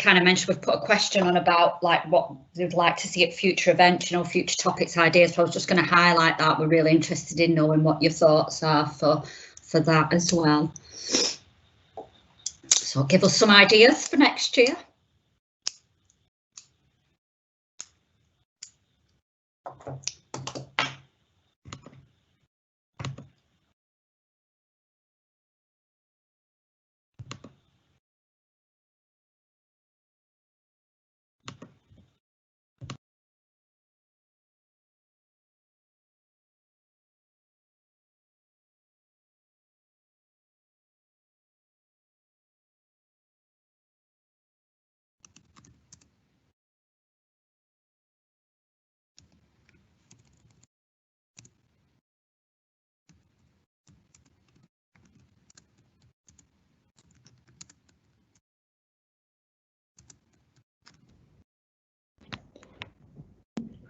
kind of mentioned we've put a question on about like what they'd like to see at future events, you know, future topics, ideas. So I was just going to highlight that. We're really interested in knowing what your thoughts are for that as well. So give us some ideas for next year.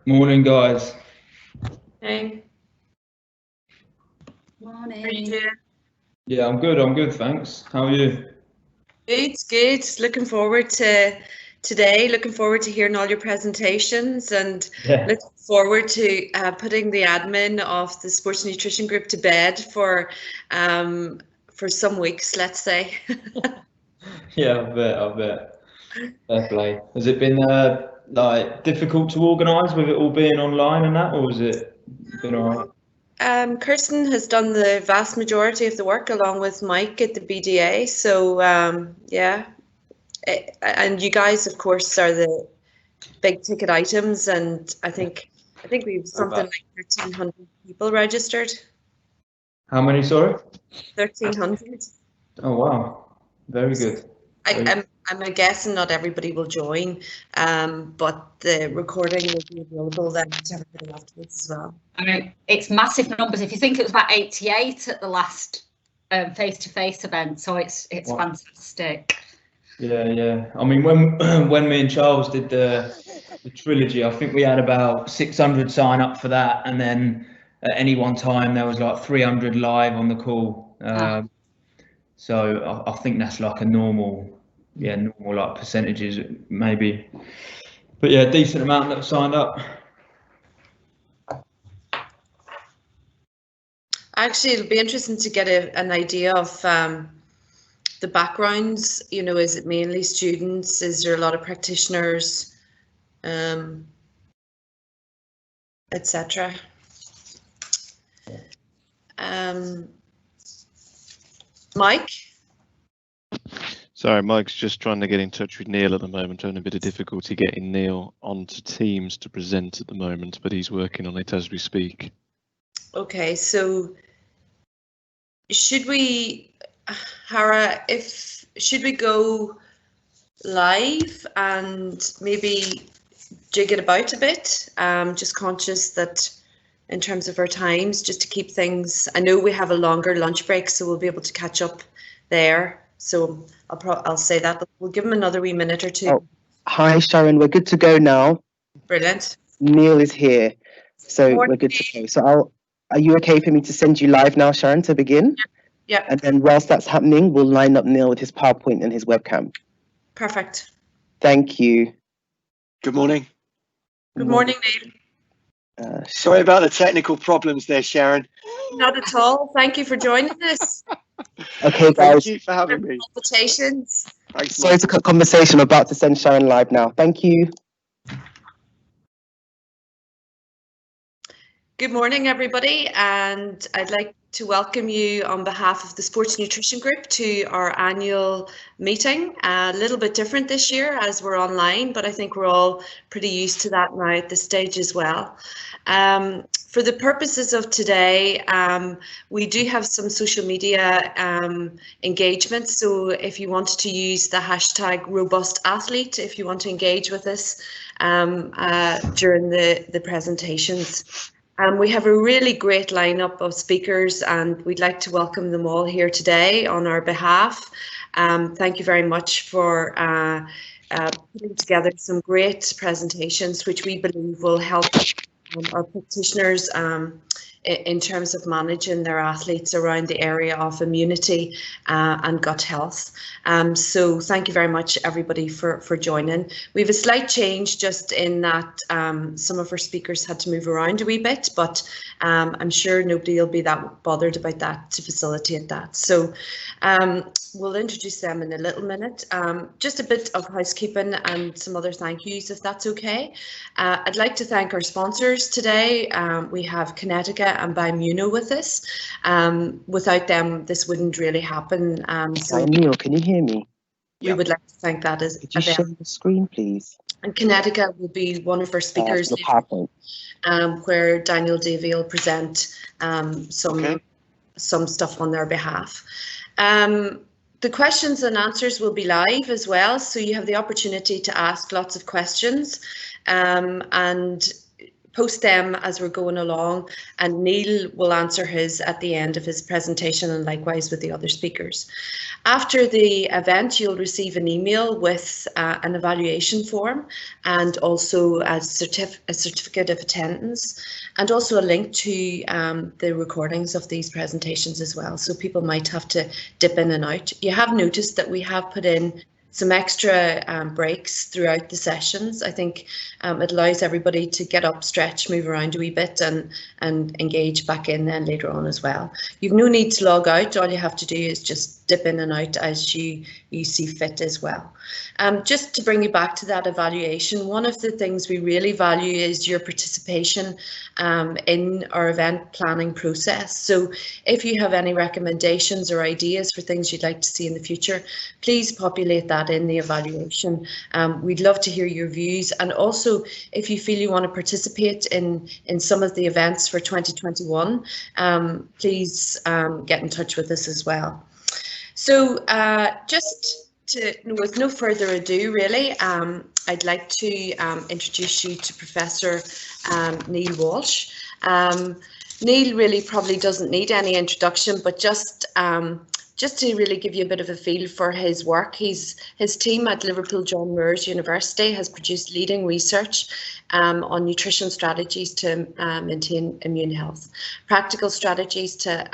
Morning, guys. Hey. Morning. How are you doing? Yeah, I'm good, thanks. How are you? Good. Looking forward to today. Looking forward to hearing all your presentations, and looking forward to putting the admin of the Sports Nutrition Group to bed for some weeks, let's say. Yeah, I bet. Fair play. Has it been like difficult to organise with it all being online and that, or has it been alright? Kirsten has done the vast majority of the work along with Mike at the BDA. So yeah, and you guys, of course, are the big ticket items, and I think we've something like 1,300 people registered. How many, sorry? 1,300. Oh wow, very good. I'm guessing not everybody will join, but the recording will be available then to everybody afterwards as well. I mean, it's massive numbers. If you think it was about 88 at the last face-to-face event, so it's wow. Fantastic. Yeah. I mean, when me and Charles did the trilogy, I think we had about 600 sign up for that, and then at any one time there was like 300 live on the call. So I think that's like a normal like percentages maybe, but yeah, decent amount that signed up. Actually, it'll be interesting to get an idea of the backgrounds. You know, is it mainly students? Is there a lot of practitioners, etc. Mike? Sorry, Mike's just trying to get in touch with Neil at the moment, having a bit of difficulty getting Neil onto Teams to present at the moment, but he's working on it as we speak. Okay, so should we, Hara, should we go live and maybe jig it about a bit? Just conscious that in terms of our times, just to keep things, I know we have a longer lunch break, so we'll be able to catch up there. So I'll say that, but we'll give him another wee minute or two. Oh, hi, Sharon. We're good to go now. Brilliant. Neil is here, so we're good to go. So are you okay for me to send you live now, Sharon, to begin? Yeah. And then whilst that's happening, we'll line up Neil with his PowerPoint and his webcam. Perfect. Thank you. Good morning. Good morning, Neil. Sorry about the technical problems there, Sharon. Not at all. Thank you for joining us. Okay, guys. Thank you for having me. Invitations. Thanks, sorry to cut conversation. I'm about to send Sharon live now. Thank you. Good morning, everybody, and I'd like to welcome you on behalf of the Sports Nutrition Group to our annual meeting. A little bit different this year as we're online, but I think we're all pretty used to that now at this stage as well. For the purposes of today, we do have some social media engagement. So if you wanted to use the hashtag #RobustAthlete, if you want to engage with us during the presentations. We have a really great lineup of speakers, and we'd like to welcome them all here today on our behalf. Thank you very much for putting together some great presentations, which we believe will help our practitioners in terms of managing their athletes around the area of immunity and gut health. So thank you very much, everybody, for joining. We have a slight change just in that some of our speakers had to move around a wee bit, but I'm sure nobody will be that bothered about that to facilitate that. So we'll introduce them in a little minute. Just a bit of housekeeping and some other thank yous, if that's okay. I'd like to thank our sponsors today. We have Kinetica and Bioimmuno with us. Without them, this wouldn't really happen. So Neil, can you hear me? We would like to thank that as Could you share the screen, please? And Kinetica will be one of our speakers where Daniel Davey will present some stuff on their behalf. The questions and answers will be live as well, so you have the opportunity to ask lots of questions and post them as we're going along, and Neil will answer his at the end of his presentation, and likewise with the other speakers. After the event, you'll receive an email with an evaluation form and also a certificate of attendance, and also a link to the recordings of these presentations as well, so people might have to dip in and out. You have noticed that we have put in some extra breaks throughout the sessions. I think it allows everybody to get up, stretch, move around a wee bit and engage back in then later on as well. You've no need to log out. All you have to do is just dip in and out as you see fit as well. Just to bring you back to that evaluation, one of the things we really value is your participation in our event planning process. So if you have any recommendations or ideas for things you'd like to see in the future, please populate that in the evaluation. We'd love to hear your views, and also if you feel you want to participate in some of the events for 2021, please get in touch with us as well. So with no further ado, really, I'd like to introduce you to Professor Neil Walsh. Neil really probably doesn't need any introduction, but just to really give you a bit of a feel for his work, his team at Liverpool John Moores University has produced leading research on nutrition strategies to maintain immune health, practical strategies to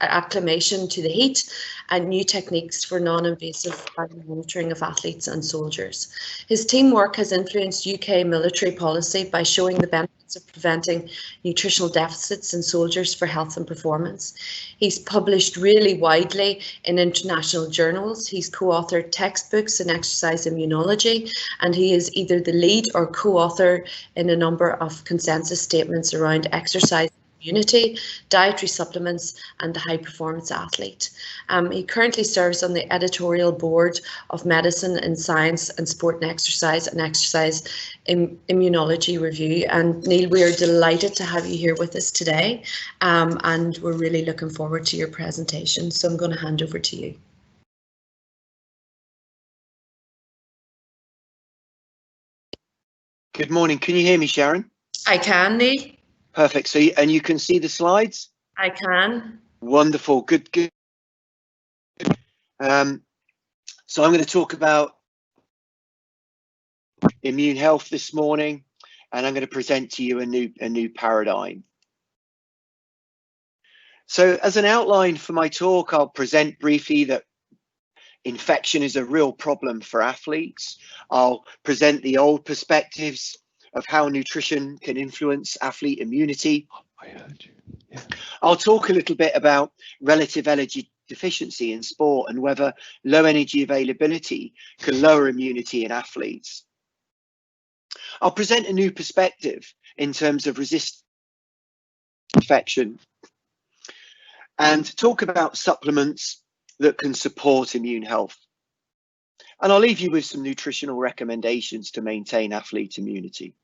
acclimation to the heat, and new techniques for non-invasive monitoring of athletes and soldiers. His teamwork has influenced UK military policy by showing the benefits of preventing nutritional deficits in soldiers for health and performance. He's published really widely in international journals. He's co-authored textbooks in exercise immunology, and he is either the lead or co-author in a number of consensus statements around exercise immunity, dietary supplements, and the high performance athlete. He currently serves on the editorial board of Medicine and Science and Sport and Exercise Immunology Review. And Neil, we are delighted to have you here with us today, and we're really looking forward to your presentation. So I'm going to hand over to you. Good morning. Can you hear me, Sharon? I can, Neil. Perfect. So, and you can see the slides? I can. Wonderful. Good. So I'm going to talk about immune health this morning, and I'm going to present to you a new paradigm. So as an outline for my talk, I'll present briefly that infection is a real problem for athletes. I'll present the old perspectives of how nutrition can influence athlete immunity. I heard you. Yeah. I'll talk a little bit about relative energy deficiency in sport and whether low energy availability can lower immunity in athletes. I'll present a new perspective in terms of resistant infection and talk about supplements that can support immune health. And I'll leave you with some nutritional recommendations to maintain athlete immunity.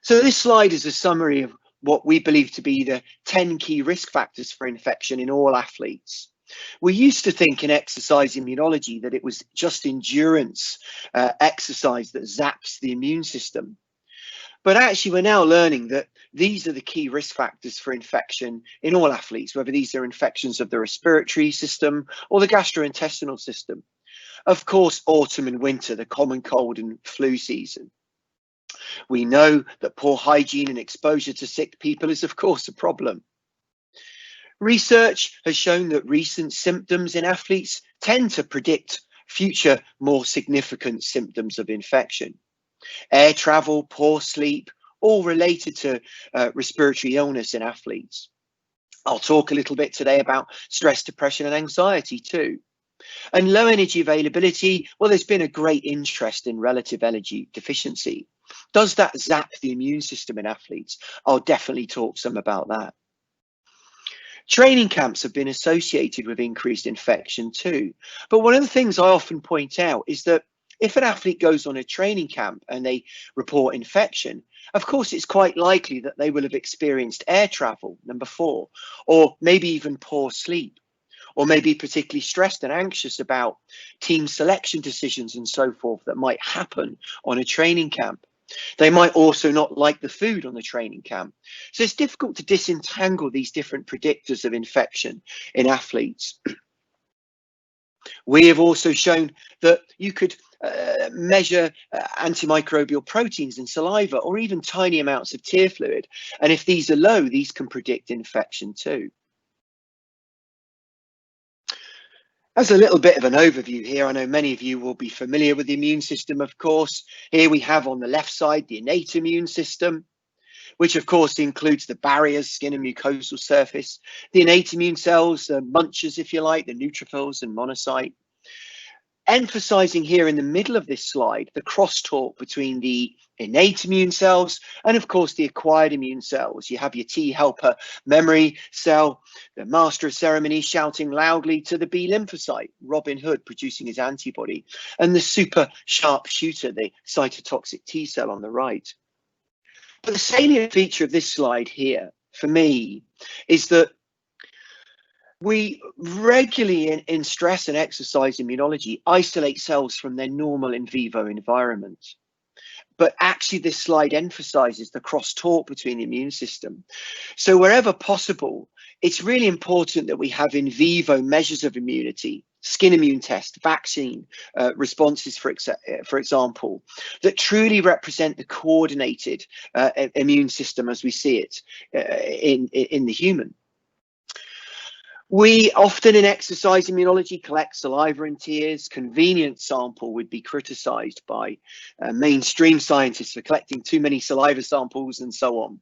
So this slide is a summary of what we believe to be the 10 key risk factors for infection in all athletes. We used to think in exercise immunology that it was just endurance exercise that zaps the immune system. But actually, we're now learning that these are the key risk factors for infection in all athletes, whether these are infections of the respiratory system or the gastrointestinal system. Of course, autumn and winter, the common cold and flu season. We know that poor hygiene and exposure to sick people is, of course, a problem. Research has shown that recent symptoms in athletes tend to predict future more significant symptoms of infection. Air travel, poor sleep, all related to respiratory illness in athletes. I'll talk a little bit today about stress, depression and anxiety too. And low energy availability, well, there's been a great interest in relative energy deficiency. Does that zap the immune system in athletes? I'll definitely talk some about that. Training camps have been associated with increased infection too. But one of the things I often point out is that if an athlete goes on a training camp and they report infection, of course, it's quite likely that they will have experienced air travel, number 4, or maybe even poor sleep, or maybe particularly stressed and anxious about team selection decisions and so forth that might happen on a training camp. They might also not like the food on the training camp. So it's difficult to disentangle these different predictors of infection in athletes. We have also shown that you could measure antimicrobial proteins in saliva or even tiny amounts of tear fluid. And if these are low, these can predict infection too. As a little bit of an overview here, I know many of you will be familiar with the immune system, of course. Here we have on the left side the innate immune system, which of course includes the barriers, skin and mucosal surface, the innate immune cells, the munchers, if you like, the neutrophils and monocyte. Emphasizing here in the middle of this slide, the crosstalk between the innate immune cells and of course the acquired immune cells. You have your T helper memory cell, the master of ceremony shouting loudly to the B lymphocyte, Robin Hood producing his antibody, and the super sharp shooter, the cytotoxic T cell on the right. But the salient feature of this slide here, for me, is that we regularly in stress and exercise immunology isolate cells from their normal in vivo environment. But actually this slide emphasizes the crosstalk between the immune system. So wherever possible, it's really important that we have in vivo measures of immunity, skin immune test, vaccine responses, for example, that truly represent the coordinated immune system as we see it in the human. We often in exercise immunology collect saliva and tears. Convenient sample would be criticized by mainstream scientists for collecting too many saliva samples and so on.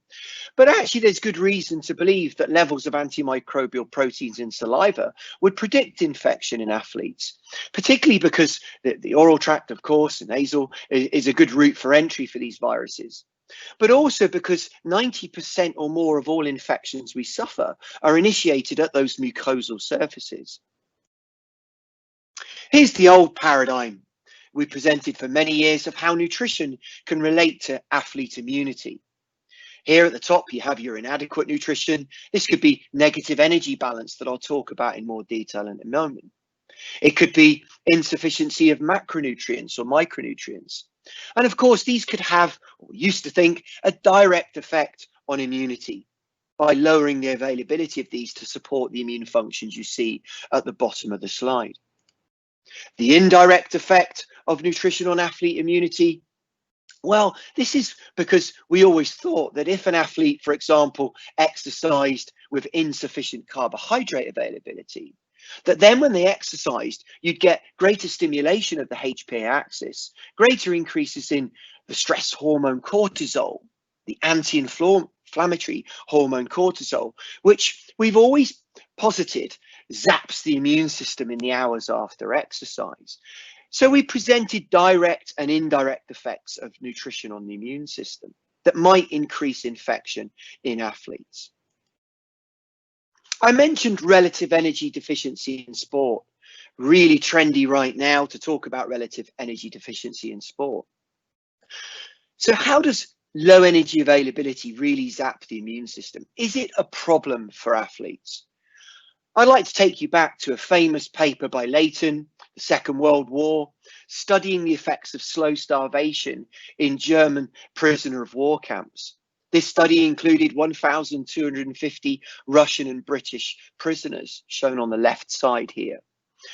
But actually there's good reason to believe that levels of antimicrobial proteins in saliva would predict infection in athletes, particularly because the oral tract, of course, the nasal is a good route for entry for these viruses. But also because 90% or more of all infections we suffer are initiated at those mucosal surfaces. Here's the old paradigm we presented for many years of how nutrition can relate to athlete immunity. Here at the top, you have your inadequate nutrition. This could be negative energy balance that I'll talk about in more detail in a moment. It could be insufficiency of macronutrients or micronutrients. And of course, these could have, or we used to think, a direct effect on immunity by lowering the availability of these to support the immune functions you see at the bottom of the slide. The indirect effect of nutrition on athlete immunity, well, this is because we always thought that if an athlete, for example, exercised with insufficient carbohydrate availability, that then when they exercised, you'd get greater stimulation of the HPA axis, greater increases in the stress hormone cortisol, the anti-inflammatory hormone cortisol, which we've always posited zaps the immune system in the hours after exercise. So we presented direct and indirect effects of nutrition on the immune system that might increase infection in athletes. I mentioned relative energy deficiency in sport. Really trendy right now to talk about relative energy deficiency in sport. So how does low energy availability really zap the immune system? Is it a problem for athletes? I'd like to take you back to a famous paper by Leighton, the Second World War, studying the effects of slow starvation in German prisoner of war camps. This study included 1,250 Russian and British prisoners, shown on the left side here.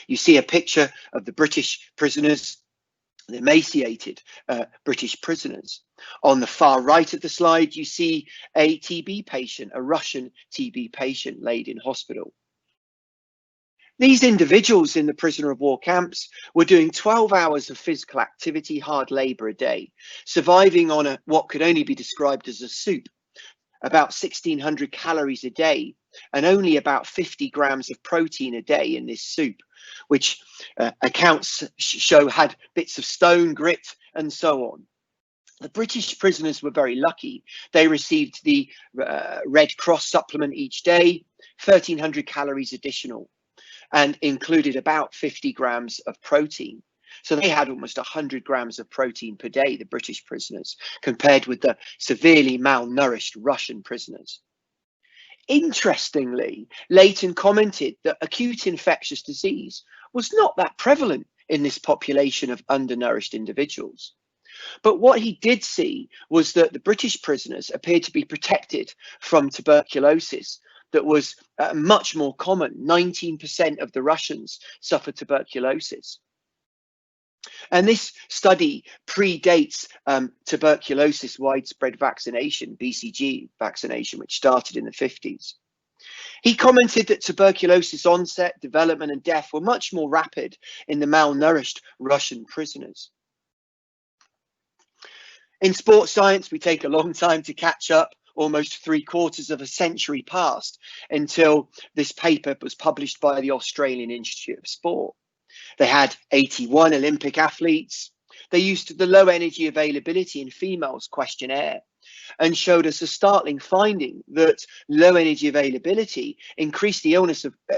You see a picture of the British prisoners the emaciated British prisoners. On the far right of the slide, you see a TB patient, a Russian TB patient laid in hospital. These individuals in the prisoner of war camps were doing 12 hours of physical activity, hard labour a day, surviving on what could only be described as a soup, about 1,600 calories a day, and only about 50 grams of protein a day in this soup, which accounts show had bits of stone, grit, and so on. The British prisoners were very lucky. They received the Red Cross supplement each day, 1,300 calories additional, and included about 50 grams of protein. So they had almost 100 grams of protein per day, the British prisoners, compared with the severely malnourished Russian prisoners. Interestingly, Leighton commented that acute infectious disease was not that prevalent in this population of undernourished individuals. But what he did see was that the British prisoners appeared to be protected from tuberculosis that was much more common. 19% of the Russians suffered tuberculosis. And this study predates tuberculosis widespread vaccination, BCG vaccination, which started in the 50s. He commented that tuberculosis onset, development and death were much more rapid in the malnourished Russian prisoners. In sports science, we take a long time to catch up. Almost 3/4 of a century passed until this paper was published by the Australian Institute of Sport. They had 81 Olympic athletes. They used the low energy availability in females questionnaire and showed us a startling finding that low energy availability increased the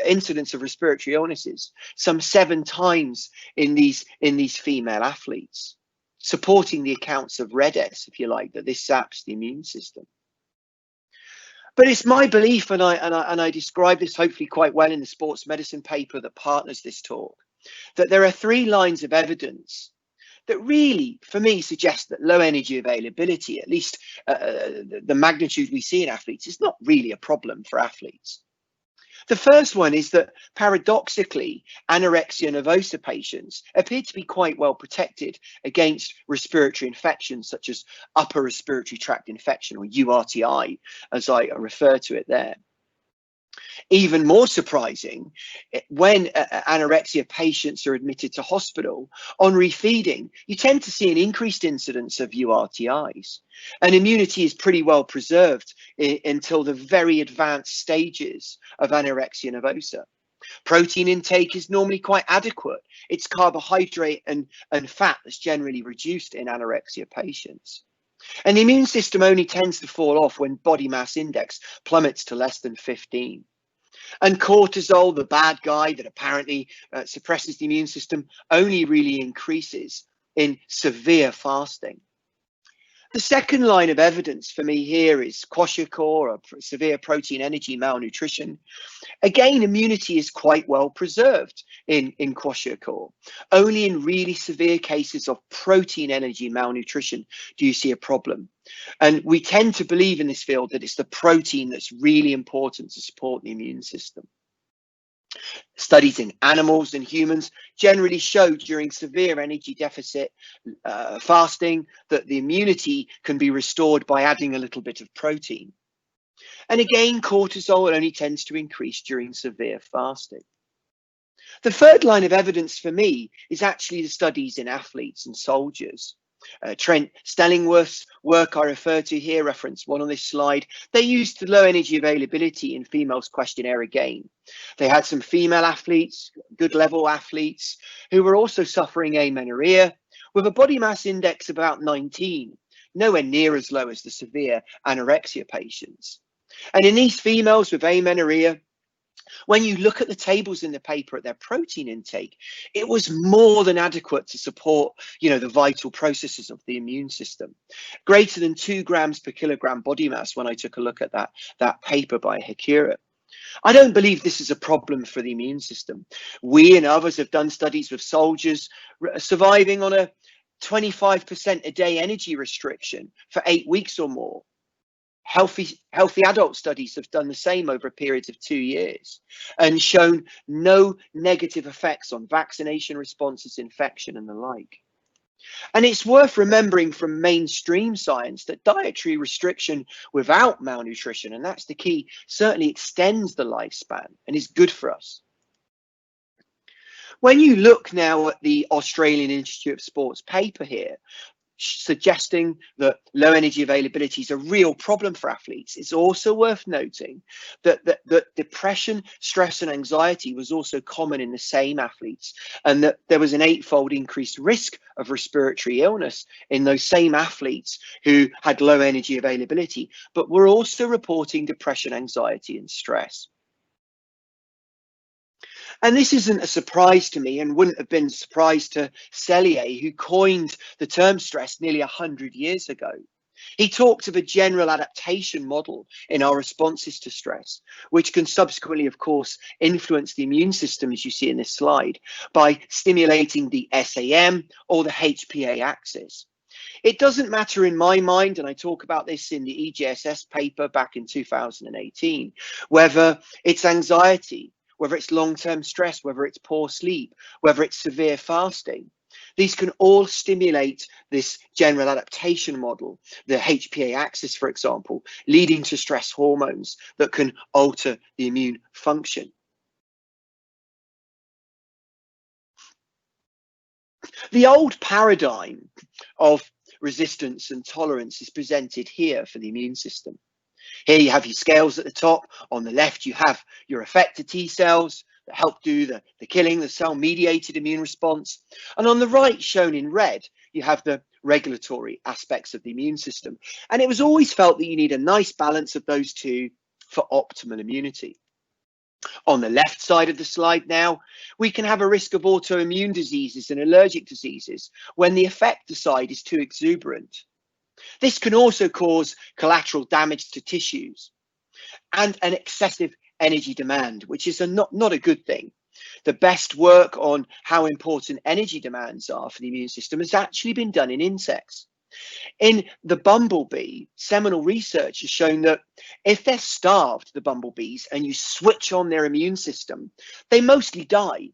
incidence of respiratory illnesses some 7 times in these female athletes, supporting the accounts of REDS, if you like, that this saps the immune system. But it's my belief, and I describe this hopefully quite well in the sports medicine paper that partners this talk, that there are 3 lines of evidence that really, for me, suggest that low energy availability, at least the magnitude we see in athletes, is not really a problem for athletes. The first one is that, paradoxically, anorexia nervosa patients appear to be quite well protected against respiratory infections such as upper respiratory tract infection, or URTI, as I refer to it there. Even more surprising, when anorexia patients are admitted to hospital, on refeeding, you tend to see an increased incidence of URTIs. And immunity is pretty well preserved until the very advanced stages of anorexia nervosa. Protein intake is normally quite adequate. It's carbohydrate and fat that's generally reduced in anorexia patients. And the immune system only tends to fall off when body mass index plummets to less than 15. And cortisol, the bad guy that apparently suppresses the immune system, only really increases in severe fasting. The second line of evidence for me here is kwashiorkor, or severe protein energy malnutrition. Again, immunity is quite well preserved in kwashiorkor. Only in really severe cases of protein energy malnutrition do you see a problem. And we tend to believe in this field that it's the protein that's really important to support the immune system. Studies in animals and humans generally show during severe energy deficit fasting that the immunity can be restored by adding a little bit of protein. And again, cortisol only tends to increase during severe fasting. The third line of evidence for me is actually the studies in athletes and soldiers. Trent Stellingworth's work I refer to here, reference 1 on this slide, they used the low energy availability in females questionnaire again. They had some female athletes, good level athletes, who were also suffering amenorrhea with a body mass index about 19, nowhere near as low as the severe anorexia patients. And in these females with amenorrhea, when you look at the tables in the paper at their protein intake, it was more than adequate to support, the vital processes of the immune system. Greater than 2 grams per kilogram body mass when I took a look at that paper by Hekura. I don't believe this is a problem for the immune system. We and others have done studies with soldiers surviving on a 25% a day energy restriction for 8 weeks or more. Healthy adult studies have done the same over a period of 2 years and shown no negative effects on vaccination responses, infection and the like. And it's worth remembering from mainstream science that dietary restriction without malnutrition, and that's the key, certainly extends the lifespan and is good for us. When you look now at the Australian Institute of Sport's paper here, suggesting that low energy availability is a real problem for athletes, it's also worth noting that depression, stress and anxiety was also common in the same athletes, and that there was an 8-fold increased risk of respiratory illness in those same athletes who had low energy availability, but were also reporting depression, anxiety and stress. And this isn't a surprise to me, and wouldn't have been a surprise to Selye, who coined the term stress nearly 100 years ago. He talked of a general adaptation model in our responses to stress, which can subsequently, of course, influence the immune system, as you see in this slide, by stimulating the SAM or the HPA axis. It doesn't matter in my mind, and I talk about this in the EGSS paper back in 2018, whether it's anxiety, whether it's long-term stress, whether it's poor sleep, whether it's severe fasting. These can all stimulate this general adaptation model, the HPA axis, for example, leading to stress hormones that can alter the immune function. The old paradigm of resistance and tolerance is presented here for the immune system. Here you have your scales at the top. On the left, you have your effector T cells that help do the killing, the cell-mediated immune response. And on the right, shown in red, you have the regulatory aspects of the immune system. And it was always felt that you need a nice balance of those two for optimal immunity. On the left side of the slide now, we can have a risk of autoimmune diseases and allergic diseases when the effector side is too exuberant. This can also cause collateral damage to tissues and an excessive energy demand, which is not a good thing. The best work on how important energy demands are for the immune system has actually been done in insects. In the bumblebee, seminal research has shown that if they're starved, the bumblebees, and you switch on their immune system, they mostly die.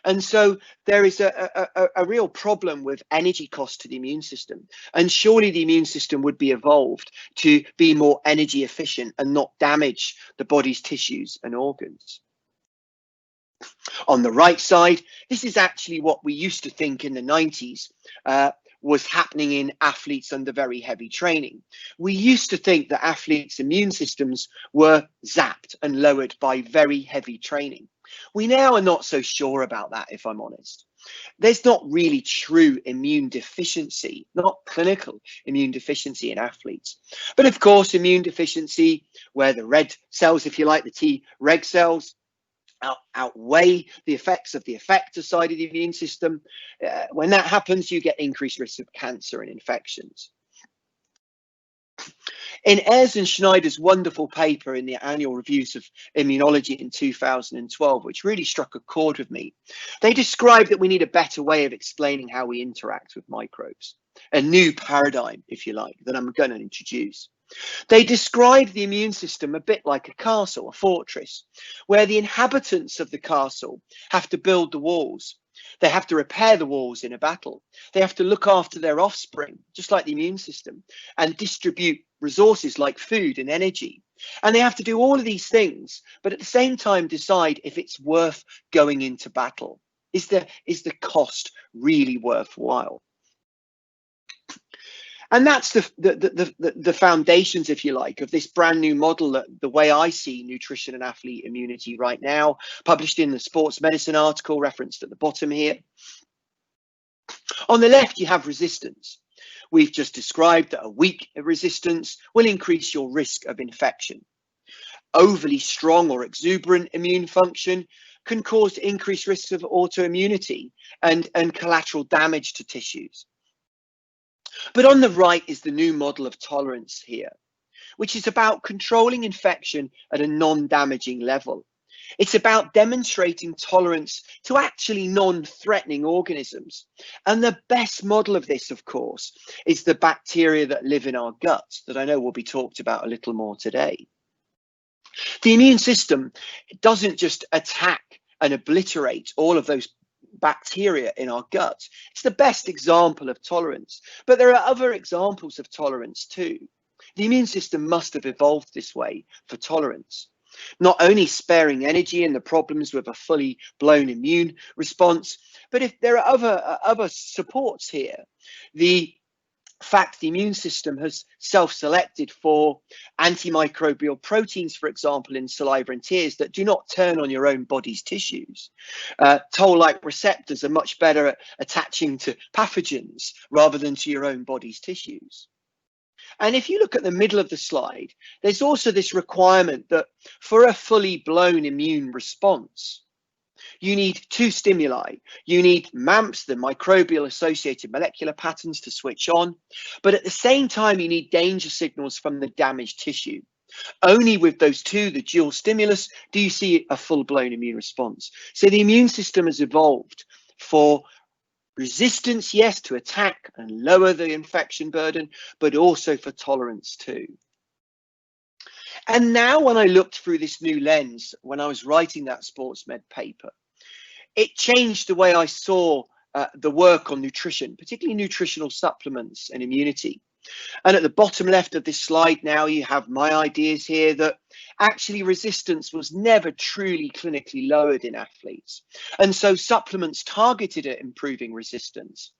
And so there is a real problem with energy cost to the immune system. And surely the immune system would be evolved to be more energy efficient and not damage the body's tissues and organs. On the right side, this is actually what we used to think in the 90s was happening in athletes under very heavy training. We used to think that athletes' immune systems were zapped and lowered by very heavy training. We now are not so sure about that, if I'm honest. There's not really true immune deficiency, not clinical immune deficiency in athletes. But of course, immune deficiency, where the red cells, if you like, the T-reg cells, outweigh the effects of the effector side of the immune system. When that happens, you get increased risk of cancer and infections. In Ayres and Schneider's wonderful paper in the annual reviews of immunology in 2012, which really struck a chord with me, they describe that we need a better way of explaining how we interact with microbes, a new paradigm, if you like, that I'm going to introduce. They describe the immune system a bit like a castle, a fortress, where the inhabitants of the castle have to build the walls. They have to repair the walls in a battle. They have to look after their offspring, just like the immune system, and distribute resources like food and energy. And they have to do all of these things, but at the same time decide if it's worth going into battle. Is the cost really worthwhile? And that's the foundations, if you like, of this brand new model, that the way I see nutrition and athlete immunity right now, published in the Sports Medicine article referenced at the bottom here. On the left, you have resistance. We've just described that a weak resistance will increase your risk of infection. Overly strong or exuberant immune function can cause increased risks of autoimmunity and collateral damage to tissues. But on the right is the new model of tolerance here, which is about controlling infection at a non-damaging level. It's about demonstrating tolerance to actually non-threatening organisms. And the best model of this, of course, is the bacteria that live in our guts, that I know will be talked about a little more today. The immune system doesn't just attack and obliterate all of those bacteria in our gut. It's the best example of tolerance, but there are other examples of tolerance too. The immune system must have evolved this way for tolerance, not only sparing energy and the problems with a fully blown immune response, but if there are other supports here. The fact the immune system has self-selected for antimicrobial proteins, for example, in saliva and tears that do not turn on your own body's tissues. Toll-like receptors are much better at attaching to pathogens rather than to your own body's tissues. And if you look at the middle of the slide, there's also this requirement that for a fully blown immune response, you need two stimuli. You need MAMPs, the microbial associated molecular patterns, to switch on, but at the same time, you need danger signals from the damaged tissue. Only with those two, the dual stimulus, do you see a full-blown immune response. So the immune system has evolved for resistance, yes, to attack and lower the infection burden, but also for tolerance too. And now when I looked through this new lens, when I was writing that SportsMed paper, it changed the way I saw the work on nutrition, particularly nutritional supplements and immunity. And at the bottom left of this slide now, you have my ideas here that actually resistance was never truly clinically lowered in athletes. And so supplements targeted at improving resistance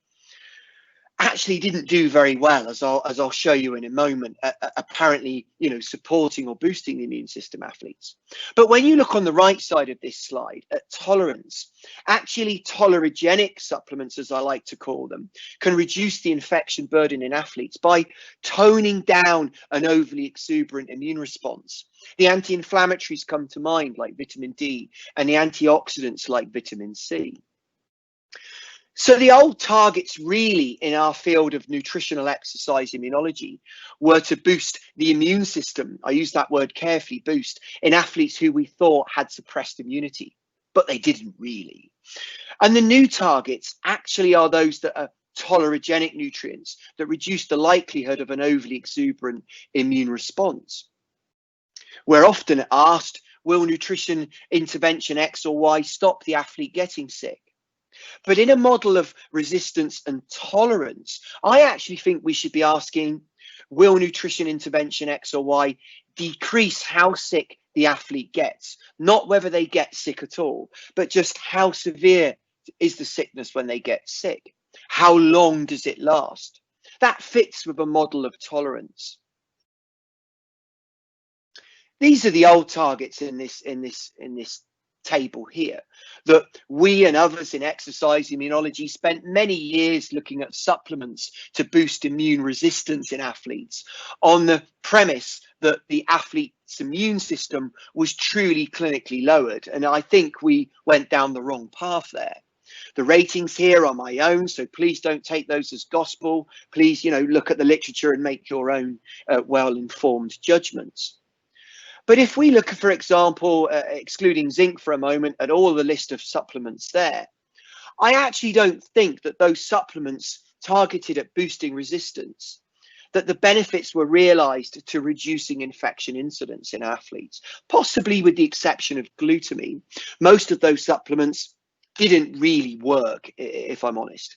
actually didn't do very well, as I'll show you in a moment, apparently, supporting or boosting the immune system athletes. But when you look on the right side of this slide at tolerance, actually tolerogenic supplements, as I like to call them, can reduce the infection burden in athletes by toning down an overly exuberant immune response. The anti-inflammatories come to mind, like vitamin D, and the antioxidants like vitamin C. So the old targets really in our field of nutritional exercise immunology were to boost the immune system. I use that word carefully, boost, in athletes who we thought had suppressed immunity, but they didn't really. And the new targets actually are those that are tolerogenic nutrients that reduce the likelihood of an overly exuberant immune response. We're often asked, will nutrition intervention X or Y stop the athlete getting sick? But in a model of resistance and tolerance, I actually think we should be asking, will nutrition intervention X or Y decrease how sick the athlete gets? Not whether they get sick at all, but just how severe is the sickness when they get sick? How long does it last? That fits with a model of tolerance. These are the old targets in this table here that we and others in exercise immunology spent many years looking at supplements to boost immune resistance in athletes on the premise that the athlete's immune system was truly clinically lowered. And I think we went down the wrong path there. The ratings here are my own, so please don't take those as gospel. Please, look at the literature and make your own well-informed judgments. But if we look, for example, excluding zinc for a moment, at all the list of supplements there, I actually don't think that those supplements targeted at boosting resistance, that the benefits were realized to reducing infection incidence in athletes, possibly with the exception of glutamine. Most of those supplements didn't really work, if I'm honest.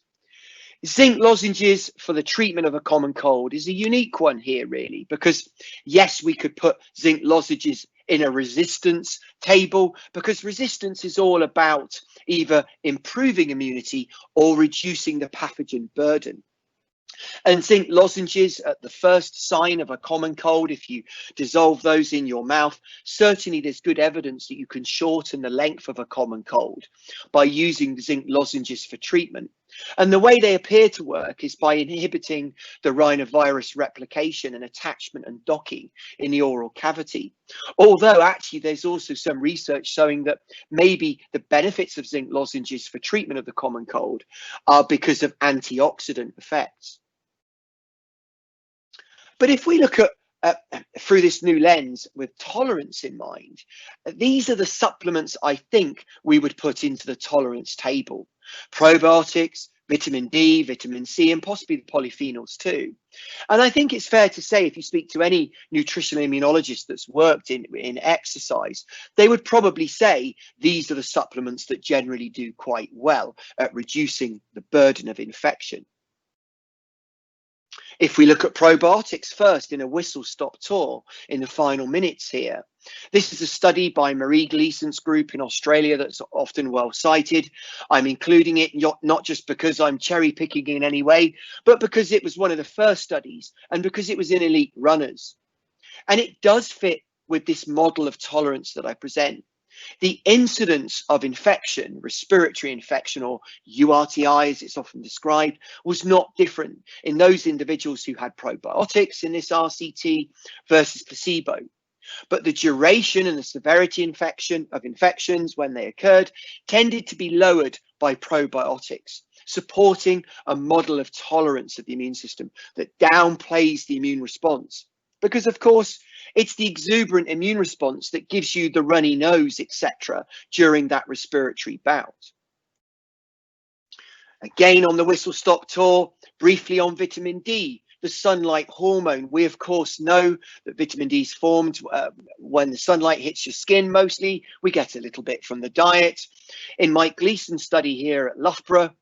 Zinc lozenges for the treatment of a common cold is a unique one here, really, because yes, we could put zinc lozenges in a resistance table, because resistance is all about either improving immunity or reducing the pathogen burden. And zinc lozenges at the first sign of a common cold, if you dissolve those in your mouth, certainly there's good evidence that you can shorten the length of a common cold by using zinc lozenges for treatment. And the way they appear to work is by inhibiting the rhinovirus replication and attachment and docking in the oral cavity. Although actually there's also some research showing that maybe the benefits of zinc lozenges for treatment of the common cold are because of antioxidant effects. But if we look at through this new lens with tolerance in mind, these are the supplements I think we would put into the tolerance table. Probiotics, vitamin D, vitamin C, and possibly the polyphenols too. And I think it's fair to say, if you speak to any nutritional immunologist that's worked in exercise, they would probably say these are the supplements that generally do quite well at reducing the burden of infection. If we look at probiotics first in a whistle-stop tour in the final minutes here, this is a study by Marie Gleason's group in Australia that's often well cited. I'm including it not just because I'm cherry picking in any way, but because it was one of the first studies and because it was in elite runners. And it does fit with this model of tolerance that I present. The incidence of infection, respiratory infection, or URTI as it's often described, was not different in those individuals who had probiotics in this RCT versus placebo. But the duration and the severity of infections when they occurred tended to be lowered by probiotics, supporting a model of tolerance of the immune system that downplays the immune response. Because, of course, it's the exuberant immune response that gives you the runny nose, etc., during that respiratory bout. Again, on the whistle-stop tour, briefly on vitamin D, the sunlight hormone. We, of course, know that vitamin D is formed when the sunlight hits your skin mostly. We get a little bit from the diet. In Mike Gleason's study here at Loughborough,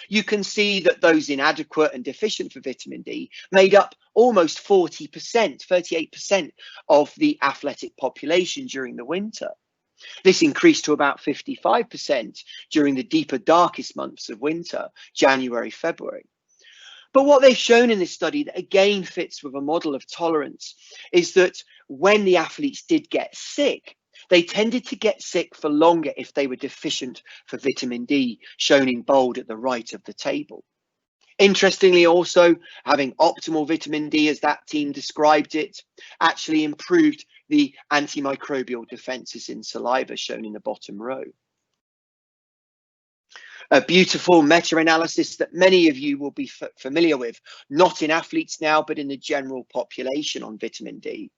you can see that those inadequate and deficient for vitamin D made up almost 40%, 38% of the athletic population during the winter. This increased to about 55% during the deeper, darkest months of winter, January, February. But what they've shown in this study that again fits with a model of tolerance is that when the athletes did get sick, they tended to get sick for longer if they were deficient for vitamin D, shown in bold at the right of the table. Interestingly, also, having optimal vitamin D, as that team described it, actually improved the antimicrobial defenses in saliva, shown in the bottom row. A beautiful meta-analysis that many of you will be familiar with, not in athletes now, but in the general population on vitamin D.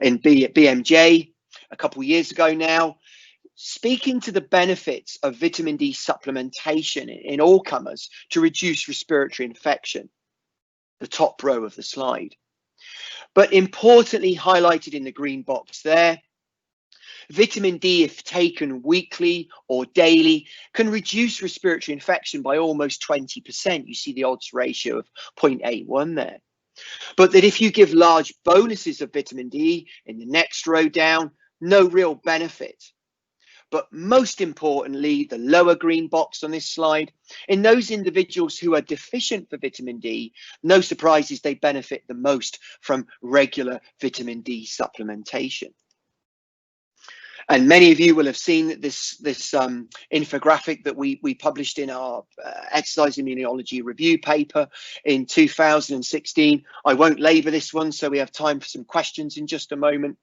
In BMJ, a couple of years ago now, speaking to the benefits of vitamin D supplementation in all comers to reduce respiratory infection, the top row of the slide. But importantly, highlighted in the green box there, vitamin D, if taken weekly or daily, can reduce respiratory infection by almost 20%. You see the odds ratio of 0.81 there. But that if you give large boluses of vitamin D in the next row down, no real benefit. But most importantly, the lower green box on this slide, in those individuals who are deficient for vitamin D, no surprises, they benefit the most from regular vitamin D supplementation. And many of you will have seen this infographic that we published in our exercise immunology review paper in 2016. I won't labour this one, so we have time for some questions in just a moment.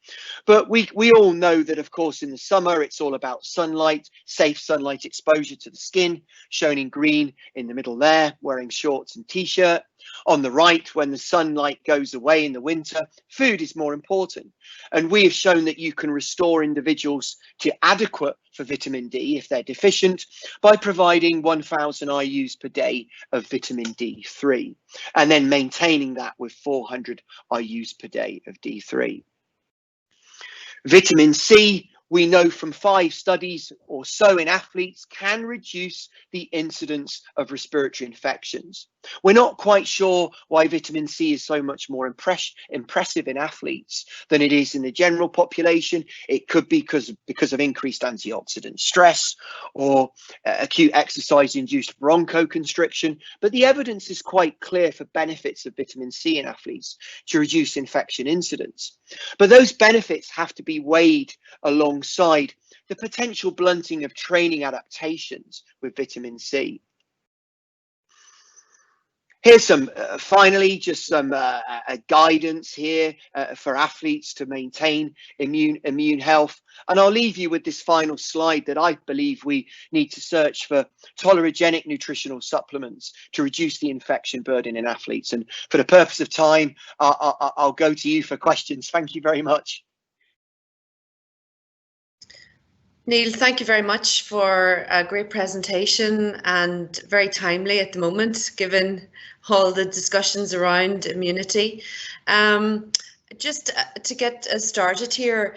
But we all know that, of course, in the summer, it's all about sunlight, safe sunlight exposure to the skin, shown in green in the middle there, wearing shorts and t-shirt. On the right, when the sunlight goes away in the winter, food is more important. And we have shown that you can restore individuals to adequate for vitamin D if they're deficient by providing 1,000 IUs per day of vitamin D3 and then maintaining that with 400 IUs per day of D3. Vitamin C, we know from 5 studies or so in athletes, can reduce the incidence of respiratory infections. We're not quite sure why vitamin C is so much more impressive in athletes than it is in the general population. It could be because of increased antioxidant stress or acute exercise-induced bronchoconstriction, but the evidence is quite clear for benefits of vitamin C in athletes to reduce infection incidence. But those benefits have to be weighed alongside the potential blunting of training adaptations with vitamin C. Here's some, finally, just some guidance here for athletes to maintain immune health. And I'll leave you with this final slide that I believe we need to search for tolerogenic nutritional supplements to reduce the infection burden in athletes. And for the purpose of time, I'll go to you for questions. Thank you very much. Neil, thank you very much for a great presentation and very timely at the moment, given all the discussions around immunity. Just to get us started here,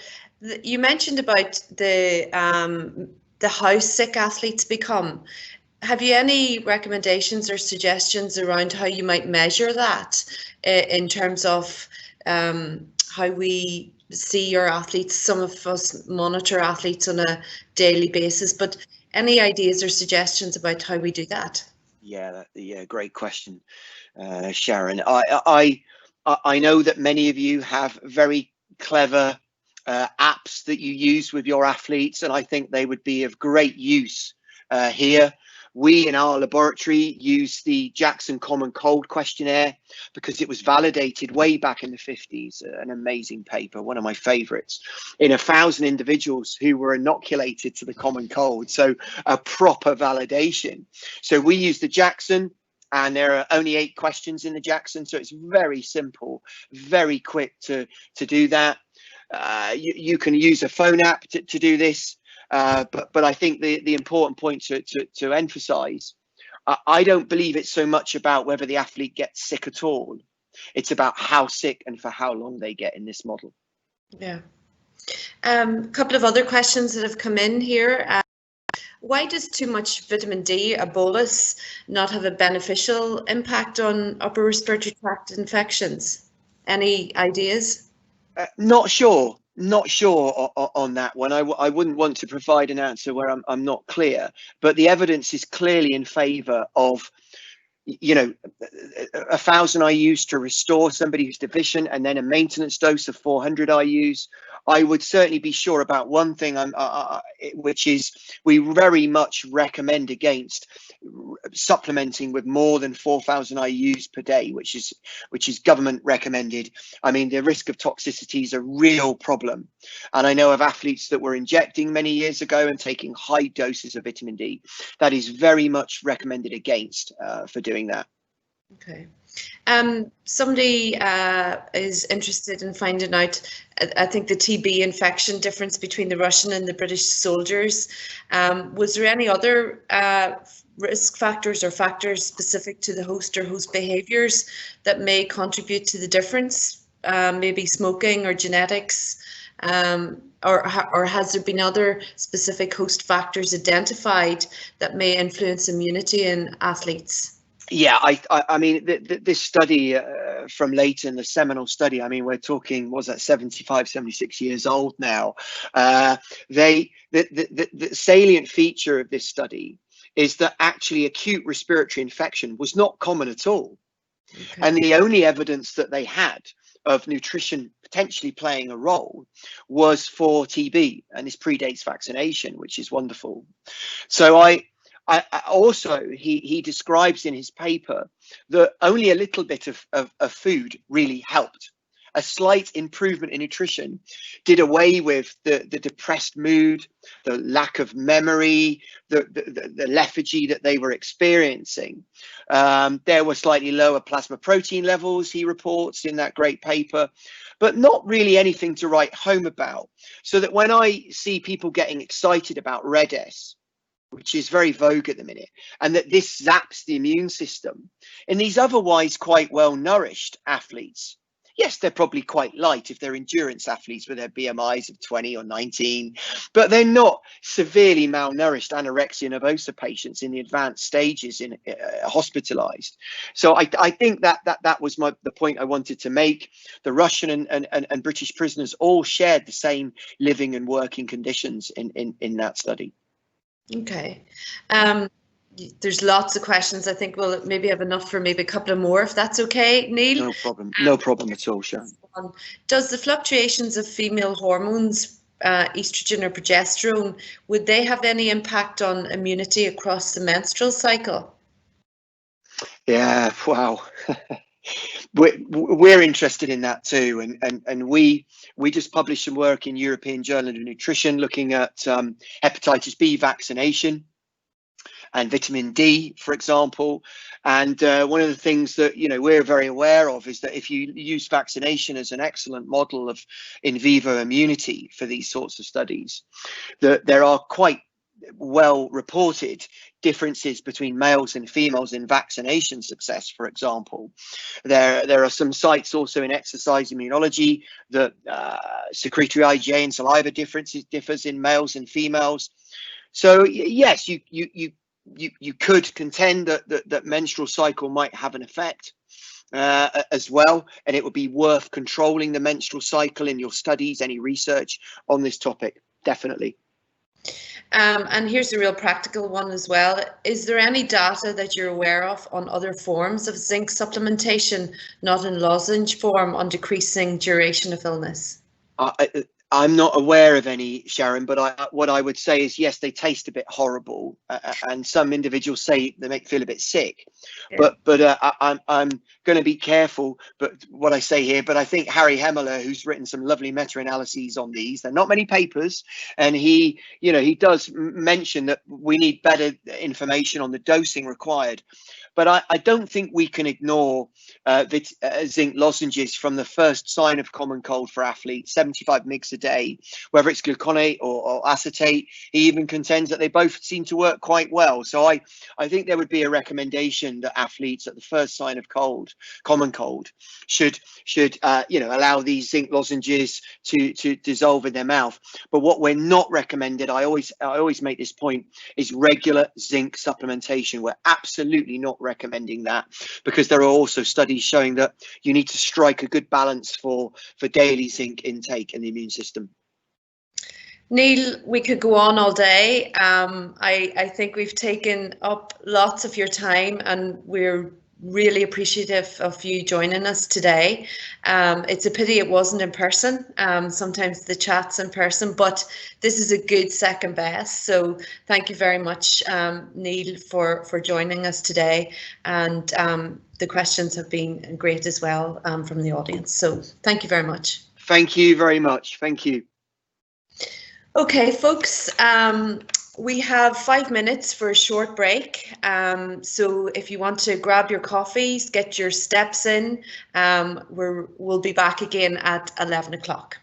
you mentioned about the how sick athletes become. Have you any recommendations or suggestions around how you might measure that in terms of how we see your athletes? Some of us monitor athletes on a daily basis, but any ideas or suggestions about how we do that? Yeah, great question, Sharon. I know that many of you have very clever apps that you use with your athletes, and I think they would be of great use here. We in our laboratory use the Jackson Common Cold Questionnaire because it was validated way back in the 50s, an amazing paper, one of my favorites, in 1,000 individuals who were inoculated to the common cold. So a proper validation. So we use the Jackson, and there are only 8 questions in the Jackson. So it's very simple, very quick to do that. You can use a phone app to do this. But I think the important point to emphasize, I don't believe it's so much about whether the athlete gets sick at all. It's about how sick and for how long they get in this model. Yeah. A couple of other questions that have come in here. Why does too much vitamin D, a bolus, not have a beneficial impact on upper respiratory tract infections? Any ideas? Not sure on that one. I wouldn't want to provide an answer where I'm not clear, but the evidence is clearly in favor of, 1,000 IUs to restore somebody who's deficient, and then a maintenance dose of 400 IUs. I would certainly be sure about one thing, which is we very much recommend against supplementing with more than 4,000 IUs per day, which is government recommended. I mean, the risk of toxicity is a real problem, and I know of athletes that were injecting many years ago and taking high doses of vitamin D. That is very much recommended against for doing that. Okay. Somebody is interested in finding out, I think, the TB infection difference between the Russian and the British soldiers. Was there any other risk factors or factors specific to the host or host behaviours that may contribute to the difference? Maybe smoking or genetics, or has there been other specific host factors identified that may influence immunity in athletes? Yeah, I mean, this study from Leighton, the seminal study, I mean, we're talking, was that 75, 76 years old now. The salient feature of this study is that actually acute respiratory infection was not common at all. Okay. And the only evidence that they had of nutrition potentially playing a role was for TB, and this predates vaccination, which is wonderful. So I also, he describes in his paper that only a little bit of food really helped. A slight improvement in nutrition did away with the depressed mood, the lack of memory, the lethargy that they were experiencing. There were slightly lower plasma protein levels, he reports in that great paper, but not really anything to write home about. So that when I see people getting excited about Red S, which is very vogue at the minute, and that this zaps the immune system in these otherwise quite well nourished athletes. Yes, they're probably quite light if they're endurance athletes with their BMIs of 20 or 19, but they're not severely malnourished anorexia nervosa patients in the advanced stages in hospitalized. So I think that was the point I wanted to make. The Russian and British prisoners all shared the same living and working conditions in that study. Okay. There's lots of questions. I think we'll maybe have enough for maybe a couple of more, if that's okay, Neil. No problem. No problem at all, Sharon. Does the fluctuations of female hormones, estrogen or progesterone, would they have any impact on immunity across the menstrual cycle? Yeah, wow. We're interested in that too, and we just published some work in European Journal of Nutrition looking at hepatitis B vaccination, and vitamin D, for example. And one of the things that we're very aware of is that if you use vaccination as an excellent model of in vivo immunity for these sorts of studies, that there are quite well reported differences between males and females in vaccination success. For example, there are some sites also in exercise immunology that secretory IgA and saliva differs in males and females. So yes, you could contend that menstrual cycle might have an effect as well, and it would be worth controlling the menstrual cycle in your studies, any research on this topic, definitely. And here's a real practical one as well. Is there any data that you're aware of on other forms of zinc supplementation, not in lozenge form, on decreasing duration of illness? I'm not aware of any, Sharon, but what I would say is, yes, they taste a bit horrible, and some individuals say they make feel a bit sick. Yeah. But I'm going to be careful. But what I say here, but I think Harry Hemmeler, who's written some lovely meta-analyses on these, there are not many papers, and he does mention that we need better information on the dosing required. But I don't think we can ignore zinc lozenges from the first sign of common cold for athletes, 75 mg a day, whether it's gluconate or acetate. He even contends that they both seem to work quite well. So I think there would be a recommendation that athletes at the first sign of common cold, should allow these zinc lozenges to dissolve in their mouth. But what we're not recommended, I always make this point, is regular zinc supplementation. We're absolutely not recommending that, because there are also studies showing that you need to strike a good balance for daily zinc intake in the immune system. Neil, we could go on all day. I think we've taken up lots of your time, and we're really appreciative of you joining us today. It's a pity it wasn't in person. Sometimes the chat's in person, but this is a good second best. So thank you very much, Neil, for joining us today. And the questions have been great as well from the audience. So thank you very much. Thank you very much. Thank you. Okay, folks, we have 5 minutes for a short break. So if you want to grab your coffees, get your steps in, we'll be back again at 11 o'clock.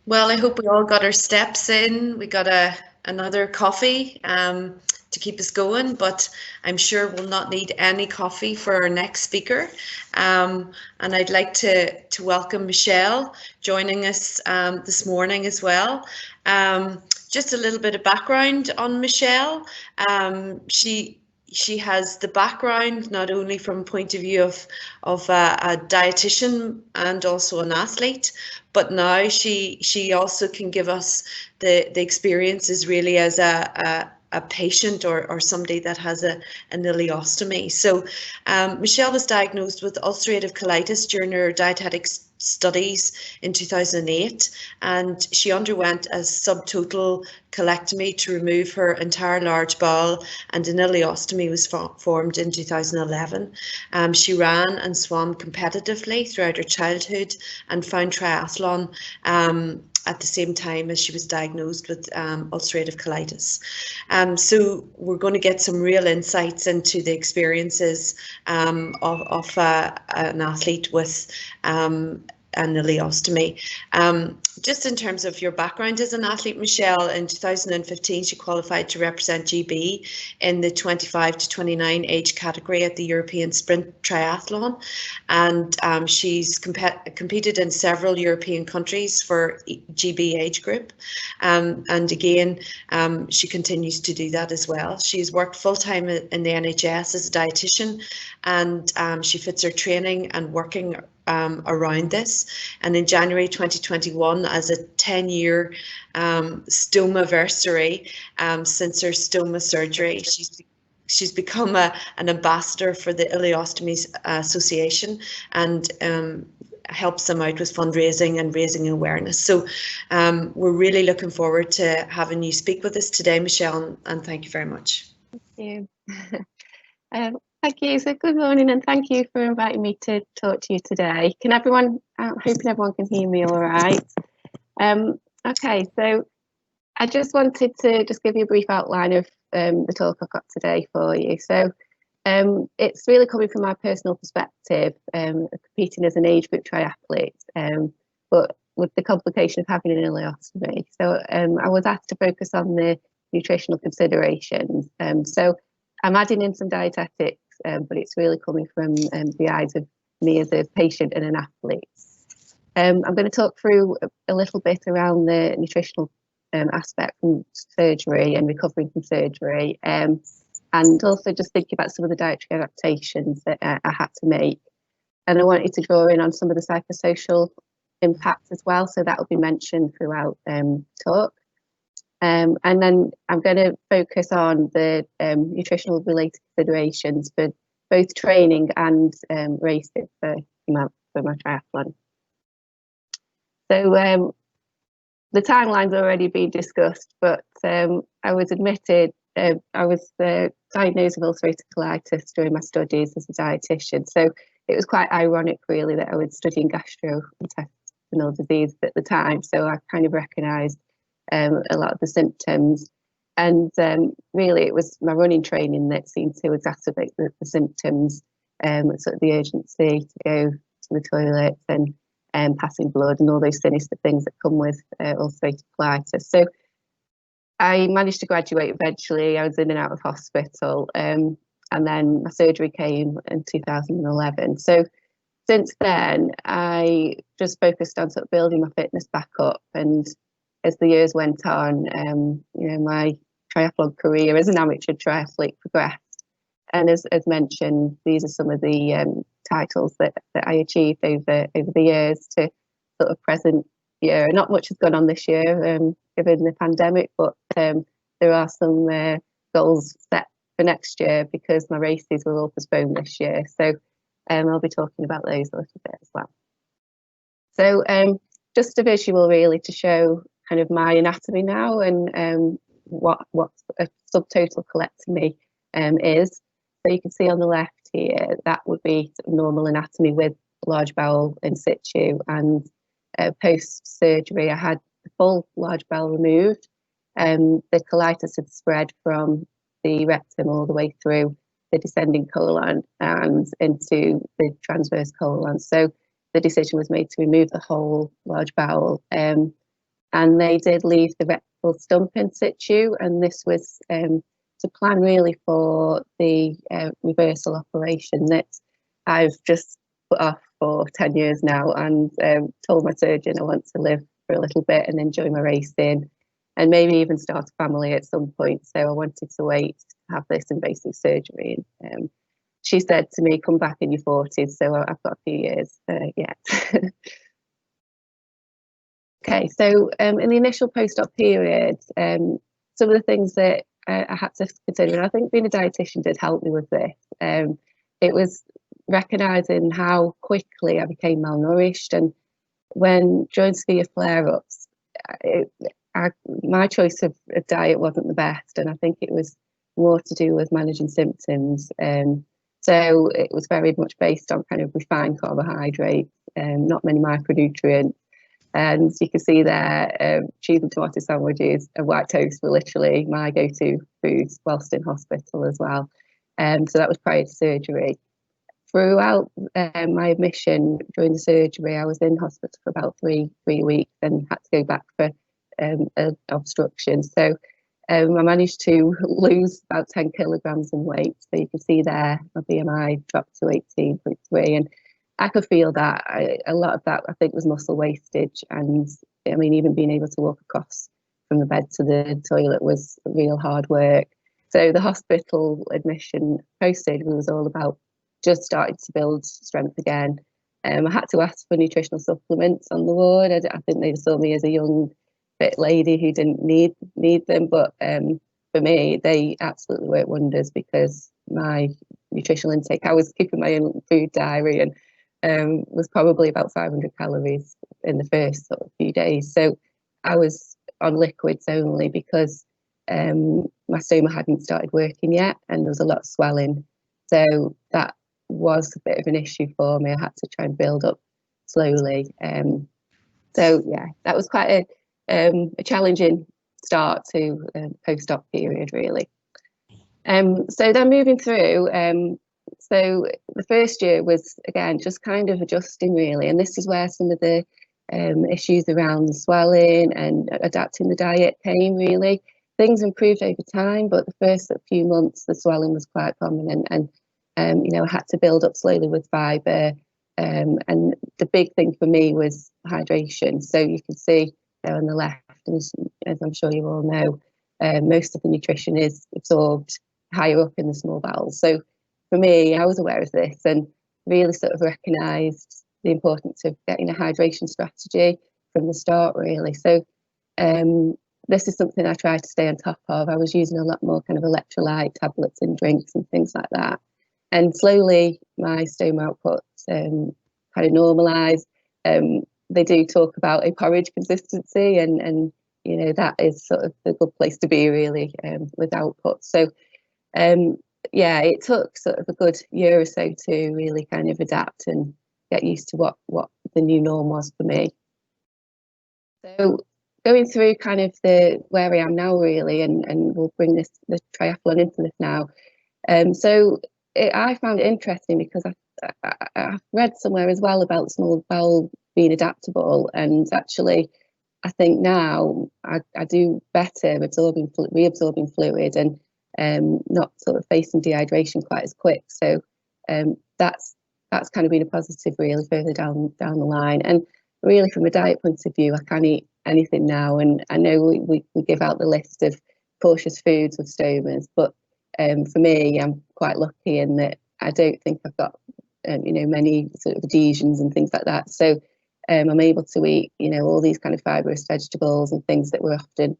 Well, I hope we all got our steps in. We got another coffee to keep us going, but I'm sure we'll not need any coffee for our next speaker. And I'd like to welcome Michelle joining us this morning as well. Just a little bit of background on Michelle. She has the background not only from point of view of a dietitian and also an athlete, but now she also can give us the experiences really as a patient or somebody that has an ileostomy. So Michelle was diagnosed with ulcerative colitis during her dietetics studies in 2008, and she underwent a subtotal colectomy to remove her entire large bowel, and an ileostomy was formed in 2011. She ran and swam competitively throughout her childhood and found triathlon at the same time as she was diagnosed with ulcerative colitis. So we're going to get some real insights into the experiences of an athlete with an ileostomy. Just in terms of your background as an athlete, Michelle, in 2015 she qualified to represent GB in the 25 to 29 age category at the European Sprint Triathlon, and she's competed in several European countries for GB age group, and again she continues to do that as well. She's worked full-time in the NHS as a dietitian, and she fits her training and working around this. And in January 2021, as a 10-year stomaversary since her stoma surgery, she's become an ambassador for the Ileostomies Association, and helps them out with fundraising and raising awareness. So we're really looking forward to having you speak with us today, Michelle, and thank you very much. Thank you. Thank you. So good morning, and thank you for inviting me to talk to you today. Can everyone, I'm hoping everyone can hear me all right. Okay, so I just wanted to just give you a brief outline of the talk I've got today for you. So it's really coming from my personal perspective, competing as an age group triathlete, but with the complication of having an ileostomy. So I was asked to focus on the nutritional considerations. So I'm adding in some dietetics, but it's really coming from the eyes of me as a patient and an athlete. I'm going to talk through a little bit around the nutritional aspect from surgery and recovering from surgery, and also just thinking about some of the dietary adaptations that I had to make. And I wanted to draw in on some of the psychosocial impacts as well, so that will be mentioned throughout talk. And then I'm going to focus on the nutritional related considerations for both training and racing for my triathlon. So the timeline's already been discussed, but I was admitted, I was diagnosed with ulcerative colitis during my studies as a dietitian. So it was quite ironic really that I was studying gastrointestinal disease at the time. So I kind of recognised a lot of the symptoms, and really it was my running training that seemed to exacerbate the symptoms, sort of the urgency to go to the toilet and passing blood and all those sinister things that come with ulcerative colitis. So I managed to graduate eventually. I was in and out of hospital, and then my surgery came in 2011. So since then I just focused on sort of building my fitness back up, and as the years went on, you know, my triathlon career as an amateur triathlete progressed. And as mentioned, these are some of the titles that I achieved over the years to sort of present year. Not much has gone on this year, given the pandemic, but there are some goals set for next year because my races were all postponed this year. So I'll be talking about those a little bit as well. So just a visual really to show kind of my anatomy now and what a subtotal colectomy is. So you can see on the left here, that would be sort of normal anatomy with large bowel in situ, and post-surgery I had the full large bowel removed. The colitis had spread from the rectum all the way through the descending colon and into the transverse colon. So the decision was made to remove the whole large bowel. and they did leave the rectal stump in situ, and this was to plan really for the reversal operation that I've just put off for 10 years now, and told my surgeon I want to live for a little bit and enjoy my racing and maybe even start a family at some point. So I wanted to wait to have this invasive surgery. And she said to me, come back in your 40s, so I've got a few years yet. Okay, so in the initial post-op period, some of the things that I had to consider, and I think being a dietitian did help me with this, it was recognising how quickly I became malnourished, and when during severe flare-ups, my choice of diet wasn't the best, and I think it was more to do with managing symptoms. So it was very much based on kind of refined carbohydrates, not many micronutrients. And you can see there, cheese and tomato sandwiches and white toast were literally my go-to foods whilst in hospital as well. So that was prior to surgery. Throughout my admission during the surgery, I was in hospital for about three weeks and had to go back for obstruction. So I managed to lose about 10 kilograms in weight. So you can see there, my BMI dropped to 18.3, and I could feel that. A lot of that, I think, was muscle wastage. And I mean, even being able to walk across from the bed to the toilet was real hard work. So the hospital admission post-surgery was all about just starting to build strength again. I had to ask for nutritional supplements on the ward. I think they saw me as a young, fit lady who didn't need them. But for me, they absolutely worked wonders, because my nutritional intake, I was keeping my own food diary, and was probably about 500 calories in the first sort of few days. So I was on liquids only, because my stoma hadn't started working yet, and there was a lot of swelling. So that was a bit of an issue for me. I had to try and build up slowly. So yeah, that was quite a challenging start to post-op period, really. So then moving through, so the first year was, again, just kind of adjusting, really, and this is where some of the issues around the swelling and adapting the diet came, really. Things improved over time, but the first few months the swelling was quite prominent, and you know, I had to build up slowly with fibre, and the big thing for me was hydration. So you can see there on the left, as I'm sure you all know, most of the nutrition is absorbed higher up in the small bowel. So for me, I was aware of this and really sort of recognised the importance of getting a hydration strategy from the start, really. So this is something I tried to stay on top of. I was using a lot more kind of electrolyte tablets and drinks and things like that. And slowly my stoma output kind of normalised. They do talk about a porridge consistency, and you know, that is sort of the good place to be, really, with output. So yeah, it took sort of a good year or so to really kind of adapt and get used to what the new norm was for me. So going through kind of where I am now, really, and we'll bring the triathlon into this now. So I found it interesting because I've read somewhere as well about small bowel being adaptable, and actually I think now I do better reabsorbing fluid and not sort of facing dehydration quite as quick. So that's kind of been a positive, really, further down the line. And really, from a diet point of view, I can eat anything now, and I know we give out the list of cautious foods with stomas, but for me, I'm quite lucky in that I don't think I've got you know, many sort of adhesions and things like that. So I'm able to eat, you know, all these kind of fibrous vegetables and things that we're often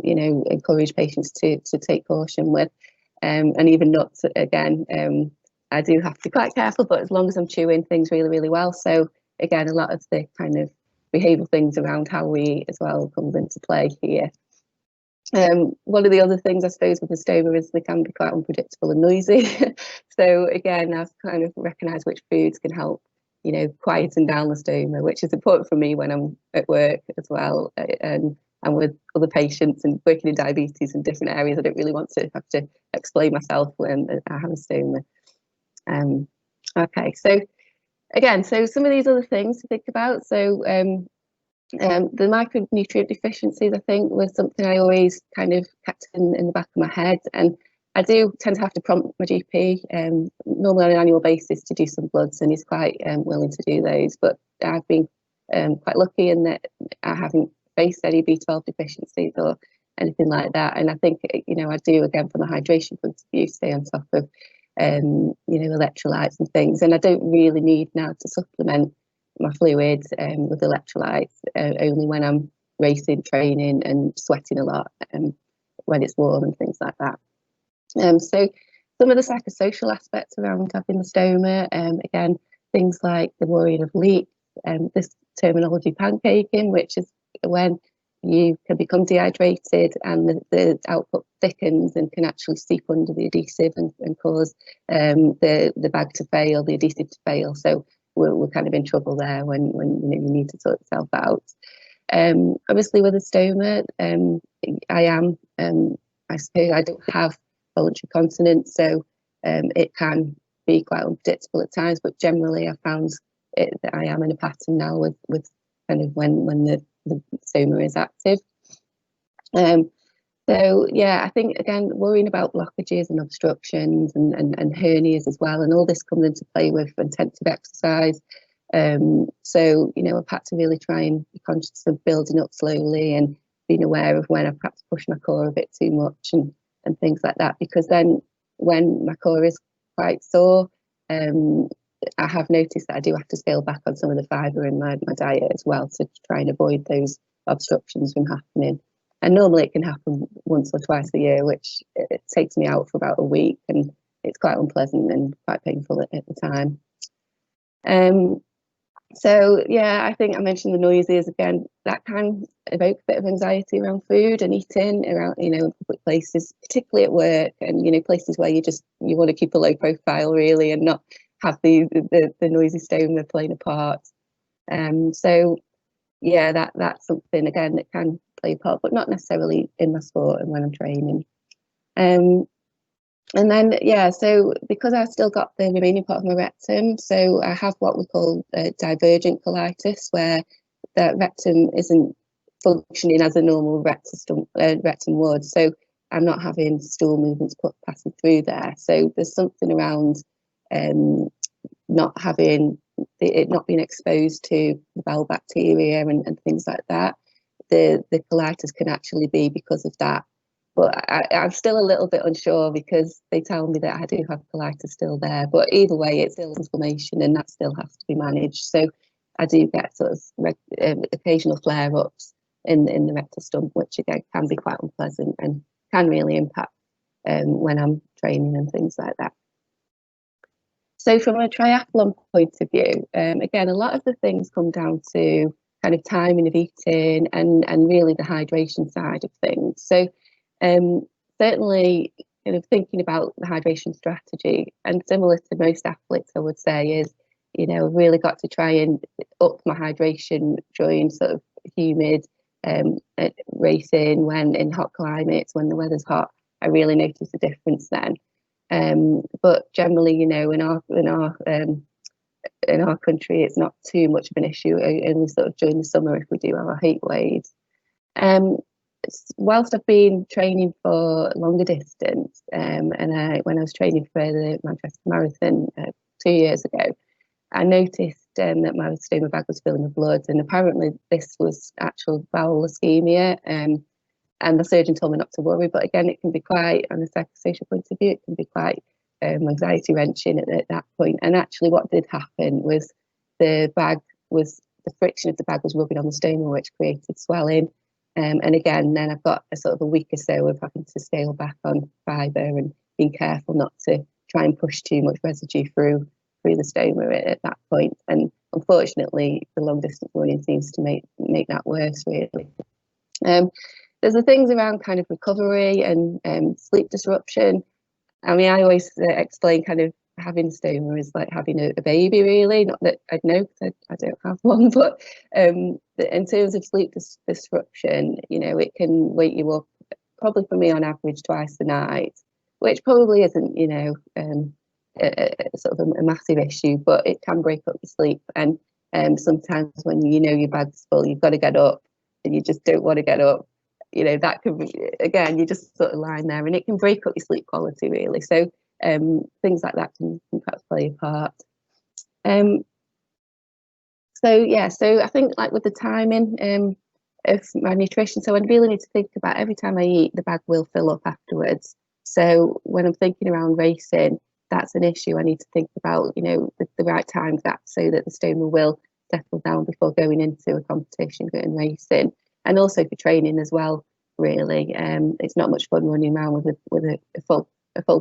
you know, encourage patients to take caution with, and even nuts. Again, I do have to be quite careful, but as long as I'm chewing things really, really well. So again, a lot of the kind of behavioural things around how we eat as well comes into play here. One of the other things, I suppose, with the stoma is they can be quite unpredictable and noisy. So again, I've kind of recognised which foods can help, you know, quieten down the stoma, which is important for me when I'm at work as well, and with other patients and working in diabetes in different areas. I don't really want to have to explain myself when I have a stoma. Okay, so again, so some of these other things to think about. So The micronutrient deficiencies, I think, was something I always kind of kept in the back of my head, and I do tend to have to prompt my GP normally on an annual basis to do some bloods, and he's quite willing to do those. But I've been quite lucky in that I haven't faced any B12 deficiencies or anything like that. And I think, you know, I do, again, from a hydration point of view, stay on top of you know, electrolytes and things, and I don't really need now to supplement my fluids with electrolytes only when I'm racing, training and sweating a lot, when it's warm and things like that. So some of the psychosocial aspects around having the stoma, again, things like the worrying of leaks, this terminology pancaking, which is when you can become dehydrated and the output thickens and can actually seep under the adhesive and cause the bag to fail, the adhesive to fail. So we're kind of in trouble there when you know, you need to sort itself out. Obviously with a stoma, I suppose I don't have voluntary continence, so it can be quite unpredictable at times, but generally I found that I am in a pattern now with kind of when the stoma is active. So yeah, I think again worrying about blockages and obstructions and hernias as well, and all this comes into play with intensive exercise. So you know, I've had to really try and be conscious of building up slowly and being aware of when I perhaps push my core a bit too much and things like that, because then when my core is quite sore, I have noticed that I do have to scale back on some of the fibre in my diet as well to try and avoid those obstructions from happening. And normally it can happen once or twice a year, which it takes me out for about a week, and it's quite unpleasant and quite painful at the time. So yeah, I think I mentioned the noises again. That can evoke a bit of anxiety around food and eating around, you know, in public places, particularly at work, and you know, places where you want to keep a low profile really and not have the noisy stoma playing a part. So yeah, that's something again that can play a part, but not necessarily in my sport and when I'm training. And then, yeah, so because I've still got the remaining part of my rectum, so I have what we call divergent colitis, where the rectum isn't functioning as a normal rectum would. So I'm not having stool movements passing through there. So there's something around not having it not being exposed to the bowel bacteria and things like that. The colitis can actually be because of that. But I'm still a little bit unsure because they tell me that I do have colitis still there. But either way, it's still inflammation and that still has to be managed. So I do get sort of occasional flare-ups in the rectal stump, which again can be quite unpleasant and can really impact when I'm training and things like that. So from a triathlon point of view, again, a lot of the things come down to kind of timing of eating and really the hydration side of things. So certainly kind of thinking about the hydration strategy, and similar to most athletes, I would say, is, you know, I've really got to try and up my hydration during sort of humid racing, when in hot climates, when the weather's hot. I really notice a difference then. But generally, you know, in our country, it's not too much of an issue, only sort of during the summer if we do have our heat waves. Whilst I've been training for longer distance, and when I was training for the Manchester Marathon 2 years ago, I noticed that my stoma bag was filling with blood, and apparently this was actual bowel ischemia. And the surgeon told me not to worry, but again, it can be quite, on a psychosocial point of view, it can be quite anxiety wrenching at that point. And actually, what did happen was the friction of the bag was rubbing on the stoma, which created swelling. And again, then I've got a sort of a week or so of having to scale back on fibre and being careful not to try and push too much residue through the stoma at that point. And unfortunately, the long distance running seems to make that worse, really. There's the things around kind of recovery and sleep disruption. I mean, I always explain kind of having stoma is like having a baby, really. Not that I'd know, because I don't have one, but in terms of sleep disruption, you know, it can wake you up, probably for me on average twice a night, which probably isn't, you know, sort of a massive issue, but it can break up your sleep. And Sometimes when you know your bag's full, you've got to get up and you just don't want to get up. You know, that could be, again, you just sort of lying there and it can break up your sleep quality really. So things like that can perhaps play a part. So yeah, so I think like with the timing of my nutrition, so I really need to think about every time I eat, the bag will fill up afterwards. So when I'm thinking around racing, that's an issue. I need to think about, you know, the right time gap so that the stoma will settle down before going into a competition, going racing, and also for training as well. Really, it's not much fun running around with a full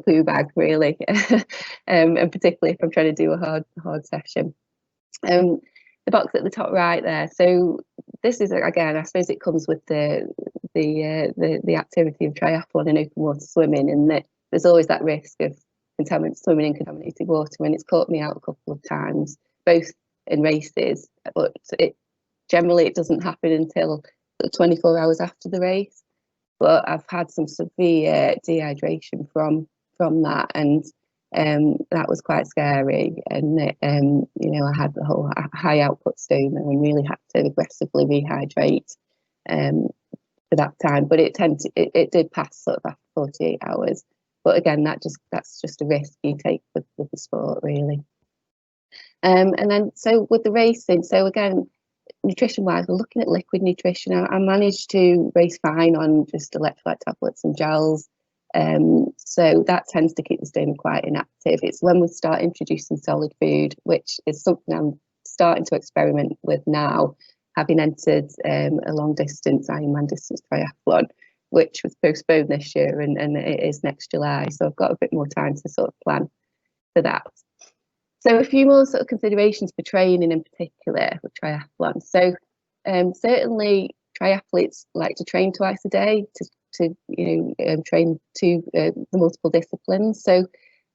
poo bag, really, and particularly if I'm trying to do a hard session. The box at the top right there. So this is, again, I suppose it comes with the activity of triathlon and open water swimming, and that there's always that risk of swimming in contaminated water, and it's caught me out a couple of times, both in races, but generally it doesn't happen until 24 hours after the race. But I've had some severe dehydration from that, and that was quite scary. And you know, I had the whole high output stoma and really had to aggressively rehydrate for that time. But it did pass sort of after 48 hours. But again, that's just a risk you take with the sport, really. And then so with the racing, so again, nutrition wise, we're looking at liquid nutrition. I managed to race fine on just electrolyte tablets and gels. So that tends to keep the stoma quite inactive. It's when we start introducing solid food, which is something I'm starting to experiment with now, having entered a long distance Ironman distance triathlon, which was postponed this year, and it is next July. So I've got a bit more time to sort of plan for that. So a few more sort of considerations for training in particular with triathlon. So certainly triathletes like to train twice a day to you know, train to the multiple disciplines. So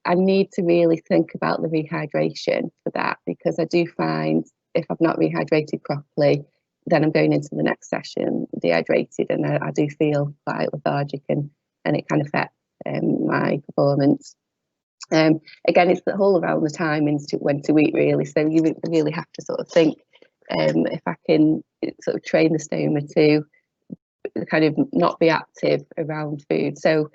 I need to really think about the rehydration for that, because I do find if I've not rehydrated properly, then I'm going into the next session dehydrated, and I do feel quite lethargic, and it can affect my performance. Again, it's the whole around the timings to when to eat, really. So you really have to sort of think if I can sort of train the stoma to kind of not be active around food. So,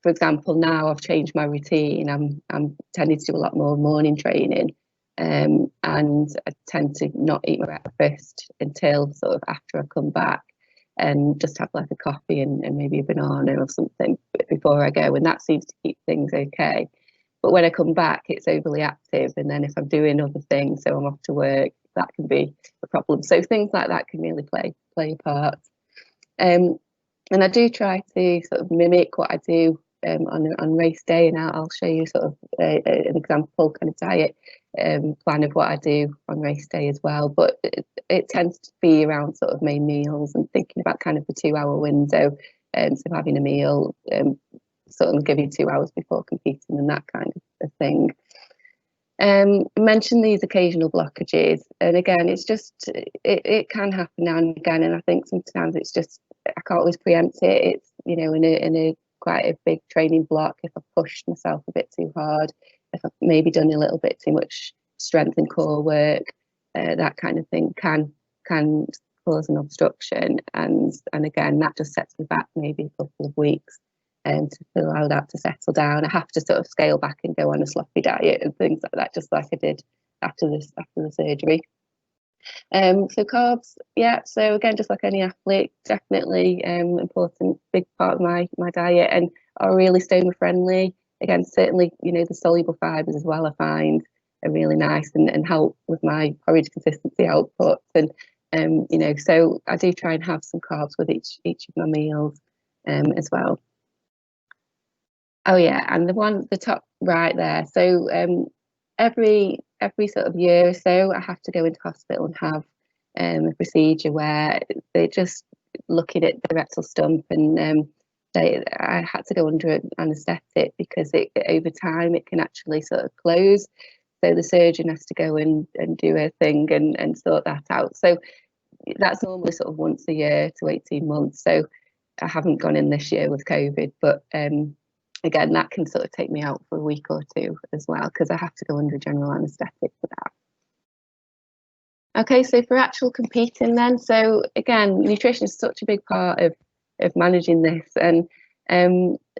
for example, now I've changed my routine. I'm tending to do a lot more morning training, and I tend to not eat my breakfast until sort of after I come back, and just have like a coffee and maybe a banana or something before I go, and that seems to keep things okay. But when I come back, it's overly active, and then if I'm doing other things, so I'm off to work, that can be a problem. So things like that can really play a part. And I do try to sort of mimic what I do on race day, and I'll show you sort of an example kind of diet plan of what I do on race day as well. But it tends to be around sort of main meals and thinking about kind of the 2-hour window, so having a meal sort of giving 2 hours before competing and that kind of thing. Mention these occasional blockages, and again, it's just it can happen now and again, and I think sometimes it's just I can't always preempt it. It's, you know, in a quite a big training block, if I've pushed myself a bit too hard, if I've maybe done a little bit too much strength and core work, that kind of thing can cause an obstruction, and again, that just sets me back maybe a couple of weeks. To allow that to settle down, I have to sort of scale back and go on a sloppy diet and things like that, just like I did after the surgery. So carbs, yeah. So again, just like any athlete, definitely important, big part of my diet, and are really stoma friendly. Again, certainly, you know, the soluble fibres as well, I find are really nice and help with my porridge consistency output. And you know, so I do try and have some carbs with each of my meals as well. Oh yeah, and the top right there. So every sort of year or so, I have to go into hospital and have a procedure where they're just looking at the rectal stump, and I had to go under anaesthetic because over time it can actually sort of close. So the surgeon has to go and do a thing and sort that out. So that's normally sort of once a year to 18 months. So I haven't gone in this year with COVID, but again, that can sort of take me out for a week or two as well, because I have to go under general anaesthetic for that. Okay, so for actual competing then, so again, nutrition is such a big part of managing this, and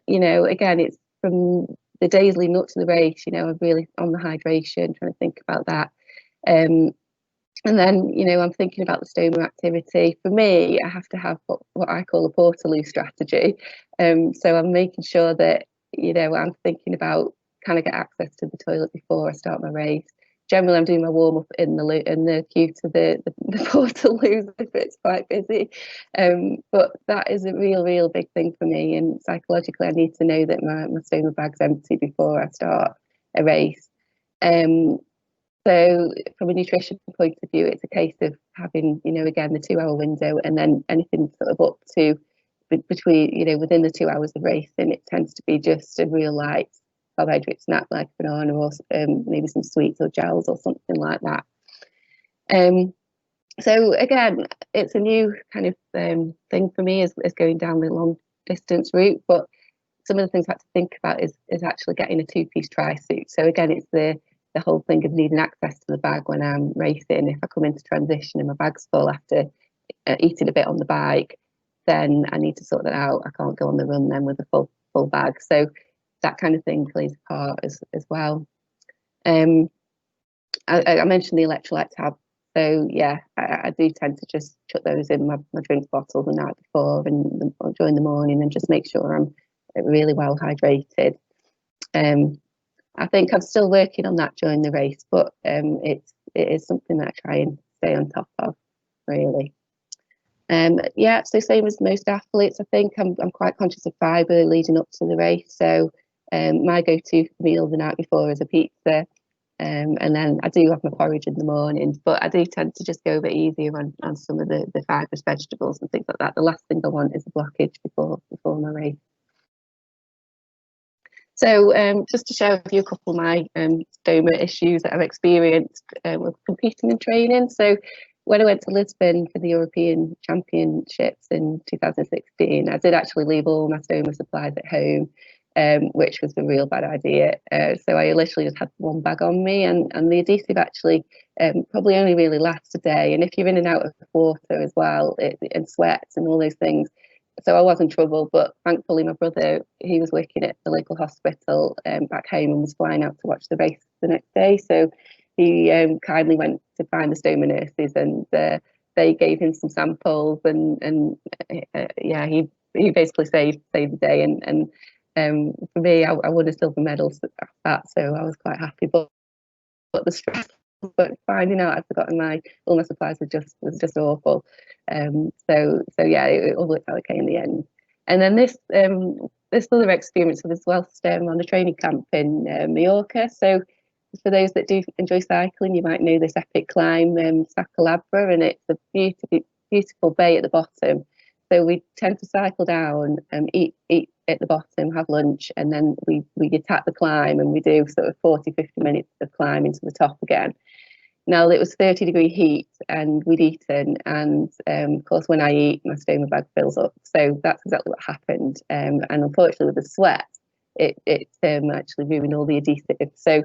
you know, again, it's from the days leading up to the race, you know, I'm really on the hydration, trying to think about that. And then, you know, I'm thinking about the stoma activity. For me, I have to have what I call a Portaloo strategy. So I'm making sure that, you know, I'm thinking about, can I get access to the toilet before I start my race? Generally, I'm doing my warm up in the queue to the Portaloos if it's quite busy. But that is a real big thing for me. And psychologically, I need to know that my stoma bag's empty before I start a race. So from a nutrition point of view, it's a case of having, you know, again, the 2 hour window, and then anything sort of up to between, you know, within the 2 hours of racing, it tends to be just a real light carbohydrate snack like a banana, or maybe some sweets or gels or something like that. So again, it's a new kind of thing for me, is going down the long distance route. But some of the things I have to think about is actually getting a 2-piece tri-suit. So again, it's the whole thing of needing access to the bag when I'm racing. If I come into transition and my bag's full after eating a bit on the bike, then I need to sort that out. I can't go on the run then with a full bag. So that kind of thing plays a part as well. I mentioned the electrolyte tab. So yeah, I do tend to just chuck those in my drink bottle the night before and during the morning, and just make sure I'm really well hydrated. I think I'm still working on that during the race, but it is something that I try and stay on top of, really. Yeah, so same as most athletes, I think I'm quite conscious of fibre leading up to the race. So my go-to meal the night before is a pizza, and then I do have my porridge in the morning. But I do tend to just go a bit easier on some of the fibrous vegetables and things like that. The last thing I want is a blockage before my race. So just to share with you a couple of my stoma issues that I've experienced with competing and training. So when I went to Lisbon for the European Championships in 2016, I did actually leave all my stoma supplies at home, which was a real bad idea. So I literally just had one bag on me, and the adhesive actually probably only really lasts a day. And if you're in and out of water as well, and sweats and all those things, so I was in trouble. But thankfully my brother, he was working at the local hospital back home and was flying out to watch the race the next day. So he kindly went to find the stoma nurses, and they gave him some samples, and yeah, he basically saved the day. And for me, I won a silver medal for that, so I was quite happy. But the stress, but finding out I'd forgotten all my supplies was just awful. So yeah, it all worked out okay in the end. And then this other experience was whilst on the training camp in Mallorca. So for those that do enjoy cycling, you might know this epic climb, Sacalabra, and it's a beautiful bay at the bottom. So we tend to cycle down, eat at the bottom, have lunch, and then we attack the climb, and we do sort of 40-50 minutes of climbing to the top again. Now, it was 30-degree heat, and we'd eaten, and of course when I eat, my stoma bag fills up. So that's exactly what happened. And unfortunately with the sweat, it actually ruined all the adhesive. So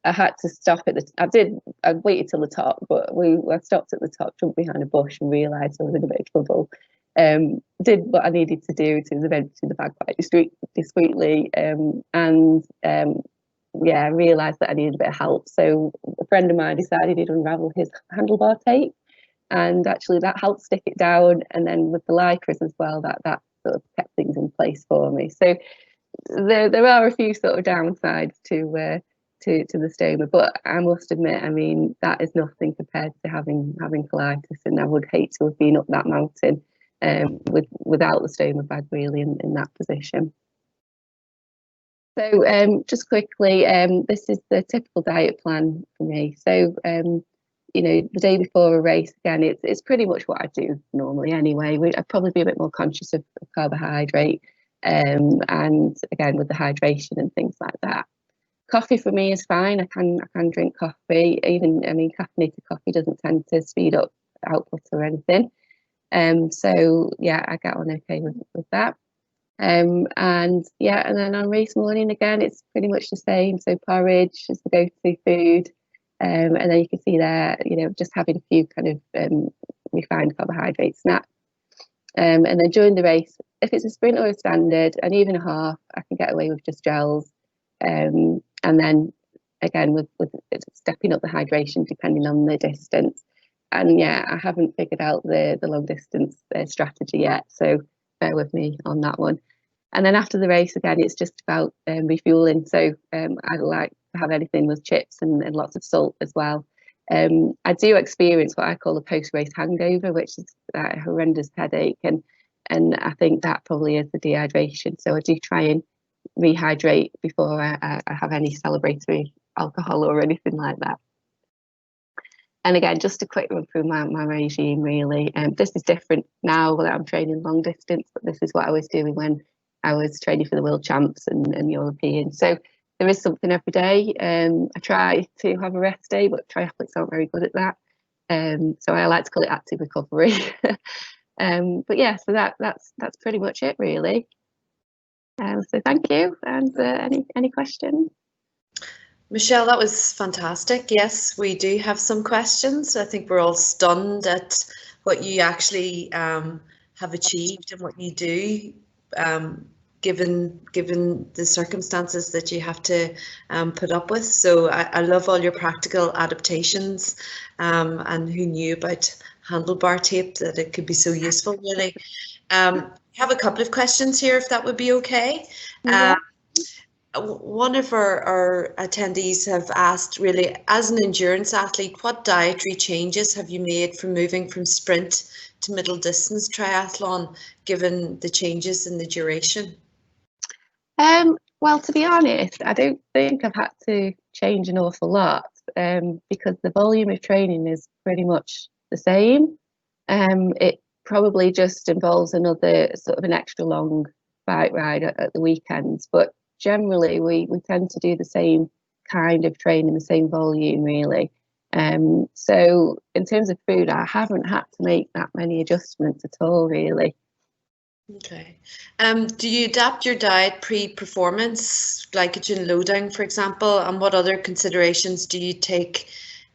I had to stop at I waited till the top, but I stopped at the top, jumped behind a bush, and realised I was in a bit of trouble. Did what I needed to do to empty the bag quite discreetly, and yeah, I realised that I needed a bit of help. So a friend of mine decided he'd unravel his handlebar tape, and actually that helped stick it down. And then with the lycras as well, that sort of kept things in place for me. So there are a few sort of downsides to the stoma, but I must admit, I mean, that is nothing compared to having colitis, and I would hate to have been up that mountain without the stoma bag really in that position. So just quickly, this is the typical diet plan for me. So you know, the day before a race, again, it's pretty much what I do normally anyway. I'd probably be a bit more conscious of carbohydrate, and again with the hydration and things like that. Coffee for me is fine. I can drink coffee. Even, I mean, caffeinated coffee doesn't tend to speed up output or anything. So yeah, I get on okay with that. And yeah, and then on race morning again, it's pretty much the same. So porridge is the go-to food. And then you can see there, you know, just having a few kind of refined carbohydrate snacks. And then during the race, if it's a sprint or a standard, and even a half, I can get away with just gels. And then again, with stepping up the hydration depending on the distance. And yeah, I haven't figured out the long distance strategy yet, so bear with me on that one. And then after the race, again, it's just about refueling. So I like to have anything with chips and lots of salt as well. I do experience what I call a post-race hangover, which is a horrendous headache, and I think that probably is the dehydration. So I do try and rehydrate before I have any celebratory alcohol or anything like that. And again, just a quick run through my regime, really. This is different now that I'm training long distance, but this is what I was doing when I was training for the World Champs and European. So there is something every day. I try to have a rest day, but triathletes aren't very good at that. So I like to call it active recovery. But yeah, so that's pretty much it, really. So thank you. And any questions? Michelle, that was fantastic. Yes, we do have some questions. I think we're all stunned at what you actually have achieved and what you do, given the circumstances that you have to put up with. So I love all your practical adaptations, and who knew about handlebar tape, that it could be so useful, really. I have a couple of questions here, if that would be okay. Yeah. One of our attendees have asked, really, as an endurance athlete, what dietary changes have you made from moving from sprint to middle distance triathlon, given the changes in the duration? Well, to be honest, I don't think I've had to change an awful lot, because the volume of training is pretty much the same. It probably just involves another sort of an extra long bike ride at the weekends, but generally we tend to do the same kind of training, the same volume, really. So in terms of food, I haven't had to make that many adjustments at all, really. Okay. Do you adapt your diet pre-performance, glycogen loading, for example, and what other considerations do you take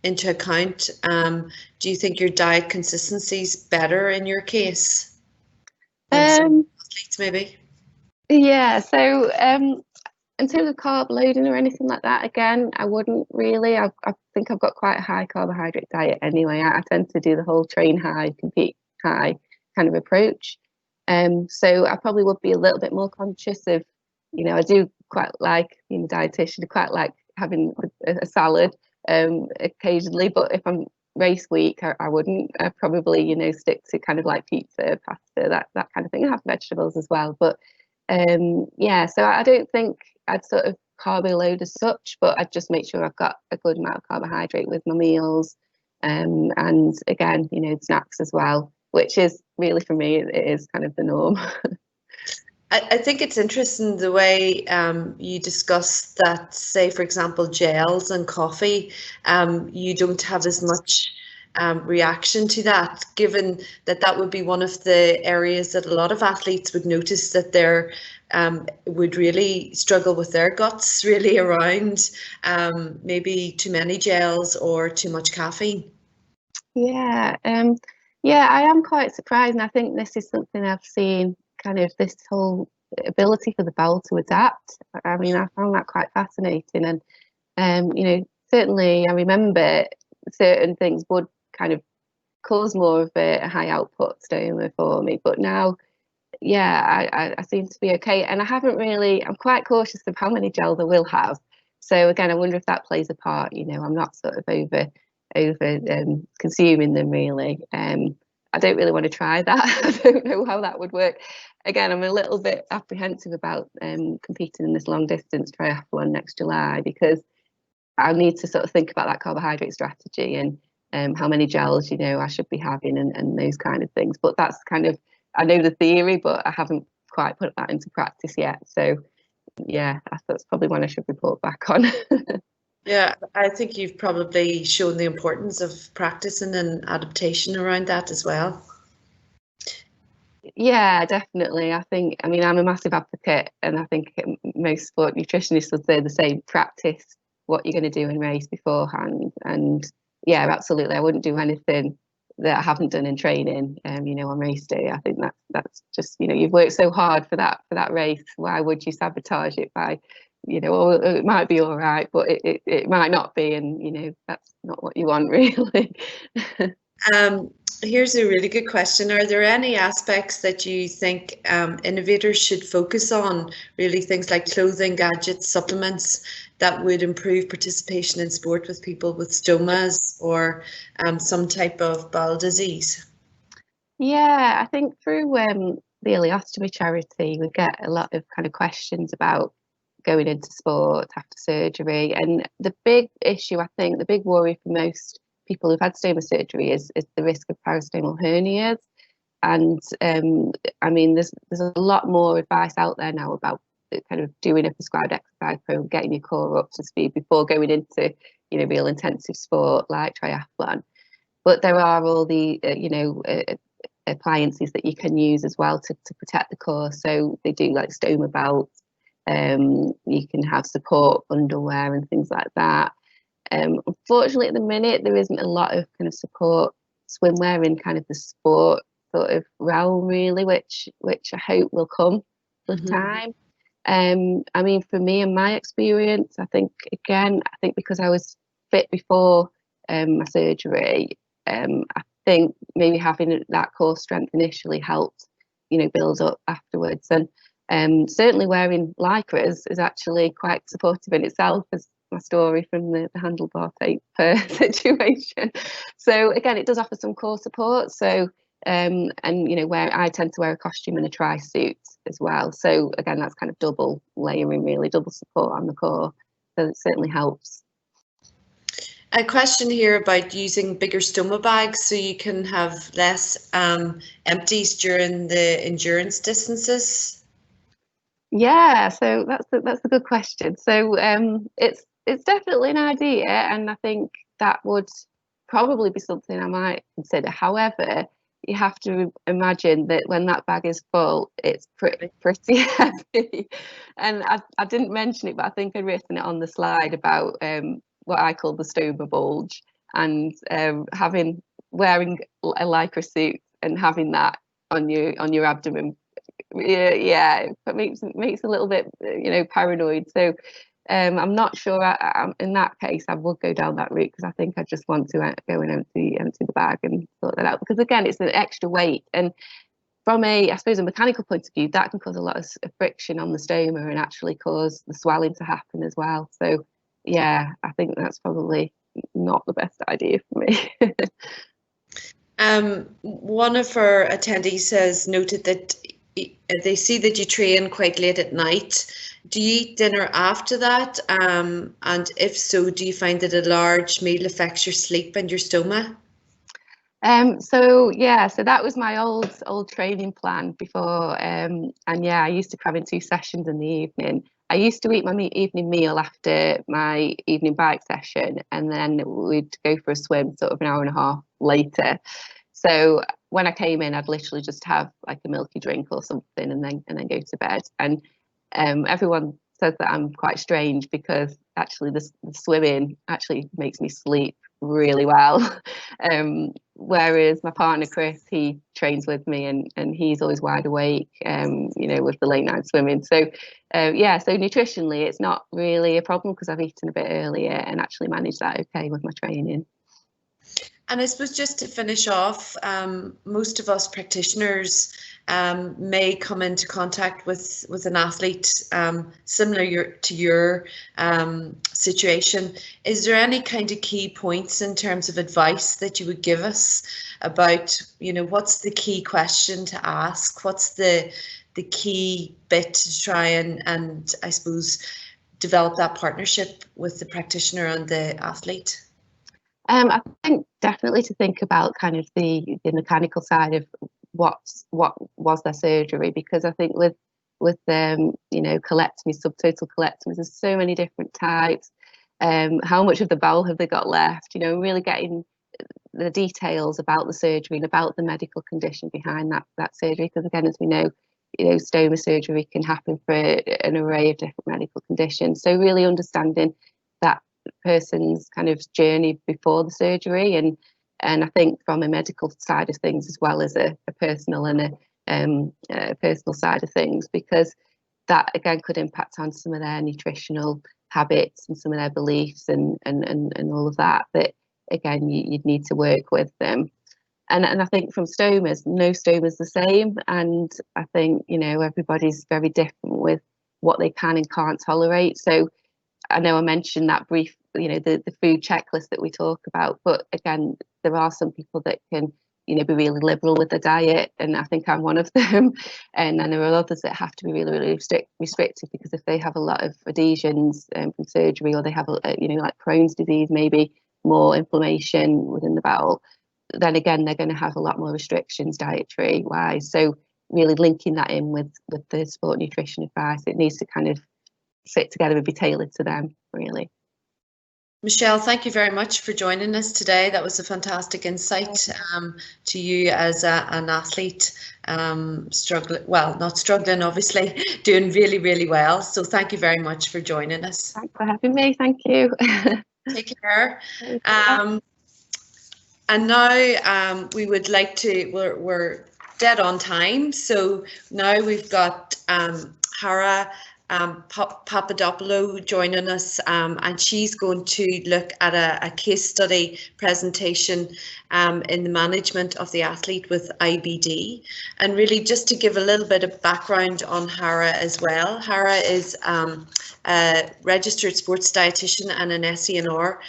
into account? Do you think your diet consistency is better in your case? Athletes, maybe? Yeah, so in terms of carb loading or anything like that, again, I wouldn't really. I think I've got quite a high carbohydrate diet anyway. I tend to do the whole train high, compete high kind of approach. So I probably would be a little bit more conscious of, you know, I do quite like being a dietitian, I quite like having a salad occasionally, but if I'm race week, I wouldn't. I'd probably, you know, stick to kind of like pizza, pasta, that kind of thing. I have vegetables as well, but yeah, so I don't think I'd sort of carbo load as such, but I'd just make sure I've got a good amount of carbohydrate with my meals, and again, you know, snacks as well, which is really, for me, it is kind of the norm. I think it's interesting the way you discuss that, say, for example, gels and coffee, you don't have as much reaction to that, given that that would be one of the areas that a lot of athletes would notice that they're would really struggle with their guts, really, around maybe too many gels or too much caffeine. Yeah, yeah, I am quite surprised, and I think this is something I've seen, kind of this whole ability for the bowel to adapt. I mean, I found that quite fascinating, and you know, certainly I remember certain things would kind of cause more of a high output stoma for me, but now, yeah, I seem to be okay, and I haven't really. I'm quite cautious of how many gels I will have. So again, I wonder if that plays a part. You know, I'm not sort of over consuming them, really. I don't really want to try that. I don't know how that would work. Again, I'm a little bit apprehensive about competing in this long distance triathlon next July, because I need to sort of think about that carbohydrate strategy and how many gels, you know, I should be having, and those kind of things. But that's kind of, I know the theory, but I haven't quite put that into practice yet. So yeah, that's probably one I should report back on. Yeah, I think you've probably shown the importance of practicing and adaptation around that as well. Yeah, definitely. I mean, I'm a massive advocate, and I think most sport nutritionists would say the same. Practice what you're going to do in race beforehand. And yeah, absolutely, I wouldn't do anything that I haven't done in training, you know, on race day. I think that's just, you know, you've worked so hard for that race. Why would you sabotage it by, you know, oh, it might be all right, but it might not be, and you know, that's not what you want, really. Here's a really good question. Are there any aspects that you think innovators should focus on, really things like clothing, gadgets, supplements, that would improve participation in sport with people with stomas or some type of bowel disease? Yeah, I think through the ileostomy charity, we get a lot of kind of questions about going into sport after surgery. And the big issue, I think, the big worry for most people who've had stoma surgery is the risk of peristomal hernias. And I mean, there's a lot more advice out there now about kind of doing a prescribed exercise program, getting your core up to speed before going into, you know, real intensive sport like triathlon. But there are all the you know, appliances that you can use as well to protect the core. So they do like stoma belts. You can have support underwear and things like that. Unfortunately, at the minute, there isn't a lot of kind of support swimwear in kind of the sport sort of realm, really, which I hope will come with time. I mean, for me and my experience, I think because I was fit before my surgery, I think maybe having that core strength initially helped, you know, build up afterwards. And certainly wearing lycra is actually quite supportive in itself, as my story from the handlebar tape situation. So again, it does offer some core support. So and you know, where I tend to wear a costume and a tri-suit as well. So again, that's kind of double layering, really, double support on the core. So it certainly helps. A question here about using bigger stoma bags so you can have less empties during the endurance distances. Yeah, so that's a good question. So it's definitely an idea, and I think that would probably be something I might consider. However, you have to imagine that when that bag is full, it's pretty heavy. And I didn't mention it, but I think I'd written it on the slide about what I call the stoma bulge, and wearing a lycra suit and having that on your abdomen. Yeah, it makes a little bit, you know, paranoid. So I'm not sure. In that case, I would go down that route, because I think I just want to go and empty the bag and sort that out. Because again, it's an extra weight, and from I suppose a mechanical point of view, that can cause a lot of friction on the stoma and actually cause the swelling to happen as well. So yeah, I think that's probably not the best idea for me. One of our attendees has noted that they see that you train quite late at night. Do you eat dinner after that? And if so, do you find that a large meal affects your sleep and your stoma? So that was my old training plan before. And yeah, I used to cram in 2 sessions in the evening. I used to eat my evening meal after my evening bike session, and then we'd go for a swim sort of an hour and a half later. So when I came in, I'd literally just have like a milky drink or something, and then go to bed. And everyone says that I'm quite strange, because actually the swimming actually makes me sleep really well. Whereas my partner Chris, he trains with me, and he's always wide awake, you know, with the late night swimming. So yeah, so nutritionally it's not really a problem, because I've eaten a bit earlier and actually managed that okay with my training. And I suppose just to finish off, most of us practitioners may come into contact with an athlete similar to your situation. Is there any kind of key points in terms of advice that you would give us about, you know, what's the key question to ask? What's the key bit to try and I suppose develop that partnership with the practitioner and the athlete? I think definitely to think about kind of the mechanical side of what was their surgery, because I think with you know, colectomy, subtotal colectomies, there's so many different types. How much of the bowel have they got left? You know, really getting the details about the surgery and about the medical condition behind that surgery, because again, as we know, you know, stoma surgery can happen for an array of different medical conditions. So really understanding person's kind of journey before the surgery, and I think from a medical side of things as well as a personal and a personal side of things, because that again could impact on some of their nutritional habits and some of their beliefs and all of that. But again, you'd need to work with them. And I think from stomas, no stoma's the same. And I think, you know, everybody's very different with what they can and can't tolerate. So I know I mentioned that brief, you know, the food checklist that we talk about, but again, there are some people that can, you know, be really liberal with the diet, and I think I'm one of them. And then there are others that have to be really, really restricted, because if they have a lot of adhesions from surgery, or they have, you know, like Crohn's disease, maybe more inflammation within the bowel, then again, they're going to have a lot more restrictions dietary wise. So really linking that in with the sport nutrition advice, it needs to kind of fit together and be tailored to them, really. Michelle, thank you very much for joining us today. That was a fantastic insight to you as an athlete, struggling, well, not struggling, obviously, doing really, really well. So thank you very much for joining us. Thanks for having me. Thank you. Take care. And now we would like to, we're dead on time. So now we've got Hara Papadopoulou joining us, and she's going to look at a case study presentation in the management of the athlete with IBD. And really just to give a little bit of background on Hara as well. Hara is a registered sports dietitian and an SENR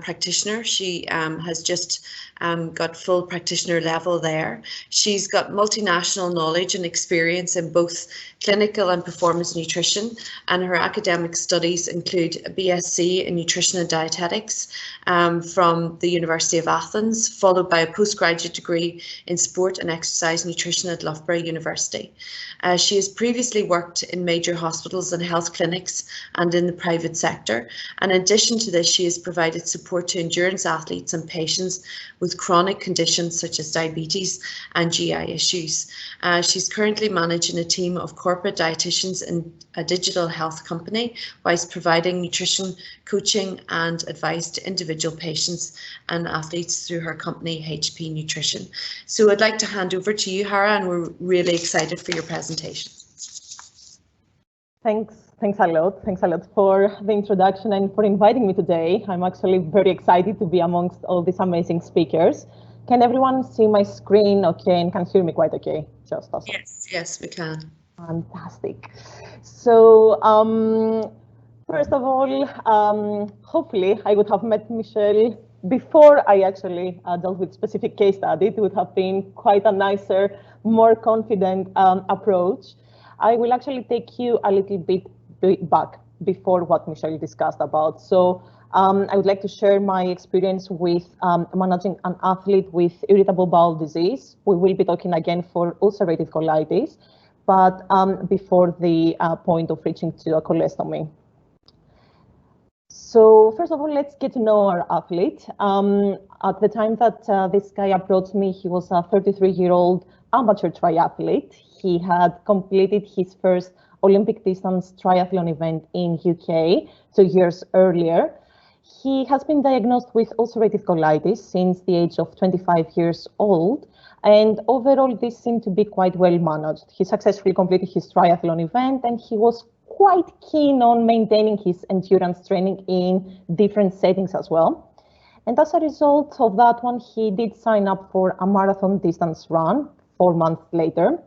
practitioner. She has just got full practitioner level there. She's got multinational knowledge and experience in both clinical and performance nutrition, and her academic studies include a BSc in nutrition and dietetics from the University of Athens, followed by a postgraduate degree in sport and exercise nutrition at Loughborough University. She has previously worked in major hospitals and health clinics and in the private sector. And in addition to this, she has provided support to endurance athletes and patients with chronic conditions such as diabetes and GI issues. She's currently managing a team of corporate dietitians in a digital health company, whilst providing nutrition coaching and advice to individual patients and athletes through her company HP Nutrition. So I'd like to hand over to you, Hara, and we're really excited for your presentation. Thanks a lot. Thanks a lot for the introduction and for inviting me today. I'm actually very excited to be amongst all these amazing speakers. Can everyone see my screen okay and can hear me quite okay? Just awesome. Yes, we can. Fantastic. So first of all, hopefully I would have met Michelle before I actually dealt with specific case study. It would have been quite a nicer, more confident approach. I will actually take you a little bit back before what Michelle discussed about. So I would like to share my experience with managing an athlete with irritable bowel disease. We will be talking again for ulcerative colitis, but before the point of reaching to a colostomy. So first of all, let's get to know our athlete. At the time that this guy approached me, he was a 33-year-old amateur triathlete. He had completed his first Olympic distance triathlon event in UK 2 years earlier. He has been diagnosed with ulcerative colitis since the age of 25 years old, and overall this seemed to be quite well managed. He successfully completed his triathlon event, and he was quite keen on maintaining his endurance training in different settings as well. And as a result of that one, he did sign up for a marathon distance run 4 months later,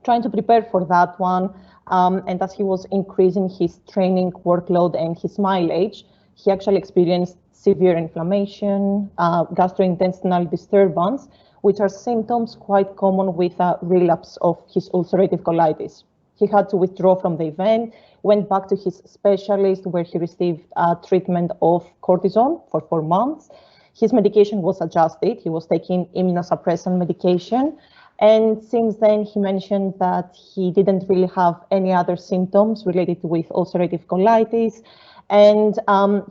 trying to prepare for that one. And as he was increasing his training workload and his mileage, he actually experienced severe inflammation, gastrointestinal disturbance, which are symptoms quite common with a relapse of his ulcerative colitis. He had to withdraw from the event, went back to his specialist where he received treatment of cortisone for 4 months. His medication was adjusted. He was taking immunosuppressant medication. And since then, he mentioned that he didn't really have any other symptoms related with ulcerative colitis. And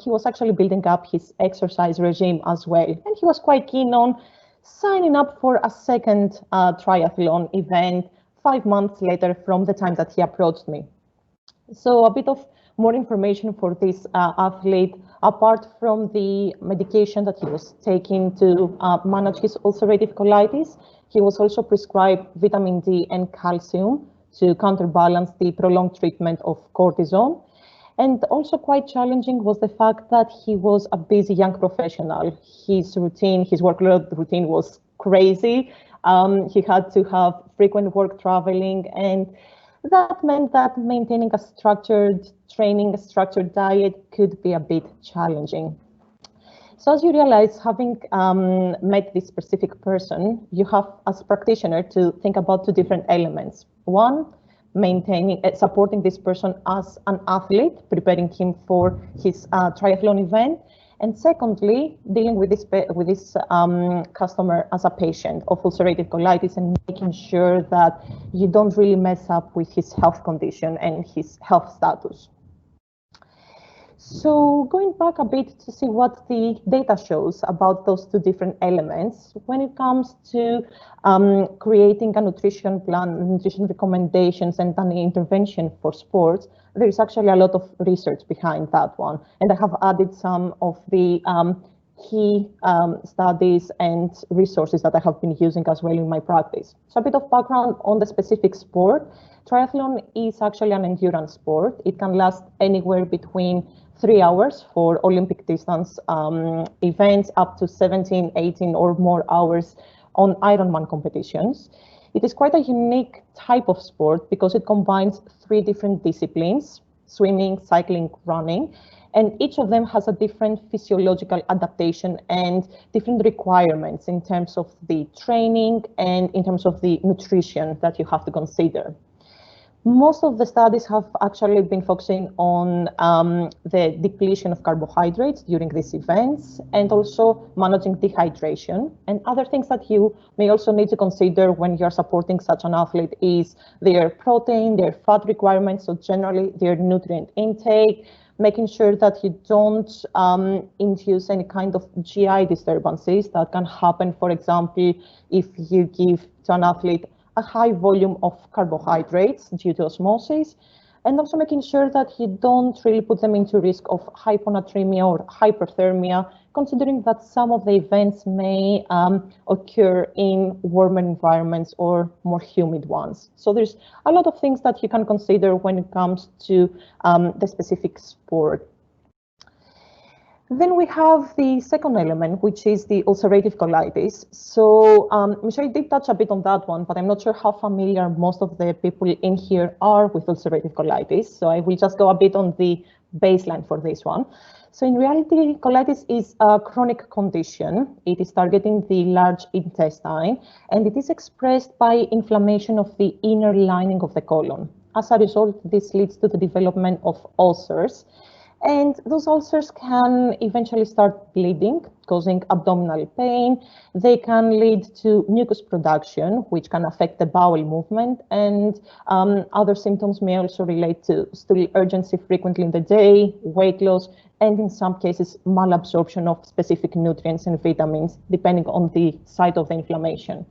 he was actually building up his exercise regime as well. And he was quite keen on signing up for a second triathlon event 5 months later from the time that he approached me. So a bit of more information for this athlete. Apart from the medication that he was taking to manage his ulcerative colitis, he was also prescribed vitamin D and calcium to counterbalance the prolonged treatment of cortisone. And also quite challenging was the fact that he was a busy young professional. His workload routine was crazy. He had to have frequent work traveling, and that meant that maintaining a structured training, a structured diet could be a bit challenging. So as you realize, having met this specific person, you have as a practitioner to think about two different elements. One, supporting this person as an athlete, preparing him for his triathlon event. And secondly, dealing with this customer as a patient of ulcerative colitis and making sure that you don't really mess up with his health condition and his health status. So going back a bit to see what the data shows about those two different elements, when it comes to creating a nutrition plan, nutrition recommendations, and an intervention for sports, there is actually a lot of research behind that one. And I have added some of the key studies and resources that I have been using as well in my practice. So a bit of background on the specific sport. Triathlon is actually an endurance sport. It can last anywhere between 3 hours for Olympic distance events, up to 17, 18 or more hours on Ironman competitions. It is quite a unique type of sport because it combines 3 different disciplines: swimming, cycling, running, and each of them has a different physiological adaptation and different requirements in terms of the training and in terms of the nutrition that you have to consider. Most of the studies have actually been focusing on the depletion of carbohydrates during these events and also managing dehydration. And other things that you may also need to consider when you're supporting such an athlete is their protein, their fat requirements, so generally their nutrient intake, making sure that you don't induce any kind of GI disturbances that can happen, for example, if you give to an athlete a high volume of carbohydrates due to osmosis, and also making sure that you don't really put them into risk of hyponatremia or hyperthermia, considering that some of the events may occur in warmer environments or more humid ones. So there's a lot of things that you can consider when it comes to the specific sport. Then we have the second element, which is the ulcerative colitis. So Michelle did touch a bit on that one, but I'm not sure how familiar most of the people in here are with ulcerative colitis. So I will just go a bit on the baseline for this one. So in reality, colitis is a chronic condition. It is targeting the large intestine, and it is expressed by inflammation of the inner lining of the colon. As a result, this leads to the development of ulcers. And those ulcers can eventually start bleeding, causing abdominal pain. They can lead to mucus production, which can affect the bowel movement. And other symptoms may also relate to stool urgency frequently in the day, weight loss, and in some cases, malabsorption of specific nutrients and vitamins, depending on the site of the inflammation.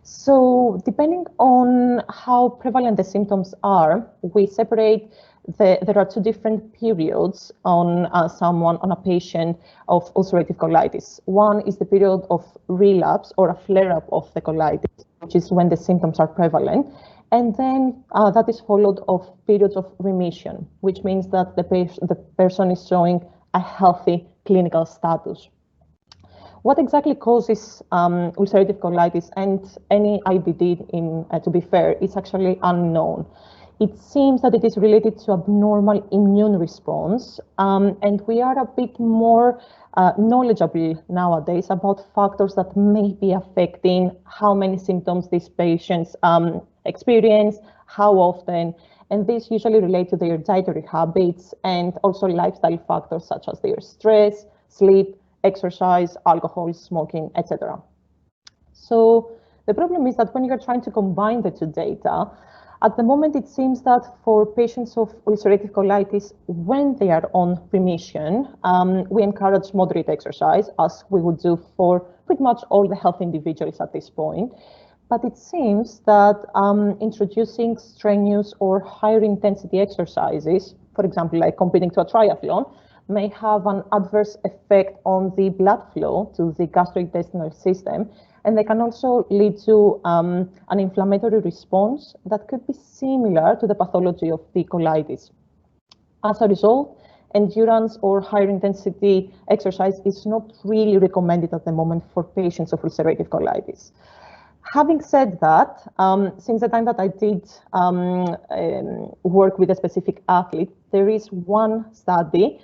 So depending on how prevalent the symptoms are, we separate there are 2 different periods on a patient of ulcerative colitis. One is the period of relapse or a flare-up of the colitis, which is when the symptoms are prevalent. And then that is followed of periods of remission, which means that the person is showing a healthy clinical status. What exactly causes ulcerative colitis and any IBD, to be fair, is actually unknown. It seems that it is related to abnormal immune response, and we are a bit more knowledgeable nowadays about factors that may be affecting how many symptoms these patients experience, how often, and these usually relate to their dietary habits and also lifestyle factors such as their stress, sleep, exercise, alcohol, smoking, etc. So the problem is that when you're trying to combine the 2 data, at the moment, it seems that for patients of ulcerative colitis, when they are on remission, we encourage moderate exercise, as we would do for pretty much all the healthy individuals at this point. But it seems that introducing strenuous or higher intensity exercises, for example, like competing to a triathlon, may have an adverse effect on the blood flow to the gastrointestinal system, and they can also lead to an inflammatory response that could be similar to the pathology of the colitis. As a result, endurance or higher intensity exercise is not really recommended at the moment for patients of ulcerative colitis. Having said that, since the time that I did work with a specific athlete, there is one study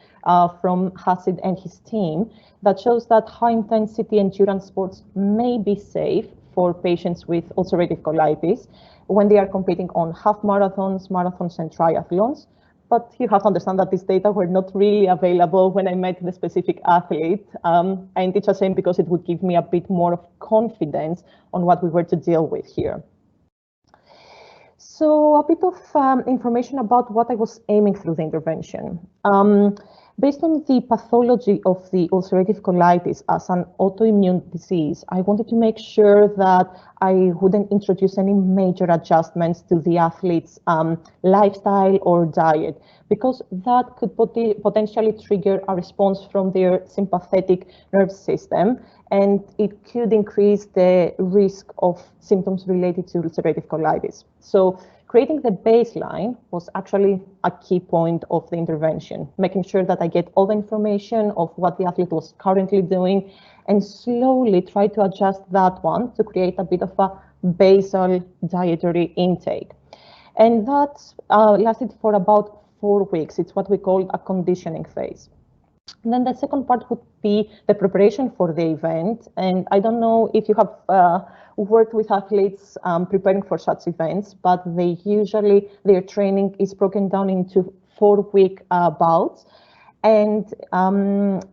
from Hasid and his team that shows that high intensity endurance sports may be safe for patients with ulcerative colitis when they are competing on half marathons, marathons, and triathlons. But you have to understand that these data were not really available when I met the specific athlete. And it's a shame because it would give me a bit more of confidence on what we were to deal with here. So a bit of information about what I was aiming through the intervention. Based on the pathology of the ulcerative colitis as an autoimmune disease, I wanted to make sure that I wouldn't introduce any major adjustments to the athlete's lifestyle or diet, because that could potentially trigger a response from their sympathetic nervous system, and it could increase the risk of symptoms related to ulcerative colitis. So creating the baseline was actually a key point of the intervention, making sure that I get all the information of what the athlete was currently doing and slowly try to adjust that one to create a bit of a basal dietary intake. And that lasted for about 4 weeks. It's what we call a conditioning phase. And then the second part would be the preparation for the event. And I don't know if you have worked with athletes preparing for such events, but their training is broken down into 4-week bouts. And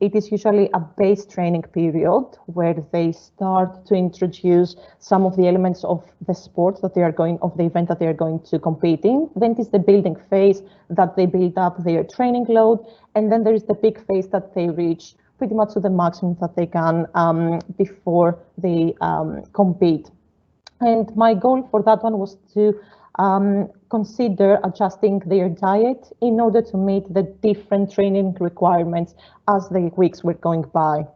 it is usually a base training period where they start to introduce some of the elements of the sport that they are going, of the event that they are going to compete in. Then it is the building phase that they build up their training load. And then there is the peak phase that they reach pretty much to the maximum that they can before they compete. And my goal for that one was to consider adjusting their diet in order to meet the different training requirements as the weeks were going by.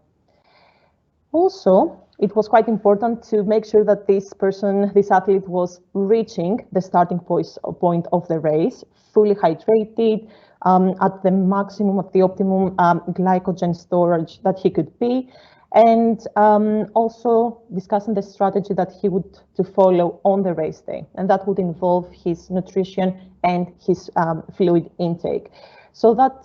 Also, it was quite important to make sure that this athlete was reaching the starting point of the race, fully hydrated, at the maximum of the optimum glycogen storage that he could be, and also discussing the strategy that he would to follow on the race day, and that would involve his nutrition and his fluid intake. So that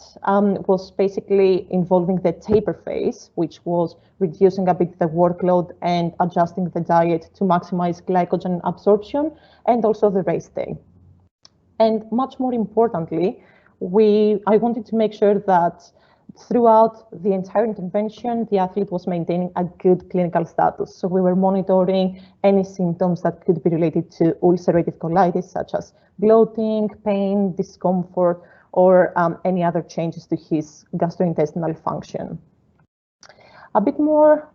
was basically involving the taper phase, which was reducing a bit the workload and adjusting the diet to maximize glycogen absorption, and also the race day. And much more importantly, I wanted to make sure that throughout the entire intervention, the athlete was maintaining a good clinical status. So we were monitoring any symptoms that could be related to ulcerative colitis, such as bloating, pain, discomfort, or any other changes to his gastrointestinal function. A bit more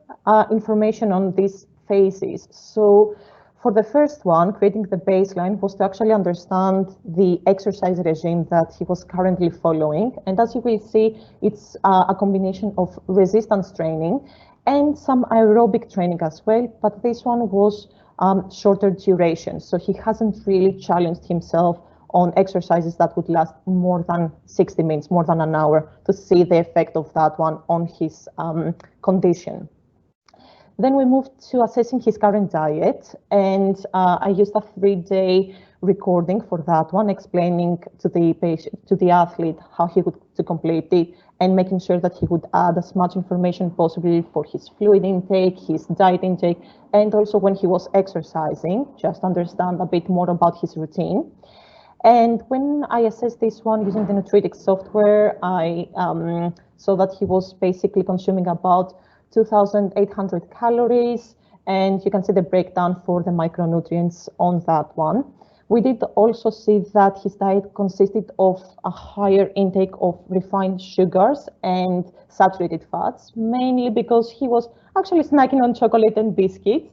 information on these phases. So for the first one, creating the baseline was to actually understand the exercise regime that he was currently following. And as you will see, it's a combination of resistance training and some aerobic training as well, but this one was shorter duration. So he hasn't really challenged himself on exercises that would last more than 60 minutes, more than an hour, to see the effect of that one on his condition. Then we moved to assessing his current diet, and I used a 3-day recording for that one, explaining to the patient, to the athlete, how he would to complete it, and making sure that he would add as much information possible for his fluid intake, his diet intake, and also when he was exercising, just understand a bit more about his routine. And when I assessed this one using the Nutritics software, I saw that he was basically consuming about 2,800 calories, and you can see the breakdown for the micronutrients on that one. We did also see that his diet consisted of a higher intake of refined sugars and saturated fats, mainly because he was actually snacking on chocolate and biscuits.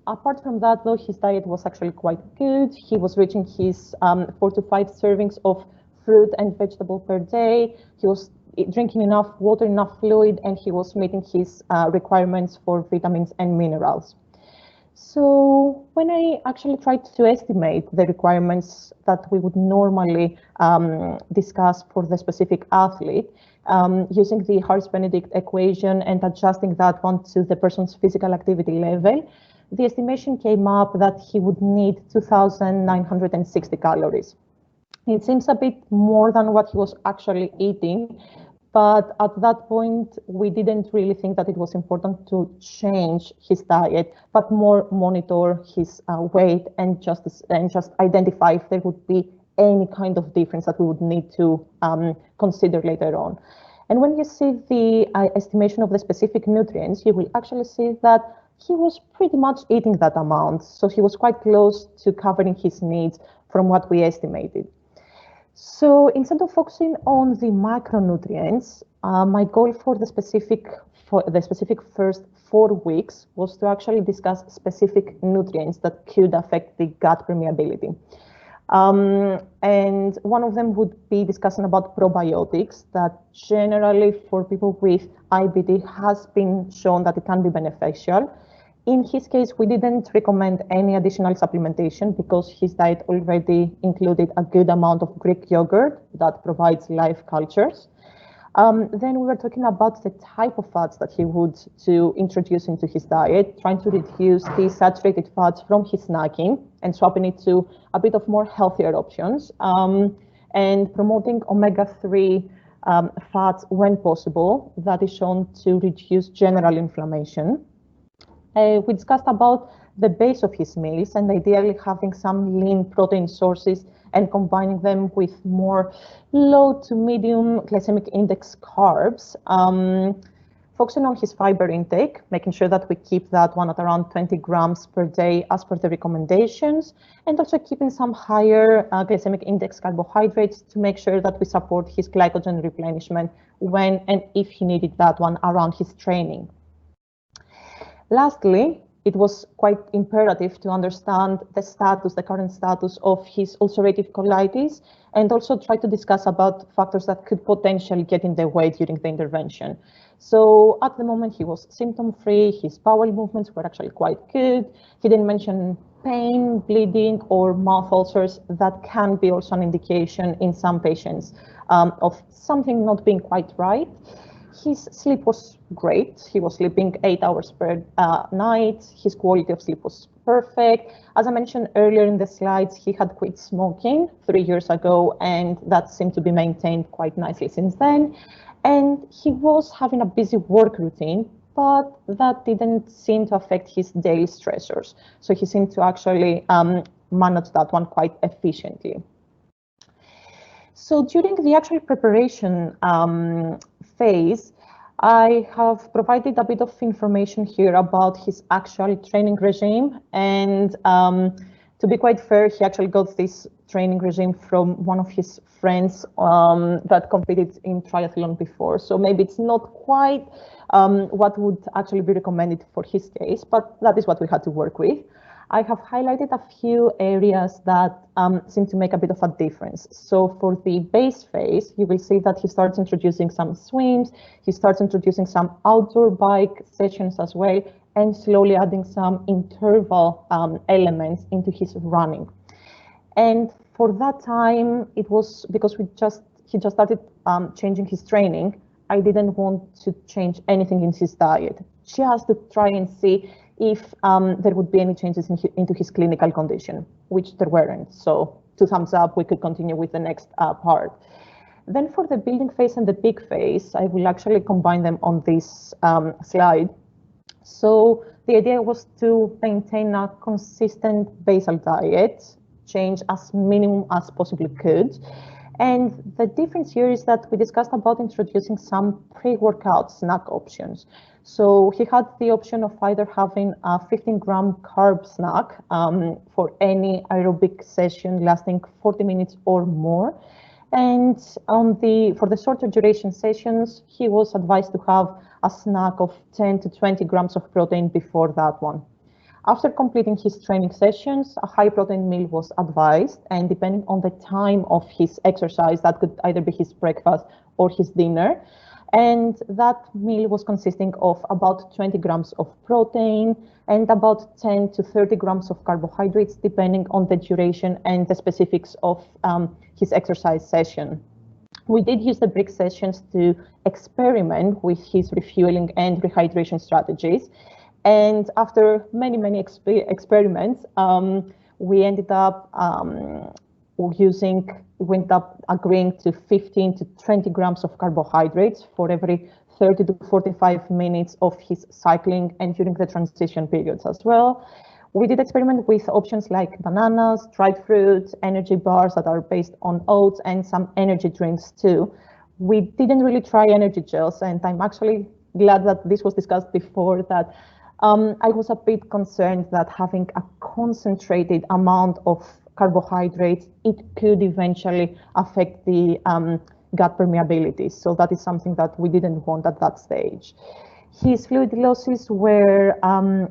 Apart from that, though, his diet was actually quite good. He was reaching his 4 to 5 servings of fruit and vegetable per day. He was drinking enough water, enough fluid, and he was meeting his requirements for vitamins and minerals. So when I actually tried to estimate the requirements that we would normally discuss for the specific athlete, using the Harris-Benedict equation and adjusting that one to the person's physical activity level, the estimation came up that he would need 2,960 calories. It seems a bit more than what he was actually eating, but at that point, we didn't really think that it was important to change his diet, but more monitor his weight and just identify if there would be any kind of difference that we would need to consider later on. And when you see the estimation of the specific nutrients, you will actually see that he was pretty much eating that amount. So he was quite close to covering his needs from what we estimated. So instead of focusing on the macronutrients, my goal for the specific first 4 weeks was to actually discuss specific nutrients that could affect the gut permeability. And one of them would be discussing about probiotics that generally for people with IBD has been shown that it can be beneficial. In his case, we didn't recommend any additional supplementation because his diet already included a good amount of Greek yogurt that provides live cultures. Then we were talking about the type of fats that he would to introduce into his diet, trying to reduce the saturated fats from his snacking and swapping it to a bit of more healthier options, and promoting omega-3 fats when possible. That is shown to reduce general inflammation. We discussed about the base of his meals and ideally having some lean protein sources and combining them with more low to medium glycemic index carbs, focusing on his fiber intake, making sure that we keep that one at around 20 grams per day as per the recommendations, and also keeping some higher glycemic index carbohydrates to make sure that we support his glycogen replenishment when and if he needed that one around his training. Lastly, it was quite imperative to understand the current status of his ulcerative colitis, and also try to discuss about factors that could potentially get in the way during the intervention. So at the moment, he was symptom-free, his bowel movements were actually quite good. He didn't mention pain, bleeding, or mouth ulcers. That can be also an indication in some patients of something not being quite right. His sleep was great. He was sleeping 8 hours per night. His quality of sleep was perfect. As I mentioned earlier in the slides, he had quit smoking 3 years ago, and that seemed to be maintained quite nicely since then. And he was having a busy work routine, but that didn't seem to affect his daily stressors. So he seemed to actually manage that one quite efficiently. So during the actual preparation phase, I have provided a bit of information here about his actual training regime. And to be quite fair, he actually got this training regime from one of his friends that competed in triathlon before. So maybe it's not quite what would actually be recommended for his case, but that is what we had to work with. I have highlighted a few areas that seem to make a bit of a difference. So for the base phase, you will see that he starts introducing some swims, he starts introducing some outdoor bike sessions as well, and slowly adding some interval elements into his running. And for that time, it was because he just started changing his training. I didn't want to change anything in his diet, just to try and see if there would be any changes into his clinical condition, which there weren't. So 2 thumbs up, we could continue with the next part. Then for the building phase and the peak phase, I will actually combine them on this slide. So the idea was to maintain a consistent basal diet, change as minimum as possibly could. And the difference here is that we discussed about introducing some pre-workout snack options. So he had the option of either having a 15-gram carb snack for any aerobic session lasting 40 minutes or more. And for the shorter duration sessions, he was advised to have a snack of 10 to 20 grams of protein before that one. After completing his training sessions, a high protein meal was advised, and depending on the time of his exercise, that could either be his breakfast or his dinner. And that meal was consisting of about 20 grams of protein and about 10 to 30 grams of carbohydrates, depending on the duration and the specifics of his exercise session. We did use the break sessions to experiment with his refueling and rehydration strategies. And after many experiments, we ended up agreeing to 15 to 20 grams of carbohydrates for every 30 to 45 minutes of his cycling and during the transition periods as well. We did experiment with options like bananas, dried fruits, energy bars that are based on oats, and some energy drinks too. We didn't really try energy gels, and I'm actually glad that this was discussed before, that I was a bit concerned that having a concentrated amount of carbohydrates, it could eventually affect the gut permeability. So that is something that we didn't want at that stage. His fluid losses were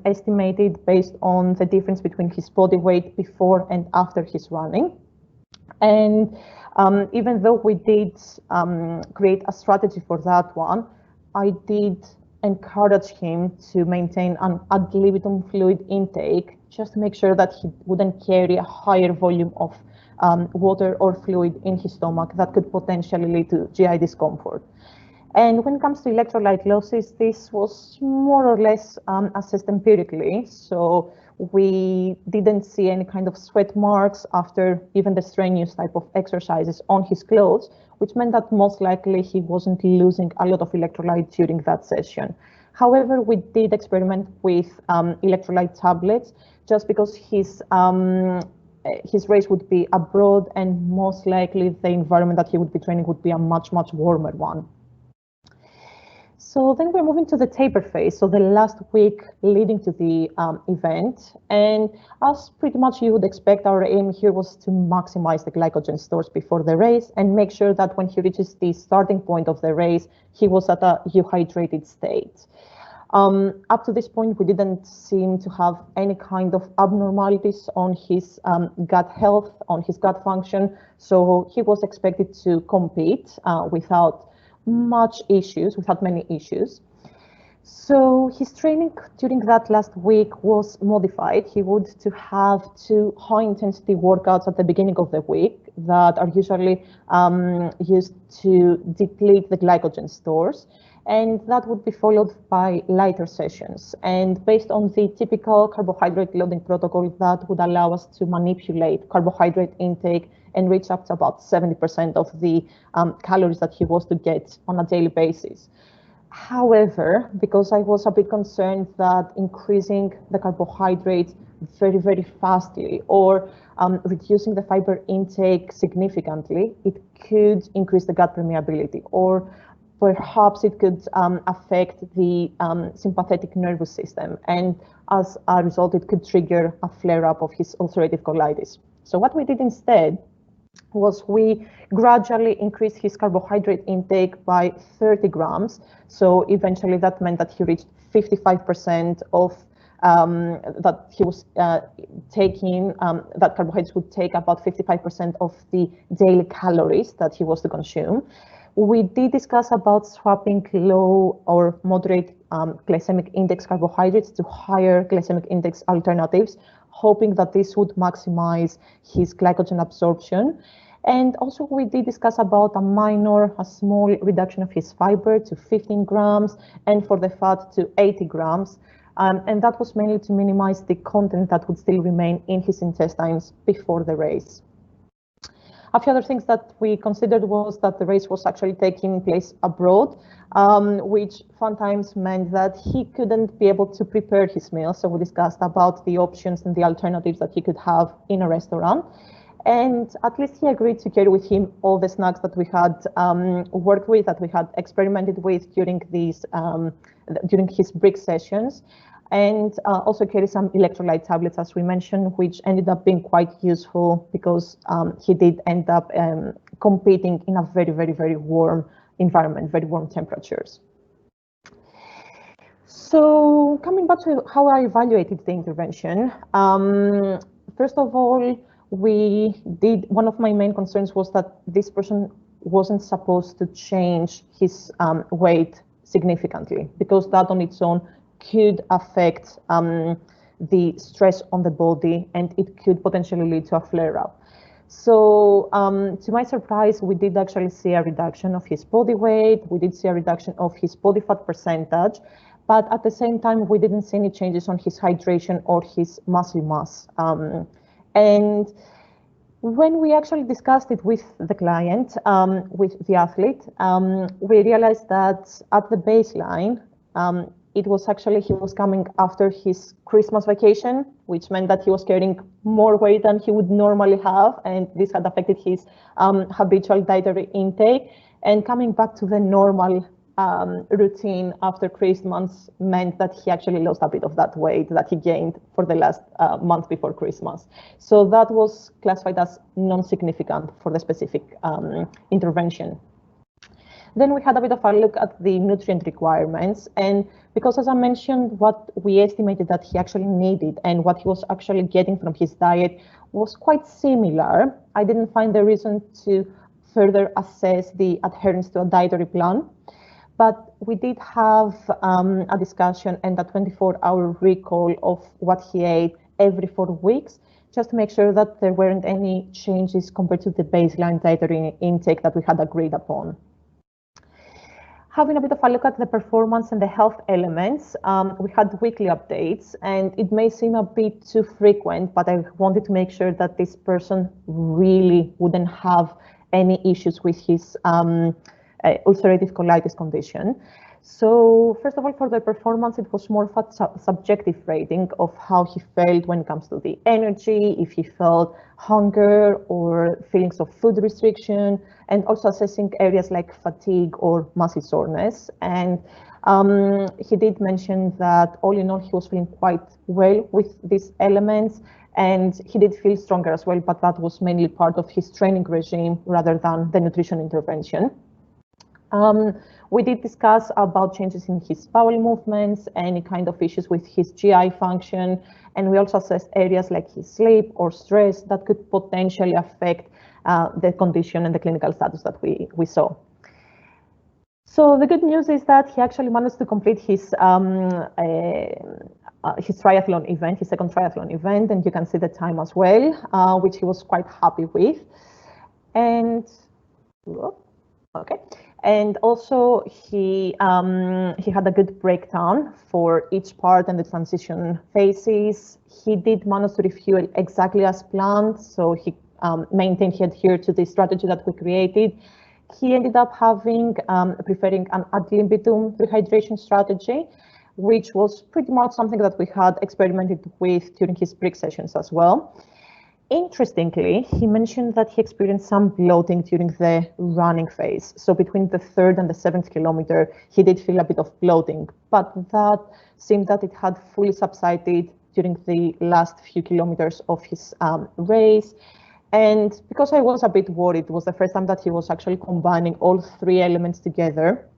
estimated based on the difference between his body weight before and after his running. And even though we did create a strategy for that one, I did encourage him to maintain an ad libitum fluid intake, just to make sure that he wouldn't carry a higher volume of water or fluid in his stomach that could potentially lead to GI discomfort. And when it comes to electrolyte losses, this was more or less assessed empirically. So we didn't see any kind of sweat marks after even the strenuous type of exercises on his clothes, which meant that most likely he wasn't losing a lot of electrolyte during that session. However, we did experiment with electrolyte tablets, just because his race would be abroad, and most likely the environment that he would be training would be a much warmer one. So then we're moving to the taper phase, so the last week leading to the event. And as pretty much you would expect, our aim here was to maximize the glycogen stores before the race and make sure that when he reaches the starting point of the race, he was at a euhydrated state. Up to this point, we didn't seem to have any kind of abnormalities on his gut health, on his gut function. So he was expected to compete without many issues. So his training during that last week was modified. He would to have 2 high intensity workouts at the beginning of the week that are usually used to deplete the glycogen stores. And that would be followed by lighter sessions. And based on the typical carbohydrate loading protocol, that would allow us to manipulate carbohydrate intake and reach up to about 70% of the calories that he was to get on a daily basis. However, because I was a bit concerned that increasing the carbohydrates very fastly or reducing the fiber intake significantly, it could increase the gut permeability, or perhaps it could affect the sympathetic nervous system, and as a result, it could trigger a flare-up of his ulcerative colitis. So what we did instead was we gradually increased his carbohydrate intake by 30 grams. So eventually that meant that he reached 55% of that he was taking, that carbohydrates would take about 55% of the daily calories that he was to consume. We did discuss about swapping low or moderate glycemic index carbohydrates to higher glycemic index alternatives, hoping that this would maximize his glycogen absorption. And also we did discuss about a small reduction of his fiber to 15 grams and for the fat to 80 grams. And that was mainly to minimize the content that would still remain in his intestines before the race. A few other things that we considered was that the race was actually taking place abroad, which sometimes meant that he couldn't be able to prepare his meal. So we discussed about the options and the alternatives that he could have in a restaurant. And at least he agreed to carry with him all the snacks that we had worked with, that we had experimented with during these during his break sessions. And also carry some electrolyte tablets, as we mentioned, which ended up being quite useful because he did end up competing in a very warm environment, very warm temperatures. So coming back to how I evaluated the intervention, first of all, one of my main concerns was that this person wasn't supposed to change his weight significantly, because that on its own could affect the stress on the body, and it could potentially lead to a flare-up. So to my surprise, we did actually see a reduction of his body weight. We did see a reduction of his body fat percentage, but at the same time, we didn't see any changes on his hydration or his muscle mass. And when we actually discussed it with the client, with the athlete, we realized that at the baseline, it was actually, he was coming after his Christmas vacation, which meant that he was carrying more weight than he would normally have, and this had affected his habitual dietary intake. And coming back to the normal routine after Christmas meant that he actually lost a bit of that weight that he gained for the last month before Christmas. So that was classified as non-significant for the specific intervention. Then we had a bit of a look at the nutrient requirements, and because, as I mentioned, what we estimated that he actually needed and what he was actually getting from his diet was quite similar, I didn't find the reason to further assess the adherence to a dietary plan. But we did have a discussion and a 24-hour recall of what he ate every 4 weeks, just to make sure that there weren't any changes compared to the baseline dietary intake that we had agreed upon. Having a bit of a look at the performance and the health elements, we had weekly updates, and it may seem a bit too frequent, but I wanted to make sure that this person really wouldn't have any issues with his ulcerative colitis condition. So first of all, for the performance, it was more of a subjective rating of how he felt when it comes to the energy, if he felt hunger or feelings of food restriction, and also assessing areas like fatigue or muscle soreness. And he did mention that all in all, he was feeling quite well with these elements, and he did feel stronger as well, but that was mainly part of his training regime rather than the nutrition intervention. We did discuss about changes in his bowel movements, any kind of issues with his GI function, and we also assessed areas like his sleep or stress that could potentially affect the condition and the clinical status that we saw. So the good news is that he actually managed to complete his triathlon event, his second triathlon event, and you can see the time as well, which he was quite happy with. And okay. And also he had a good breakdown for each part and the transition phases. He did manage to refuel exactly as planned, so he maintained, he adhered to the strategy that we created. He ended up preferring an ad libitum rehydration strategy, which was pretty much something that we had experimented with during his break sessions as well. Interestingly, he mentioned that he experienced some bloating during the running phase. So between the 3rd and the 7th kilometer, he did feel a bit of bloating, but that seemed that it had fully subsided during the last few kilometers of his race. And because I was a bit worried, it was the first time that he was actually combining all 3 elements together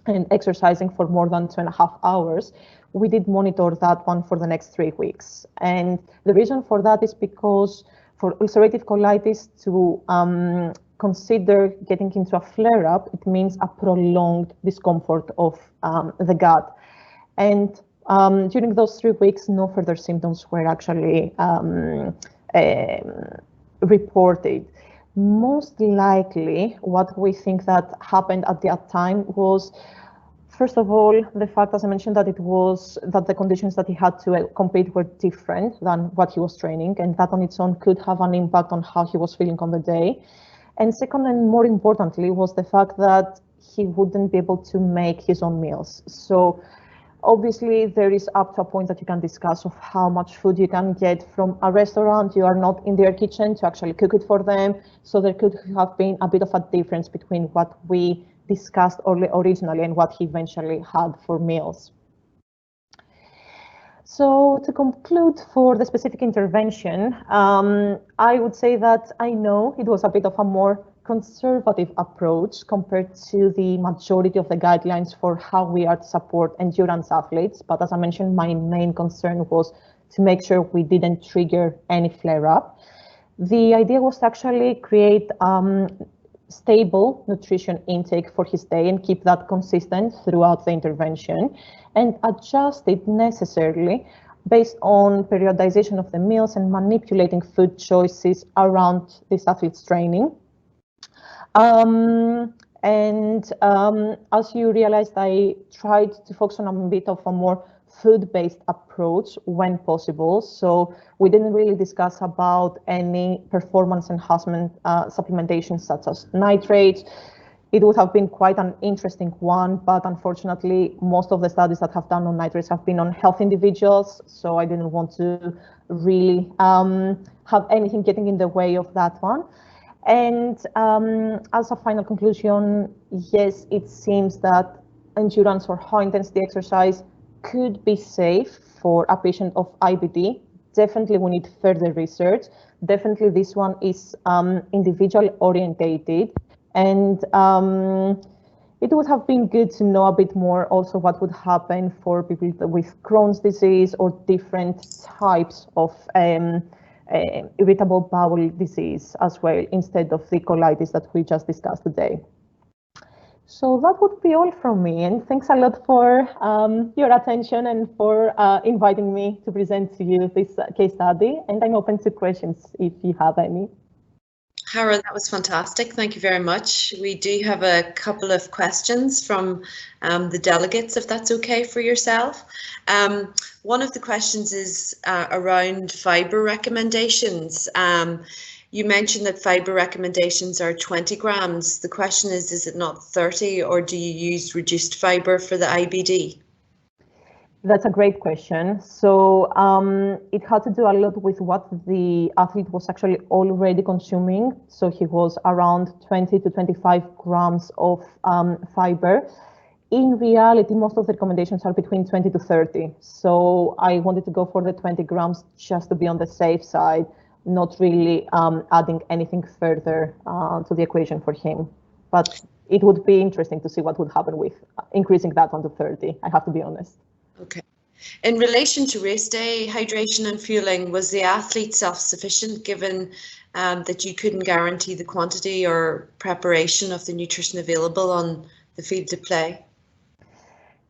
and exercising for more than 2.5 hours, we did monitor that one for the next 3 weeks. And the reason for that is because for ulcerative colitis to consider getting into a flare-up, it means a prolonged discomfort of the gut. And during those 3 weeks, no further symptoms were actually reported. Most likely, what we think that happened at that time was, first of all, the fact, as I mentioned, that the conditions that he had to compete were different than what he was training, and that on its own could have an impact on how he was feeling on the day. And second, and more importantly, was the fact that he wouldn't be able to make his own meals. So obviously, there is up to a point that you can discuss of how much food you can get from a restaurant. You are not in their kitchen to actually cook it for them. So there could have been a bit of a difference between what we discussed originally and what he eventually had for meals. So to conclude for the specific intervention, I would say that I know it was a bit of a more conservative approach compared to the majority of the guidelines for how we are to support endurance athletes. But as I mentioned, my main concern was to make sure we didn't trigger any flare-up. The idea was to actually create stable nutrition intake for his day and keep that consistent throughout the intervention, and adjust it necessarily based on periodization of the meals and manipulating food choices around this athlete's training. As you realized, I tried to focus on a bit of a more food-based approach when possible. So we didn't really discuss about any performance enhancement supplementation such as nitrates. It would have been quite an interesting one, but unfortunately, most of the studies that have done on nitrates have been on healthy individuals. So I didn't want to really have anything getting in the way of that one. And as a final conclusion, yes, it seems that endurance or high intensity exercise could be safe for a patient of IBD. Definitely we need further research. Definitely this one is individual orientated, and it would have been good to know a bit more also what would happen for people with Crohn's disease or different types of irritable bowel disease as well, instead of the colitis that we just discussed today. So that would be all from me, and thanks a lot for your attention and for inviting me to present to you this case study, and I'm open to questions if you have any. Hara, that was fantastic. Thank you very much. We do have a couple of questions from the delegates, if that's okay for yourself. One of the questions is around fibre recommendations. You mentioned that fibre recommendations are 20 grams. The question is it not 30, or do you use reduced fibre for the IBD? That's a great question. So it had to do a lot with what the athlete was actually already consuming. So he was around 20 to 25 grams of fiber. In reality, most of the recommendations are between 20 to 30. So I wanted to go for the 20 grams just to be on the safe side, not really adding anything further to the equation for him. But it would be interesting to see what would happen with increasing that onto 30, I have to be honest. Okay. In relation to race day hydration and fueling, was the athlete self-sufficient given that you couldn't guarantee the quantity or preparation of the nutrition available on the field of play?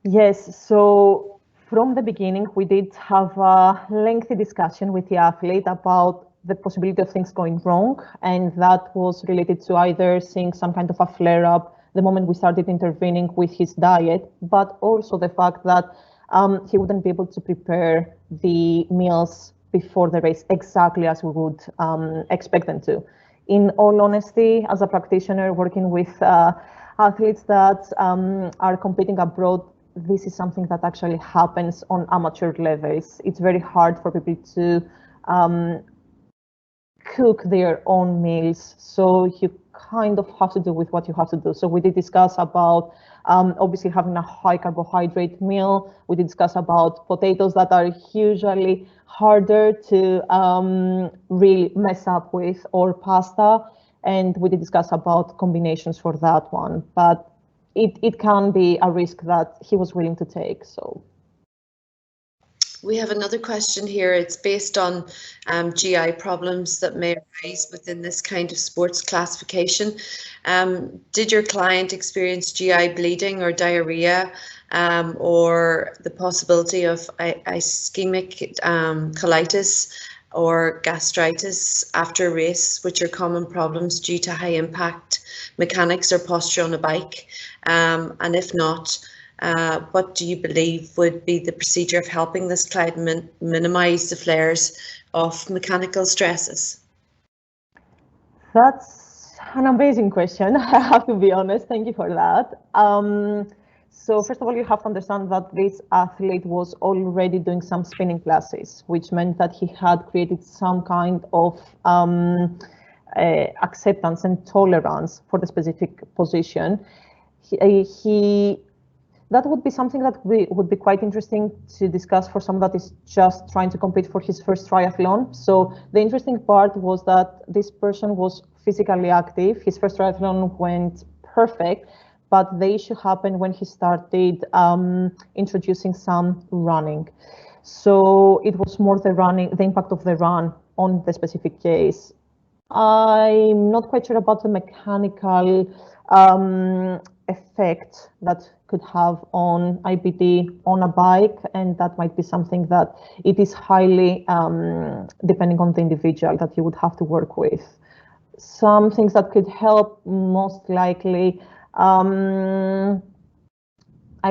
Yes, so from the beginning, we did have a lengthy discussion with the athlete about the possibility of things going wrong, and that was related to either seeing some kind of a flare-up the moment we started intervening with his diet, but also the fact that he wouldn't be able to prepare the meals before the race exactly as we would expect them to. In all honesty, as a practitioner working with athletes that are competing abroad, this is something that actually happens on amateur levels. It's very hard for people to cook their own meals, so you kind of have to do with what you have to do. So we did discuss about obviously having a high carbohydrate meal. We did discuss about potatoes that are usually harder to really mess up with, or pasta, and we did discuss about combinations for that one, but it can be a risk that he was willing to take. So we have another question here. It's based on GI problems that may arise within this kind of sports classification. Did your client experience GI bleeding or diarrhea, or the possibility of ischemic colitis or gastritis after a race, which are common problems due to high impact mechanics or posture on a bike? And if not, what do you believe would be the procedure of helping this client minimize the flares of mechanical stresses? That's an amazing question, I have to be honest. Thank you for that. So first of all, you have to understand that this athlete was already doing some spinning classes, which meant that he had created some kind of acceptance and tolerance for the specific position. He that would be something that would be quite interesting to discuss for someone that is just trying to compete for his first triathlon. So the interesting part was that this person was physically active. His first triathlon went perfect, but the issue happened when he started introducing some running. So it was more the impact of the run on the specific case. I'm not quite sure about the mechanical effect that could have on IBD on a bike, and that might be something that it is highly depending on the individual that you would have to work with. Some things that could help, most likely, I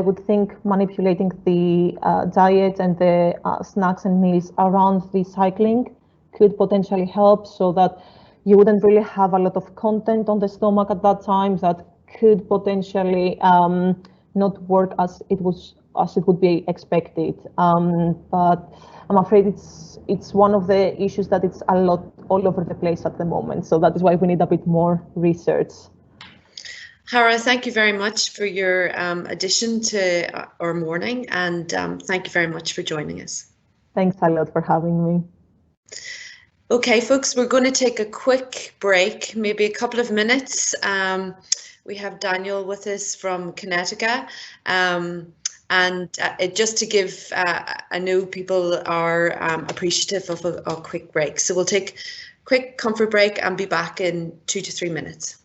would think manipulating the diet and the snacks and meals around the cycling could potentially help, so that you wouldn't really have a lot of content on the stomach at that time that could potentially not work as it would be expected. But I'm afraid it's one of the issues that it's a lot all over the place at the moment. So that is why we need a bit more research. Hara, thank you very much for your addition to our morning, and thank you very much for joining us. Thanks a lot for having me. Okay, folks, we're going to take a quick break, maybe a couple of minutes. We have Daniel with us from Connecticut, and just to give, I know people are appreciative of a quick break. So we'll take a quick comfort break and be back in 2 to 3 minutes.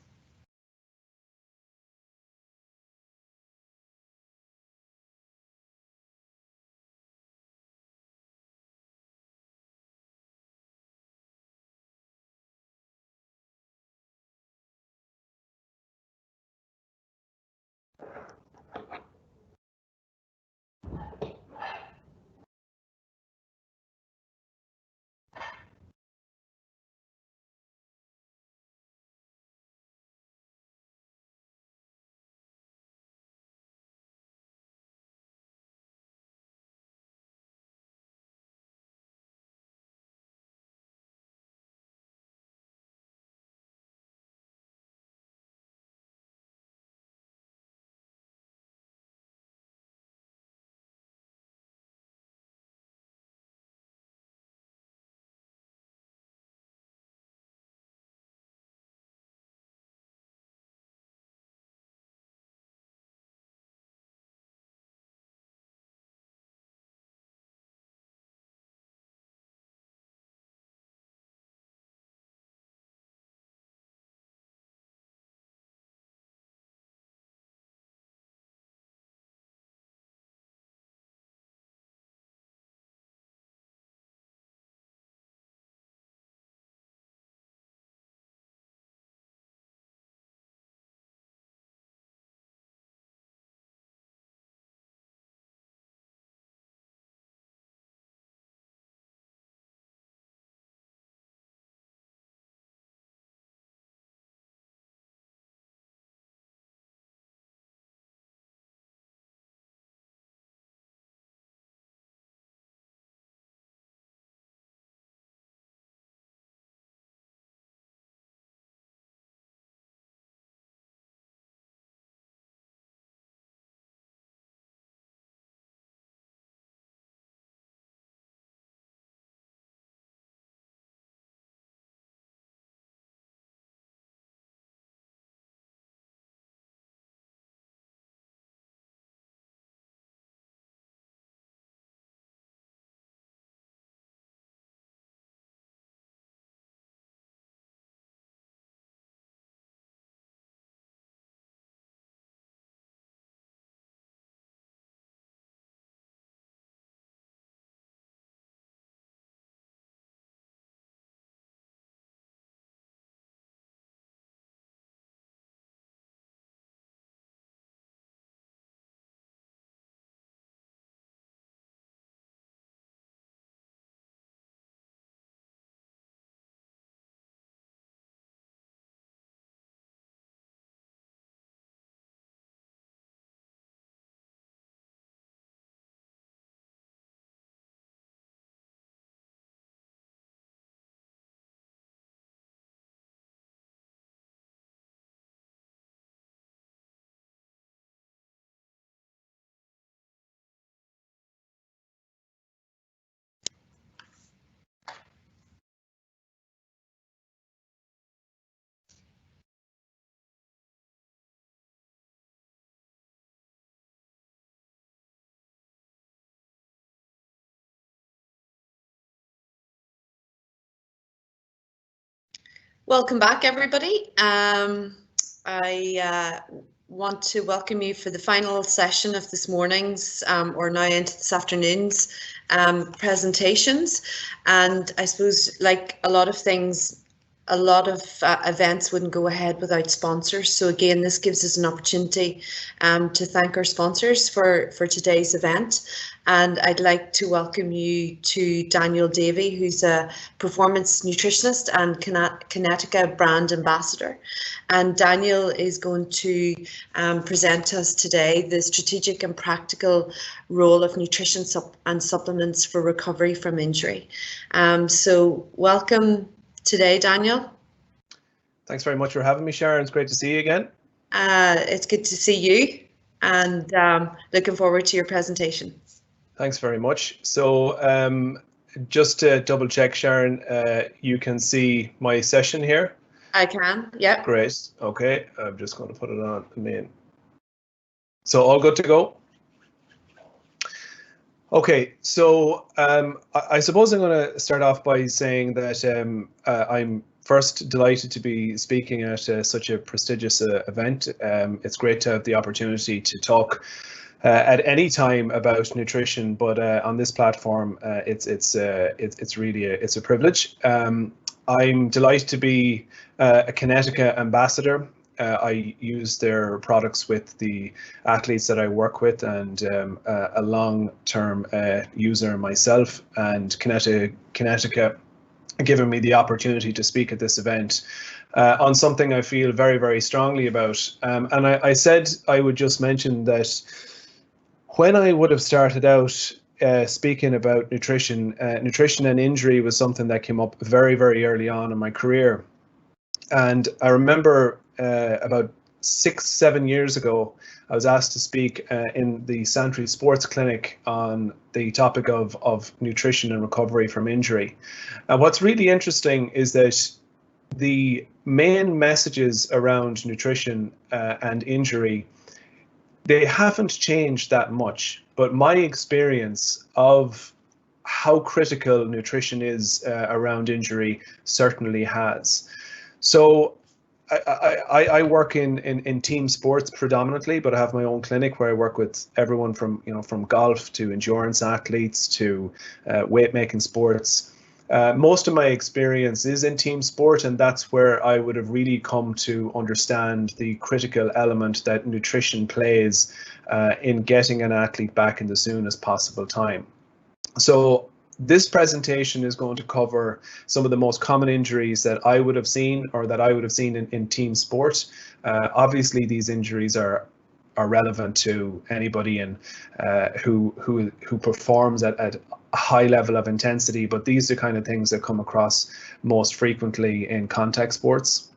Welcome back, everybody. I want to welcome you for the final session of this morning's, or now into this afternoon's presentations. And I suppose, like a lot of things, a lot of events wouldn't go ahead without sponsors. So again, this gives us an opportunity to thank our sponsors for today's event. And I'd like to welcome you to Daniel Davey, who's a performance nutritionist and Kinetica brand ambassador. And Daniel is going to present us today the strategic and practical role of nutrition and supplements for recovery from injury. So welcome today, Daniel. Thanks very much for having me, Sharon. It's great to see you again. It's good to see you, and looking forward to your presentation. Thanks very much. So just to double check, Sharon, you can see my session here? I can, yep. Great, okay. I'm just going to put it on the main. So all good to go? Okay, so I suppose I'm going to start off by saying that I'm first delighted to be speaking at such a prestigious event. It's great to have the opportunity to talk at any time about nutrition, but on this platform, it's really a privilege. I'm delighted to be a Kinetica ambassador. I use their products with the athletes that I work with, and a long-term user myself, and Kinetica giving me the opportunity to speak at this event on something I feel very, very strongly about. And I said I would just mention that when I would have started out speaking about nutrition and injury was something that came up very, very early on in my career. And I remember about 6-7 years ago, I was asked to speak in the Santry Sports Clinic on the topic of nutrition and recovery from injury. And what's really interesting is that the main messages around nutrition and injury, they haven't changed that much, but my experience of how critical nutrition is around injury certainly has. So I work in team sports predominantly, but I have my own clinic where I work with everyone from golf to endurance athletes to weight making sports. Most of my experience is in team sport, and that's where I would have really come to understand the critical element that nutrition plays in getting an athlete back in the soonest possible time. So this presentation is going to cover some of the most common injuries that I would have seen, or that I would have seen in team sport. Obviously, these injuries are relevant to anybody who performs at a high level of intensity, but these are kind of things that come across most frequently in contact sports.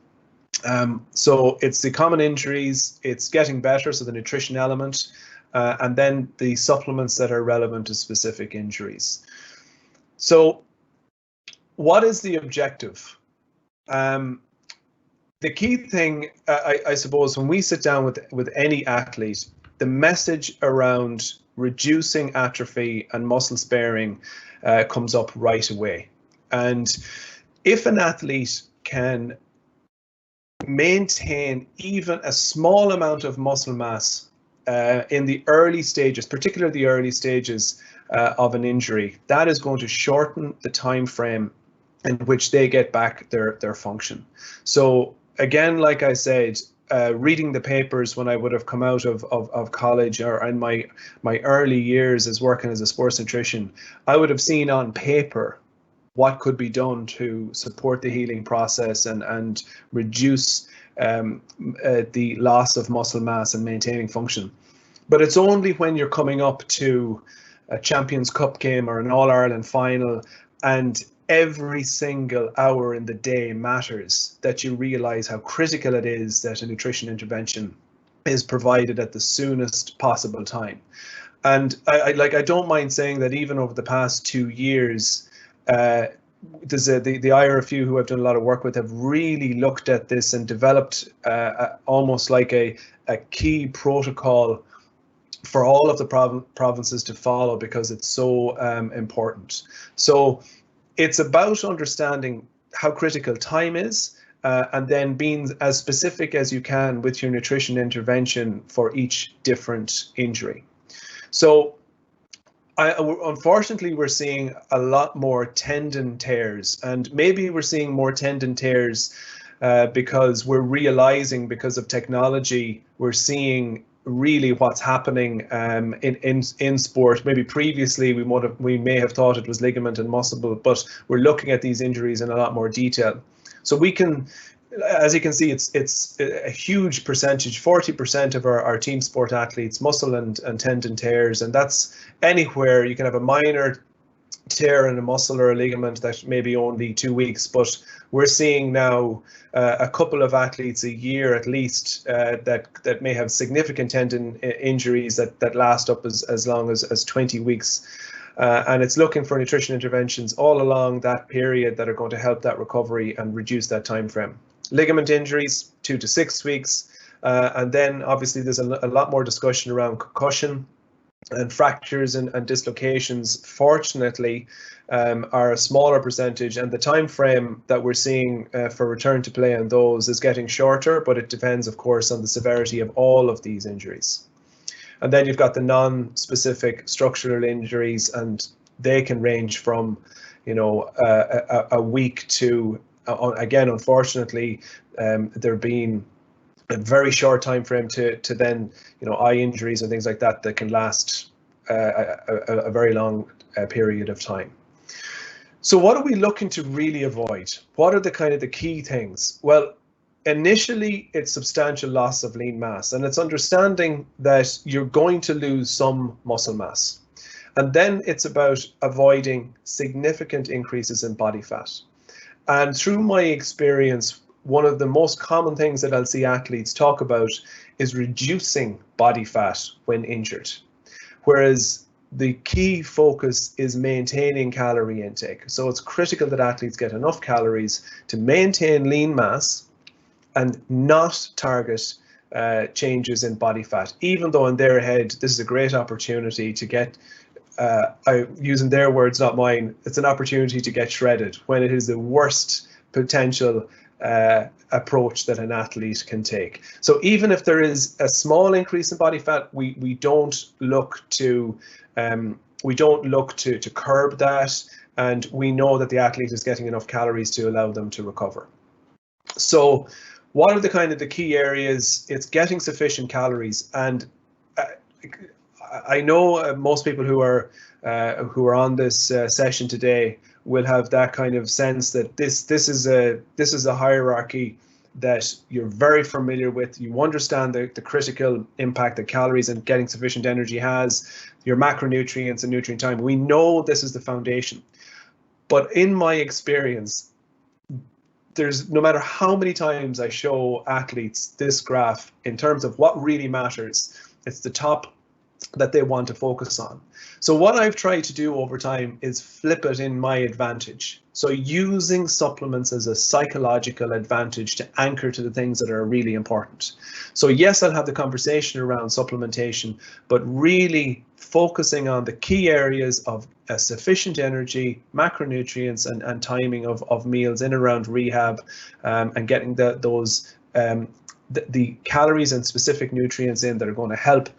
So it's the common injuries, it's getting better, so the nutrition element, and then the supplements that are relevant to specific injuries. So what is the objective? The key thing, I suppose, when we sit down with any athlete, the message around reducing atrophy and muscle sparing comes up right away. And if an athlete can maintain even a small amount of muscle mass in the early stages, particularly the early stages of an injury, that is going to shorten the time frame in which they get back their function. So again, like I said, reading the papers when I would have come out of college, or in my early years as working as a sports nutrition, I would have seen on paper what could be done to support the healing process and reduce the loss of muscle mass and maintaining function. But it's only when you're coming up to a Champions Cup game or an All-Ireland final, and every single hour in the day matters, that you realize how critical it is that a nutrition intervention is provided at the soonest possible time. And I don't mind saying that even over the past 2 years, there's the IRFU, who I've done a lot of work with, have really looked at this and developed almost like a key protocol for all of the provinces to follow, because it's so important. So it's about understanding how critical time is, and then being as specific as you can with your nutrition intervention for each different injury. So unfortunately, we're seeing a lot more tendon tears, and maybe we're seeing more tendon tears because we're realizing, because of technology, we're seeing really what's happening in sport. Maybe previously we may have thought it was ligament and muscle, but we're looking at these injuries in a lot more detail. So we can, as you can see, it's a huge percentage, 40% of our team sport athletes, muscle and tendon tears, and that's anywhere. You can have a minor tear in a muscle or a ligament that may be only 2 weeks, but we're seeing now a couple of athletes a year at least that may have significant tendon injuries that last up as long as 20 weeks. And it's looking for nutrition interventions all along that period that are going to help that recovery and reduce that time frame. Ligament injuries, 2 to 6 weeks. And then obviously there's a lot more discussion around concussion, and fractures and dislocations, fortunately, are a smaller percentage, and the time frame that we're seeing for return to play on those is getting shorter, but it depends, of course, on the severity of all of these injuries. And then you've got the non-specific structural injuries, and they can range from, a week to, again, unfortunately, there being a very short time frame to then, eye injuries and things like that can last a very long period of time. So what are we looking to really avoid? What are the key things? Well, initially, it's substantial loss of lean mass, and it's understanding that you're going to lose some muscle mass. And then it's about avoiding significant increases in body fat. And through my experience, one of the most common things that I'll see athletes talk about is reducing body fat when injured, whereas the key focus is maintaining calorie intake. So it's critical that athletes get enough calories to maintain lean mass and not target changes in body fat, even though in their head this is a great opportunity to get, using their words, not mine, it's an opportunity to get shredded when it is the worst potential approach that an athlete can take. So even if there is a small increase in body fat, we don't look to curb that, and we know that the athlete is getting enough calories to allow them to recover. So what are the key areas? It's getting sufficient calories, and I know most people who are on this session today will have that kind of sense that this is a hierarchy that you're very familiar with. You understand the critical impact that calories and getting sufficient energy has, your macronutrients and nutrient time. We know this is the foundation. But in my experience, there's, no matter how many times I show athletes this graph in terms of what really matters, it's the top that they want to focus on. So what I've tried to do over time is flip it in my advantage. So using supplements as a psychological advantage to anchor to the things that are really important. So yes, I'll have the conversation around supplementation, but really focusing on the key areas of sufficient energy, macronutrients, and timing of meals in around rehab, and getting the calories and specific nutrients in that are going to help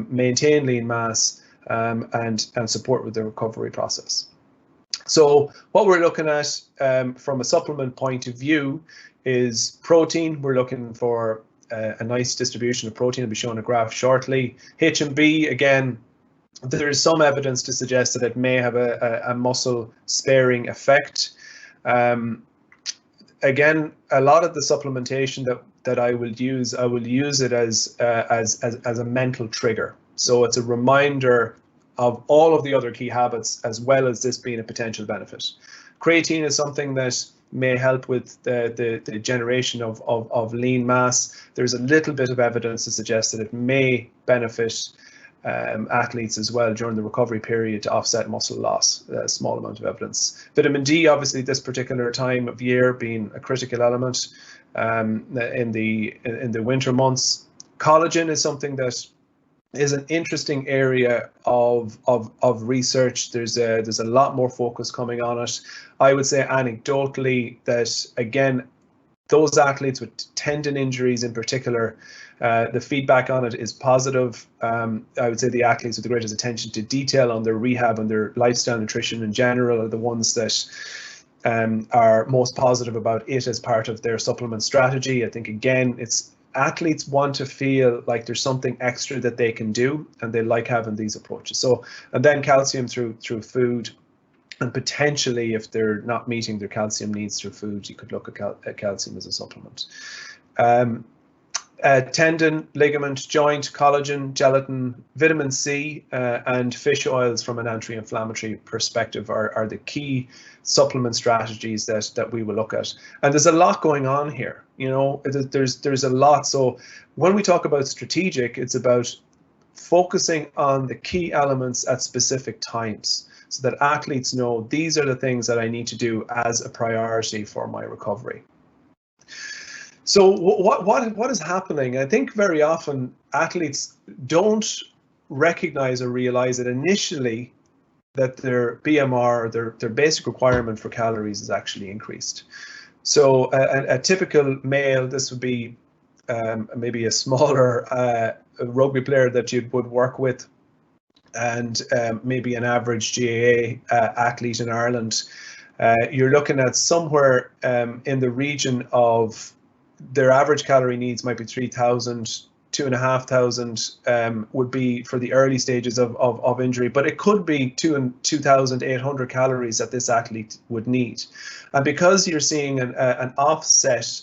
maintain lean mass and support with the recovery process. So what we're looking at from a supplement point of view is protein. We're looking for a nice distribution of protein. I'll be showing a graph shortly. H&B, again, there is some evidence to suggest that it may have a muscle sparing effect. Again, a lot of the supplementation that I will use it as a mental trigger. So it's a reminder of all of the other key habits, as well as this being a potential benefit. Creatine is something that may help with the generation of lean mass. There's a little bit of evidence to suggest that it may benefit athletes as well during the recovery period to offset muscle loss, a small amount of evidence. Vitamin D, obviously this particular time of year being a critical element in the winter months. Collagen is something that is an interesting area of research. There's a lot more focus coming on it. I would say anecdotally that, again, those athletes with tendon injuries in particular, the feedback on it is positive. I would say the athletes with the greatest attention to detail on their rehab and their lifestyle nutrition in general are the ones that are most positive about it as part of their supplement strategy. I think, again, it's athletes want to feel like there's something extra that they can do, and they like having these approaches. So, and then calcium through food, and potentially if they're not meeting their calcium needs through food, you could look at calcium as a supplement. Tendon, ligament, joint, collagen, gelatin, vitamin C, and fish oils from an anti-inflammatory perspective are the key supplement strategies that we will look at. And there's a lot going on here. You know, there's a lot. So when we talk about strategic, it's about focusing on the key elements at specific times, so that athletes know these are the things that I need to do as a priority for my recovery. So what is happening? I think very often athletes don't recognize or realize that initially that their BMR, their basic requirement for calories, is actually increased. So a typical male, this would be maybe a smaller rugby player that you would work with, and maybe an average GAA athlete in Ireland. You're looking at somewhere in the region of their average calorie needs might be 3,000, 2,500 would be for the early stages of injury, but it could be 2,800 calories that this athlete would need. And because you're seeing an offset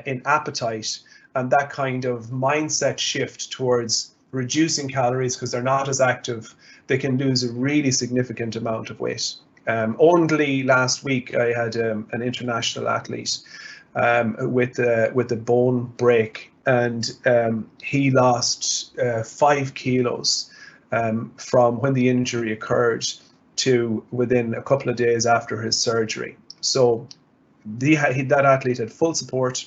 in appetite and that kind of mindset shift towards reducing calories because they're not as active, they can lose a really significant amount of weight. Only last week I had an international athlete with a bone break, and he lost 5 kilos from when the injury occurred to within a couple of days after his surgery. So that athlete had full support,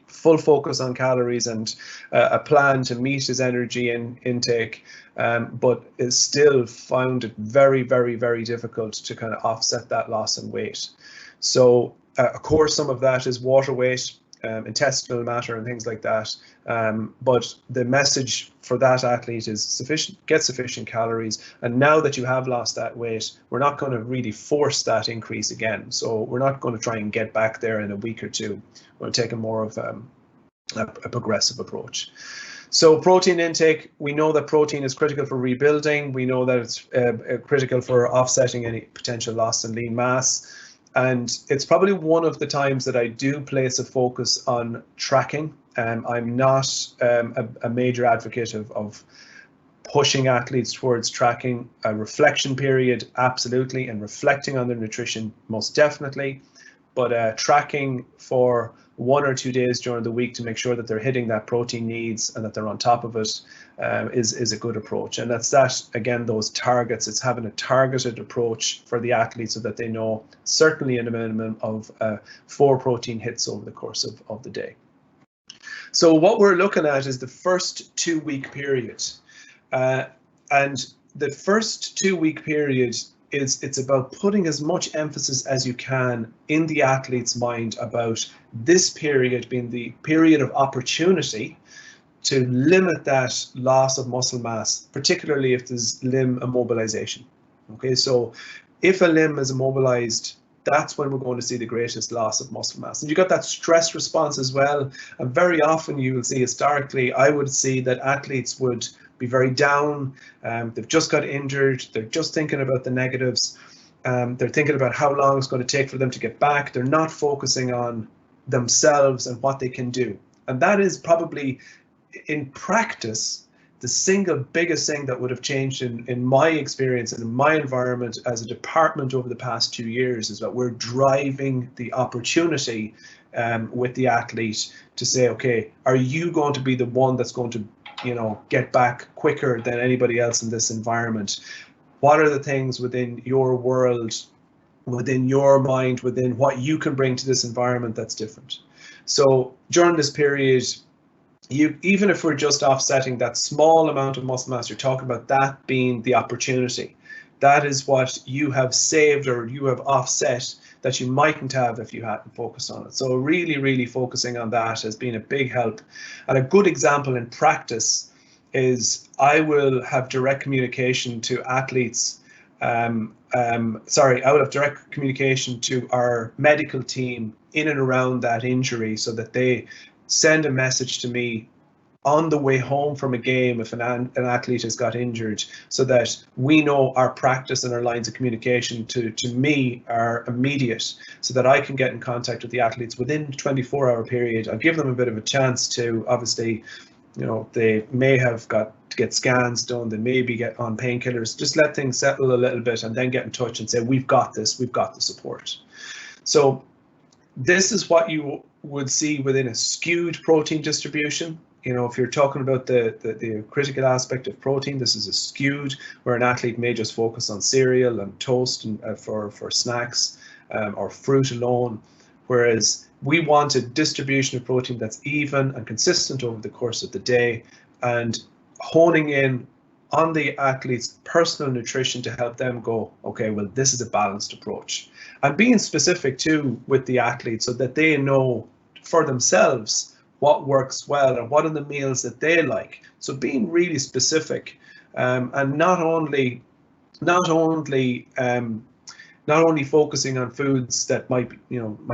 full focus on calories, and a plan to meet his energy intake, but it still found it very, very, very difficult to kind of offset that loss in weight. So of course, some of that is water weight, intestinal matter and things like that. But the message for that athlete is get sufficient calories. And now that you have lost that weight, we're not going to really force that increase again. So we're not going to try and get back there in a week or two. We'll take a more of a progressive approach. So protein intake, we know that protein is critical for rebuilding. We know that it's critical for offsetting any potential loss in lean mass. And it's probably one of the times that I do place a focus on tracking. I'm not a major advocate of pushing athletes towards tracking. A reflection period, absolutely, and reflecting on their nutrition, most definitely. But tracking for 1 or 2 days during the week to make sure that they're hitting that protein needs and that they're on top of it is a good approach. And that's that, again, those targets. It's having a targeted approach for the athletes so that they know certainly in a minimum of 4 protein hits over the course of the day. So what we're looking at is the first 2-week period. And the first 2-week period it's about putting as much emphasis as you can in the athlete's mind about this period being the period of opportunity to limit that loss of muscle mass, particularly if there's limb immobilization. Okay, so if a limb is immobilized, that's when we're going to see the greatest loss of muscle mass. And you got that stress response as well. And very often you will see, historically, I would see that athletes would be very down. They've just got injured. They're just thinking about the negatives. They're thinking about how long it's going to take for them to get back. They're not focusing on themselves and what they can do. And that is probably, in practice, the single biggest thing that would have changed in my experience and in my environment as a department over the past 2 years, is that we're driving the opportunity with the athlete to say, okay, are you going to be the one that's going to, you know, get back quicker than anybody else in this environment? What are the things within your world, within your mind, within what you can bring to this environment that's different? So during this period, even if we're just offsetting that small amount of muscle mass, you're talking about that being the opportunity that is what you have saved or you have offset that you mightn't have if you hadn't focused on it. So really focusing on that has been a big help. And a good example in practice is I will have direct communication to athletes. I will have direct communication to our medical team in and around that injury, so that they send a message to me on the way home from a game if an athlete has got injured, so that we know our practice and our lines of communication to me are immediate, so that I can get in contact with the athletes within a 24-hour period. I'll give them a bit of a chance to, obviously, you know, they may have got to get scans done, they maybe get on painkillers, just let things settle a little bit and then get in touch and say, we've got this, we've got the support. So this is what you would see within a skewed protein distribution. You know, if you're talking about the critical aspect of protein, this is a skewed, where an athlete may just focus on cereal and toast and, for snacks, or fruit alone, whereas we want a distribution of protein that's even and consistent over the course of the day, and honing in on the athlete's personal nutrition to help them go, okay, well, this is a balanced approach. And being specific too with the athlete, so that they know for themselves what works well and what are the meals that they like. So being really specific, and not only focusing on foods that might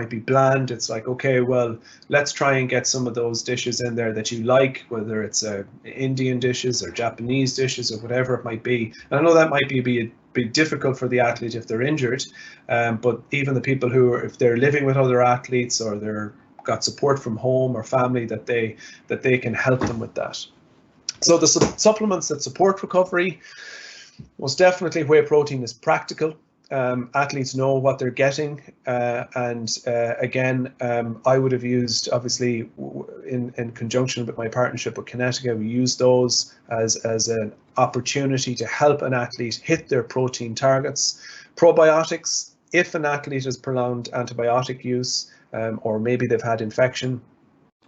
be bland. It's like, okay, well, let's try and get some of those dishes in there that you like, whether it's Indian dishes or Japanese dishes or whatever it might be. And I know that might be difficult for the athlete if they're injured, but even the people who are, if they're living with other athletes or they're got support from home or family, that they can help them with that. So the supplements that support recovery, most definitely whey protein is practical. Athletes know what they're getting, and again, I would have used, obviously, in conjunction with my partnership with Kinetica, we use those as an opportunity to help an athlete hit their protein targets. Probiotics, if an athlete has prolonged antibiotic use, or maybe they've had infection,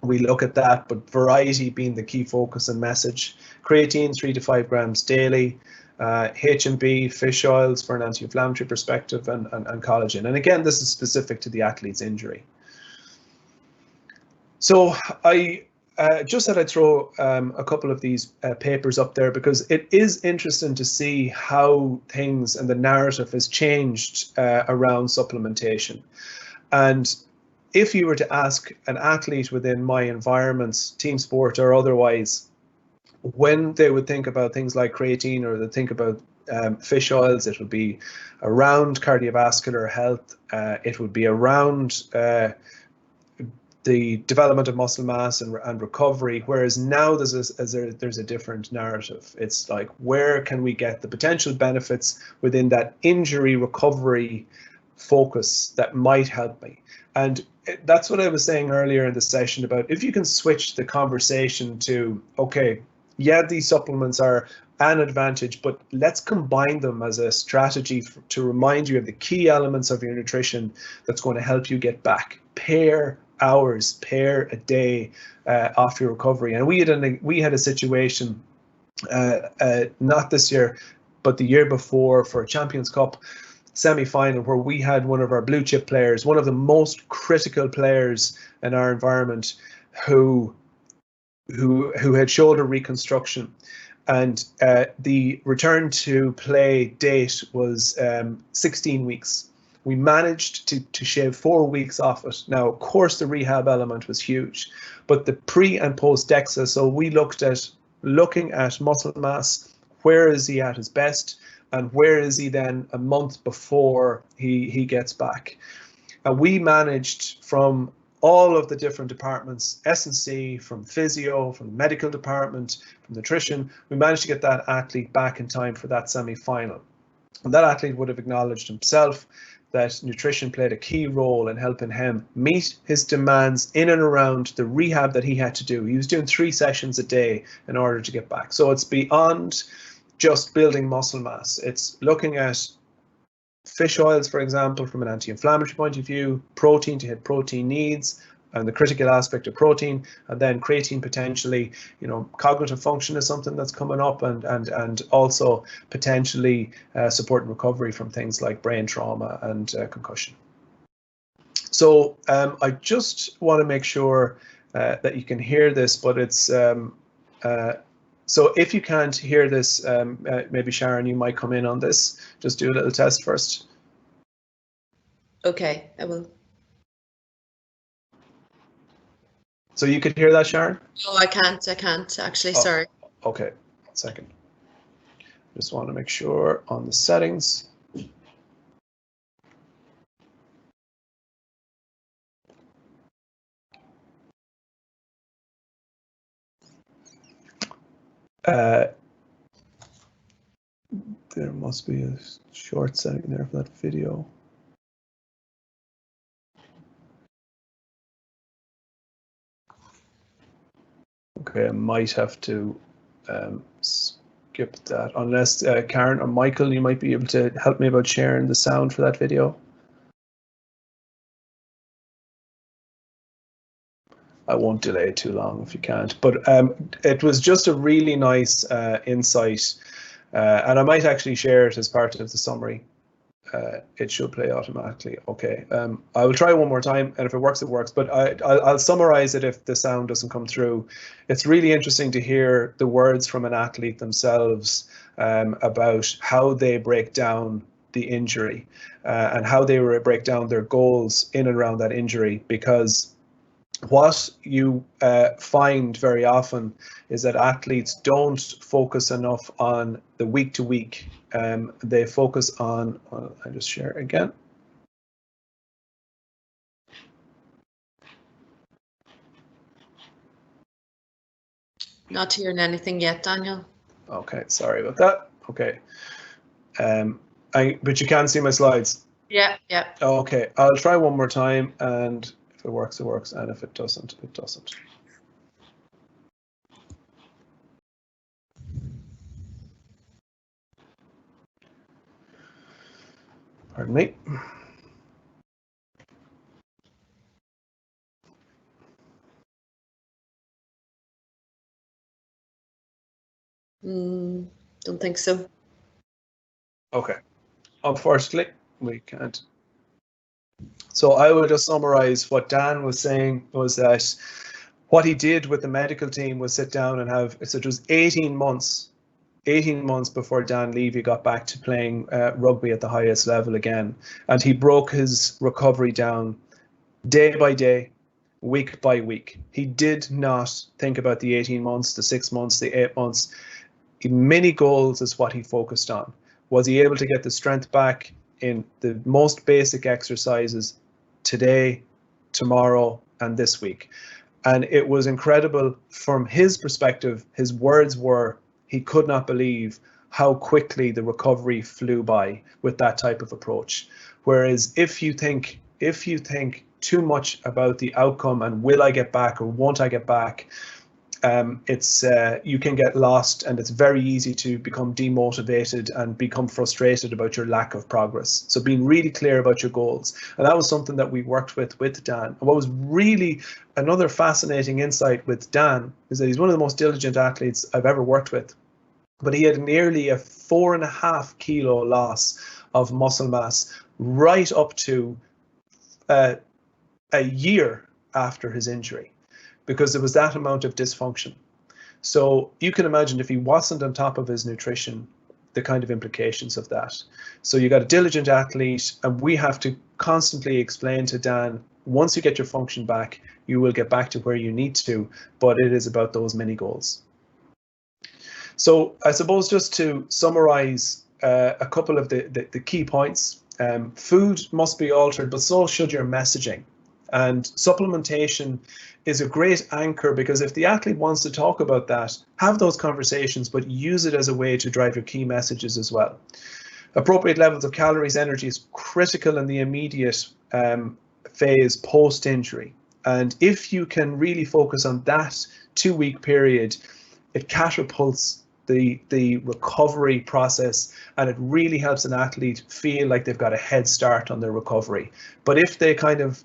we look at that, but variety being the key focus and message. Creatine 3 to 5 grams daily, H&B, fish oils for an anti-inflammatory perspective, and collagen. And again, this is specific to the athlete's injury. So I just thought I'd throw a couple of these papers up there, because it is interesting to see how things and the narrative has changed around supplementation. And if you were to ask an athlete within my environments, team sport or otherwise, when they would think about things like creatine or they think about fish oils, it would be around cardiovascular health, it would be around the development of muscle mass and recovery, whereas now there's a different narrative. It's like, where can we get the potential benefits within that injury recovery focus that might help me? And that's what I was saying earlier in the session about, if you can switch the conversation to, okay, yeah, these supplements are an advantage, but let's combine them as a strategy to remind you of the key elements of your nutrition that's going to help you get back. Pair hours, pair a day off your recovery. And we had a situation, not this year, but the year before, for a Champions Cup semi-final, where we had one of our blue chip players, one of the most critical players in our environment, who had shoulder reconstruction, and the return to play date was 16 weeks. We managed to shave 4 weeks off it. Now, of course, the rehab element was huge, but the pre and post DEXA, so we looking at muscle mass, where is he at his best, and where is he then a month before he gets back. And we managed, from all of the different departments, S&C, from physio, from the medical department, from nutrition, we managed to get that athlete back in time for that semi-final. And that athlete would have acknowledged himself that nutrition played a key role in helping him meet his demands in and around the rehab that he had to do. He was doing 3 sessions a day in order to get back. So it's beyond just building muscle mass. It's looking at fish oils, for example, from an anti-inflammatory point of view, protein to hit protein needs, and the critical aspect of protein, and then creatine potentially, you know, cognitive function is something that's coming up, and also potentially supporting recovery from things like brain trauma and concussion. So I just want to make sure that you can hear this, but it's so if you can't hear this, maybe Sharon, you might come in on this. Just do a little test first. Okay, I will. So you could hear that, Sharon? No, I can't actually, sorry. Okay, 1 second. Just want to make sure on the settings. There must be a short setting there for that video. Okay, I might have to skip that, unless Karen or Michael, you might be able to help me about sharing the sound for that video. I won't delay too long if you can't, but it was just a really nice insight, and I might actually share it as part of the summary. It should play automatically. Okay, I will try one more time, and if it works, it works, but I'll summarize it if the sound doesn't come through. It's really interesting to hear the words from an athlete themselves about how they break down the injury and how they break down their goals in and around that injury, because what you find very often is that athletes don't focus enough on the week to week. They focus on, I'll just share it again. Not hearing anything yet, Daniel. Okay, sorry about that. Okay, but you can see my slides. Yeah. Okay, I'll try one more time, and if it works, it works, and if it doesn't, it doesn't. Pardon me. Don't think so. Okay, unfortunately, we can't. So I will just summarize what Dan was saying, was that what he did with the medical team was sit down and have, so it was 18 months before Dan Levy got back to playing rugby at the highest level again. And he broke his recovery down day by day, week by week. He did not think about the 18 months, the 6 months, the 8 months. Many goals is what he focused on. Was he able to get the strength back in the most basic exercises today, tomorrow, and this week? And it was incredible from his perspective. His words were, he could not believe how quickly the recovery flew by with that type of approach. Whereas if you think too much about the outcome and will I get back or won't I get back, you can get lost, and it's very easy to become demotivated and become frustrated about your lack of progress. So being really clear about your goals, and that was something that we worked with Dan. And what was really another fascinating insight with Dan is that he's one of the most diligent athletes I've ever worked with, but he had nearly a 4.5 kilo loss of muscle mass right up to a year after his injury, because there was that amount of dysfunction. So you can imagine if he wasn't on top of his nutrition, the kind of implications of that. So you got a diligent athlete, and we have to constantly explain to Dan, once you get your function back, you will get back to where you need to, but it is about those mini goals. So I suppose just to summarize a couple of the key points, food must be altered, but so should your messaging. And supplementation is a great anchor, because if the athlete wants to talk about that, have those conversations, but use it as a way to drive your key messages as well. Appropriate levels of calories, energy is critical in the immediate phase post-injury. And if you can really focus on that 2-week period, it catapults the recovery process, and it really helps an athlete feel like they've got a head start on their recovery. But if they kind of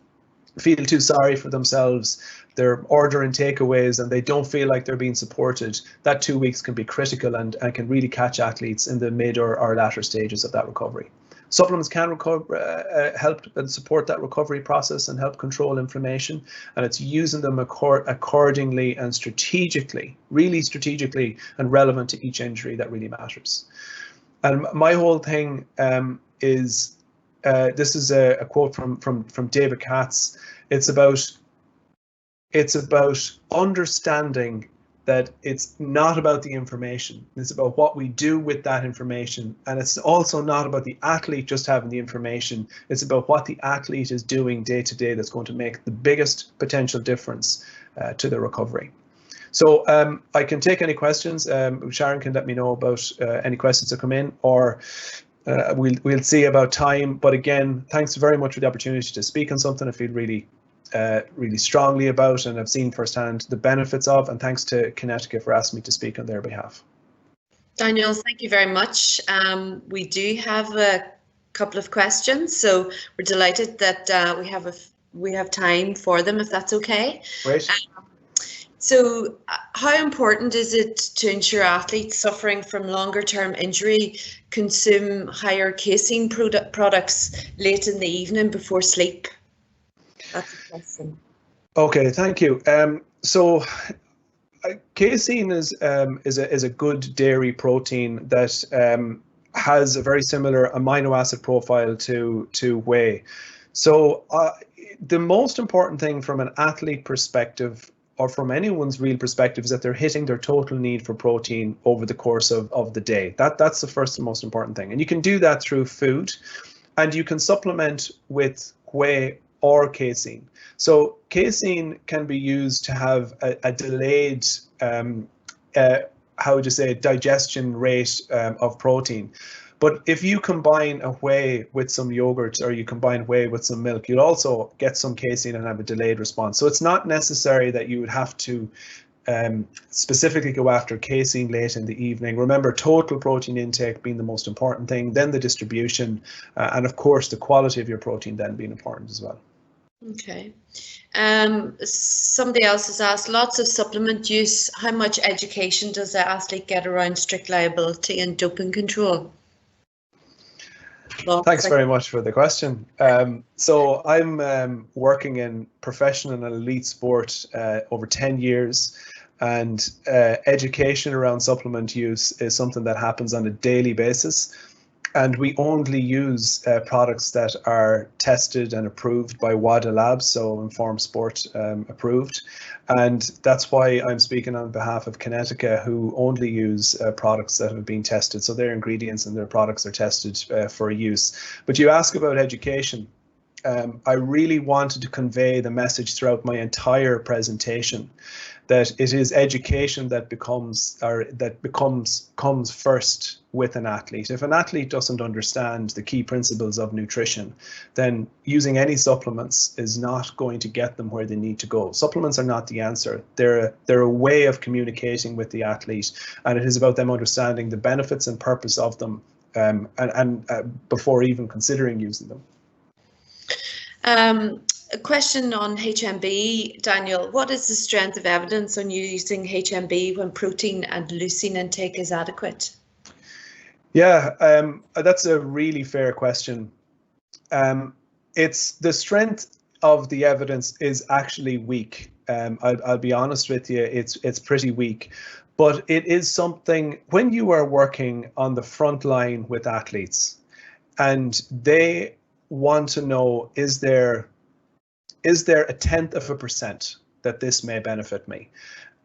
feel too sorry for themselves, they're ordering takeaways and they don't feel like they're being supported, that 2 weeks can be critical and can really catch athletes in the mid or latter stages of that recovery. Supplements can help and support that recovery process and help control inflammation, and it's using them accordingly and strategically, really strategically and relevant to each injury that really matters. And my whole thing is, this is a quote from David Katz. It's about understanding that it's not about the information, it's about what we do with that information, and it's also not about the athlete just having the information, it's about what the athlete is doing day to day that's going to make the biggest potential difference to the recovery. So I can take any questions. Sharon can let me know about any questions that come in, or we'll see about time. But again, thanks very much for the opportunity to speak on something I feel really strongly about and I've seen firsthand the benefits of, and thanks to Kinetica for asking me to speak on their behalf. Daniel, thank you very much. We do have a couple of questions, so we're delighted that we have time for them, if that's okay. Great. So how important is it to ensure athletes suffering from longer term injury consume higher casein products late in the evening before sleep? That's a question. Okay, thank you. So casein is a good dairy protein that has a very similar amino acid profile to whey. So the most important thing from an athlete perspective, or from anyone's real perspective, is that they're hitting their total need for protein over the course of the day. That's the first and most important thing. And you can do that through food, and you can supplement with whey or casein. So casein can be used to have a delayed, how would you say, digestion rate of protein. But if you combine a whey with some yogurt, or you combine whey with some milk, you'll also get some casein and have a delayed response. So it's not necessary that you would have to specifically go after casein late in the evening. Remember, total protein intake being the most important thing, then the distribution, and of course the quality of your protein then being important as well. Okay. Somebody else has asked, lots of supplement use. How much education does the athlete get around strict liability and doping control? Thanks very much for the question. So I'm working in professional and elite sport over 10 years, and education around supplement use is something that happens on a daily basis. And we only use products that are tested and approved by WADA Labs, so Informed Sport approved. And that's why I'm speaking on behalf of Kinetica, who only use products that have been tested. So their ingredients and their products are tested for use. But you ask about education. I really wanted to convey the message throughout my entire presentation that it is education that comes first with an athlete. If an athlete doesn't understand the key principles of nutrition, then using any supplements is not going to get them where they need to go. Supplements are not the answer. They're a way of communicating with the athlete, and it is about them understanding the benefits and purpose of them and before even considering using them. A question on HMB, Daniel. What is the strength of evidence on using HMB when protein and leucine intake is adequate? Yeah, that's a really fair question. It's the strength of the evidence is actually weak. I'll be honest with you, it's pretty weak. But it is something, when you are working on the front line with athletes and they want to know, is there a 0.1% that this may benefit me,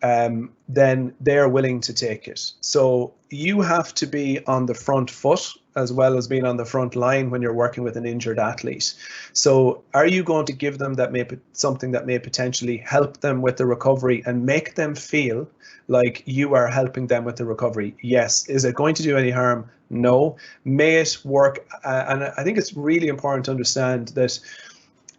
then they're willing to take it. So you have to be on the front foot as well as being on the front line when you're working with an injured athlete. So are you going to give them something that may potentially help them with the recovery and make them feel like you are helping them with the recovery? Yes. Is it going to do any harm? No. May it work? And I think it's really important to understand that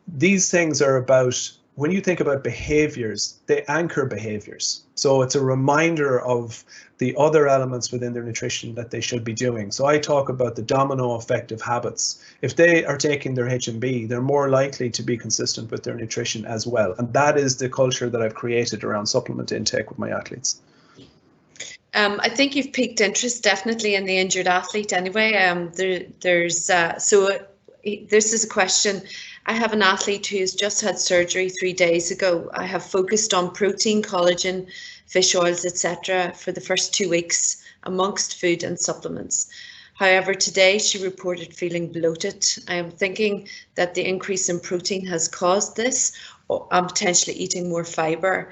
these things are about when you think about behaviors, they anchor behaviors. So it's a reminder of the other elements within their nutrition that they should be doing. So I talk about the domino effect of habits. If they are taking their H&B, they're more likely to be consistent with their nutrition as well. And that is the culture that I've created around supplement intake with my athletes. I think you've piqued interest definitely in the injured athlete anyway. This is a question. I have an athlete who has just had surgery 3 days ago. I have focused on protein, collagen, fish oils, etc. for the first 2 weeks amongst food and supplements. However, today she reported feeling bloated. I am thinking that the increase in protein has caused this, or I'm potentially eating more fibre.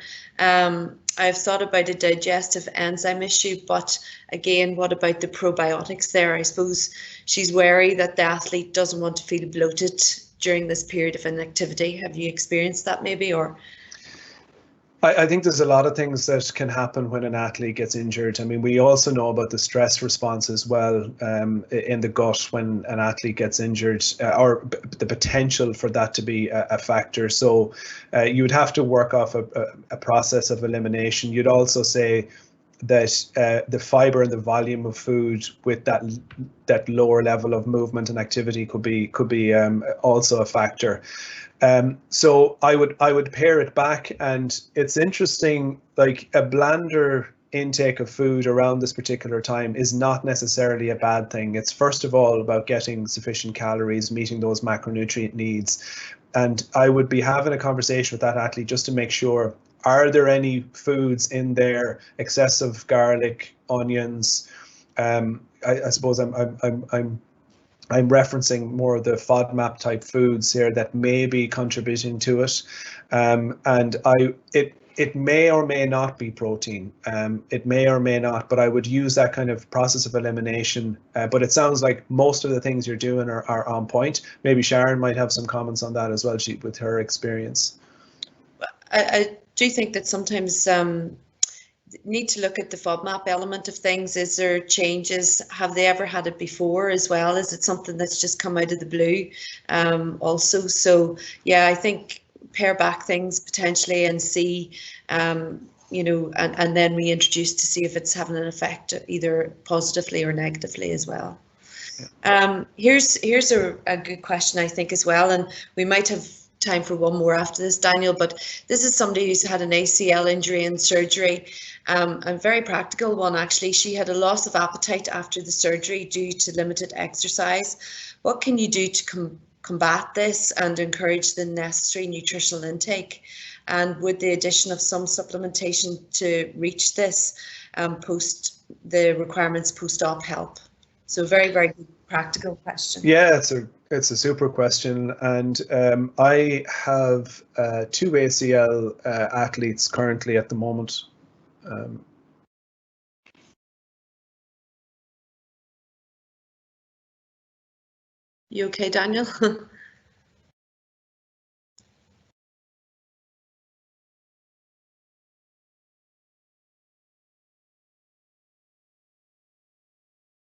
I've thought about a digestive enzyme issue, but again, what about the probiotics there? I suppose she's wary that the athlete doesn't want to feel bloated during this period of inactivity. Have you experienced that maybe, or? I think there's a lot of things that can happen when an athlete gets injured. I mean, we also know about the stress response as well in the gut when an athlete gets injured, or the potential for that to be a factor. So you would have to work off a process of elimination. You'd also say that the fiber and the volume of food with that lower level of movement and activity could be also a factor. So I would pare it back, and it's interesting, like a blander intake of food around this particular time is not necessarily a bad thing. It's first of all about getting sufficient calories, meeting those macronutrient needs. And I would be having a conversation with that athlete just to make sure, are there any foods in there, excessive garlic, onions? I suppose I'm referencing more of the FODMAP type foods here that may be contributing to it, and it may or may not be protein. It may or may not, but I would use that kind of process of elimination. But it sounds like most of the things you're doing are on point. Maybe Sharon might have some comments on that as well, with her experience. I do think that sometimes need to look at the FODMAP element of things. Is there changes? Have they ever had it before as well? Is it something that's just come out of the blue also? So yeah, I think pare back things potentially and see, you know, and then reintroduce to see if it's having an effect either positively or negatively as well. Here's a good question, I think, as well, and we might have time for one more after this, Daniel, but this is somebody who's had an ACL injury and surgery, a very practical one actually. She had a loss of appetite after the surgery due to limited exercise. What can you do to combat this and encourage the necessary nutritional intake? And would the addition of some supplementation to reach this post the requirements post-op help? So very, very good practical question. Yeah, it's a super question, and I have 2 ACL athletes currently at the moment. You okay, Daniel?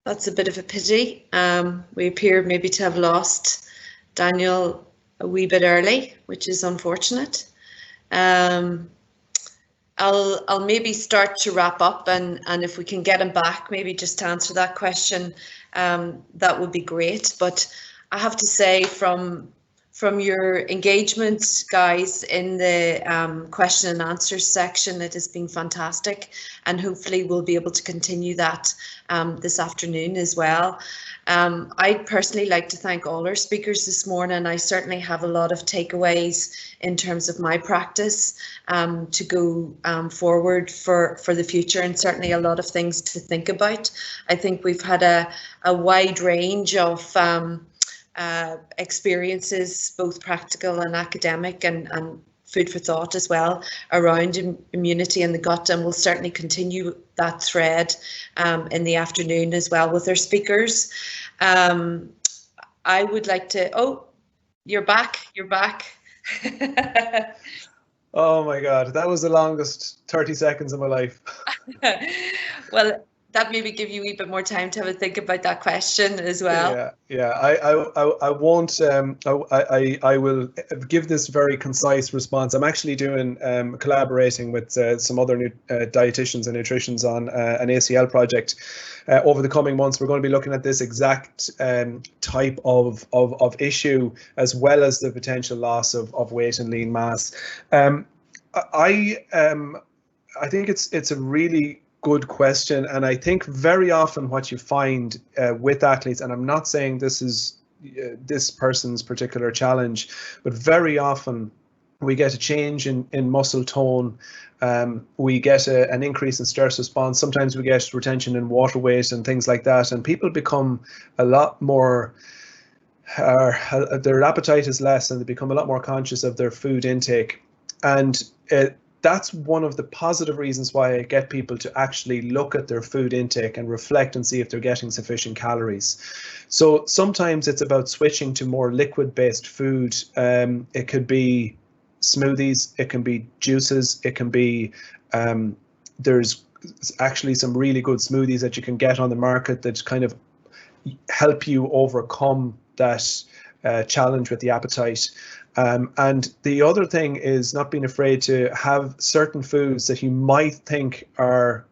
That's a bit of a pity. We appear maybe to have lost Daniel a wee bit early, which is unfortunate. I'll maybe start to wrap up, and if we can get him back, maybe just to answer that question, that would be great. But I have to say, from your engagement, guys, in the question and answers section, it has been fantastic, and hopefully we'll be able to continue that this afternoon as well. I'd personally like to thank all our speakers this morning, and I certainly have a lot of takeaways in terms of my practice to go forward for the future, and certainly a lot of things to think about. I think we've had a wide range of experiences, both practical and academic, and food for thought as well around immunity in the gut, and we'll certainly continue that thread in the afternoon as well with our speakers. I would like to, oh, you're back. Oh my God, that was the longest 30 seconds of my life. Well, that maybe give you a wee bit more time to have a think about that question as well. Yeah. I won't. I will give this very concise response. I'm actually doing collaborating with some other dietitians and nutritionists on an ACL project over the coming months. We're going to be looking at this exact type of issue, as well as the potential loss of weight and lean mass. I think it's a really good question, and I think very often what you find with athletes, and I'm not saying this is this person's particular challenge, but very often we get a change in muscle tone, we get an increase in stress response, sometimes we get retention in water weight and things like that, and people become a lot more their appetite is less, and they become a lot more conscious of their food intake. And that's one of the positive reasons why I get people to actually look at their food intake and reflect and see if they're getting sufficient calories. So sometimes it's about switching to more liquid-based food. It could be smoothies, it can be juices, it can be, there's actually some really good smoothies that you can get on the market that kind of help you overcome that challenge with the appetite. And the other thing is not being afraid to have certain foods that you might think are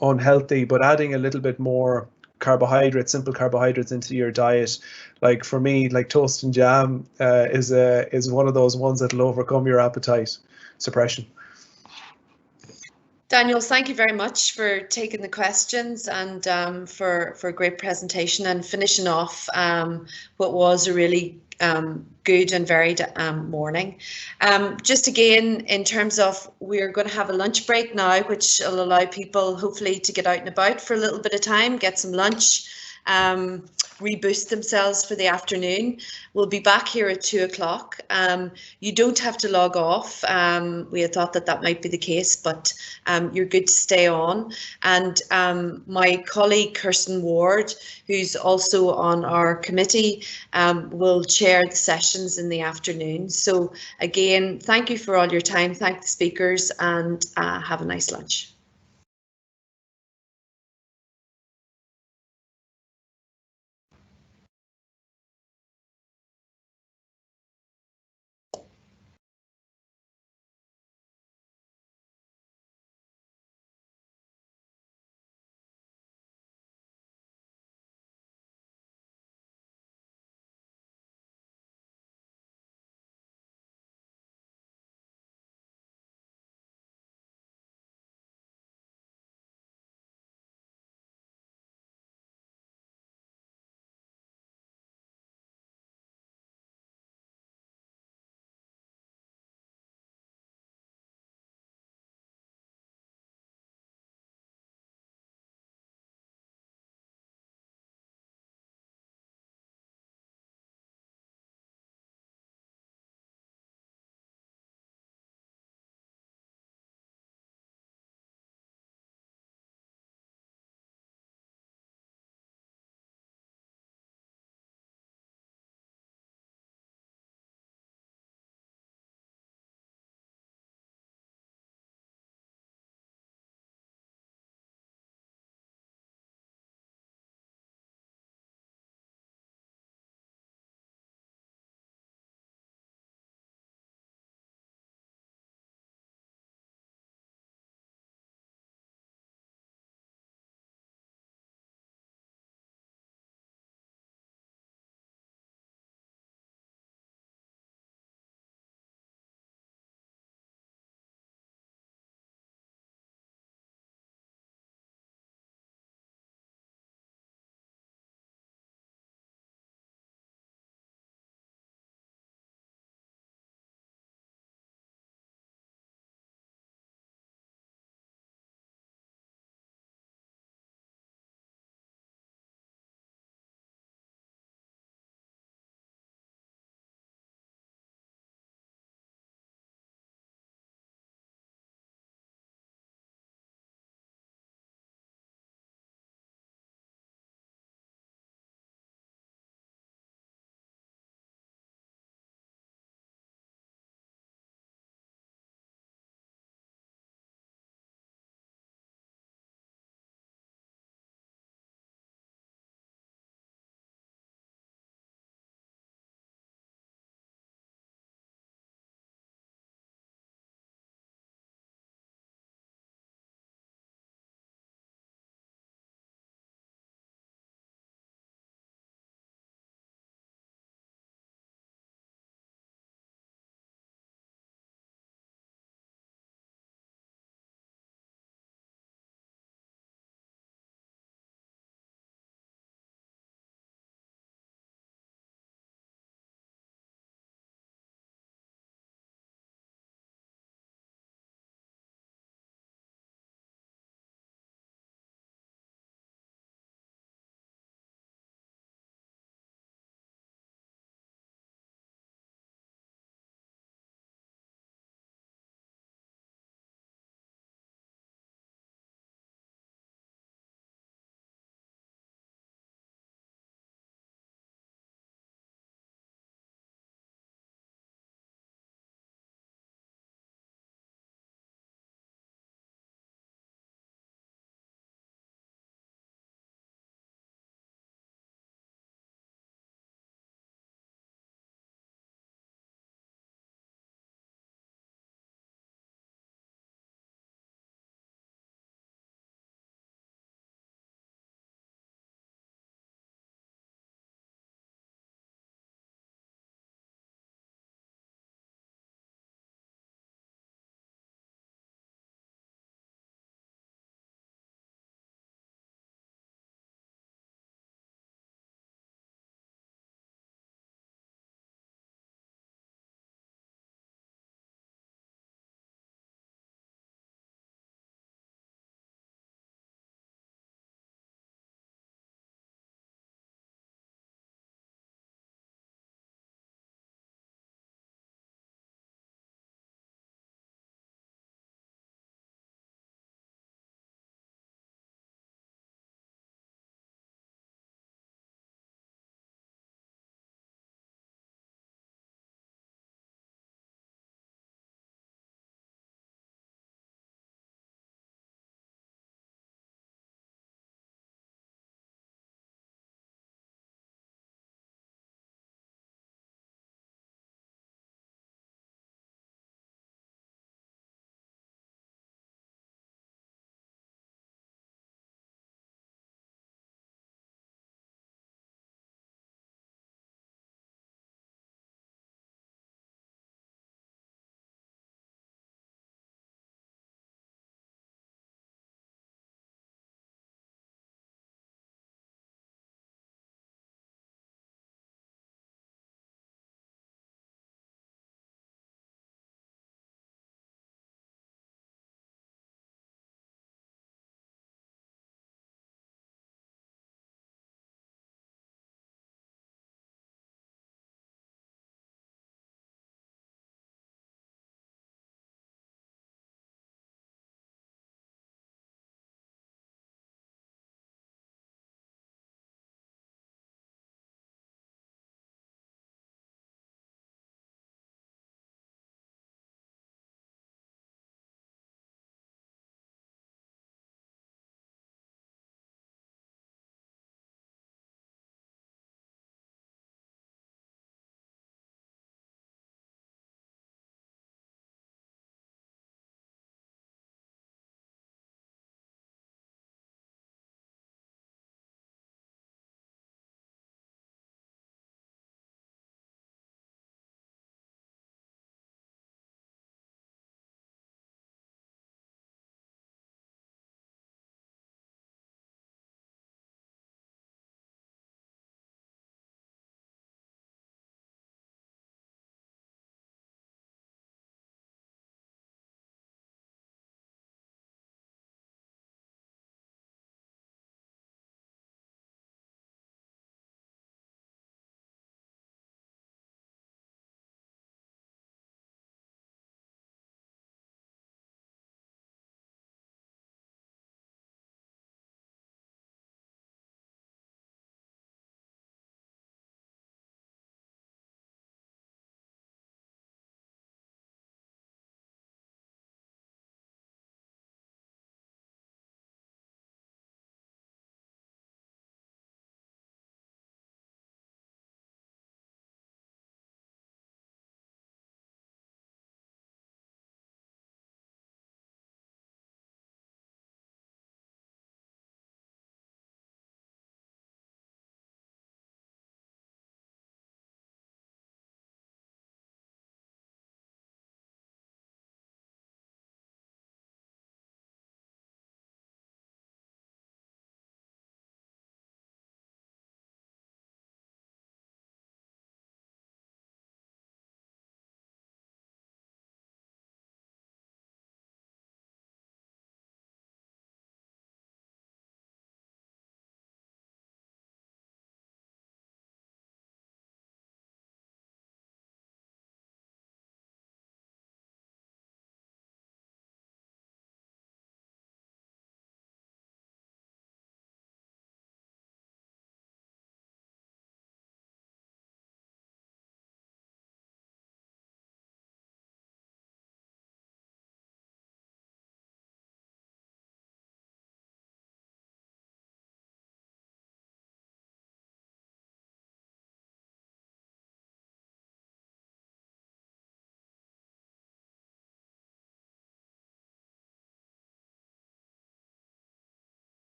unhealthy, but adding a little bit more carbohydrates, simple carbohydrates into your diet. Like for me, like toast and jam is one of those ones that'll overcome your appetite suppression. Daniel, thank you very much for taking the questions and for a great presentation and finishing off what was a really good and varied morning. Just again, in terms of, we're going to have a lunch break now, which will allow people hopefully to get out and about for a little bit of time, get some lunch, reboost themselves for the afternoon. We'll be back here at 2 o'clock. You don't have to log off. We had thought that might be the case, but you're good to stay on. And my colleague Kirsten Ward, who's also on our committee, will chair the sessions in the afternoon. So again, thank you for all your time. Thank the speakers, and have a nice lunch.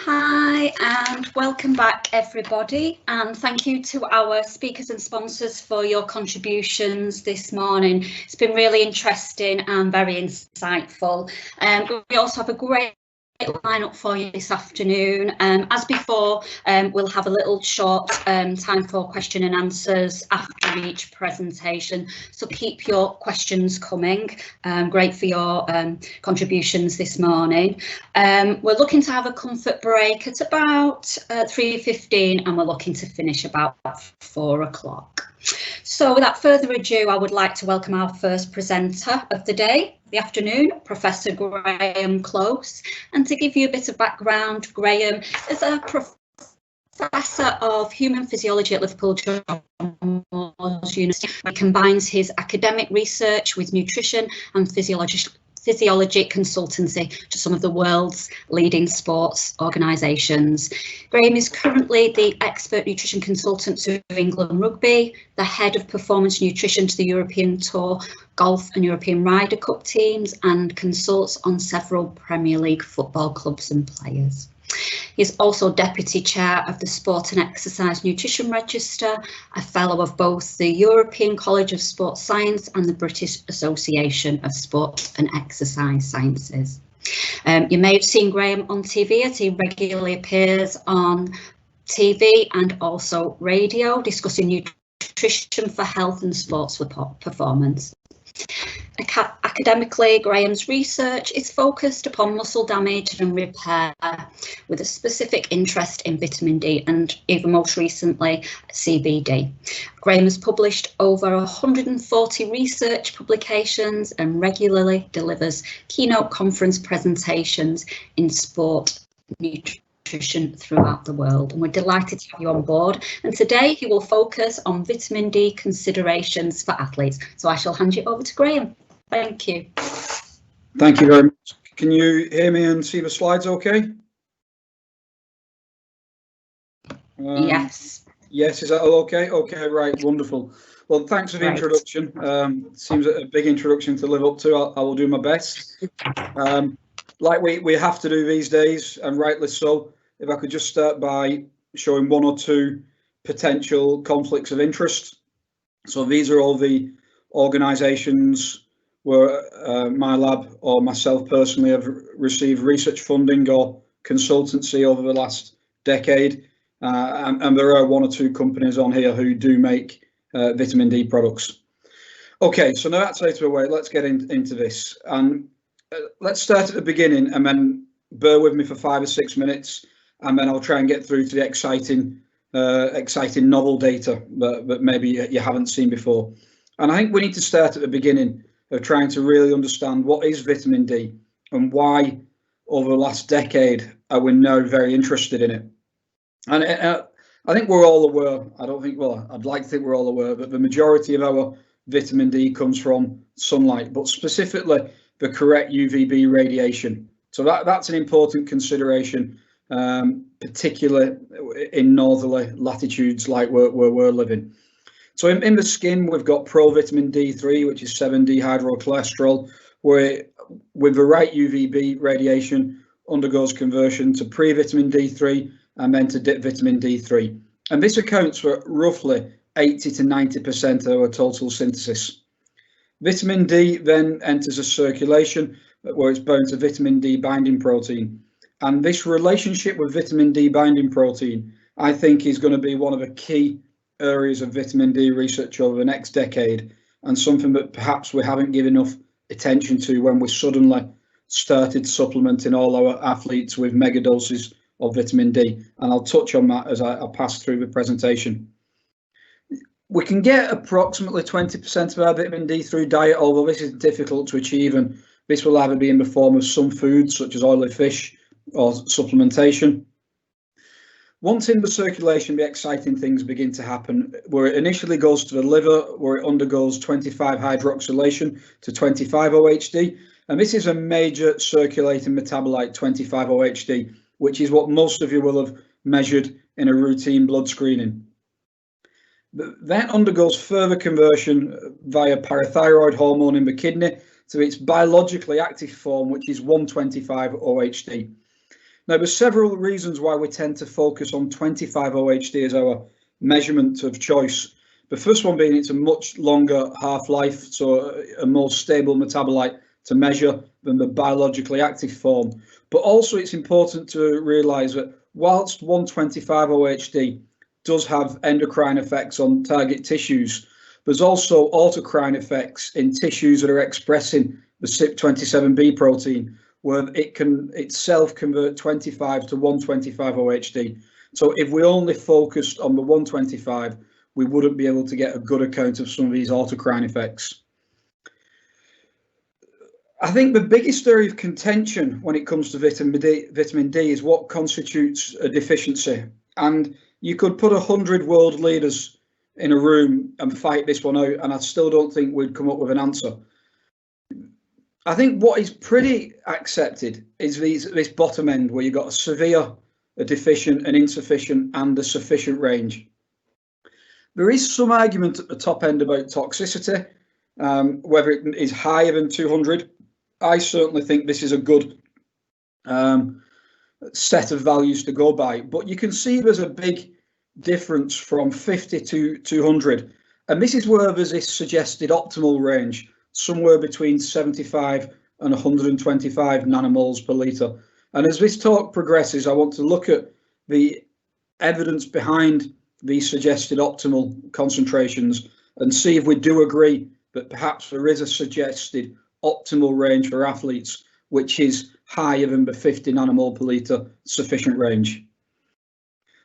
Hi and welcome back everybody, and thank you to our speakers and sponsors for your contributions this morning. It's been really interesting and very insightful. We also have a great lineup for you this afternoon. As before, we'll have a little short time for question and answers after each presentation, so keep your questions coming. Great for your contributions this morning. We're looking to have a comfort break at about 3:15 and we're looking to finish about 4 o'clock. So without further ado, I would like to welcome our first presenter of the afternoon, Professor Graham Close. And to give you a bit of background, Graham is a Professor of Human Physiology at Liverpool John Moores University. He combines his academic research with nutrition and physiology consultancy to some of the world's leading sports organisations. Graham is currently the expert nutrition consultant to England Rugby, the head of performance nutrition to the European Tour Golf and European Ryder Cup teams, and consults on several Premier League football clubs and players. He is also Deputy Chair of the Sport and Exercise Nutrition Register, a Fellow of both the European College of Sports Science and the British Association of Sport and Exercise Sciences. You may have seen Graham on TV as he regularly appears on TV and also radio discussing nutrition for health and sports performance. Academically, Graham's research is focused upon muscle damage and repair with a specific interest in vitamin D and even most recently CBD. Graham has published over 140 research publications and regularly delivers keynote conference presentations in sport nutrition throughout the world, and we're delighted to have you on board. And today he will focus on vitamin D considerations for athletes. So I shall hand you over to Graham. Thank you. Thank you very much. Can you hear me and see the slides okay? Yes. Yes, is that all okay? Okay, right, wonderful. Well, thanks for the introduction. Seems a big introduction to live up to. I will do my best. Like we have to do these days, and rightly so. If I could just start by showing one or two potential conflicts of interest. So these are all the organisations where my lab or myself personally have received research funding or consultancy over the last decade. And there are one or two companies on here who do make vitamin D products. Okay, so now that's out of the way, let's get into this. And let's start at the beginning and then bear with me for 5 or 6 minutes, and then I'll try and get through to the exciting novel data that maybe you haven't seen before. And I think we need to start at the beginning of trying to really understand what is vitamin D and why over the last decade are we now very interested in it. And I think we're all aware, I'd like to think we're all aware that the majority of our vitamin D comes from sunlight, but specifically the correct UVB radiation. So that's an important consideration, particularly in northerly latitudes like where we're living. So in the skin, we've got provitamin D3, which is 7-dehydrocholesterol, where with the right UVB radiation undergoes conversion to pre-vitamin D3 and then to vitamin D3. And this accounts for roughly 80 to 90% of our total synthesis. Vitamin D then enters a circulation where it's bound to vitamin D binding protein. And this relationship with vitamin D binding protein, I think, is going to be one of the key areas of vitamin D research over the next decade, and something that perhaps we haven't given enough attention to when we suddenly started supplementing all our athletes with mega doses of vitamin D. And I'll touch on that as I pass through the presentation. We can get approximately 20% of our vitamin D through diet, although this is difficult to achieve, and this will either be in the form of some foods such as oily fish or supplementation. Once in the circulation, the exciting things begin to happen, where it initially goes to the liver, where it undergoes 25 hydroxylation to 25-OHD. And this is a major circulating metabolite, 25-OHD, which is what most of you will have measured in a routine blood screening. Then undergoes further conversion via parathyroid hormone in the kidney to its biologically active form, which is 125-OHD. Now, there's several reasons why we tend to focus on 25-OHD as our measurement of choice. The first one being it's a much longer half-life, so a more stable metabolite to measure than the biologically active form. But also it's important to realise that whilst 125-OHD does have endocrine effects on target tissues, there's also autocrine effects in tissues that are expressing the CYP27B protein, where it can itself convert 25 to 125-OHD. So if we only focused on the 125, we wouldn't be able to get a good account of some of these autocrine effects. I think the biggest area of contention when it comes to vitamin D is what constitutes a deficiency. And you could put 100 world leaders in a room and fight this one out, and I still don't think we'd come up with an answer. I think what is pretty accepted is this bottom end where you've got a severe, a deficient, an insufficient and a sufficient range. There is some argument at the top end about toxicity, whether it is higher than 200. I certainly think this is a good set of values to go by, but you can see there's a big difference from 50 to 200, and this is where there's this suggested optimal range, somewhere between 75 and 125 nanomoles per litre. And as this talk progresses, I want to look at the evidence behind these suggested optimal concentrations and see if we do agree that perhaps there is a suggested optimal range for athletes, which is higher than the 50 nanomole per litre sufficient range.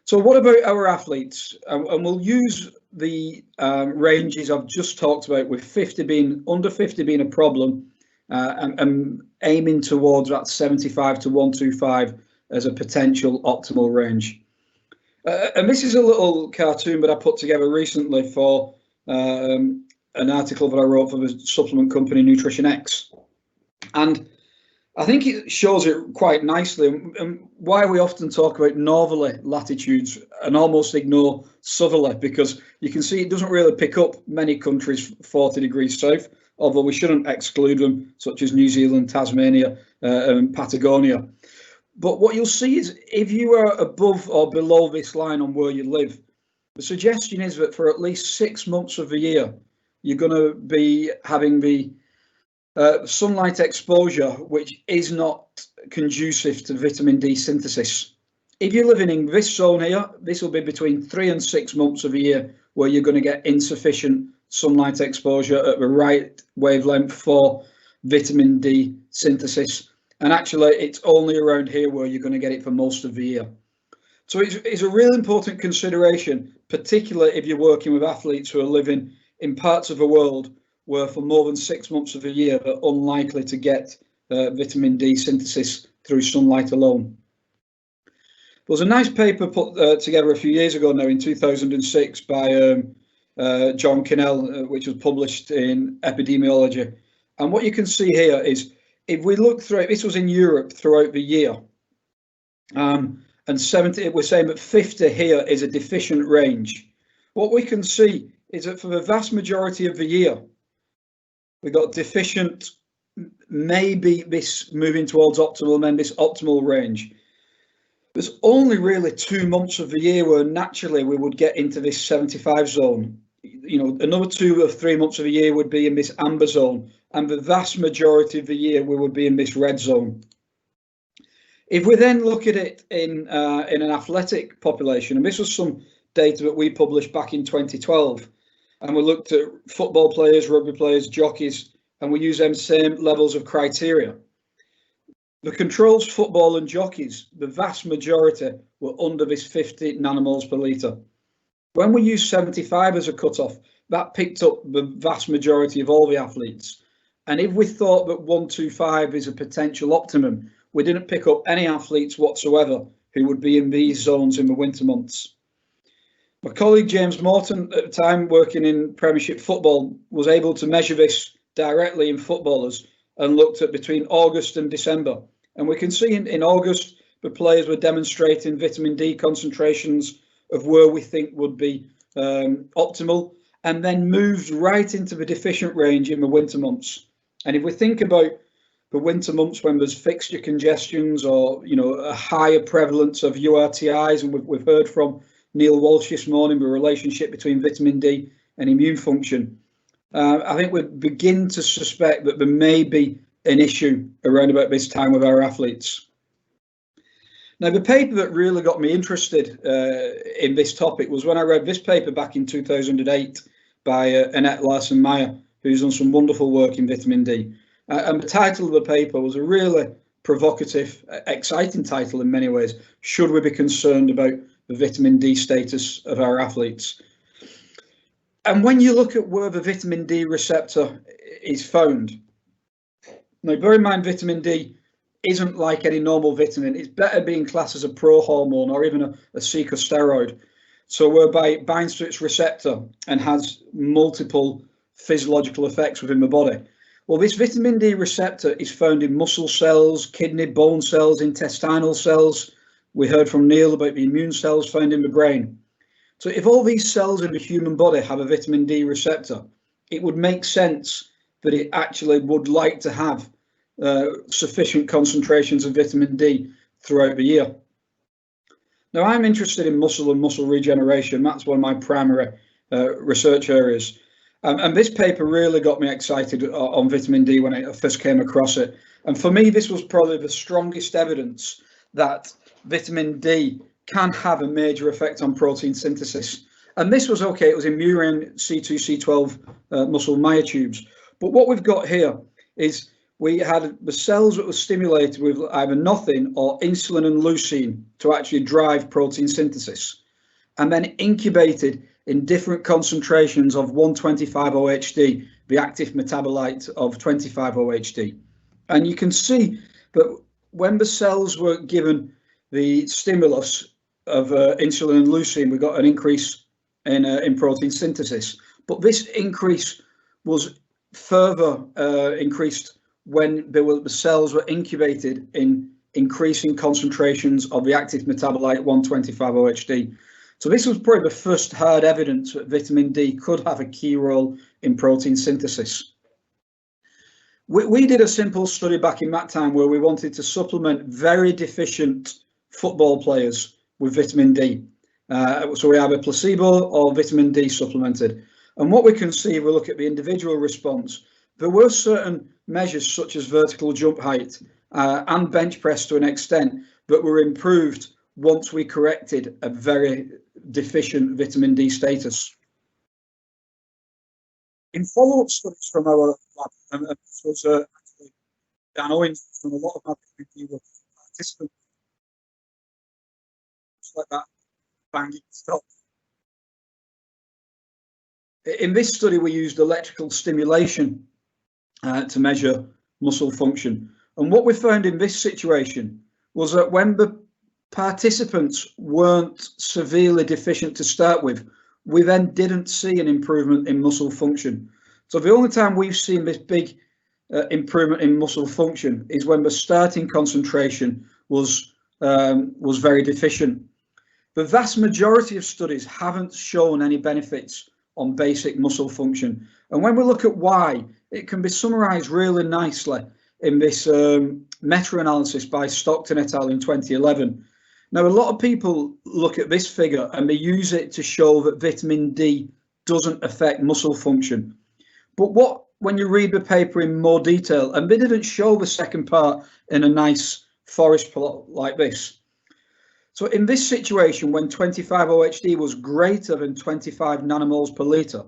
So what about our athletes? And we'll use the ranges I've just talked about, with 50 being, under 50 being a problem, and aiming towards that 75 to 125 as a potential optimal range. And this is a little cartoon that I put together recently for an article that I wrote for the supplement company Nutrition X. And I think it shows it quite nicely, and why we often talk about northerly latitudes and almost ignore southerly, because you can see it doesn't really pick up many countries 40 degrees south, although we shouldn't exclude them, such as New Zealand, Tasmania, and Patagonia. But what you'll see is if you are above or below this line on where you live, the suggestion is that for at least 6 months of the year, you're going to be having the sunlight exposure, which is not conducive to vitamin D synthesis. If you're living in this zone here, this will be between 3 and 6 months of the year where you're going to get insufficient sunlight exposure at the right wavelength for vitamin D synthesis. And actually, it's only around here where you're going to get it for most of the year. So it's a really important consideration, particularly if you're working with athletes who are living in parts of the world where for more than 6 months of the year they're unlikely to get vitamin D synthesis through sunlight alone. There was a nice paper put together a few years ago now, in 2006, by John Kinnell, which was published in Epidemiology. And what you can see here is, if we look through it, this was in Europe throughout the year, and 70, we're saying that 50 here is a deficient range. What we can see is that for the vast majority of the year, we got deficient, maybe this moving towards optimal, and then this optimal range. There's only really 2 months of the year where naturally we would get into this 75 zone. You know, another 2 or 3 months of the year would be in this amber zone, and the vast majority of the year we would be in this red zone. If we then look at it in an athletic population, and this was some data that we published back in 2012, and we looked at football players, rugby players, jockeys, and we use them same levels of criteria. The controls, football and jockeys, the vast majority were under this 50 nanomoles per litre. When we use 75 as a cutoff, that picked up the vast majority of all the athletes. And if we thought that 125 is a potential optimum, we didn't pick up any athletes whatsoever who would be in these zones in the winter months. My colleague James Morton, at the time working in Premiership football, was able to measure this directly in footballers and looked at between August and December. And we can see in August, the players were demonstrating vitamin D concentrations of where we think would be optimal, and then moved right into the deficient range in the winter months. And if we think about the winter months when there's fixture congestions, or a higher prevalence of URTIs, and we've heard from Neil Walsh this morning the relationship between vitamin D and immune function, I think we begin to suspect that there may be an issue around about this time with our athletes. Now, the paper that really got me interested in this topic was when I read this paper back in 2008 by Annette Larsen-Meyer, who's done some wonderful work in vitamin D. And the title of the paper was a really provocative, exciting title in many ways. Should we be concerned about the vitamin D status of our athletes? And when you look at where the vitamin D receptor is found, now bear in mind vitamin D isn't like any normal vitamin. It's better being classed as a prohormone or even a corticosteroid. So whereby it binds to its receptor and has multiple physiological effects within the body. Well, this vitamin D receptor is found in muscle cells, kidney, bone cells, intestinal cells. We heard from Neil about the immune cells found in the brain. So if all these cells in the human body have a vitamin D receptor, it would make sense that it actually would like to have sufficient concentrations of vitamin D throughout the year. Now, I'm interested in muscle and muscle regeneration. That's one of my primary research areas. And this paper really got me excited on vitamin D when I first came across it. And for me, this was probably the strongest evidence that vitamin D can have a major effect on protein synthesis. And this was okay, it was in murine C2, C12 muscle myotubes. But what we've got here is we had the cells that were stimulated with either nothing or insulin and leucine to actually drive protein synthesis, and then incubated in different concentrations of 125-OHD, the active metabolite of 25-OHD. And you can see that when the cells were given the stimulus of insulin and leucine, we got an increase in protein synthesis. But this increase was further increased when the cells were incubated in increasing concentrations of the active metabolite 125-OHD. So this was probably the first hard evidence that vitamin D could have a key role in protein synthesis. We did a simple study back in that time where we wanted to supplement very deficient football players with vitamin D. So we have a placebo or vitamin D supplemented. And what we can see, if we look at the individual response, there were certain measures such as vertical jump height and bench press to an extent that were improved once we corrected a very deficient vitamin D status. In follow-up studies from our lab, and this was actually, I know from a lot of my vitamin D participants, just like that, banging stop. In this study, we used electrical stimulation to measure muscle function. And what we found in this situation was that when the participants weren't severely deficient to start with, we then didn't see an improvement in muscle function. So the only time we've seen this big improvement in muscle function is when the starting concentration was very deficient. The vast majority of studies haven't shown any benefits on basic muscle function. And when we look at why, it can be summarized really nicely in this meta-analysis by Stockton et al. In 2011. Now, a lot of people look at this figure and they use it to show that vitamin D doesn't affect muscle function. But when you read the paper in more detail, and they didn't show the second part in a nice forest plot like this. So in this situation, when 25-OHD was greater than 25 nanomoles per litre,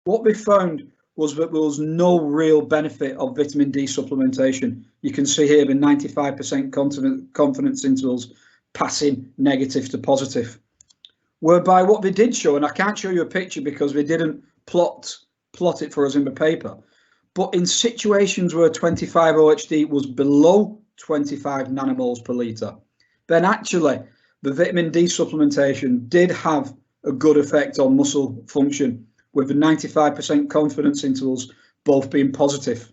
what we found was that there was no real benefit of vitamin D supplementation. You can see here the 95% confidence intervals passing negative to positive. Whereby what they did show, and I can't show you a picture because they didn't plot it for us in the paper, but in situations where 25-OHD was below 25 nanomoles per litre, then actually the vitamin D supplementation did have a good effect on muscle function, with the 95% confidence intervals both being positive.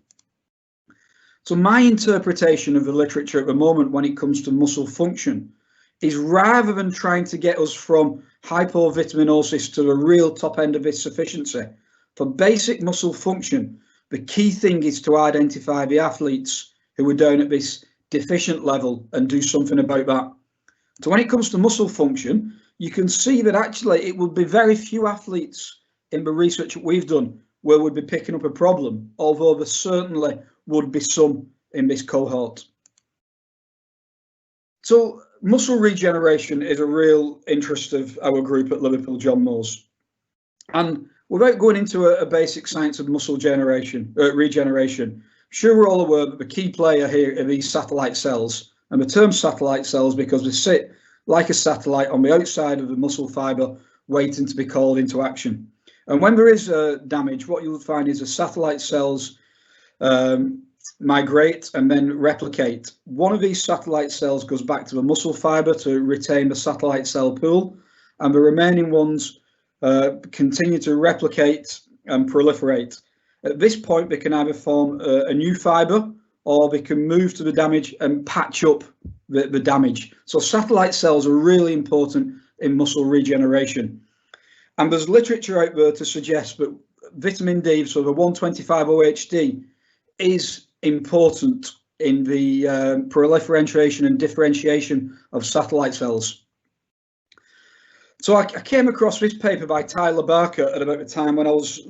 So my interpretation of the literature at the moment when it comes to muscle function is, rather than trying to get us from hypovitaminosis to the real top end of this sufficiency, for basic muscle function, the key thing is to identify the athletes who are down at this deficient level and do something about that. So when it comes to muscle function, you can see that actually it would be very few athletes in the research that we've done where we'd be picking up a problem, although there certainly would be some in this cohort. So muscle regeneration is a real interest of our group at Liverpool John Moores. And without going into a basic science of muscle regeneration, sure we're all aware that the key player here are these satellite cells. And the term satellite cells because they sit like a satellite on the outside of the muscle fibre, waiting to be called into action. And when there is damage, what you'll find is the satellite cells migrate and then replicate. One of these satellite cells goes back to the muscle fibre to retain the satellite cell pool, and the remaining ones continue to replicate and proliferate. At this point, they can either form a new fibre, or they can move to the damage and patch up the damage. So satellite cells are really important in muscle regeneration. And there's literature out there to suggest that vitamin D, so the 125-OHD, is important in the proliferation and differentiation of satellite cells. So I came across this paper by Tyler Barker at about the time when I was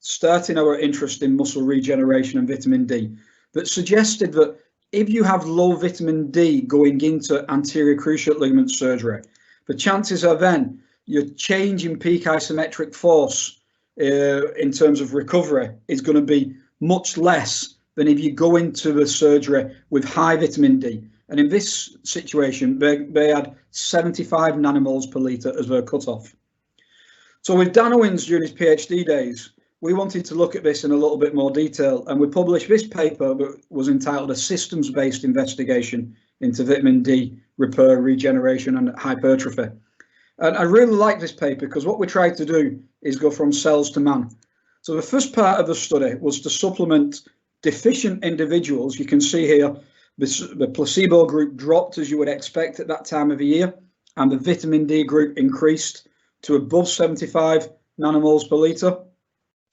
starting our interest in muscle regeneration and vitamin D, that suggested that if you have low vitamin D going into anterior cruciate ligament surgery, the chances are then your change in peak isometric force in terms of recovery is going to be much less than if you go into the surgery with high vitamin D. And in this situation, they had 75 nanomoles per litre as their cutoff. So with Dan Owens during his PhD days, we wanted to look at this in a little bit more detail, and we published this paper that was entitled A Systems-Based Investigation into Vitamin D Repair, Regeneration and Hypertrophy. And I really like this paper because what we tried to do is go from cells to man. So the first part of the study was to supplement deficient individuals. You can see here the placebo group dropped, as you would expect at that time of the year, and the vitamin D group increased to above 75 nanomoles per litre.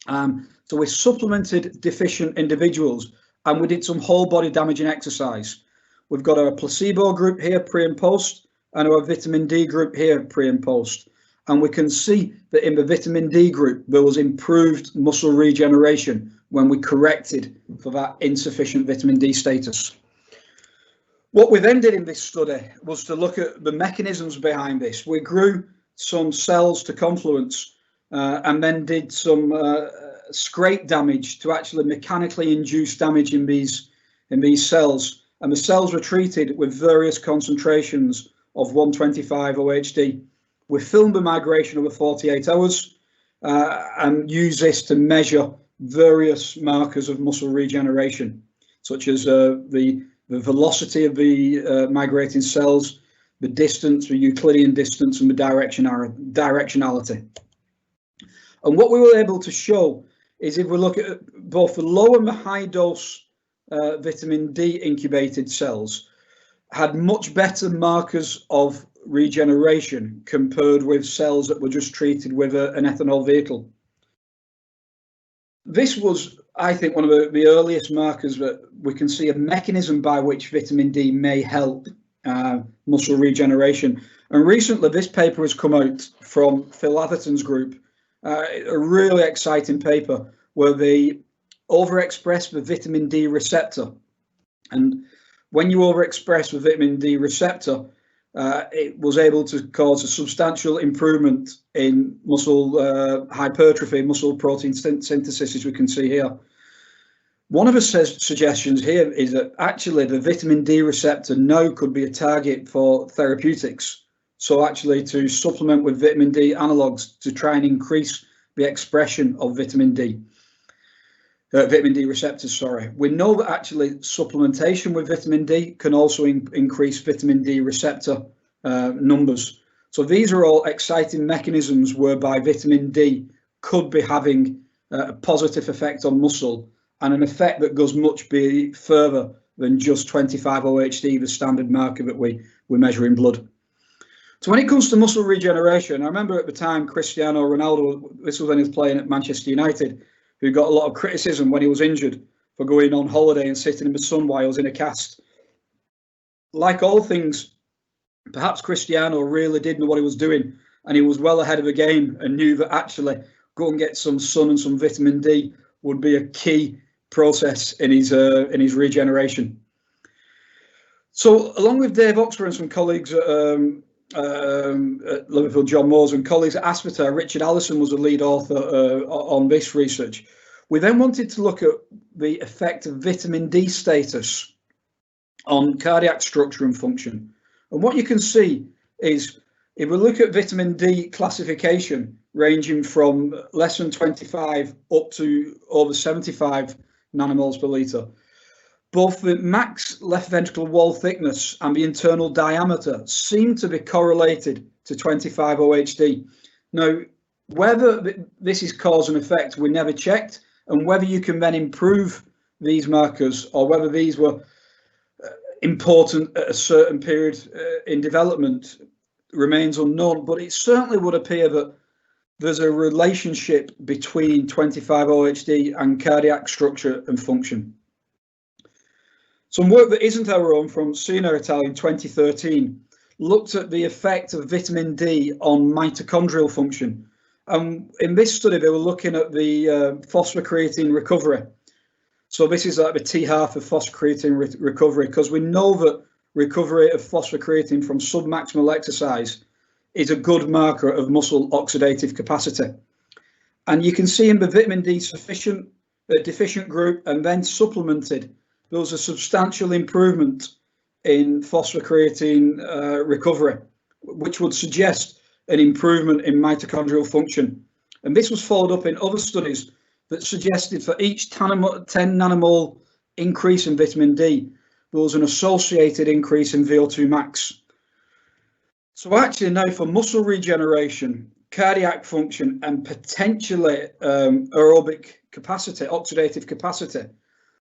So we supplemented deficient individuals, and we did some whole body damaging exercise. We've got our placebo group here pre and post, and our vitamin D group here pre and post. And we can see that in the vitamin D group, there was improved muscle regeneration when we corrected for that insufficient vitamin D status. What we then did in this study was to look at the mechanisms behind this. We grew some cells to confluence and then did some scrape damage to actually mechanically induce damage in these cells. And the cells were treated with various concentrations of 125-OHD. We filmed the migration over 48 hours and used this to measure various markers of muscle regeneration, such as the velocity of the migrating cells, the distance, the Euclidean distance, and the directionality. And what we were able to show is if we look at both the low and the high dose vitamin D incubated cells had much better markers of regeneration compared with cells that were just treated with an ethanol vehicle. This was, I think, one of the earliest markers that we can see a mechanism by which vitamin D may help muscle regeneration. And recently this paper has come out from Phil Atherton's group, a really exciting paper where they overexpress the vitamin D receptor. And when you overexpress the vitamin D receptor, it was able to cause a substantial improvement in muscle hypertrophy, muscle protein synthesis, as we can see here. One of the suggestions here is that actually the vitamin D receptor now could be a target for therapeutics. So actually to supplement with vitamin D analogues to try and increase the expression of vitamin D receptors, sorry. We know that actually supplementation with vitamin D can also increase vitamin D receptor numbers. So these are all exciting mechanisms whereby vitamin D could be having a positive effect on muscle, and an effect that goes much further than just 25-OHD, the standard marker that we measure in blood. So when it comes to muscle regeneration, I remember at the time Cristiano Ronaldo, this was when he was playing at Manchester United, who got a lot of criticism when he was injured for going on holiday and sitting in the sun while he was in a cast. Like all things, perhaps Cristiano really did know what he was doing, and he was well ahead of the game and knew that actually go and get some sun and some vitamin D would be a key process in his regeneration. So along with Dave Oxford and some colleagues at Liverpool, John Moores, and colleagues at Aspetar, Richard Allison was a lead author on this research. We then wanted to look at the effect of vitamin D status on cardiac structure and function. And what you can see is if we look at vitamin D classification ranging from less than 25 up to over 75 nanomoles per litre, both the max left ventricle wall thickness and the internal diameter seem to be correlated to 25-OHD. Now, whether this is cause and effect, we never checked, and whether you can then improve these markers or whether these were important at a certain period in development remains unknown, but it certainly would appear that there's a relationship between 25-OHD and cardiac structure and function. Some work that isn't our own from Sina et al. In 2013 looked at the effect of vitamin D on mitochondrial function. And in this study, they were looking at the phosphocreatine recovery. So this is like the T-half of phosphocreatine recovery, because we know that recovery of phosphocreatine from submaximal exercise is a good marker of muscle oxidative capacity. And you can see in the vitamin D deficient group and then supplemented, there was a substantial improvement in phosphocreatine recovery, which would suggest an improvement in mitochondrial function. And this was followed up in other studies that suggested for each 10 nanomole increase in vitamin D, there was an associated increase in VO2 max. So actually now for muscle regeneration, cardiac function, and potentially aerobic capacity, oxidative capacity,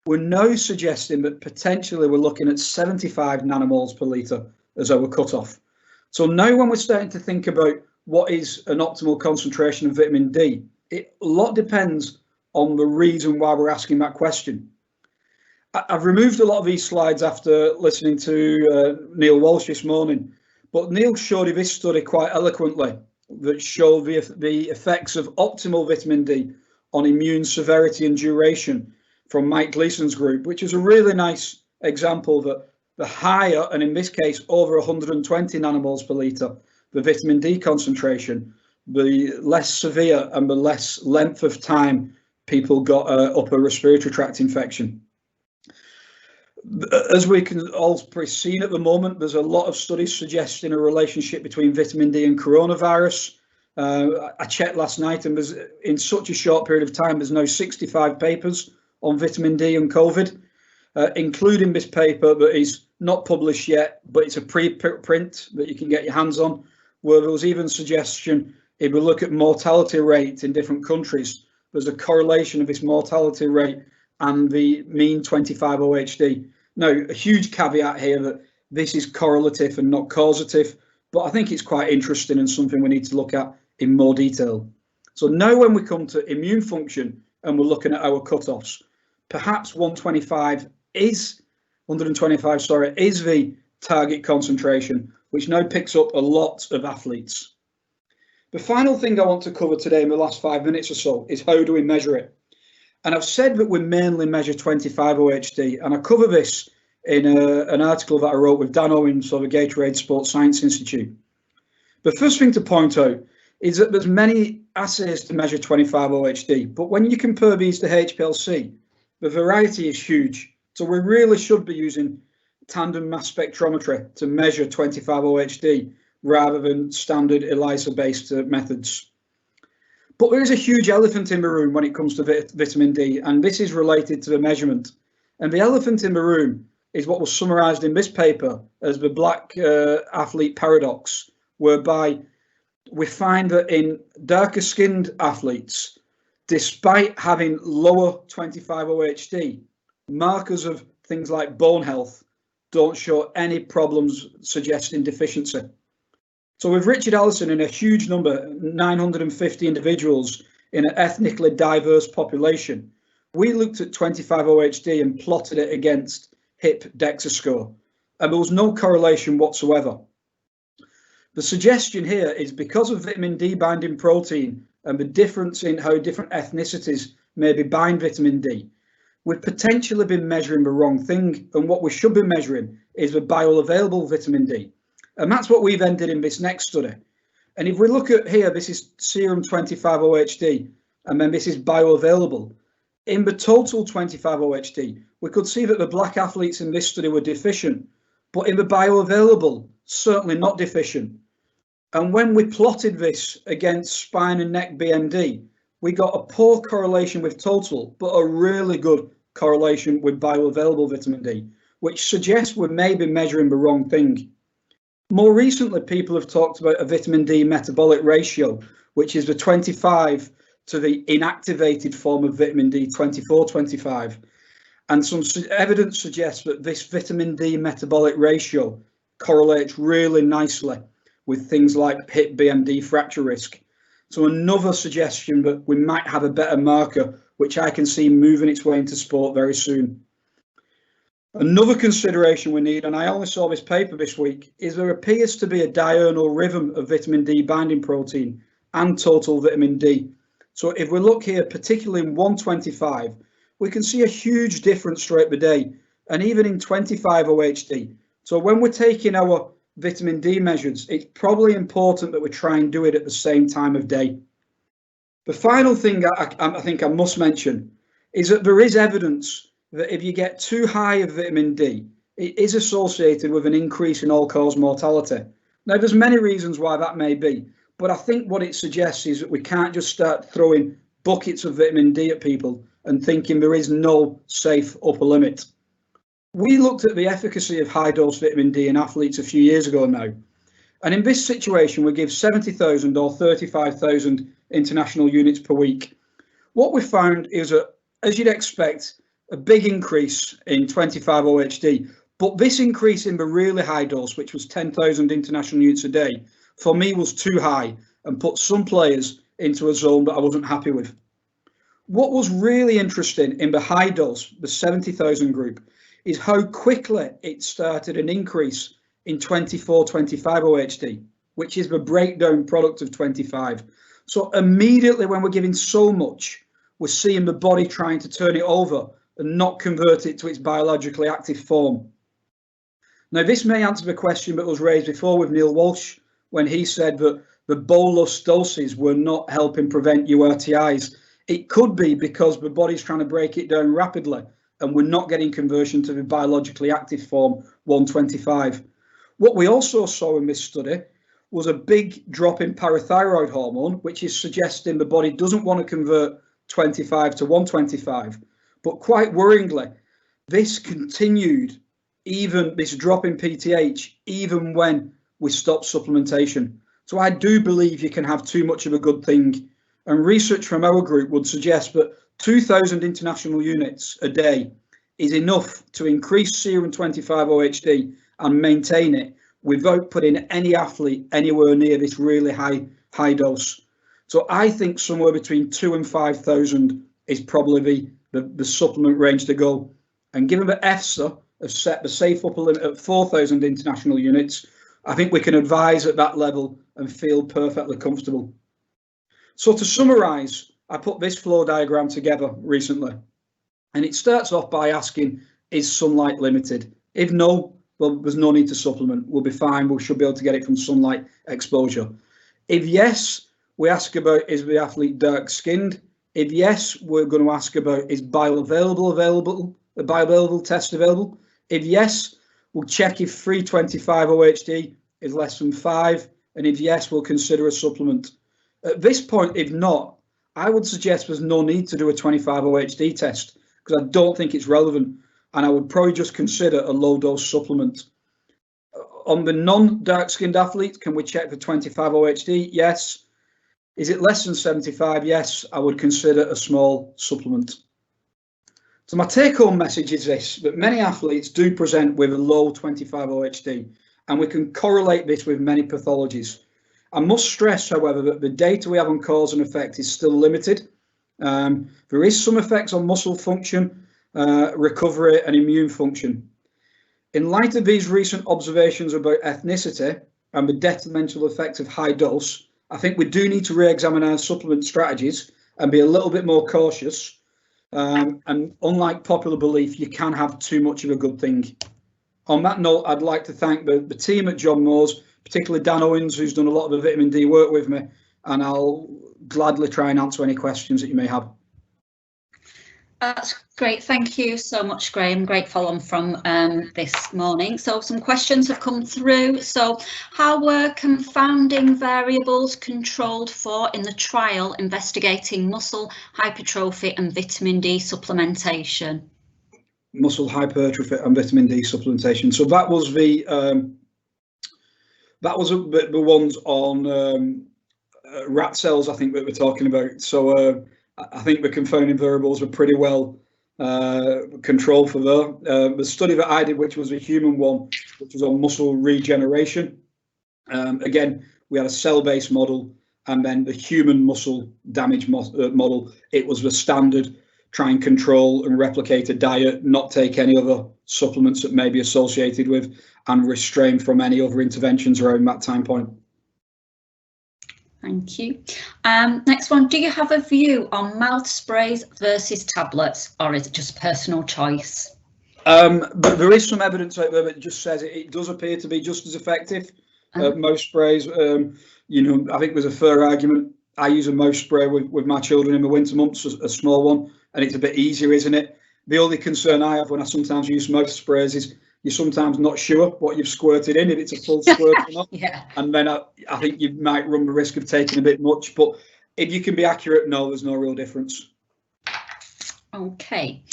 we're now suggesting that potentially we're looking at 75 nanomoles per litre as our cutoff. So now when we're starting to think about what is an optimal concentration of vitamin D, a lot depends on the reason why we're asking that question. I've removed a lot of these slides after listening to Neil Walsh this morning, but Neil showed you this study quite eloquently that showed the effects of optimal vitamin D on immune severity and duration from Mike Gleason's group, which is a really nice example that the higher, and in this case over 120 nanomoles per litre, the vitamin D concentration, the less severe and the less length of time people got upper respiratory tract infection. As we can all be seen at the moment, there's a lot of studies suggesting a relationship between vitamin D and coronavirus. I checked last night, and there's, in such a short period of time, there's now 65 papers on vitamin D and COVID, including this paper that is not published yet, but it's a preprint that you can get your hands on, where there was even suggestion, if we look at mortality rate in different countries, there's a correlation of this mortality rate and the mean 25-OHD. Now, a huge caveat here that this is correlative and not causative, but I think it's quite interesting and something we need to look at in more detail. So now when we come to immune function and we're looking at our cutoffs, perhaps 125 is the target concentration, which now picks up a lot of athletes. The final thing I want to cover today in the last 5 minutes or so is how do we measure it? And I've said that we mainly measure 25-OHD, and I cover this in an article that I wrote with Dan Owens of the Gatorade Sports Science Institute. The first thing to point out is that there's many assays to measure 25-OHD, but when you compare these to HPLC, the variety is huge. So we really should be using tandem mass spectrometry to measure 25-OHD rather than standard ELISA-based methods. But there is a huge elephant in the room when it comes to vitamin D, and this is related to the measurement. And the elephant in the room is what was summarised in this paper as the black athlete paradox, whereby we find that in darker skinned athletes, despite having lower 25-OHD, markers of things like bone health don't show any problems suggesting deficiency. So with Richard Allison in a huge number, 950 individuals in an ethnically diverse population, we looked at 25-OHD and plotted it against HIP DEXA score, and there was no correlation whatsoever. The suggestion here is because of vitamin D binding protein and the difference in how different ethnicities maybe bind vitamin D, we've potentially been measuring the wrong thing, and what we should be measuring is the bioavailable vitamin D. And that's what we then did in this next study. And if we look at here, this is serum 25-OHD, and then this is bioavailable. In the total 25-OHD, we could see that the black athletes in this study were deficient, but in the bioavailable, certainly not deficient. And when we plotted this against spine and neck BMD, we got a poor correlation with total, but a really good correlation with bioavailable vitamin D, which suggests we may be measuring the wrong thing. More recently, people have talked about a vitamin D metabolic ratio, which is the 25 to the inactivated form of vitamin D, 24-25. And some evidence suggests that this vitamin D metabolic ratio correlates really nicely with things like hip BMD fracture risk. So another suggestion that we might have a better marker, which I can see moving its way into sport very soon. Another consideration we need, and I only saw this paper this week, is there appears to be a diurnal rhythm of vitamin D binding protein and total vitamin D. So if we look here, particularly in 125, we can see a huge difference throughout the day, and even in 25 OHD. So when we're taking our vitamin D measures, it's probably important that we try and do it at the same time of day. The final thing I think I must mention is that there is evidence that if you get too high of vitamin D, it is associated with an increase in all-cause mortality. Now, there's many reasons why that may be, but I think what it suggests is that we can't just start throwing buckets of vitamin D at people and thinking there is no safe upper limit. We looked at the efficacy of high-dose vitamin D in athletes a few years ago now, and in this situation we give 70,000 or 35,000 international units per week. What we found is that, as you'd expect, a big increase in 25 OHD, but this increase in the really high dose, which was 10,000 international units a day, for me was too high and put some players into a zone that I wasn't happy with. What was really interesting in the high dose, the 70,000 group, is how quickly it started an increase in 24-25 OHD, which is the breakdown product of 25. So immediately when we're giving so much, we're seeing the body trying to turn it over and not convert it to its biologically active form. Now, this may answer the question that was raised before with Neil Walsh, when he said that the bolus doses were not helping prevent URTIs. It could be because the body's trying to break it down rapidly and we're not getting conversion to the biologically active form 125. What we also saw in this study was a big drop in parathyroid hormone, which is suggesting the body doesn't want to convert 25 to 125. But quite worryingly, this continued, even this drop in PTH, even when we stopped supplementation. So I do believe you can have too much of a good thing. And research from our group would suggest that 2,000 international units a day is enough to increase serum 25 OHD and maintain it without putting any athlete anywhere near this really high dose. So I think somewhere between 2,000 and 5,000 is probably the supplement range to go. And given that EFSA have set the safe upper limit at 4,000 international units, I think we can advise at that level and feel perfectly comfortable. So to summarise, I put this flow diagram together recently, and it starts off by asking, is sunlight limited? If no, well, there's no need to supplement. We'll be fine. We should be able to get it from sunlight exposure. If yes, we ask about, is the athlete dark skinned? If yes, we're going to ask about, is bioavailable test available? If yes, we'll check if 325 OHD is less than 5, and if yes, we'll consider a supplement. At this point, if not, I would suggest there's no need to do a 25 OHD test because I don't think it's relevant, and I would probably just consider a low dose supplement. On the non-dark skinned athletes, can we check for 25 OHD? Yes. Is it less than 75? Yes, I would consider a small supplement. So my take-home message is this, that many athletes do present with a low 25 OHD, and we can correlate this with many pathologies. I must stress, however, that the data we have on cause and effect is still limited. There is some effects on muscle function, recovery and immune function. In light of these recent observations about ethnicity and the detrimental effect of high dose, I think we do need to re-examine our supplement strategies and be a little bit more cautious. And unlike popular belief, you can have too much of a good thing. On that note, I'd like to thank the team at John Moores, particularly Dan Owens, who's done a lot of the vitamin D work with me, and I'll gladly try and answer any questions that you may have. That's great. Thank you so much, Graham. Great follow-on from this morning. So some questions have come through. So how were confounding variables controlled for in the trial investigating muscle hypertrophy and vitamin D supplementation? Muscle hypertrophy and vitamin D supplementation. So that was the ones on rat cells, I think, that we're talking about. So I think the confounding variables were pretty well controlled for there. The study that I did, which was a human one, which was on muscle regeneration. Again, we had a cell-based model, and then the human muscle damage model. It was the standard: try and control and replicate a diet, not take any other supplements that may be associated with, and restrain from any other interventions around that time point. Thank you. Next one, do you have a view on mouth sprays versus tablets, or is it just personal choice? But there is some evidence out there that just says it does appear to be just as effective. Mouth sprays, you know, I think there's a fair argument. I use a mouth spray with my children in the winter months, a small one, and it's a bit easier, isn't it? The only concern I have when I sometimes use mouth sprays is you're sometimes not sure what you've squirted in, if it's a full squirt or not. Yeah. And then I think you might run the risk of taking a bit much, but if you can be accurate, no, there's no real difference. Okay,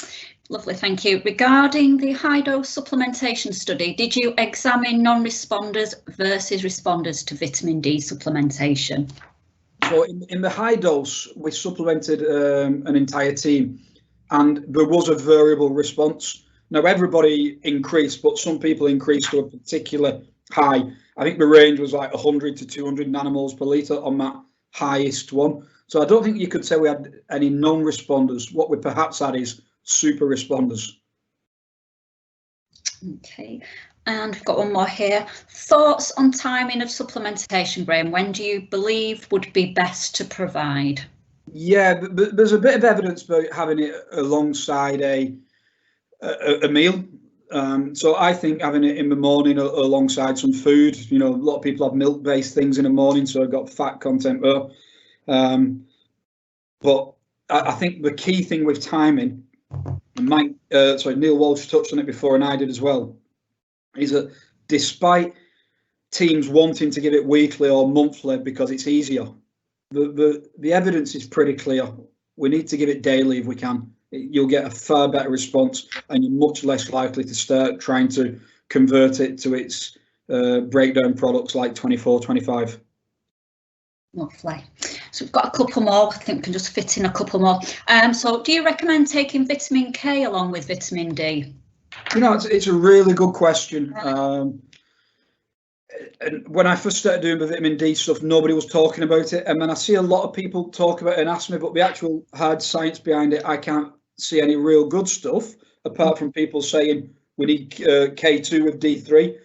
lovely, thank you. Regarding the high dose supplementation study, did you examine non-responders versus responders to vitamin D supplementation? So in the high dose, we supplemented an entire team, and there was a variable response. Now, everybody increased, but some people increased to a particular high. I think the range was like 100 to 200 nanomoles per litre on that highest one. So I don't think you could say we had any non-responders. What we perhaps had is super responders. Okay, and we've got one more here. Thoughts on timing of supplementation, Graham? When do you believe would be best to provide? Yeah, there's a bit of evidence about having it alongside a meal. So I think having it in the morning alongside some food, you know, a lot of people have milk-based things in the morning, so I've got fat content there. But I think the key thing with timing, Neil Walsh touched on it before and I did as well, is that despite teams wanting to give it weekly or monthly because it's easier, the evidence is pretty clear. We need to give it daily if we can. You'll get a far better response, and you're much less likely to start trying to convert it to its breakdown products like 24, 25. Lovely. So we've got a couple more. I think we can just fit in a couple more. So do you recommend taking vitamin K along with vitamin D? You know, it's a really good question. And when I first started doing the vitamin D stuff, nobody was talking about it. And then I see a lot of people talk about it and ask me, but the actual hard science behind it, I can't see any real good stuff, apart from people saying we need K2 with D3.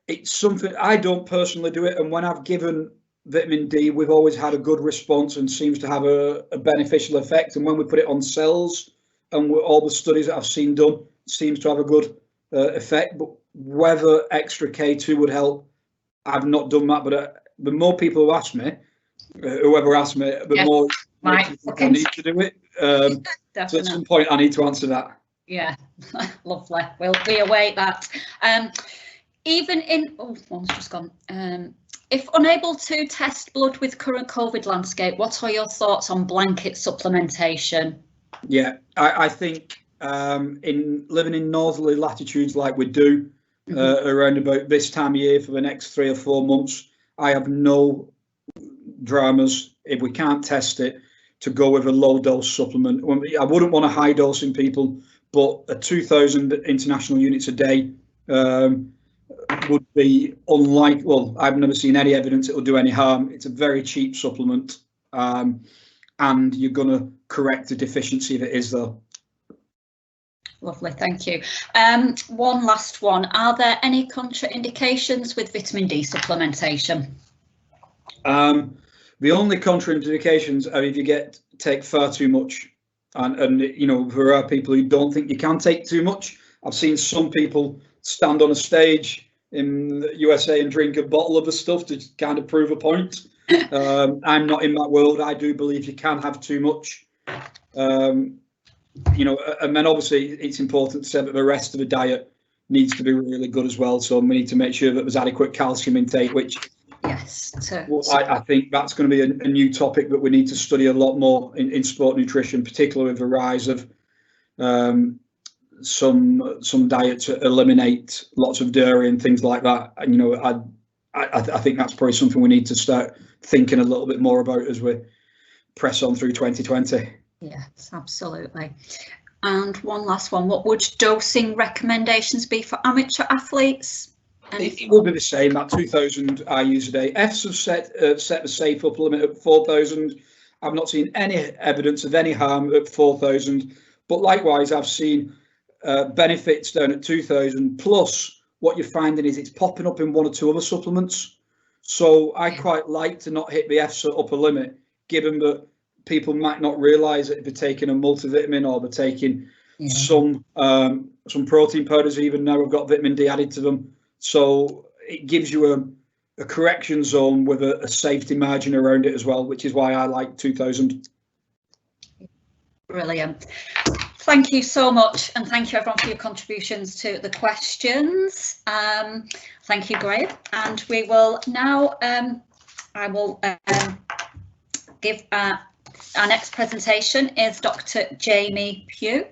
It's something, I don't personally do it. And when I've given vitamin D, we've always had a good response and seems to have a beneficial effect. And when we put it on cells, and all the studies that I've seen done, seems to have a good effect. But whether extra K2 would help, I've not done that. But the more people who ask me, whoever asks me, the more I need to do it. So at some point, I need to answer that. Yeah, lovely. We await that. Even in, one's just gone. If unable to test blood with current COVID landscape, what are your thoughts on blanket supplementation? Yeah, I think in living in northerly latitudes like we do, around about this time of year for the next 3 or 4 months, I have no dramas if we can't test it to go with a low dose supplement. I wouldn't want a high dose in people, but a 2,000 international units a day would be unlikely. Well, I've never seen any evidence it will do any harm. It's a very cheap supplement, and you're going to correct the deficiency if it is there. Lovely, thank you. One last one. Are there any contraindications with vitamin D supplementation? The only contraindications are if you take far too much, and you know, there are people who don't think you can take too much. I've seen some people stand on a stage in the USA and drink a bottle of the stuff to kind of prove a point. I'm not in that world. I do believe you can have too much. You know, and then obviously it's important to say that the rest of the diet needs to be really good as well. So we need to make sure that there's adequate calcium intake, which yes, I think that's going to be a new topic that we need to study a lot more in sport nutrition, particularly with the rise of some diets that eliminate lots of dairy and things like that. And you know, I think that's probably something we need to start thinking a little bit more about as we press on through 2020. Yes, absolutely. And one last one, what would dosing recommendations be for amateur athletes? It will be the same, that 2,000 IUs a day. Fs have set the safe upper limit at 4,000. I've not seen any evidence of any harm at 4,000, but likewise I've seen benefits down at 2,000, plus what you're finding is it's popping up in one or two other supplements. So I quite like to not hit the Fs upper limit, given that people might not realise that if they're taking a multivitamin or they're taking some protein powders, even now we've got vitamin D added to them. So it gives you a correction zone with a safety margin around it as well, which is why I like 2,000. Brilliant. Thank you so much, and thank you everyone for your contributions to the questions. Thank you, Graham. And we will now, I will give our next presentation is Dr. Jamie Pugh.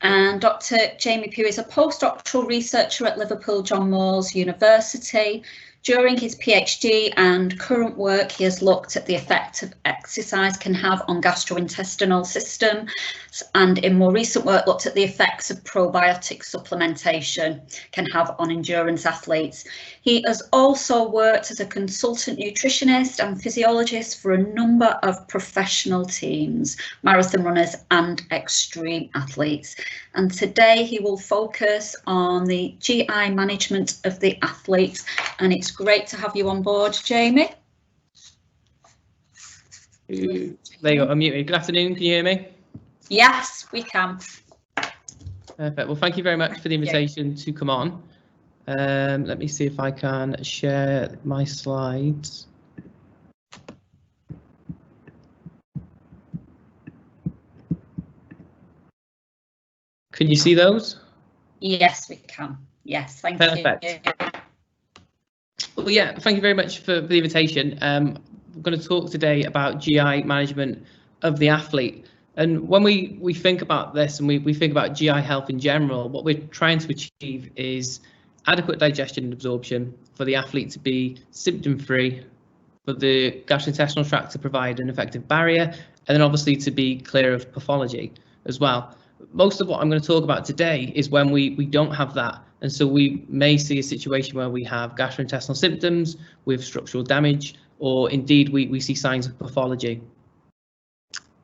And Dr. Jamie Pugh is a postdoctoral researcher at Liverpool John Moores University. During his PhD and current work, he has looked at the effect of exercise can have on gastrointestinal system, and in more recent work looked at the effects of probiotic supplementation can have on endurance athletes. He has also worked as a consultant nutritionist and physiologist for a number of professional teams, marathon runners and extreme athletes. And today he will focus on the GI management of the athletes, and it's great to have you on board, Jamie. There you go, I'm muted. Good afternoon, can you hear me? Yes, we can. Perfect. Well, thank you very much for the invitation to come on. Let me see if I can share my slides. Can you see those? Yes, we can. Yes, thank Perfect. you. Well, yeah, thank you very much for the invitation. We're going to talk today about GI management of the athlete. And when we think about this and we think about GI health in general, what we're trying to achieve is adequate digestion and absorption for the athlete to be symptom-free, for the gastrointestinal tract to provide an effective barrier, and then obviously to be clear of pathology as well. Most of what I'm going to talk about today is when we don't have that. And so we may see a situation where we have gastrointestinal symptoms with structural damage, or indeed we see signs of pathology.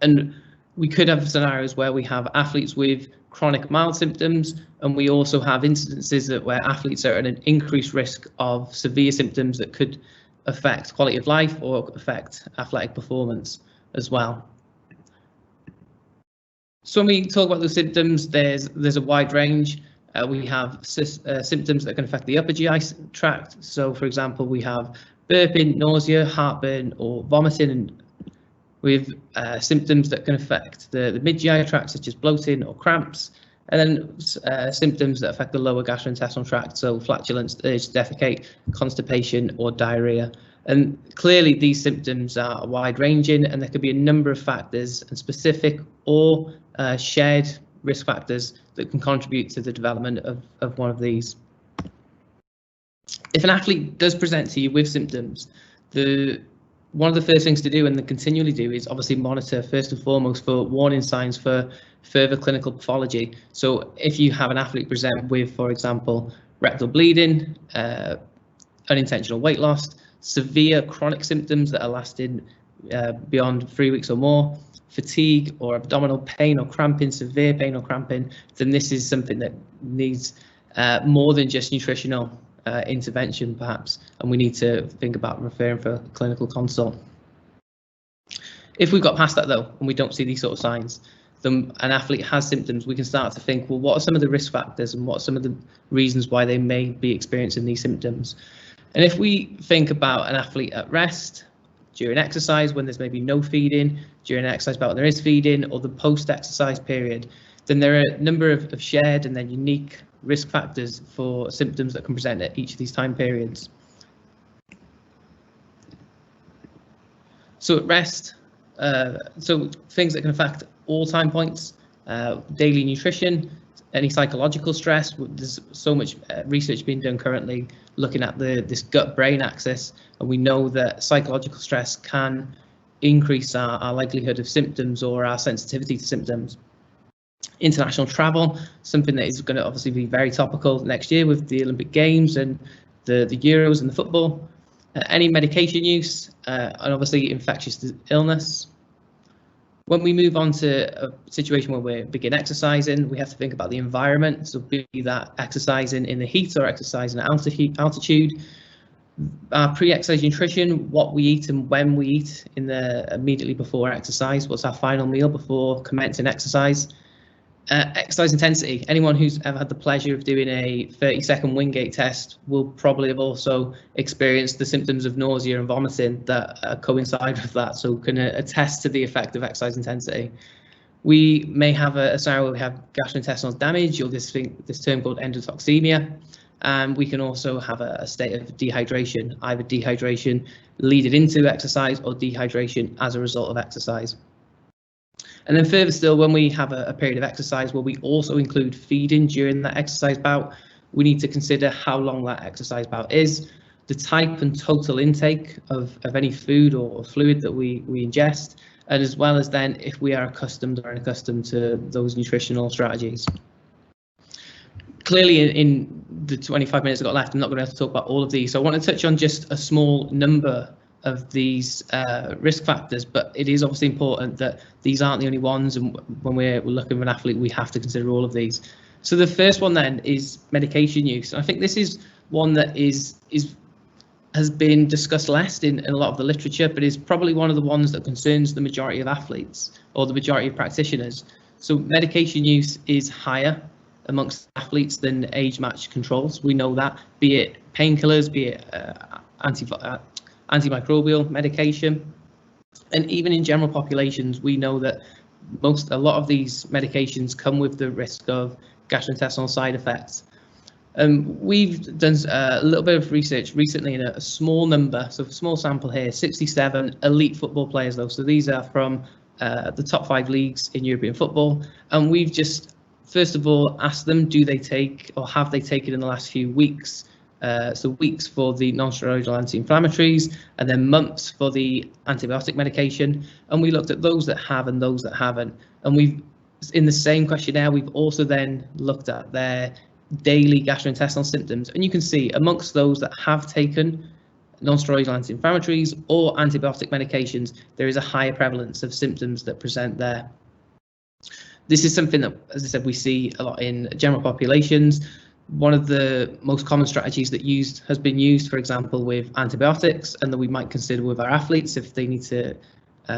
And we could have scenarios where we have athletes with chronic mild symptoms, and we also have incidences where athletes are at an increased risk of severe symptoms that could affect quality of life or affect athletic performance as well. So when we talk about the symptoms, there's a wide range. We have symptoms that can affect the upper GI tract. So, for example, we have burping, nausea, heartburn, or vomiting. And we have symptoms that can affect the mid-GI tract, such as bloating or cramps. And then symptoms that affect the lower gastrointestinal tract, so flatulence, urge to defecate, constipation, or diarrhea. And clearly these symptoms are wide-ranging, and there could be a number of factors and specific or shared risk factors that can contribute to the development of one of these. If an athlete does present to you with symptoms, one of the first things to do, and they continually do, is obviously monitor first and foremost for warning signs for further clinical pathology. So if you have an athlete present with, for example, rectal bleeding, unintentional weight loss, severe chronic symptoms that are lasting beyond 3 weeks or more, fatigue or abdominal pain or cramping, severe pain or cramping, then this is something that needs more than just nutritional intervention perhaps, and we need to think about referring for a clinical consult. If we've got past that though, and we don't see these sort of signs, then an athlete has symptoms, we can start to think, well, what are some of the risk factors and what are some of the reasons why they may be experiencing these symptoms? And if we think about an athlete at rest, during exercise when there's maybe no feeding, during an exercise bout when there is feeding, or the post-exercise period, then there are a number of shared and then unique risk factors for symptoms that can present at each of these time periods. So at rest, so things that can affect all time points, daily nutrition, Any psychological stress, there's so much research being done currently looking at this gut-brain axis, and we know that psychological stress can increase our likelihood of symptoms or our sensitivity to symptoms. International travel, something that is going to obviously be very topical next year with the Olympic Games and the Euros and the football. Any medication use, and obviously infectious illness. When we move on to a situation where we begin exercising, we have to think about the environment. So be that exercising in the heat or exercising at altitude. Our pre-exercise nutrition, what we eat and when we eat immediately before exercise. What's our final meal before commencing exercise? Exercise intensity. Anyone who's ever had the pleasure of doing a 30-second Wingate test will probably have also experienced the symptoms of nausea and vomiting that coincide with that, so can attest to the effect of exercise intensity. We may have a scenario where we have gastrointestinal damage, or this term called endotoxemia, and we can also have a state of dehydration, either dehydration leading into exercise or dehydration as a result of exercise. And then further still, when we have a period of exercise where we also include feeding during that exercise bout, we need to consider how long that exercise bout is, the type and total intake of any food or fluid that we ingest, and as well as then if we are accustomed or unaccustomed to those nutritional strategies. Clearly, in the 25 minutes I've got left, I'm not going to be able to talk about all of these, so I want to touch on just a small number of these risk factors, but it is obviously important that these aren't the only ones, and when we're looking at an athlete, we have to consider all of these. So the first one then is medication use, and I think this is one that has been discussed less in a lot of the literature, but is probably one of the ones that concerns the majority of athletes or the majority of practitioners. So medication use is higher amongst athletes than age-matched controls. We know that, be it painkillers, be it antimicrobial medication, and even in general populations, we know that a lot of these medications come with the risk of gastrointestinal side effects. We've done a little bit of research recently in a small number, so a small sample here, 67 elite football players though, so these are from the top 5 leagues in European football, and we've just first of all asked them, do they take or have they taken in the last few weeks, so weeks for the non-steroidal anti-inflammatories and then months for the antibiotic medication, and we looked at those that have and those that haven't, and we've in the same questionnaire we've also then looked at their daily gastrointestinal symptoms, and you can see amongst those that have taken non-steroidal anti-inflammatories or antibiotic medications, there is a higher prevalence of symptoms that present there. This is something that, as I said, we see a lot in general populations. One of the most common strategies that has been used, for example, with antibiotics, and that we might consider with our athletes if they need to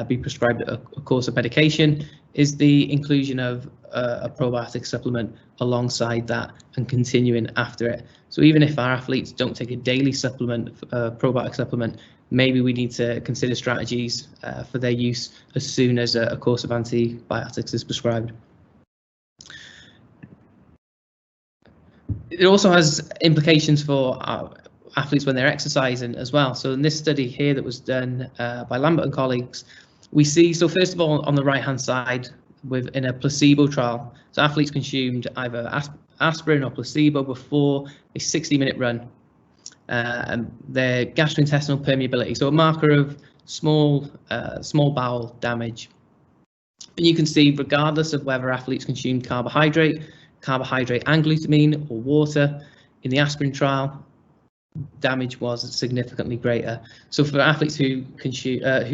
be prescribed a course of medication, is the inclusion of a probiotic supplement alongside that and continuing after it. So even if our athletes don't take a daily supplement, probiotic supplement, maybe we need to consider strategies for their use as soon as a course of antibiotics is prescribed. It also has implications for our athletes when they're exercising as well. So in this study here that was done by Lambert and colleagues, we see, so first of all, on the right hand side, in a placebo trial, so athletes consumed either aspirin or placebo before a 60-minute run, and their gastrointestinal permeability, so a marker of small bowel damage. And you can see, regardless of whether athletes consumed carbohydrate and glutamine or water, in the aspirin trial, damage was significantly greater. So for athletes who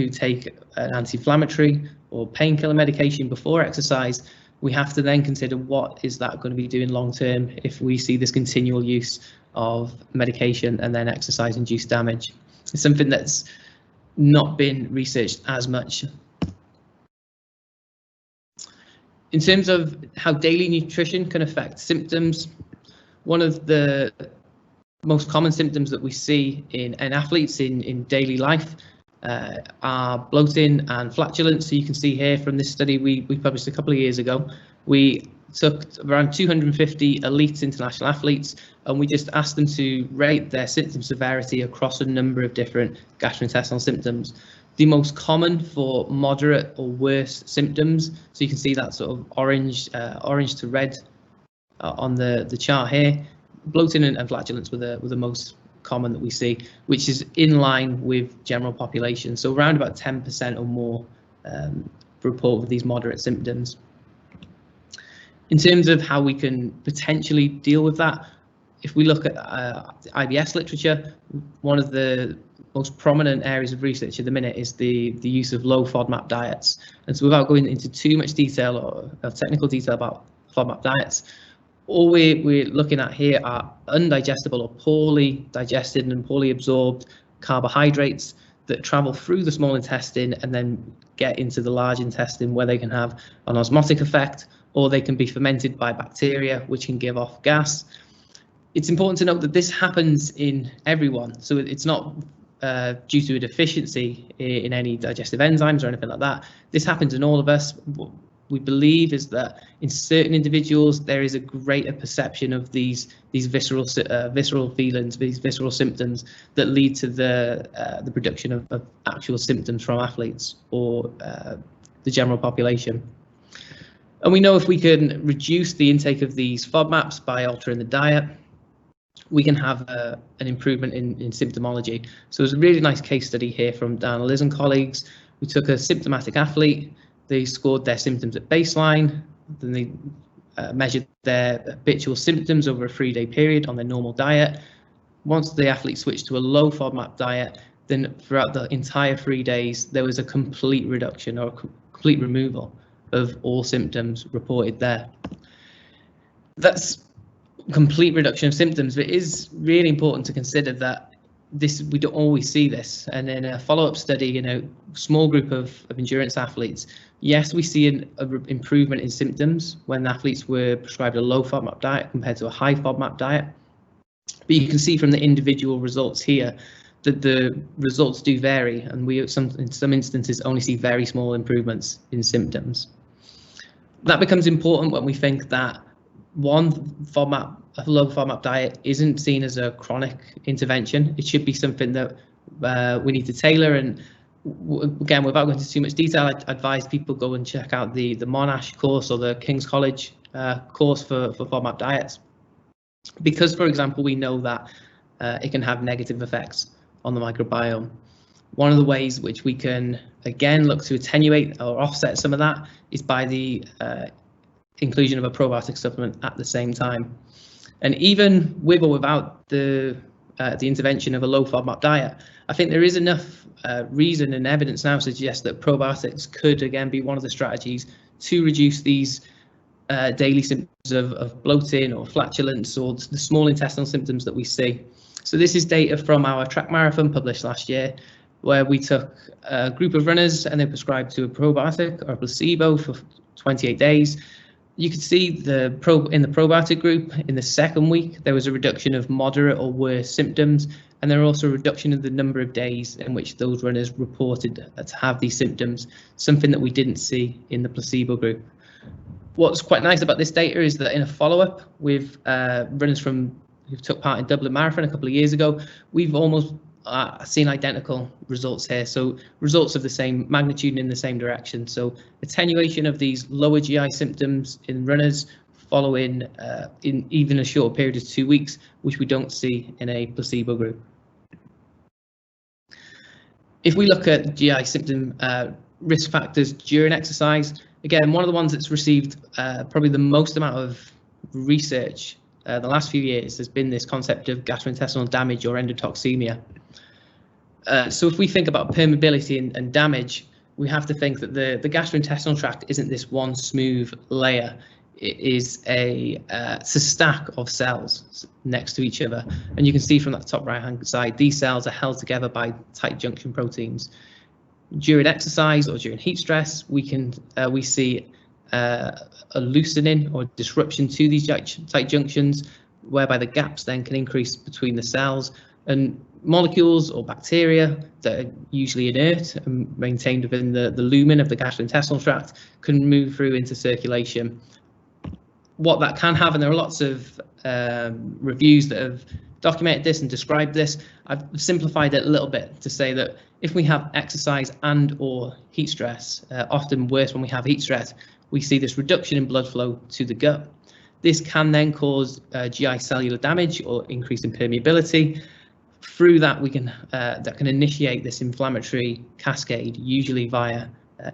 take an anti-inflammatory or painkiller medication before exercise, we have to then consider what is that going to be doing long term if we see this continual use of medication and then exercise-induced damage. It's something that's not been researched as much. In terms of how daily nutrition can affect symptoms, one of the most common symptoms that we see in athletes in daily life are bloating and flatulence. So you can see here from this study we published a couple of years ago, we took around 250 elite international athletes and we just asked them to rate their symptom severity across a number of different gastrointestinal symptoms. The most common for moderate or worse symptoms, so you can see that sort of orange to red on the chart here. Bloating and flatulence were the most common that we see, which is in line with general population. So around about 10% or more report with these moderate symptoms. In terms of how we can potentially deal with that, if we look at IBS literature, one of the most prominent areas of research at the minute is the use of low FODMAP diets. And so without going into too much detail or technical detail about FODMAP diets, all we're looking at here are undigestible or poorly digested and poorly absorbed carbohydrates that travel through the small intestine and then get into the large intestine, where they can have an osmotic effect, or they can be fermented by bacteria, which can give off gas. It's important to note that this happens in everyone, so it's not due to a deficiency in any digestive enzymes or anything like that. This happens in all of us. What we believe is that in certain individuals there is a greater perception of these visceral feelings, these visceral symptoms that lead to the production of actual symptoms from athletes or the general population. And we know if we can reduce the intake of these FODMAPs by altering the diet, we can have an improvement in symptomology. So there's a really nice case study here from Dan Liz and colleagues. We took a symptomatic athlete, they scored their symptoms at baseline, then they measured their habitual symptoms over a 3-day period on their normal diet. Once the athlete switched to a low FODMAP diet, then throughout the entire 3 days, there was a complete reduction or complete removal of all symptoms reported there. That's complete reduction of symptoms, but it is really important to consider that we don't always see this. And in a follow-up study in a small group of endurance athletes, yes, we see an improvement in symptoms when athletes were prescribed a low FODMAP diet compared to a high FODMAP diet. But you can see from the individual results here that the results do vary, and we in some instances only see very small improvements in symptoms. That becomes important when we think that a low FODMAP diet isn't seen as a chronic intervention. It should be something that we need to tailor. And again, without going into too much detail, I'd advise people go and check out the Monash course or the King's College course for FODMAP diets, because, for example, we know that it can have negative effects on the microbiome. One of the ways which we can again look to attenuate or offset some of that is by the inclusion of a probiotic supplement at the same time. And even with or without the intervention of a low FODMAP diet, I think there is enough reason and evidence now to suggest that probiotics could again be one of the strategies to reduce these daily symptoms of bloating or flatulence or the small intestinal symptoms that we see. So this is data from our track marathon published last year, where we took a group of runners and they prescribed to a probiotic or a placebo for 28 days. You could see in the probiotic group, in the second week, there was a reduction of moderate or worse symptoms, and there was also a reduction in the number of days in which those runners reported to have these symptoms, something that we didn't see in the placebo group. What's quite nice about this data is that in a follow-up with runners who took part in Dublin Marathon a couple of years ago, we've almost seen identical results here, so results of the same magnitude and in the same direction. So attenuation of these lower GI symptoms in runners following in even a short period of 2 weeks, which we don't see in a placebo group. If we look at GI symptom risk factors during exercise, again, one of the ones that's received probably the most amount of research the last few years has been this concept of gastrointestinal damage or endotoxemia. So if we think about permeability and damage, we have to think that the gastrointestinal tract isn't this one smooth layer. It is a stack of cells next to each other. And you can see from that top right hand side, these cells are held together by tight junction proteins. During exercise or during heat stress, we see a loosening or disruption to these tight junctions, whereby the gaps then can increase between the cells, and molecules or bacteria that are usually inert and maintained within the lumen of the gastrointestinal tract can move through into circulation. What that can have, and there are lots of reviews that have documented this and described this, I've simplified it a little bit to say that if we have exercise and or heat stress, often worse when we have heat stress, we see this reduction in blood flow to the gut. This can then cause GI cellular damage or increase in permeability. Through that, we can that can initiate this inflammatory cascade, usually via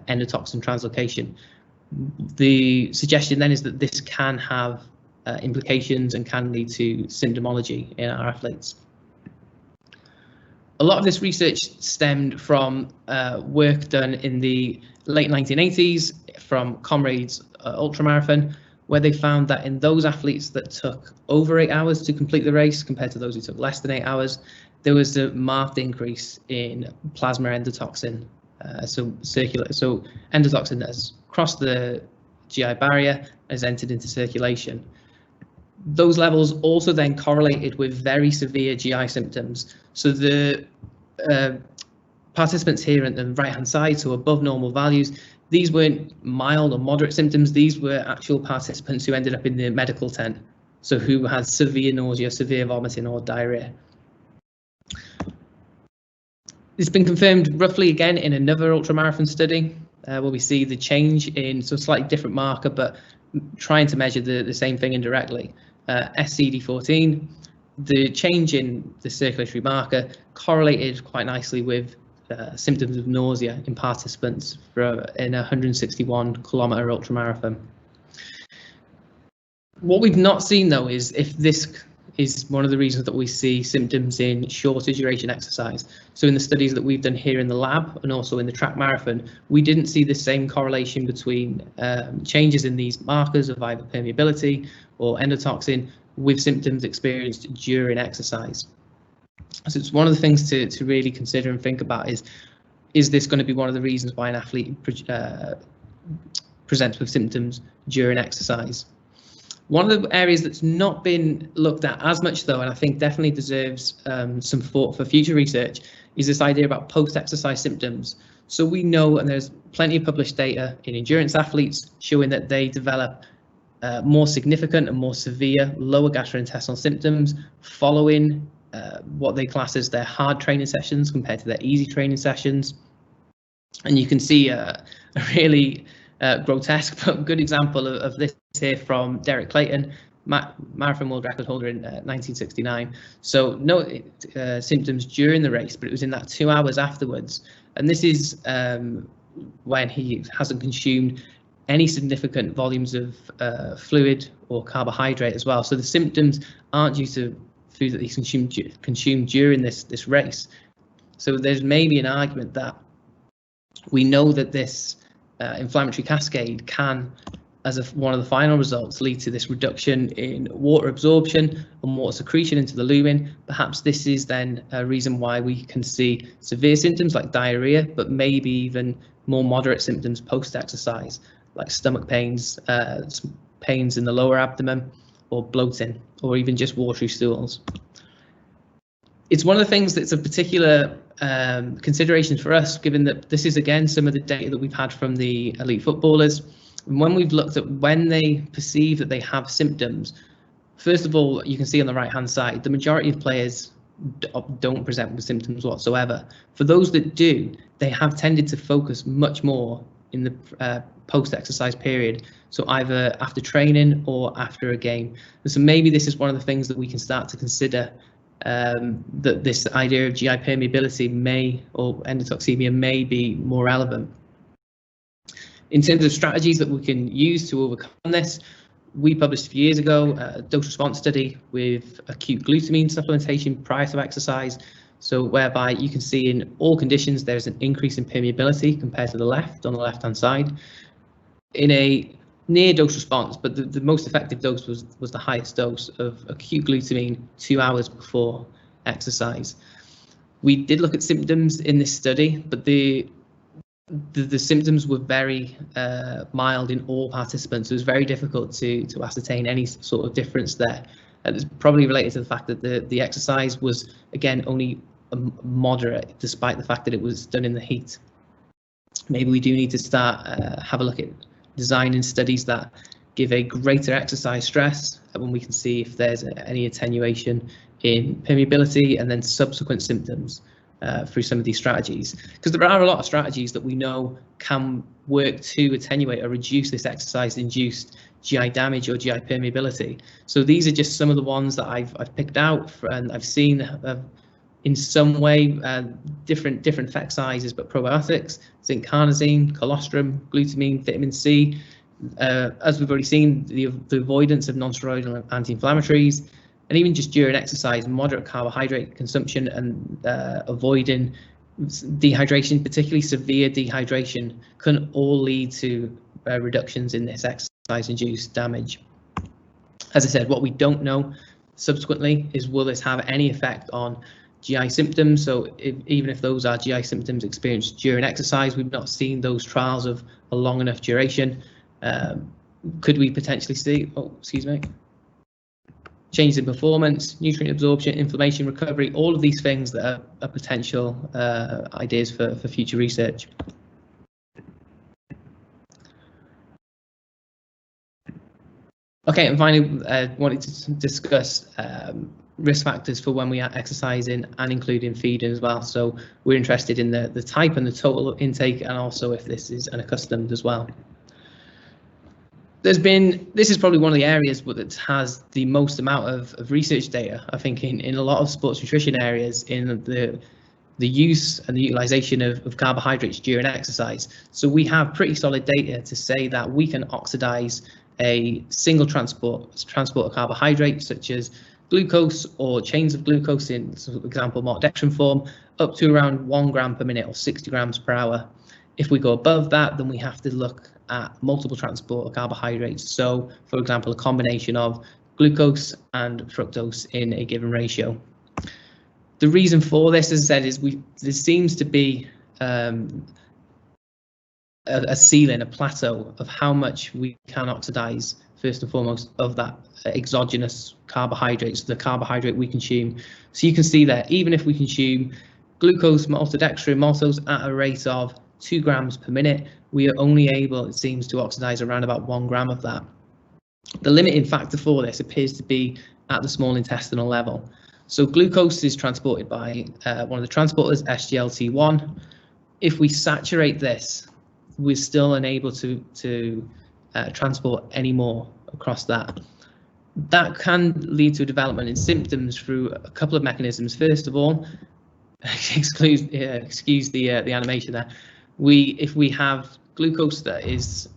endotoxin translocation. The suggestion then is that this can have implications and can lead to symptomology in our athletes. A lot of this research stemmed from work done in the late 1980s from Comrades ultramarathon, where they found that in those athletes that took over 8 hours to complete the race compared to those who took less than 8 hours, there was a marked increase in plasma endotoxin. So endotoxin has crossed the GI barrier and has entered into circulation. Those levels also then correlated with very severe GI symptoms. So the participants here on the right-hand side, so above normal values, these weren't mild or moderate symptoms. These were actual participants who ended up in the medical tent, so who had severe nausea, severe vomiting, or diarrhea. It's been confirmed roughly again in another ultramarathon study, where we see the change in so slightly different marker, but trying to measure the same thing indirectly. SCD14, the change in the circulatory marker correlated quite nicely with symptoms of nausea in participants in a 161-kilometer ultramarathon. What we've not seen though is if this is one of the reasons that we see symptoms in shorter duration exercise. So in the studies that we've done here in the lab and also in the track marathon, we didn't see the same correlation between changes in these markers of either permeability or endotoxin with symptoms experienced during exercise. So it's one of the things to really consider and think about is this going to be one of the reasons why an athlete presents with symptoms during exercise? One of the areas that's not been looked at as much though, and I think definitely deserves some thought for future research, is this idea about post-exercise symptoms. So we know, and there's plenty of published data in endurance athletes showing that they develop more significant and more severe lower gastrointestinal symptoms following what they class as their hard training sessions compared to their easy training sessions. And you can see a really grotesque but good example of this here from Derek Clayton, marathon world record holder in 1969. So no symptoms during the race, but it was in that 2 hours afterwards. And this is when he hasn't consumed any significant volumes of fluid or carbohydrate as well. So the symptoms aren't due to food that he's consumed during this race. So there's maybe an argument that we know that this inflammatory cascade can, as one of the final results, lead to this reduction in water absorption and water secretion into the lumen. Perhaps this is then a reason why we can see severe symptoms like diarrhea, but maybe even more moderate symptoms post-exercise, like stomach pains, pains in the lower abdomen, or bloating, or even just watery stools. It's one of the things that's of particular consideration for us, given that this is again some of the data that we've had from the elite footballers. And when we've looked at when they perceive that they have symptoms, first of all, you can see on the right hand side, the majority of players don't present with symptoms whatsoever. For those that do, they have tended to focus much more in the post-exercise period, so either after training or after a game. And so maybe this is one of the things that we can start to consider, that this idea of GI permeability may, or endotoxemia may be more relevant. In terms of strategies that we can use to overcome this, we published a few years ago a dose response study with acute glutamine supplementation prior to exercise. So whereby you can see in all conditions there's an increase in permeability compared to the left on the left hand side in a near dose response, but the most effective dose was the highest dose of acute glutamine 2 hours before exercise. We did look at symptoms in this study, but the symptoms were very mild in all participants. It was very difficult to ascertain any sort of difference there. It's probably related to the fact that the exercise was, again, only moderate, despite the fact that it was done in the heat. Maybe we do need to start have a look at designing studies that give a greater exercise stress, when we can see if there's any attenuation in permeability and then subsequent symptoms through some of these strategies, because there are a lot of strategies that we know can work to attenuate or reduce this exercise-induced GI damage or GI permeability. So these are just some of the ones that I've picked out and I've seen in some way different effect sizes, but probiotics, zinc carnosine, colostrum, glutamine, vitamin C. As we've already seen, the avoidance of non-steroidal anti-inflammatories, and even just during exercise, moderate carbohydrate consumption and avoiding dehydration, particularly severe dehydration, can all lead to reductions in this exercise-induced damage. As I said, what we don't know subsequently is, will this have any effect on GI symptoms? So even if those are GI symptoms experienced during exercise, we've not seen those trials of a long enough duration. Could we potentially see, changes in performance, nutrient absorption, inflammation, recovery, all of these things that are potential ideas for future research. Okay, and finally, wanted to discuss risk factors for when we are exercising and including feeding as well. So we're interested in the type and the total intake, and also if this is unaccustomed as well. This is probably one of the areas that has the most amount of research data, I think, in a lot of sports nutrition areas, in the use and the utilization of carbohydrates during exercise. So we have pretty solid data to say that we can oxidize a single transport of carbohydrates, such as glucose or chains of glucose in, for example, maltodextrin form, up to around 1 gram per minute or 60 grams per hour. If we go above that, then we have to look at multiple transport of carbohydrates. So, for example, a combination of glucose and fructose in a given ratio. The reason for this, as I said, is there seems to be a ceiling, a plateau of how much we can oxidize, first and foremost, of that exogenous carbohydrates, the carbohydrate we consume. So you can see that even if we consume glucose, maltodextrin, maltose at a rate of 2 grams per minute, we are only able, it seems, to oxidize around about 1 gram of that. The limiting factor for this appears to be at the small intestinal level. So glucose is transported by one of the transporters, SGLT1. If we saturate this, we're still unable to transport any more across that. That can lead to a development in symptoms through a couple of mechanisms. First of all, excuse the animation there. If we have glucose that is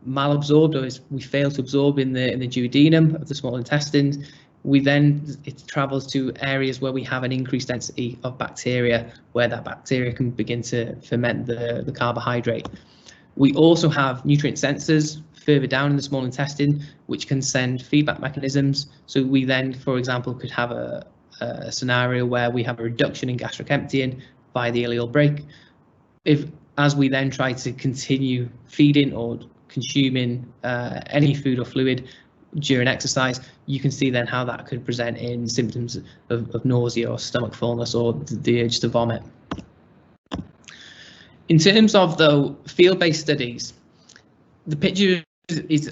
malabsorbed, or we fail to absorb in the duodenum of the small intestines, it travels to areas where we have an increased density of bacteria, where that bacteria can begin to ferment the carbohydrate. We also have nutrient sensors further down in the small intestine, which can send feedback mechanisms. So we then, for example, could have a scenario where we have a reduction in gastric emptying by the ileal brake. As we then try to continue feeding or consuming any food or fluid during exercise, you can see then how that could present in symptoms of nausea or stomach fullness or the urge to vomit. In terms of, though, field-based studies, the picture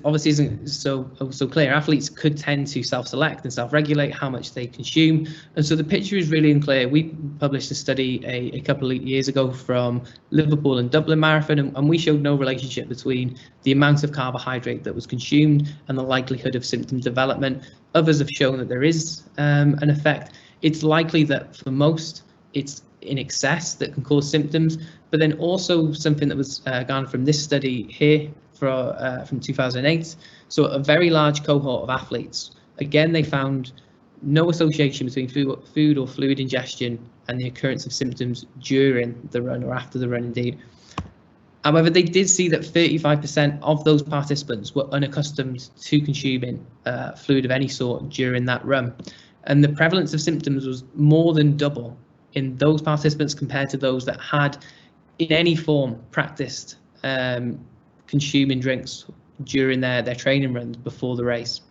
obviously isn't so clear. Athletes could tend to self-select and self-regulate how much they consume, and so the picture is really unclear. We published a study a couple of years ago from Liverpool and Dublin Marathon, and we showed no relationship between the amount of carbohydrate that was consumed and the likelihood of symptom development. Others have shown that there is an effect. It's likely that for most it's in excess that can cause symptoms, but then also something that was garnered from this study here from 2008. So a very large cohort of athletes. Again, they found no association between food or fluid ingestion and the occurrence of symptoms during the run or after the run indeed. However, they did see that 35% of those participants were unaccustomed to consuming fluid of any sort during that run. And the prevalence of symptoms was more than double in those participants compared to those that had in any form practiced consuming drinks during their training runs before the race.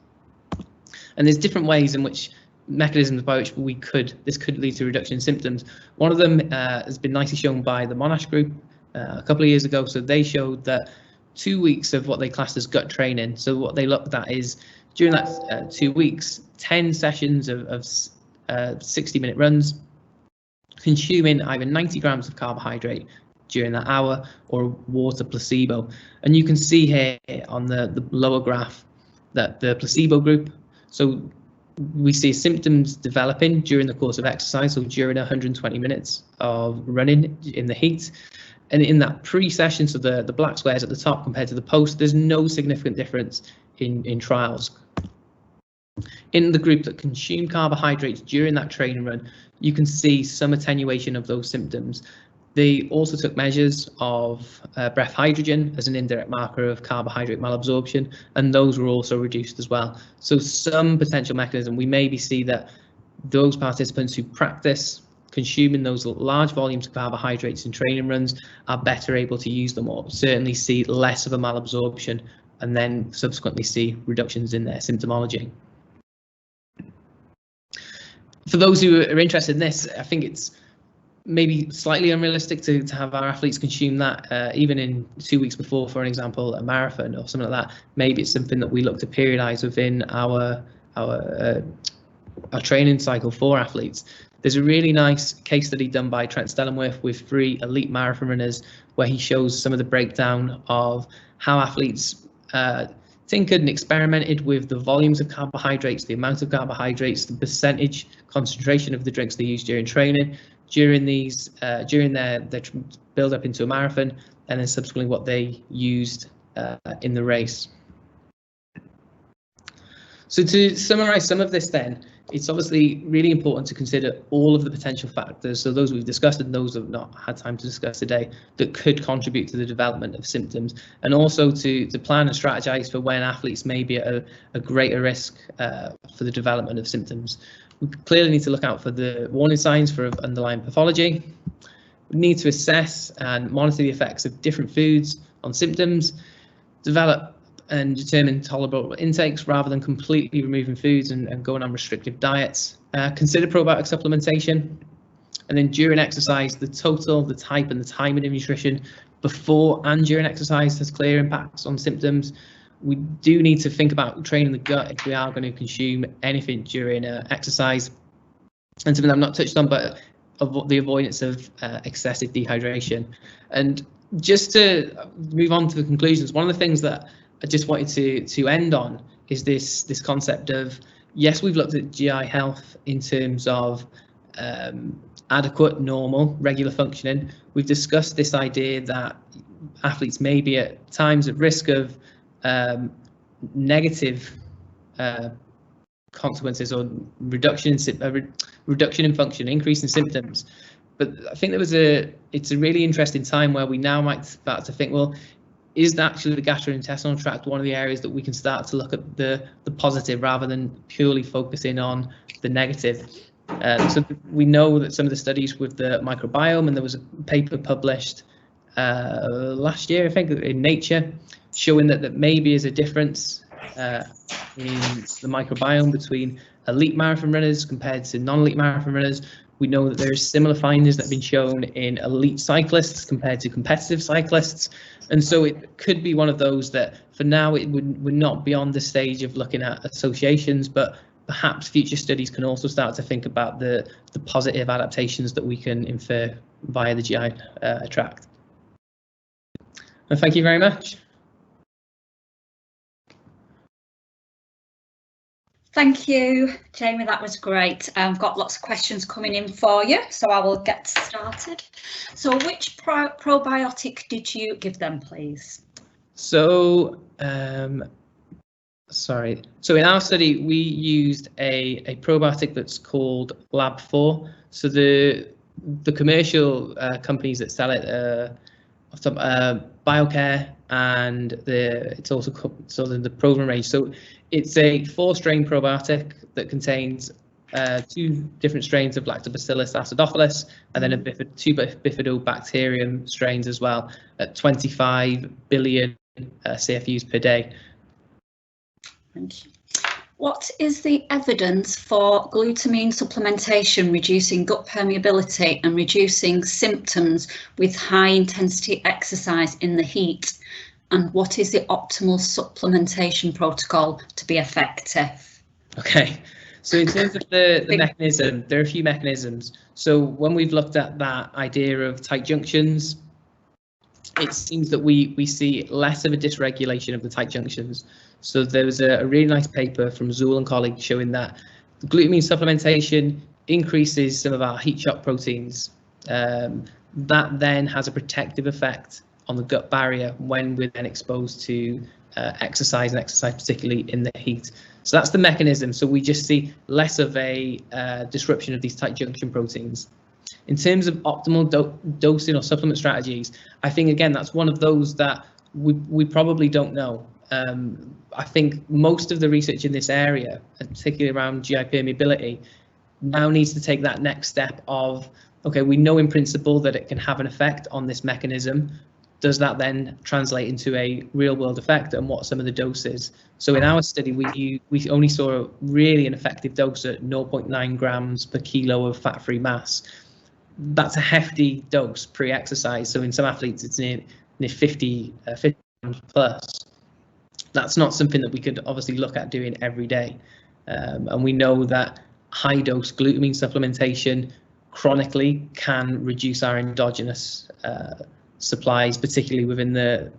And there's different ways in which mechanisms by which this could lead to reduction in symptoms. One of them has been nicely shown by the Monash group a couple of years ago. So they showed that 2 weeks of what they classed as gut training. So what they looked at is during that 2 weeks, 10 sessions of 60-minute runs, consuming either 90 grams of carbohydrate during that hour or water placebo. And you can see here on the lower graph that the placebo group, so we see symptoms developing during the course of exercise, so during 120 minutes of running in the heat. And in that pre-session, so the black squares at the top compared to the post, there's no significant difference in trials. In the group that consumed carbohydrates during that training run, you can see some attenuation of those symptoms. They also took measures of breath hydrogen as an indirect marker of carbohydrate malabsorption, and those were also reduced as well. So some potential mechanism, we maybe see that those participants who practice consuming those large volumes of carbohydrates in training runs are better able to use them, or certainly see less of a malabsorption, and then subsequently see reductions in their symptomology. For those who are interested in this, I think it's maybe slightly unrealistic to have our athletes consume that even in 2 weeks before, for example, a marathon or something like that. Maybe it's something that we look to periodize within our training cycle for athletes. There's a really nice case study done by Trent Stellenwerth with 3 elite marathon runners, where he shows some of the breakdown of how athletes tinkered and experimented with the volumes of carbohydrates, the amount of carbohydrates, the percentage concentration of the drinks they use during training, during their build up into a marathon, and then subsequently what they used in the race. So to summarize some of this then, it's obviously really important to consider all of the potential factors, so those we've discussed and those that we've not had time to discuss today, that could contribute to the development of symptoms, and also to plan and strategize for when athletes may be at a greater risk for the development of symptoms. We clearly need to look out for the warning signs for underlying pathology. We need to assess and monitor the effects of different foods on symptoms, develop and determine tolerable intakes rather than completely removing foods and going on restrictive diets. Consider probiotic supplementation, and then during exercise, the total, the type and the timing of nutrition before and during exercise has clear impacts on symptoms. We do need to think about training the gut if we are going to consume anything during exercise. And something I've not touched on, but the avoidance of excessive dehydration. And just to move on to the conclusions, one of the things that I just wanted to end on is this concept of, yes, we've looked at GI health in terms of adequate, normal, regular functioning. We've discussed this idea that athletes may be at times at risk of negative consequences or reduction in function, increase in symptoms. But I think it's a really interesting time where we now might start to think, well, is actually the gastrointestinal tract one of the areas that we can start to look at the positive rather than purely focusing on the negative? So we know that some of the studies with the microbiome, and there was a paper published last year, I think, in Nature, showing that maybe is a difference in the microbiome between elite marathon runners compared to non-elite marathon runners. We know that there are similar findings that have been shown in elite cyclists compared to competitive cyclists. And so it could be one of those that for now we're not beyond the stage of looking at associations, but perhaps future studies can also start to think about the positive adaptations that we can infer via the GI tract. And thank you very much. Thank you, Jamie, that was great. I've got lots of questions coming in for you, so I will get started. So which probiotic did you give them, please? So, So in our study, we used a probiotic that's called Lab4. So the commercial companies that sell it, BioCare, and it's also the Proven range. So it's a 4-strain probiotic that contains 2 different strains of Lactobacillus acidophilus, and then 2 bifidobacterium strains as well, at 25 billion CFUs per day. Thank you. What is the evidence for glutamine supplementation reducing gut permeability and reducing symptoms with high intensity exercise in the heat? And what is the optimal supplementation protocol to be effective? Okay, so in terms of the mechanism, there are a few mechanisms. So when we've looked at that idea of tight junctions, it seems that we see less of a dysregulation of the tight junctions. So there was a really nice paper from Zool and colleagues showing that glutamine supplementation increases some of our heat shock proteins. That then has a protective effect on the gut barrier when we're then exposed to exercise, and exercise particularly in the heat. So that's the mechanism. So we just see less of a disruption of these tight junction proteins. In terms of optimal dosing or supplement strategies, I think again that's one of those that we probably don't know. I think most of the research in this area, and particularly around GI permeability, now needs to take that next step of, okay, we know in principle that it can have an effect on this mechanism. Does that then translate into a real world effect, and what some of the doses? So in our study, we only saw really an effective dose at 0.9 grams per kilo of fat-free mass. That's a hefty dose pre-exercise. So in some athletes, it's near 50 grams plus. That's not something that we could obviously look at doing every day. And we know that high dose glutamine supplementation chronically can reduce our endogenous supplies, particularly within the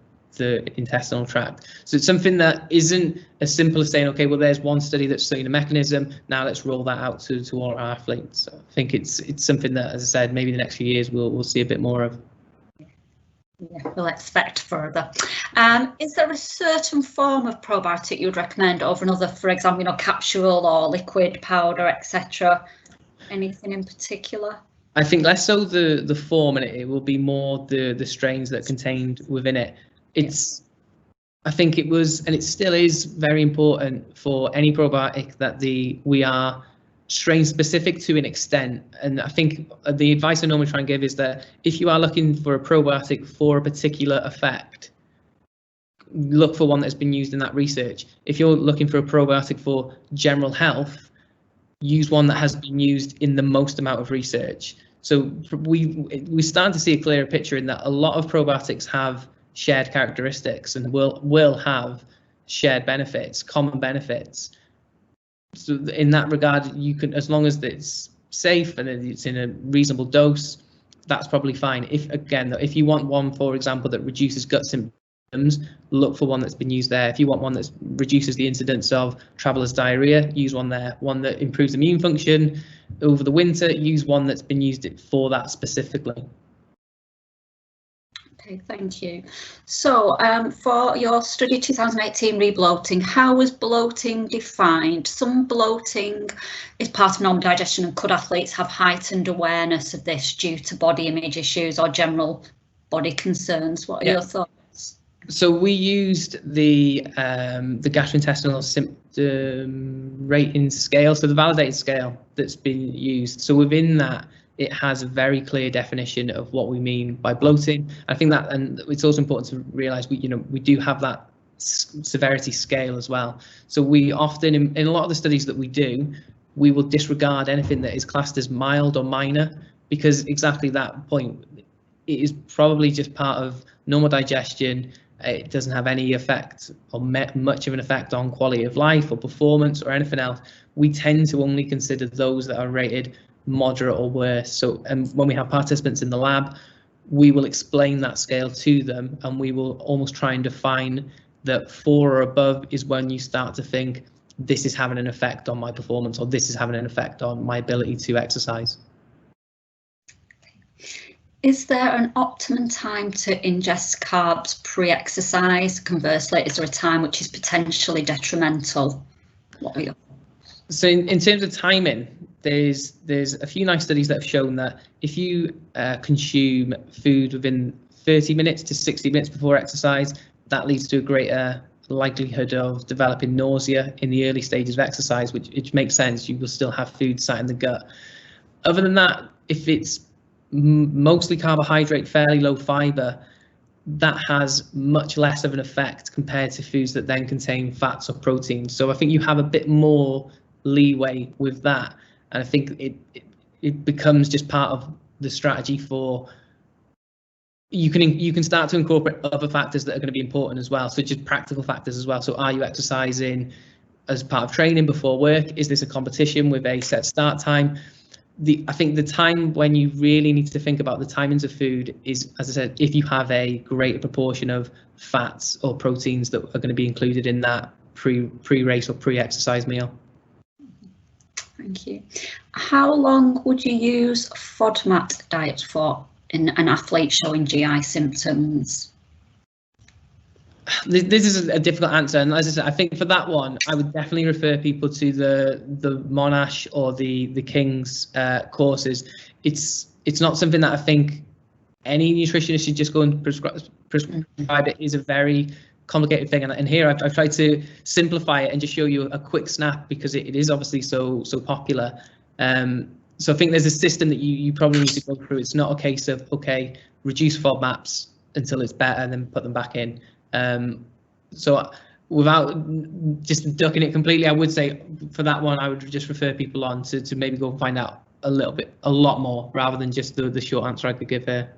intestinal tract. So it's something that isn't as simple as saying, okay, well, there's one study that's studying a mechanism, now let's roll that out to all our athletes. So I think it's something that, as I said, maybe the next few years we'll see a bit more of. Yeah, we'll expect further. Is there a certain form of probiotic you would recommend over another, for example, capsule or liquid, powder, etc.? Anything in particular? I think less so the form, and it will be more the strains that are contained within it. I think it was, and it still is, very important for any probiotic that we are strain specific to an extent. And I think the advice I normally try and give is that if you are looking for a probiotic for a particular effect, look for one that's been used in that research. If you're looking for a probiotic for general health, use one that has been used in the most amount of research. So we start to see a clearer picture in that a lot of probiotics have shared characteristics and will have shared benefits, common benefits. So in that regard, you can, as long as it's safe and it's in a reasonable dose, that's probably fine. If you want one, for example, that reduces gut symptoms, look for one that's been used there. If you want one that reduces the incidence of traveler's diarrhea, use one there. One that improves immune function over the winter, use one that's been used for that specifically. Okay, thank you. So for your study 2018 rebloating, how was bloating defined? Some bloating is part of normal digestion, and could athletes have heightened awareness of this due to body image issues or general body concerns? What are your thoughts? So we used the gastrointestinal symptom rating scale, so the validated scale that's been used. So within that, it has a very clear definition of what we mean by bloating. I think that, and it's also important to realise we do have that severity scale as well. So we often, in a lot of the studies that we do, we will disregard anything that is classed as mild or minor, because exactly that point, it is probably just part of normal digestion. It doesn't have any effect or much of an effect on quality of life or performance or anything else. We tend to only consider those that are rated moderate or worse. So, and when we have participants in the lab, we will explain that scale to them, and we will almost try and define that 4 or above is when you start to think this is having an effect on my performance, or this is having an effect on my ability to exercise. Is there an optimum time to ingest carbs pre-exercise? Conversely, is there a time which is potentially detrimental? What are your thoughts? So in terms of timing, there's a few nice studies that have shown that if you consume food within 30 minutes to 60 minutes before exercise, that leads to a greater likelihood of developing nausea in the early stages of exercise, which makes sense. You will still have food sat in the gut. Other than that, if it's mostly carbohydrate, fairly low fiber, that has much less of an effect compared to foods that then contain fats or proteins. So I think you have a bit more leeway with that. And I think it becomes just part of the strategy for, you can start to incorporate other factors that are going to be important as well, such as practical factors as well. So are you exercising as part of training before work? Is this a competition with a set start time? I think the time when you really need to think about the timings of food is, as I said, if you have a greater proportion of fats or proteins that are going to be included in that pre-race or pre-exercise meal. Thank you. How long would you use FODMAP diet for in an athlete showing GI symptoms? This is a difficult answer, and as I said, I think for that one, I would definitely refer people to the Monash or the King's courses. It's not something that I think any nutritionist should just go and prescribe. It is a very complicated thing, and here I've tried to simplify it and just show you a quick snap because it is obviously so popular. So I think there's a system that you probably need to go through. It's not a case of, okay, reduce FODMAPs until it's better and then put them back in. So without just ducking it completely, I would say for that one, I would just refer people on to maybe go and find out a lot more rather than just the short answer I could give here.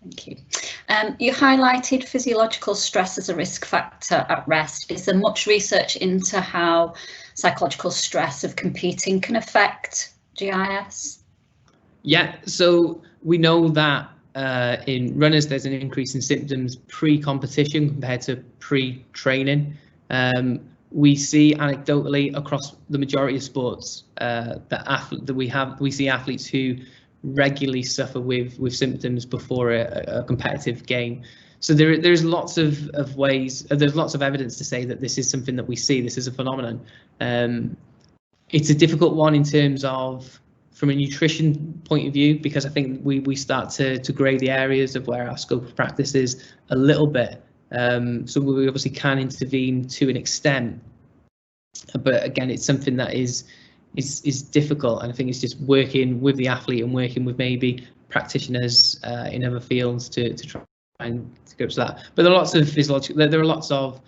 Thank you. You highlighted physiological stress as a risk factor at rest. Is there much research into how psychological stress of competing can affect GIS? Yeah, so we know that in runners there's an increase in symptoms pre-competition compared to pre-training. We see anecdotally across the majority of sports that we see athletes who regularly suffer with symptoms before a competitive game. So there's lots of ways, there's lots of evidence to say that this is something that we see, this is a phenomenon. It's a difficult one in terms of from a nutrition point of view, because I think we start to grey the areas of where our scope of practice is a little bit. So we obviously can intervene to an extent, but again, it's something that is difficult, and I think it's just working with the athlete and working with maybe practitioners in other fields to try and go to that. But there are lots of physiological, there are lots of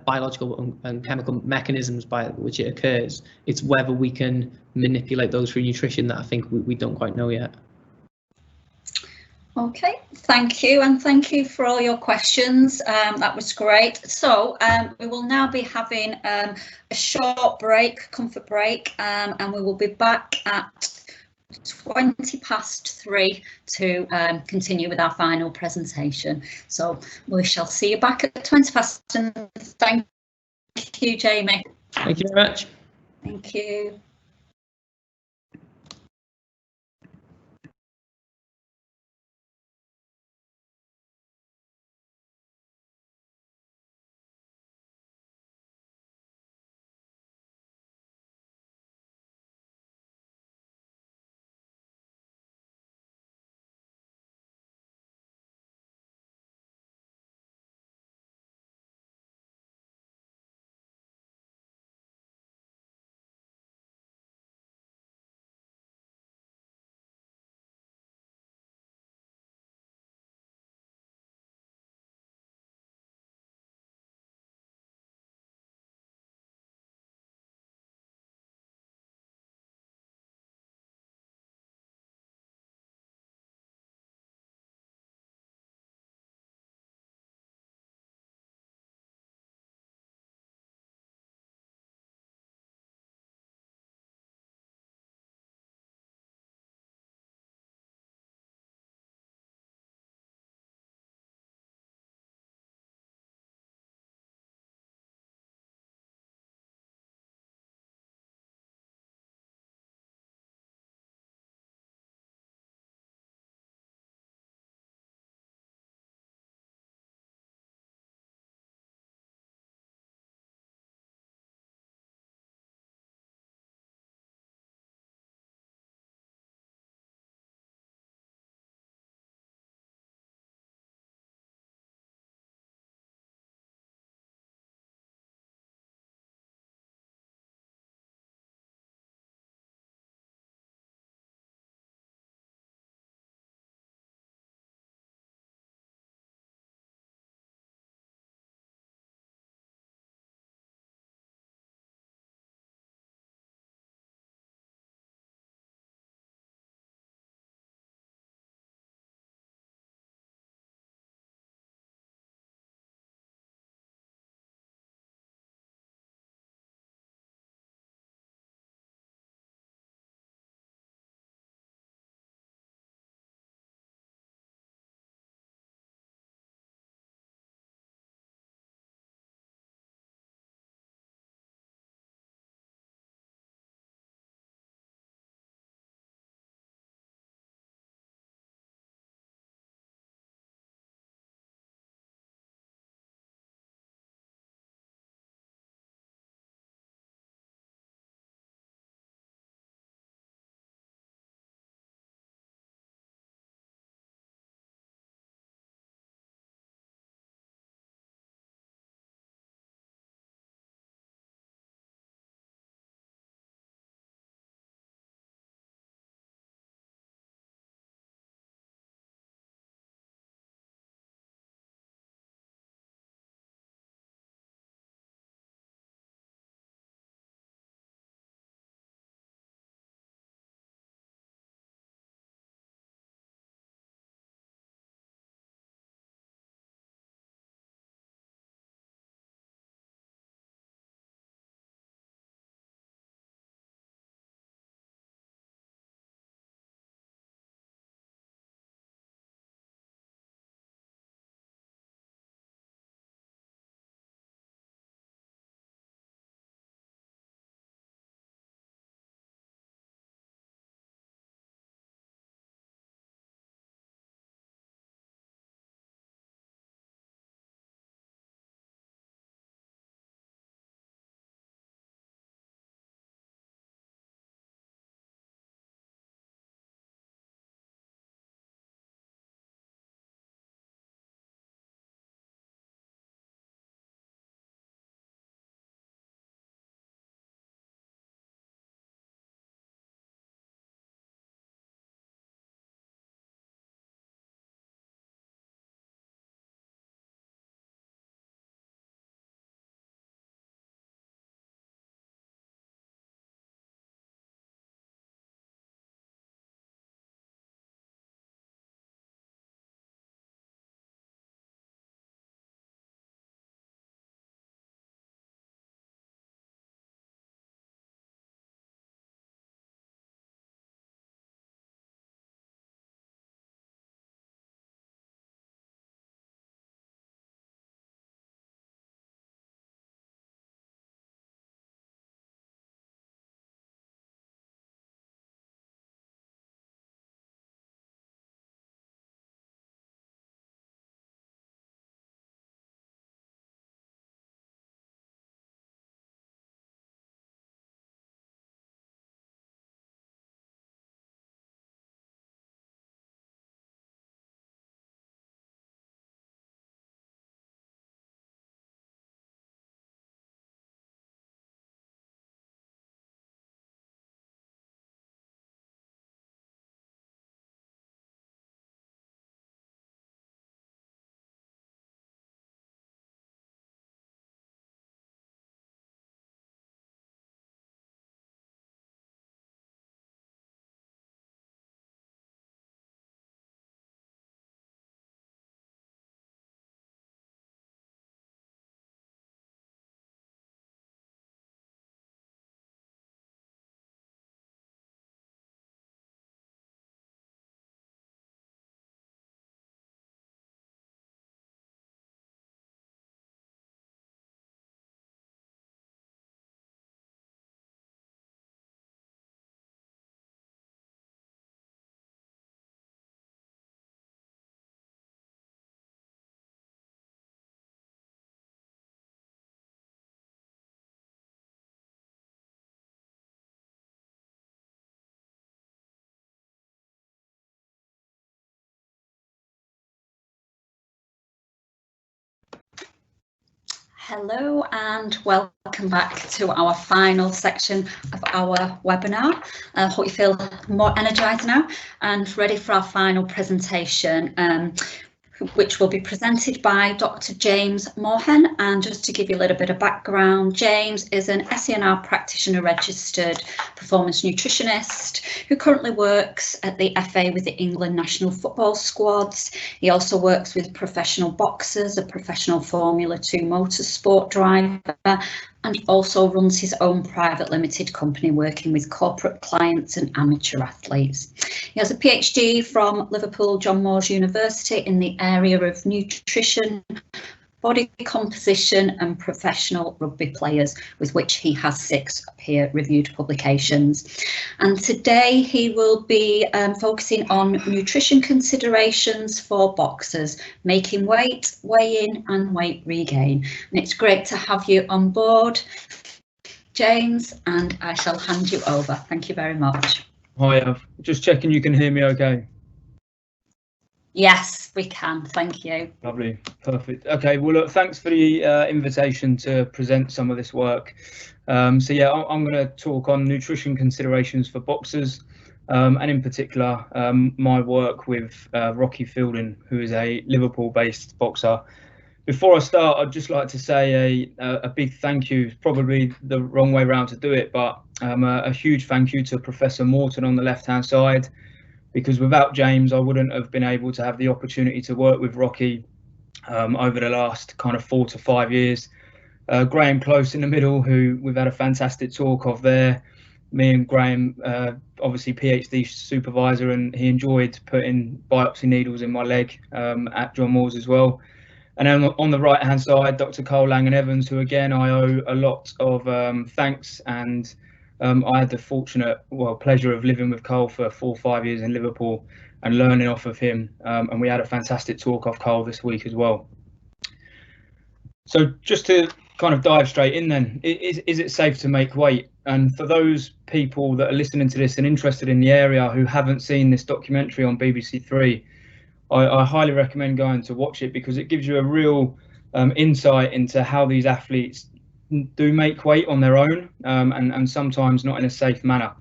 biological and chemical mechanisms by which it occurs. It's whether we can manipulate those through nutrition that I think we don't quite know yet. Okay, thank you, and thank you for all your questions. That was great. So we will now be having a short break, comfort break, and we will be back at 3:20 to continue with our final presentation. So we shall see you back at 20 past. Thank you, Jamie. Thank you very much. Thank you. Hello and welcome back to our final section of our webinar. I hope you feel more energised now and ready for our final presentation, which will be presented by Dr. James Morhen. And just to give you a little bit of background, James is an SENR practitioner registered performance nutritionist who currently works at the FA with the England national football squads. He also works with professional boxers, a professional Formula 2 motorsport driver, and also runs his own private limited company working with corporate clients and amateur athletes. He has a PhD from Liverpool John Moores University in the area of nutrition, body composition and professional rugby players, with which he has 6 peer-reviewed publications. And today he will be focusing on nutrition considerations for boxers, making weight, weigh-in and weight regain. And it's great to have you on board, James, and I shall hand you over. Thank you very much. Hi, just checking you can hear me okay. Yes, we can. Thank you. Lovely. Perfect. Okay. Well, look, thanks for the invitation to present some of this work. So yeah, I'm going to talk on nutrition considerations for boxers, and in particular, my work with Rocky Fielding, who is a Liverpool-based boxer. Before I start, I'd just like to say a big thank you. Probably the wrong way around to do it, but a huge thank you to Professor Morton on the left-hand side, because without James, I wouldn't have been able to have the opportunity to work with Rocky over the last kind of 4 to 5 years. Graham Close in the middle, who we've had a fantastic talk of there. Me and Graham, obviously PhD supervisor, and he enjoyed putting biopsy needles in my leg at John Moores as well. And then on the right hand side, Dr. Cole Lang and Evans, who again I owe a lot of thanks, and I had the pleasure of living with Cole for 4 or 5 years in Liverpool and learning off of him. And we had a fantastic talk off Cole this week as well. So just to kind of dive straight in then, is it safe to make weight? And for those people that are listening to this and interested in the area who haven't seen this documentary on BBC Three, I highly recommend going to watch it, because it gives you a real insight into how these athletes do make weight on their own, and sometimes not in a safe manner.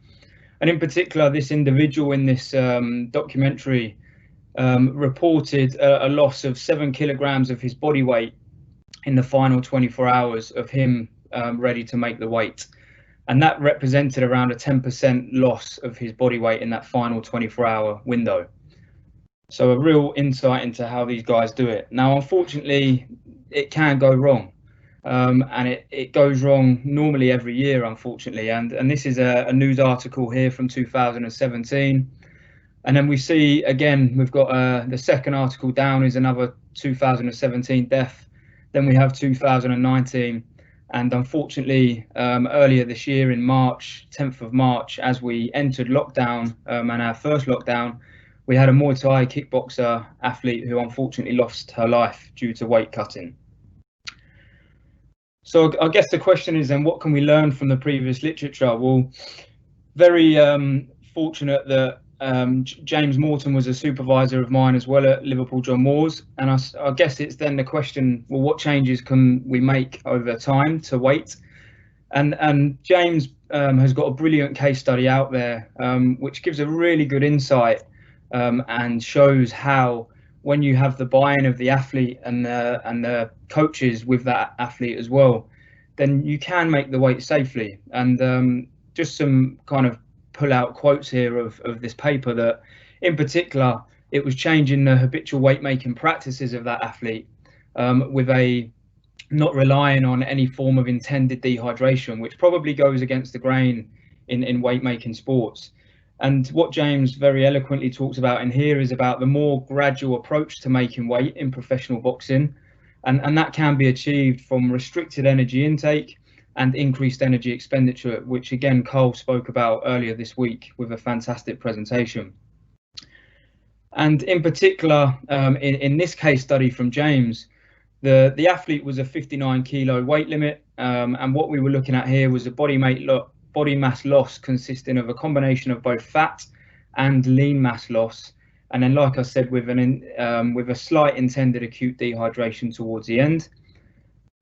And in particular, this individual in this documentary reported a loss of 7 kilograms of his body weight in the final 24 hours of him ready to make the weight. And that represented around a 10% loss of his body weight in that final 24-hour window. So a real insight into how these guys do it. Now, unfortunately, it can go wrong. And it goes wrong normally every year, unfortunately. And this is a news article here from 2017. And then we see, again, we've got the second article down is another 2017 death. Then we have 2019. And unfortunately, earlier this year in March, 10th of March, as we entered lockdown and our first lockdown, we had a Muay Thai kickboxer athlete who unfortunately lost her life due to weight cutting. So I guess the question is then, what can we learn from the previous literature? Well, very fortunate that James Morton was a supervisor of mine as well at Liverpool John Moores. And I guess it's then the question, well, what changes can we make over time to weight? And James has got a brilliant case study out there, which gives a really good insight and shows how, when you have the buy-in of the athlete and the coaches with that athlete as well, then you can make the weight safely. And just some kind of pull out quotes here of this paper, that in particular it was changing the habitual weight making practices of that athlete, with a not relying on any form of intended dehydration, which probably goes against the grain in weight making sports. And what James very eloquently talks about in here is about the more gradual approach to making weight in professional boxing. And that can be achieved from restricted energy intake and increased energy expenditure, which again, Cole spoke about earlier this week with a fantastic presentation. And in particular, in this case study from James, the athlete was a 59 kilo weight limit. And what we were looking at here was a body mass loss consisting of a combination of both fat and lean mass loss, and then, like I said, with a slight intended acute dehydration towards the end.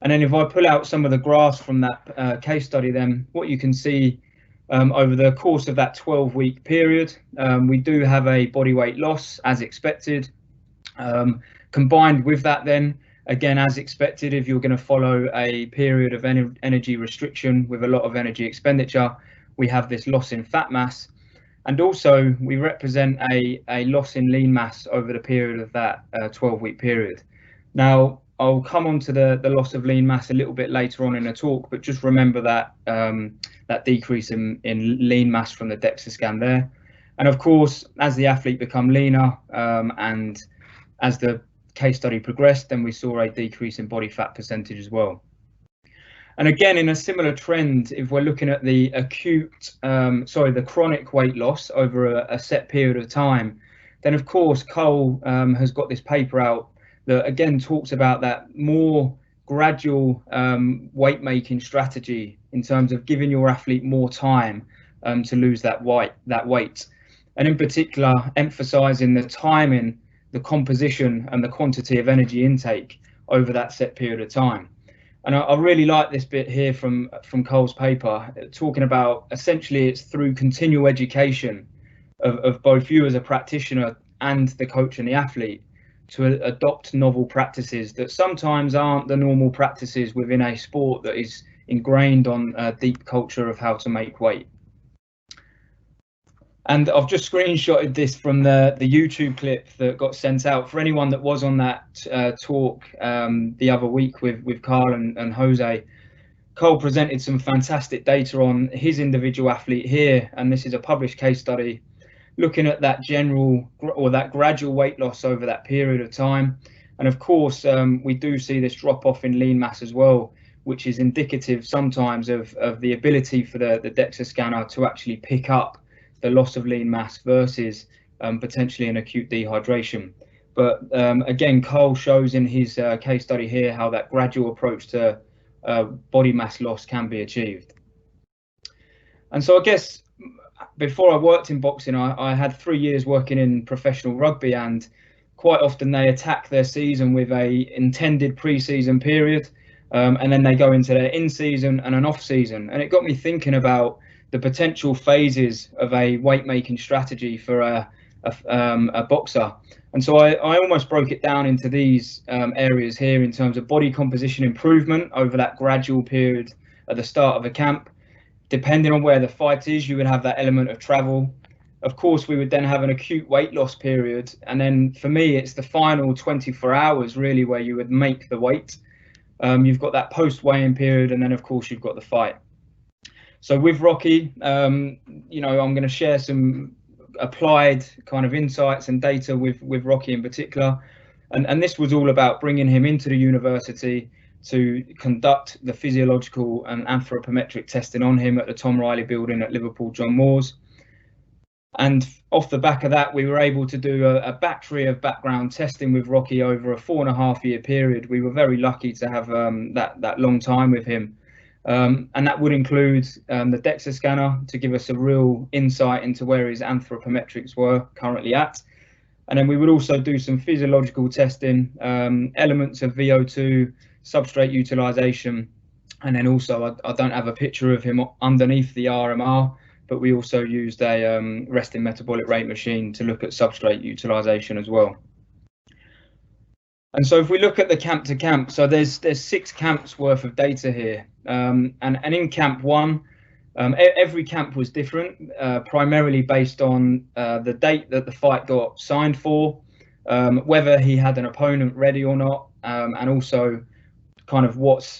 And then if I pull out some of the graphs from that case study, then what you can see over the course of that 12-week period, we do have a body weight loss as expected. Combined with that, then again, as expected, if you're going to follow a period of energy restriction with a lot of energy expenditure, we have this loss in fat mass. And also we represent a loss in lean mass over the period of that 12-week period. Now, I'll come on to the loss of lean mass a little bit later on in the talk, but just remember that that decrease in lean mass from the DEXA scan there. And of course, as the athlete become leaner and as the case study progressed, then we saw a decrease in body fat percentage as well. And again, in a similar trend, if we're looking at the the chronic weight loss over a set period of time, then of course Cole has got this paper out that again talks about that more gradual weight making strategy in terms of giving your athlete more time to lose that weight, and in particular emphasizing the timing, the composition and the quantity of energy intake over that set period of time. And I really like this bit here from Cole's paper, talking about essentially it's through continual education of both you as a practitioner and the coach and the athlete to adopt novel practices that sometimes aren't the normal practices within a sport that is ingrained on a deep culture of how to make weight. And I've just screenshotted this from the YouTube clip that got sent out. For anyone that was on that talk the other week with Carl and Jose, Cole presented some fantastic data on his individual athlete here, and this is a published case study looking at that general or that gradual weight loss over that period of time. And of course, we do see this drop off in lean mass as well, which is indicative sometimes of the ability for the DEXA scanner to actually pick up the loss of lean mass versus potentially an acute dehydration. But again, Cole shows in his case study here how that gradual approach to body mass loss can be achieved. And so I guess before I worked in boxing, I had 3 years working in professional rugby, and quite often they attack their season with a intended pre-season period, and then they go into their in-season and an off-season. And it got me thinking about the potential phases of a weight making strategy for a boxer. And so I almost broke it down into these areas here in terms of body composition improvement over that gradual period at the start of a camp. Depending on where the fight is, you would have that element of travel. Of course, we would then have an acute weight loss period. And then for me, it's the final 24 hours really where you would make the weight. You've got that post weigh-in period, and then of course you've got the fight. So with Rocky, you know, I'm going to share some applied kind of insights and data with Rocky in particular. And this was all about bringing him into the university to conduct the physiological and anthropometric testing on him at the Tom Riley building at Liverpool John Moores. And off the back of that, we were able to do a battery of background testing with Rocky over a 4.5-year period. We were very lucky to have that long time with him. And that would include the DEXA scanner to give us a real insight into where his anthropometrics were currently at. And then we would also do some physiological testing, elements of VO2, substrate utilization. And then also, I don't have a picture of him underneath the RMR, but we also used a resting metabolic rate machine to look at substrate utilization as well. And so if we look at the camp to camp, so there's 6 camps worth of data here. And in camp 1, every camp was different, primarily based on the date that the fight got signed for, whether he had an opponent ready or not, and also kind of what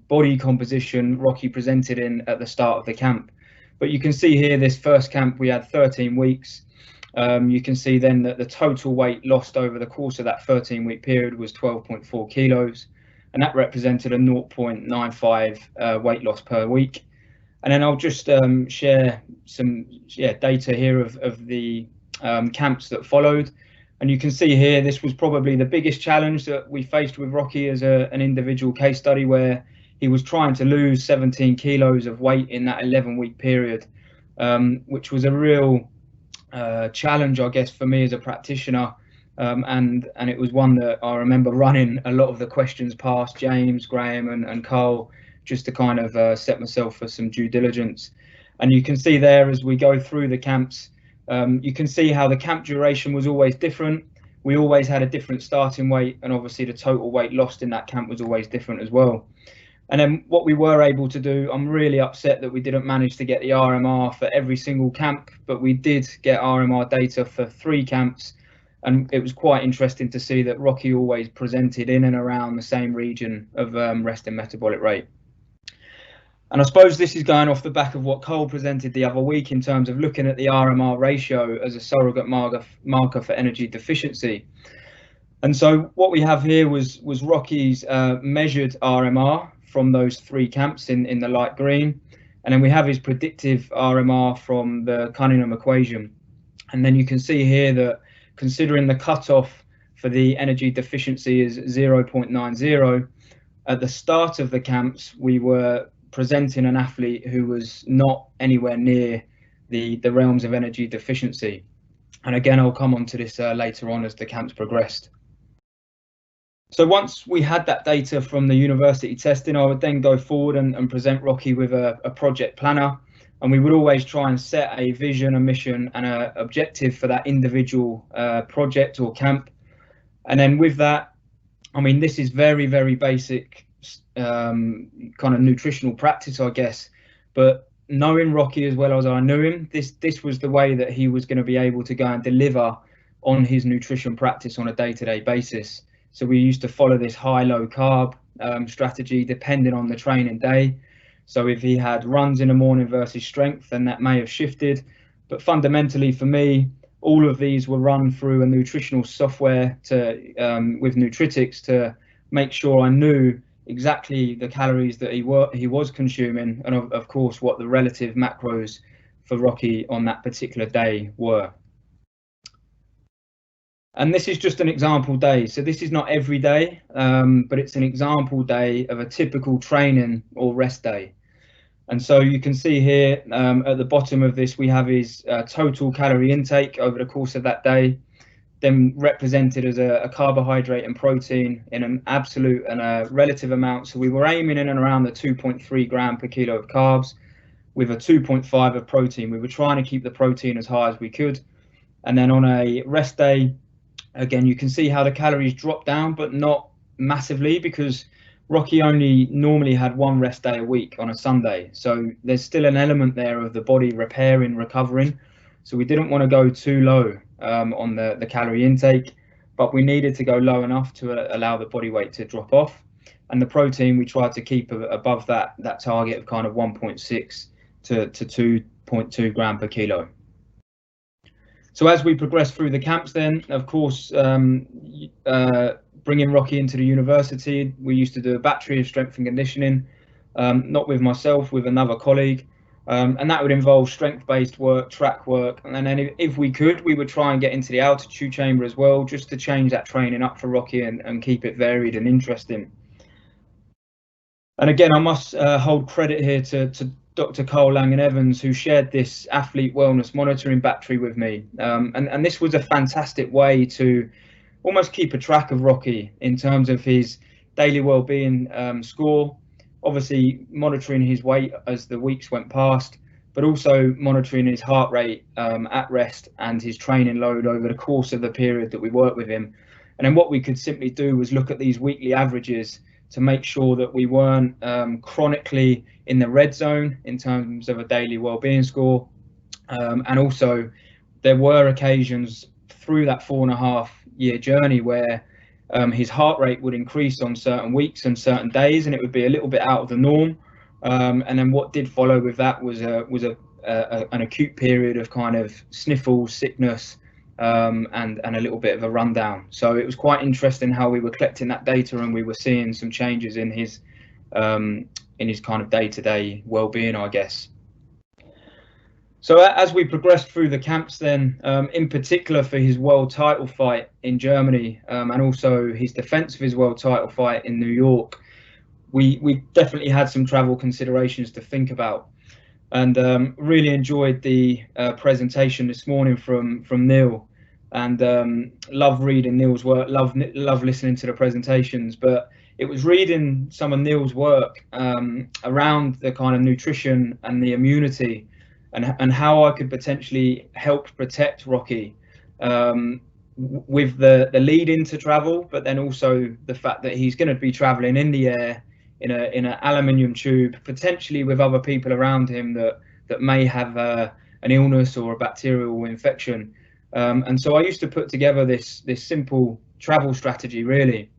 body composition Rocky presented in at the start of the camp. But you can see here, this first camp, we had 13 weeks. You can see then that the total weight lost over the course of that 13-week period was 12.4 kilos, and that represented a 0.95 weight loss per week. And then I'll just share some data here of the camps that followed. And you can see here, this was probably the biggest challenge that we faced with Rocky as an individual case study, where he was trying to lose 17 kilos of weight in that 11-week period, which was a real challenge, I guess, for me as a practitioner, and it was one that I remember running a lot of the questions past James, Graham and Carl, just to kind of set myself for some due diligence. And you can see there as we go through the camps, you can see how the camp duration was always different. We always had a different starting weight, and obviously the total weight lost in that camp was always different as well. And then what we were able to do, I'm really upset that we didn't manage to get the RMR for every single camp, but we did get RMR data for 3 camps. And it was quite interesting to see that Rocky always presented in and around the same region of resting metabolic rate. And I suppose this is going off the back of what Cole presented the other week in terms of looking at the RMR ratio as a surrogate marker for energy deficiency. And so what we have here was Rocky's measured RMR from those 3 camps in the light green. And then we have his predictive RMR from the Cunningham equation. And then you can see here that considering the cutoff for the energy deficiency is 0.90, at the start of the camps, we were presenting an athlete who was not anywhere near the realms of energy deficiency. And again, I'll come on to this later on as the camps progressed. So once we had that data from the university testing, I would then go forward and present Rocky with a project planner. And we would always try and set a vision, a mission and an objective for that individual project or camp. And then with that, I mean, this is very, very basic kind of nutritional practice, I guess. But knowing Rocky as well as I knew him, this was the way that he was going to be able to go and deliver on his nutrition practice on a day-to-day basis. So we used to follow this high-low carb strategy depending on the training day. So if he had runs in the morning versus strength, then that may have shifted. But fundamentally for me, all of these were run through a nutritional software with Nutritics to make sure I knew exactly the calories that he was consuming, and of course what the relative macros for Rocky on that particular day were. And this is just an example day. So this is not every day, but it's an example day of a typical training or rest day. And so you can see here at the bottom of this, we have his total calorie intake over the course of that day, then represented as a carbohydrate and protein in an absolute and a relative amount. So we were aiming in and around the 2.3 gram per kilo of carbs with a 2.5 of protein. We were trying to keep the protein as high as we could. And then on a rest day, again, you can see how the calories drop down, but not massively, because Rocky only normally had 1 rest day a week on a Sunday. So there's still an element there of the body repairing, recovering. So we didn't want to go too low on the calorie intake, but we needed to go low enough to allow the body weight to drop off. And the protein, we tried to keep above that target of kind of 1.6 to 2.2 gram per kilo. So as we progress through the camps then, of course, bringing Rocky into the university, we used to do a battery of strength and conditioning, not with myself, with another colleague. And that would involve strength-based work, track work. And then if we could, we would try and get into the altitude chamber as well, just to change that training up for Rocky and keep it varied and interesting. And again, I must hold credit here to Dr. Cole Langan-Evans, who shared this athlete wellness monitoring battery with me. And this was a fantastic way to almost keep a track of Rocky in terms of his daily well-being score, obviously monitoring his weight as the weeks went past, but also monitoring his heart rate at rest and his training load over the course of the period that we worked with him. And then what we could simply do was look at these weekly averages to make sure that we weren't chronically in the red zone in terms of a daily well-being score. And also there were occasions through that 4.5-year journey where his heart rate would increase on certain weeks and certain days, and it would be a little bit out of the norm. And then what did follow with that was an acute period of kind of sniffles, sickness, and a little bit of a rundown. So it was quite interesting how we were collecting that data, and we were seeing some changes in his kind of day-to-day well-being, I guess. So as we progressed through the camps then, in particular for his world title fight in Germany, and also his defense of his world title fight in New York, we definitely had some travel considerations to think about. And really enjoyed the presentation this morning from Neil, and love reading Neil's work, love listening to the presentations. But it was reading some of Neil's work around the kind of nutrition and the immunity, and how I could potentially help protect Rocky with the lead into travel, but then also the fact that he's going to be traveling in the air in an aluminium tube, potentially with other people around him that may have an illness or a bacterial infection. And so I used to put together this simple travel strategy, really.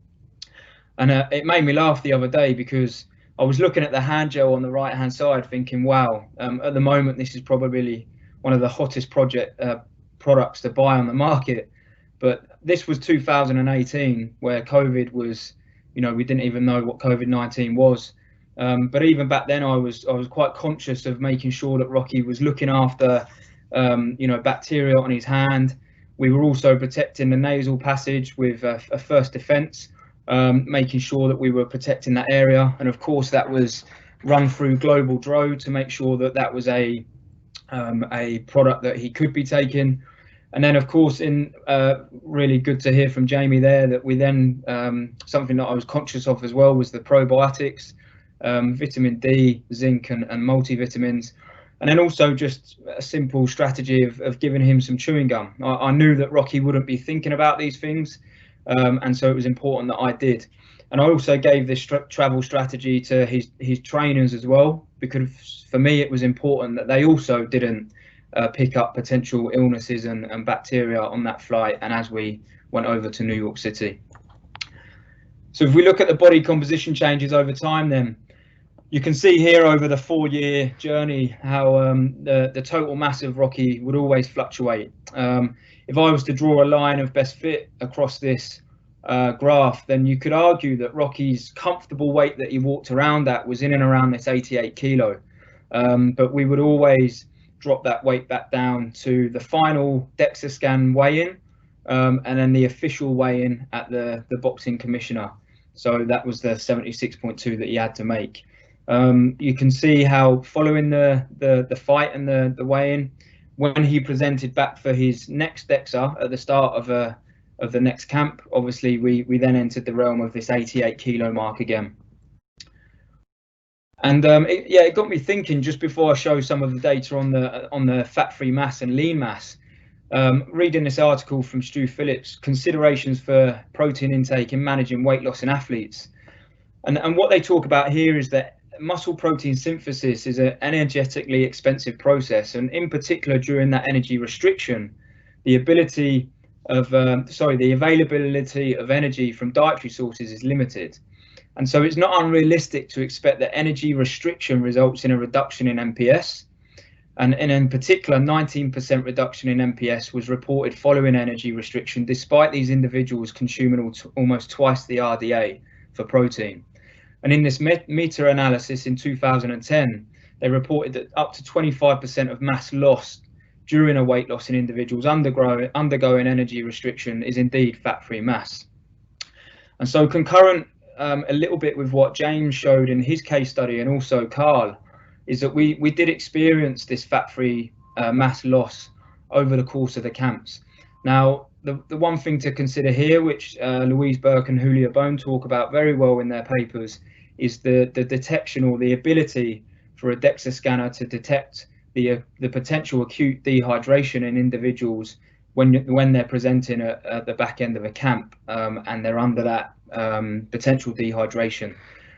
And it made me laugh the other day, because I was looking at the hand gel on the right hand side thinking, wow, at the moment this is probably one of the hottest products to buy on the market. But this was 2018, where COVID was, we didn't even know what COVID-19 was. But even back then, I was quite conscious of making sure that Rocky was looking after, bacteria on his hand. We were also protecting the nasal passage with a first defense, making sure that we were protecting that area. And of course, that was run through Global Dro to make sure that that was a product that he could be taking. And then, of course, really good to hear from Jamie there that we then, something that I was conscious of as well was the probiotics, vitamin D, zinc and multivitamins. And then also just a simple strategy of giving him some chewing gum. I knew that Rocky wouldn't be thinking about these things, and so it was important that I did. And I also gave this travel strategy to his trainers as well, because for me it was important that they also didn't pick up potential illnesses and bacteria on that flight and as we went over to New York City. So if we look at the body composition changes over time, then you can see here over the 4-year journey how the total mass of Rocky would always fluctuate. If I was to draw a line of best fit across this graph, then you could argue that Rocky's comfortable weight that he walked around at was in and around this 88 kilo. But we would always drop that weight back down to the final DEXA scan weigh-in, and then the official weigh-in at the boxing commissioner. So that was the 76.2 that he had to make. You can see how following the fight and the weigh-in, when he presented back for his next DEXA at the start of the next camp, obviously we then entered the realm of this 88 kilo mark again. And it got me thinking, just before I show some of the data on the fat-free mass and lean mass, reading this article from Stu Phillips, considerations for protein intake in managing weight loss in athletes. And what they talk about here is that muscle protein synthesis is an energetically expensive process, and in particular during that energy restriction, the availability of energy from dietary sources is limited. And so it's not unrealistic to expect that energy restriction results in a reduction in MPS. And in particular, 19% reduction in MPS was reported following energy restriction, despite these individuals consuming almost twice the RDA for protein. And in this meta-analysis in 2010, they reported that up to 25% of mass lost during a weight loss in individuals undergoing energy restriction is indeed fat-free mass. And so concurrent a little bit with what James showed in his case study, and also Carl, is that we did experience this fat-free mass loss over the course of the camps. Now, the one thing to consider here, which Louise Burke and Julia Bone talk about very well in their papers, is the detection, or the ability for a DEXA scanner to detect the potential acute dehydration in individuals when they're presenting at the back end of a camp, and they're under that potential dehydration.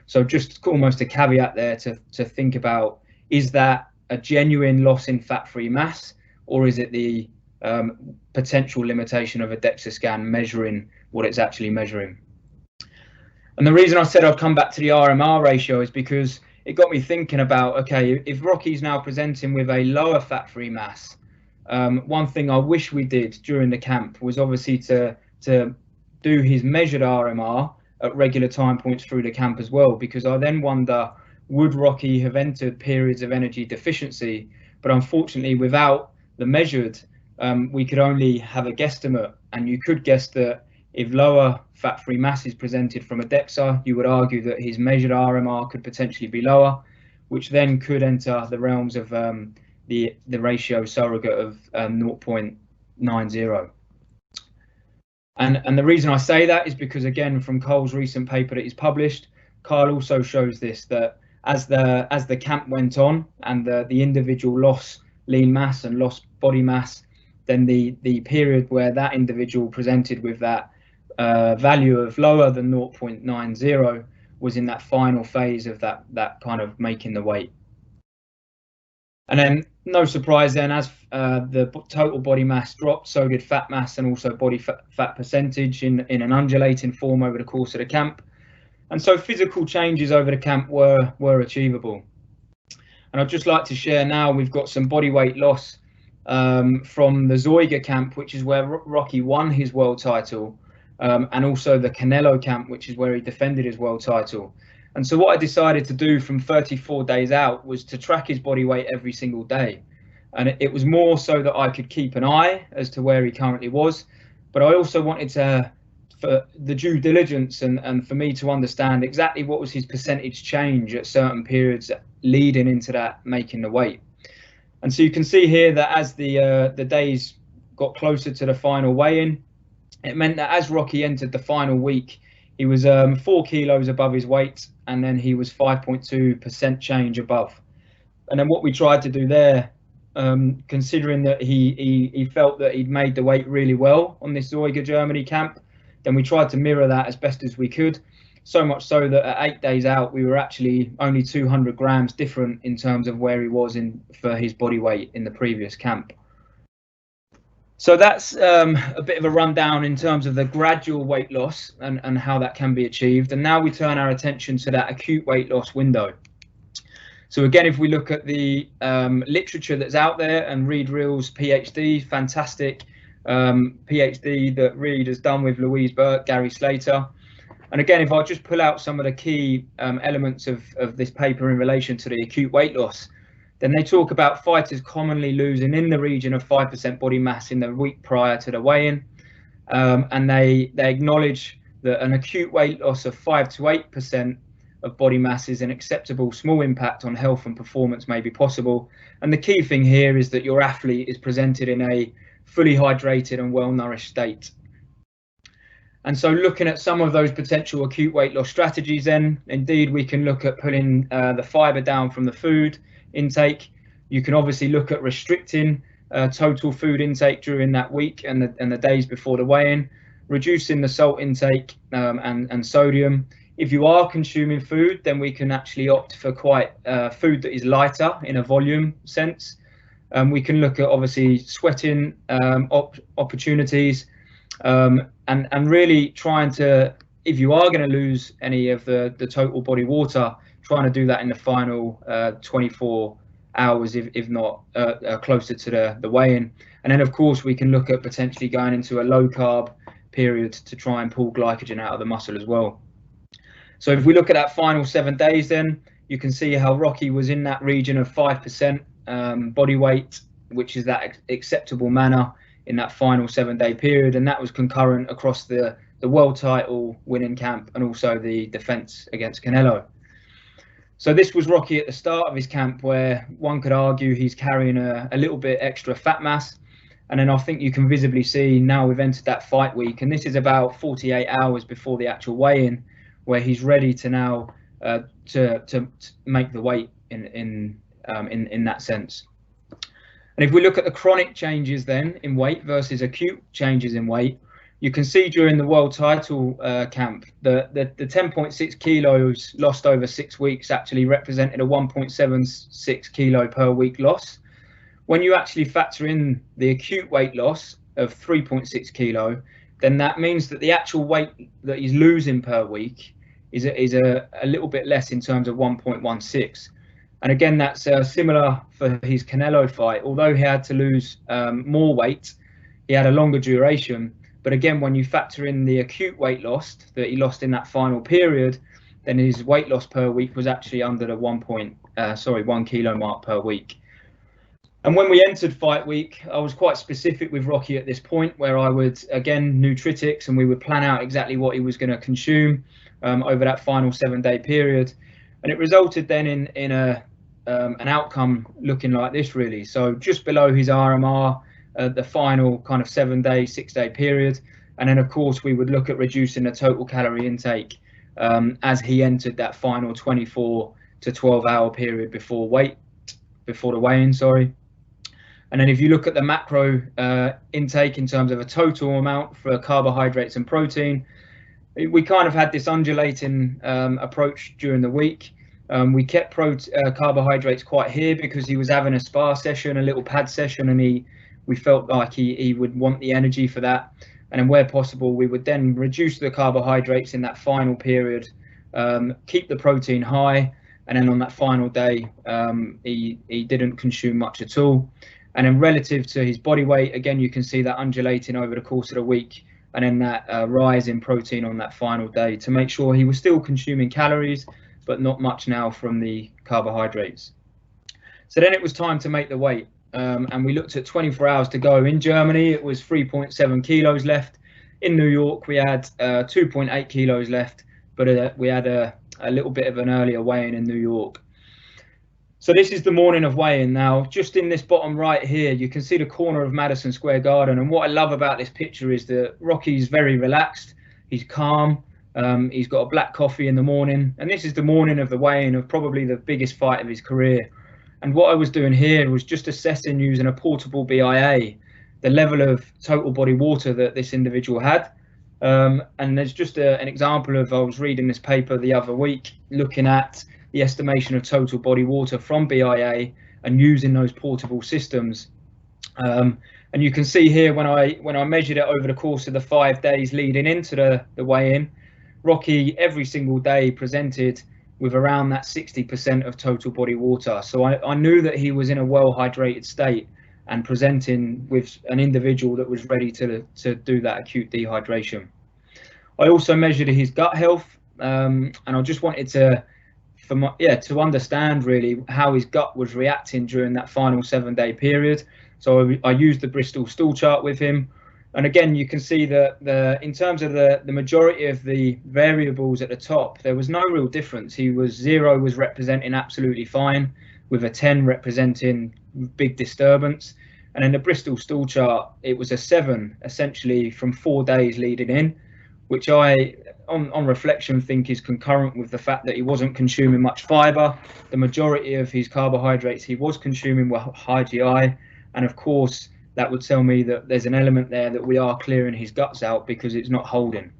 So just almost a caveat there to think about, is that a genuine loss in fat-free mass, or is it the potential limitation of a DEXA scan measuring what it's actually measuring? And the reason I said I'd come back to the RMR ratio is because it got me thinking about, okay, if Rocky's now presenting with a lower fat-free mass, one thing I wish we did during the camp was obviously to do his measured RMR at regular time points through the camp as well, because I then wonder, would Rocky have entered periods of energy deficiency? But unfortunately, without the measured, we could only have a guesstimate, and you could guess that if lower fat-free mass is presented from a DEXA, you would argue that his measured RMR could potentially be lower, which then could enter the realms of the ratio surrogate of 0.90. And the reason I say that is because, again, from Carl's recent paper that he's published, Carl also shows this, that as the camp went on and the individual lost lean mass and lost body mass, then the period where that individual presented with that value of lower than 0.90 was in that final phase of that kind of making the weight. And then, no surprise then, as the total body mass dropped, so did fat mass and also body fat percentage in an undulating form over the course of the camp. And so physical changes over the camp were achievable. And I'd just like to share now, we've got some body weight loss from the Zoiga camp, which is where Rocky won his world title, and also the Canelo camp, which is where he defended his world title. And so what I decided to do from 34 days out was to track his body weight every single day. And it was more so that I could keep an eye as to where he currently was, but I also wanted for the due diligence and for me to understand exactly what was his percentage change at certain periods leading into that making the weight. And so you can see here that as the days got closer to the final weigh-in, it meant that as Rocky entered the final week, he was 4 kilos above his weight, and then he was 5.2% change above. And then what we tried to do there, considering that he felt that he'd made the weight really well on this Zoiga Germany camp, then we tried to mirror that as best as we could. So much so that at 8 days out, we were actually only 200 grams different in terms of where he was for his body weight in the previous camp. So that's a bit of a rundown in terms of the gradual weight loss and how that can be achieved. And now we turn our attention to that acute weight loss window. So again, if we look at the literature that's out there, and Reed Reel's PhD, fantastic PhD that Reed has done with Louise Burke, Gary Slater. And again, if I just pull out some of the key elements of this paper in relation to the acute weight loss, then they talk about fighters commonly losing in the region of 5% body mass in the week prior to the weigh-in. And they acknowledge that an acute weight loss of 5 to 8% of body mass is an acceptable small impact on health and performance may be possible. And the key thing here is that your athlete is presented in a fully hydrated and well-nourished state. And so looking at some of those potential acute weight loss strategies, then indeed we can look at pulling the fibre down from the food intake. You can obviously look at restricting total food intake during that week and the days before the weigh-in, reducing the salt intake and sodium. If you are consuming food, then we can actually opt for quite food that is lighter in a volume sense. We can look at obviously sweating opportunities, and really trying to, if you are going to lose any of the total body water, trying to do that in the final 24 hours, if not closer to the weigh-in. And then of course we can look at potentially going into a low carb period to try and pull glycogen out of the muscle as well. So if we look at that final 7 days, then you can see how Rocky was in that region of 5% body weight, which is that acceptable manner in that final 7-day period, and that was concurrent across the world title winning camp and also the defense against Canelo. So this was Rocky at the start of his camp, where one could argue he's carrying a little bit extra fat mass. And then I think you can visibly see now we've entered that fight week, and this is about 48 hours before the actual weigh-in, where he's ready to now to make the weight in that sense. And if we look at the chronic changes then in weight versus acute changes in weight, you can see during the world title camp, the 10.6 kilos lost over 6 weeks actually represented a 1.76 kilo per week loss. When you actually factor in the acute weight loss of 3.6 kilo, then that means that the actual weight that he's losing per week is a little bit less in terms of 1.16. And again, that's similar for his Canelo fight. Although he had to lose more weight, he had a longer duration. But again, when you factor in the acute weight loss that he lost in that final period, then his weight loss per week was actually under the 1 kilo mark per week. And when we entered fight week, I was quite specific with Rocky at this point, where I would, again, nutritics, and we would plan out exactly what he was going to consume over that final 7-day period. And it resulted then in an outcome looking like this, really. So just below his RMR, the final kind of 6-day period, And then, of course, we would look at reducing the total calorie intake as he entered that final 24 to 12 hour period before the weigh-in, sorry. And then if you look at the macro intake in terms of a total amount for carbohydrates and protein, we kind of had this undulating approach during the week. We kept carbohydrates quite here because he was having a spar session, a little pad session, and we felt like he would want the energy for that. And then where possible, we would then reduce the carbohydrates in that final period, keep the protein high, and then on that final day, he didn't consume much at all. And then relative to his body weight, again, you can see that undulating over the course of the week, and then that rise in protein on that final day to make sure he was still consuming calories, but not much now from the carbohydrates. So then it was time to make the weight, and we looked at 24 hours to go. In Germany, it was 3.7 kilos left. In New York, we had 2.8 kilos left, but we had a little bit of an earlier weigh-in in New York. So this is the morning of weigh-in. Now, just in this bottom right here, you can see the corner of Madison Square Garden. And what I love about this picture is that Rocky's very relaxed. He's calm. He's got a black coffee in the morning. And this is the morning of the weigh-in of probably the biggest fight of his career. And what I was doing here was just assessing using a portable BIA, the level of total body water that this individual had. And there's just an example of, I was reading this paper the other week, looking at the estimation of total body water from BIA and using those portable systems. And you can see here when I measured it over the course of the 5 days leading into the weigh-in, Rocky every single day presented with around that 60% of total body water. So I knew that he was in a well hydrated state and presenting with an individual that was ready to do that acute dehydration. I also measured his gut health, and I just wanted to understand really how his gut was reacting during that final 7-day period. So I used the Bristol stool chart with him, and again you can see that in terms of the majority of the variables at the top, there was no real difference. 0 was representing absolutely fine, with a 10 representing big disturbance, and in the Bristol stool chart it was a 7 essentially from 4 days leading in, which I on reflection think is concurrent with the fact that he wasn't consuming much fibre. The majority of his carbohydrates he was consuming were high GI, and of course that would tell me that there's an element there that we are clearing his guts out because it's not holding.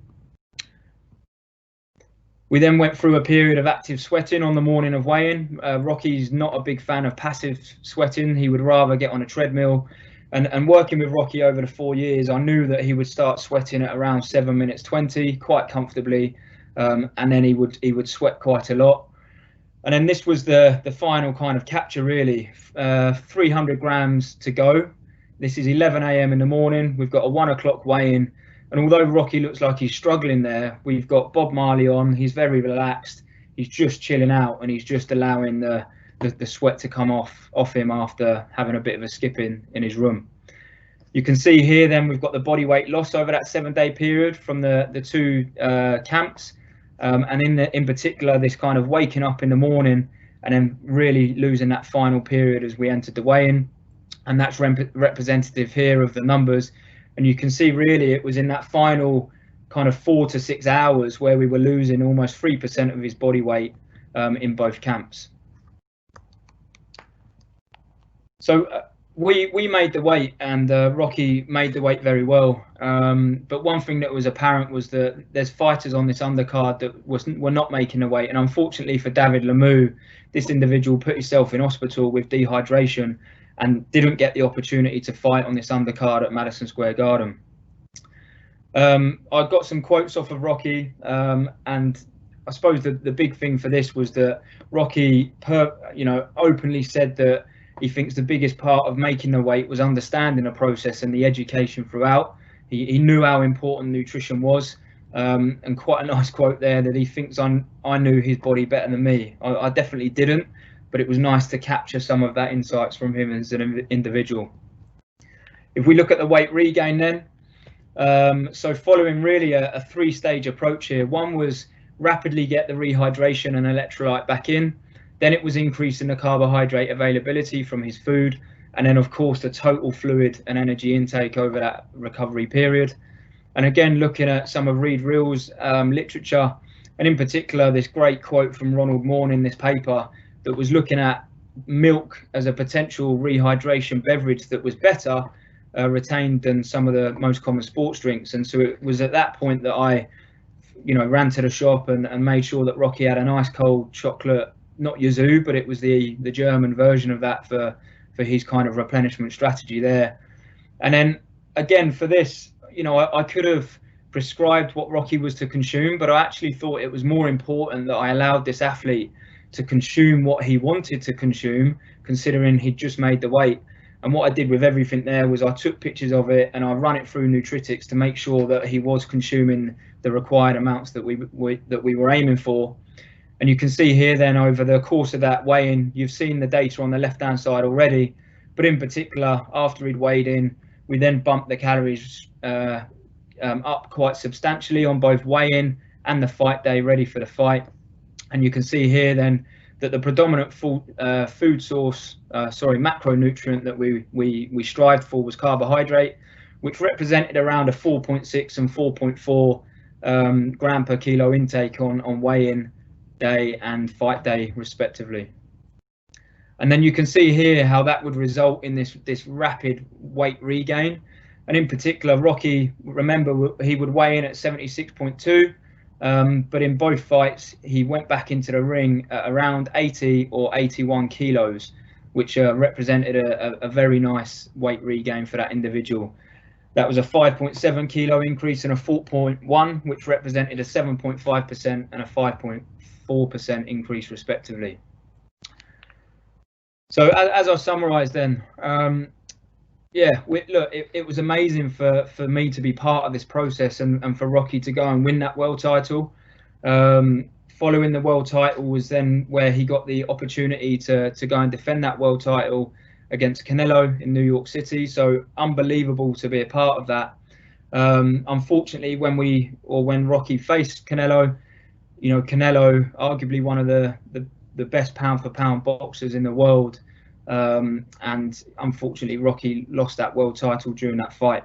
We then went through a period of active sweating on the morning of weigh-in. Rocky's not a big fan of passive sweating. He would rather get on a treadmill. And working with Rocky over the 4 years, I knew that he would start sweating at around 7 minutes 20 quite comfortably, and then he would sweat quite a lot. And then this was the final kind of capture really. 300 grams to go. This is 11 a.m. in the morning. We've got a 1 o'clock weigh-in, and although Rocky looks like he's struggling there, we've got Bob Marley on. He's very relaxed. He's just chilling out, and he's just allowing the sweat to come off him after having a bit of a skip in his room. You can see here then we've got the body weight loss over that 7-day period from the two camps, and in particular this kind of waking up in the morning and then really losing that final period as we entered the weigh-in, and that's representative here of the numbers. And you can see really it was in that final kind of 4 to 6 hours where we were losing almost 3% of his body weight in both camps. So we made the weight, and Rocky made the weight very well. But one thing that was apparent was that there's fighters on this undercard that were not making the weight. And unfortunately for David Lemieux, this individual put himself in hospital with dehydration and didn't get the opportunity to fight on this undercard at Madison Square Garden. I got some quotes off of Rocky, and I suppose the big thing for this was that Rocky, openly said that he thinks the biggest part of making the weight was understanding the process and the education throughout. He knew how important nutrition was, and quite a nice quote there that he thinks I knew his body better than me. I definitely didn't, but it was nice to capture some of that insights from him as an individual. If we look at the weight regain then, so following really a 3-stage approach here. One was rapidly get the rehydration and electrolyte back in. Then it was increasing the carbohydrate availability from his food, and then of course the total fluid and energy intake over that recovery period. And again, looking at some of Reed Reel's literature, and in particular this great quote from Ronald Morn in this paper that was looking at milk as a potential rehydration beverage that was better retained than some of the most common sports drinks. And so it was at that point that I, ran to the shop and made sure that Rocky had a nice cold chocolate, not Yazoo, but it was the German version of that for his kind of replenishment strategy there. And then again, for this, I could have prescribed what Rocky was to consume, but I actually thought it was more important that I allowed this athlete to consume what he wanted to consume, considering he'd just made the weight. And what I did with everything there was I took pictures of it and I run it through Nutritics to make sure that he was consuming the required amounts that we were aiming for. And you can see here then over the course of that weigh-in, you've seen the data on the left-hand side already, but in particular, after he'd weighed in, we then bumped the calories up quite substantially on both weigh-in and the fight day ready for the fight. And you can see here then that the predominant food source, macronutrient that we strived for was carbohydrate, which represented around a 4.6 and 4.4 gram per kilo intake on weigh-in day and fight day respectively. And then you can see here how that would result in this rapid weight regain. And in particular, Rocky, remember, he would weigh in at 76.2, but in both fights, he went back into the ring at around 80 or 81 kilos, which represented a very nice weight regain for that individual. That was a 5.7 kilo increase and a 4.1, which represented a 7.5% and a 5.4% increase respectively. So as I've summarised then, it was amazing for me to be part of this process and for Rocky to go and win that world title. Following the world title was then where he got the opportunity to go and defend that world title against Canelo in New York City. So unbelievable to be a part of that. Unfortunately, when Rocky faced Canelo, Canelo, arguably one of the best pound for pound boxers in the world, and unfortunately Rocky lost that world title during that fight,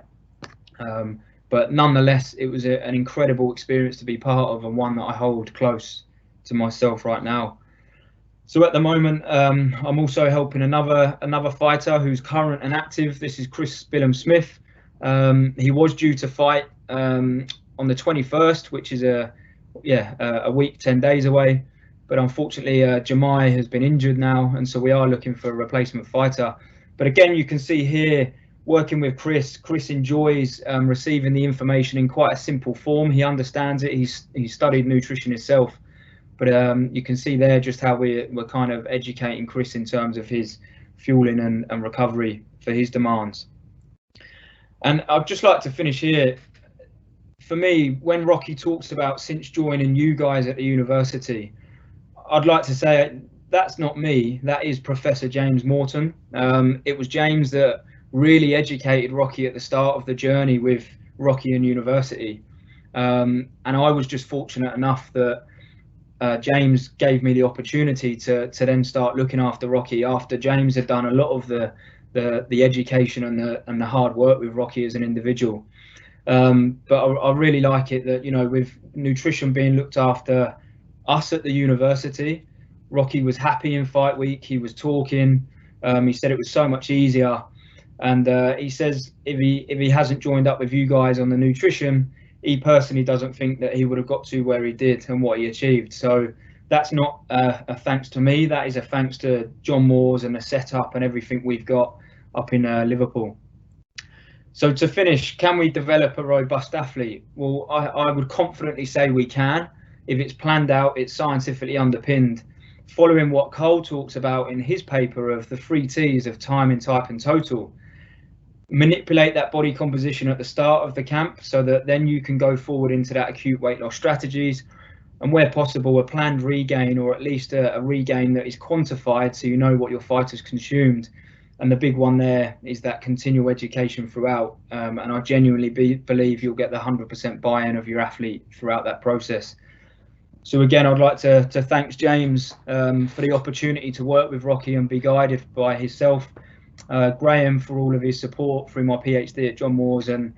but nonetheless it was an incredible experience to be part of, and one that I hold close to myself right now. So at the moment I'm also helping another fighter who's current and active. This is Chris Billam-Smith. He was due to fight on the 21st, which is a week, 10 days away. But unfortunately, Jamai has been injured now, and so we are looking for a replacement fighter. But again, you can see here, working with Chris enjoys receiving the information in quite a simple form. He understands it. He's studied nutrition himself. But you can see there just how we're kind of educating Chris in terms of his fueling and recovery for his demands. And I'd just like to finish here. For me, when Rocky talks about since joining you guys at the university, I'd like to say that's not me, that is Professor James Morton. It was James that really educated Rocky at the start of the journey with Rocky and university. And I was just fortunate enough that James gave me the opportunity to then start looking after Rocky after James had done a lot of the education and the hard work with Rocky as an individual. But I really like it that, with nutrition being looked after us at the university, Rocky was happy in fight week. He was talking. He said it was so much easier, and he says if he hasn't joined up with you guys on the nutrition, he personally doesn't think that he would have got to where he did and what he achieved. So that's not a thanks to me. That is a thanks to John Moores and the setup and everything we've got up in Liverpool. So to finish, can we develop a robust athlete? Well, I would confidently say we can. If it's planned out, it's scientifically underpinned. Following what Cole talks about in his paper of the 3 T's of timing, type and total. Manipulate that body composition at the start of the camp so that then you can go forward into that acute weight loss strategies, and where possible a planned regain, or at least a regain that is quantified so you know what your fighter's consumed. And the big one there is that continual education throughout, and I genuinely believe you'll get the 100% buy-in of your athlete throughout that process. So again, I'd like to thank James for the opportunity to work with Rocky and be guided by himself, Graham for all of his support through my PhD at John Moores, and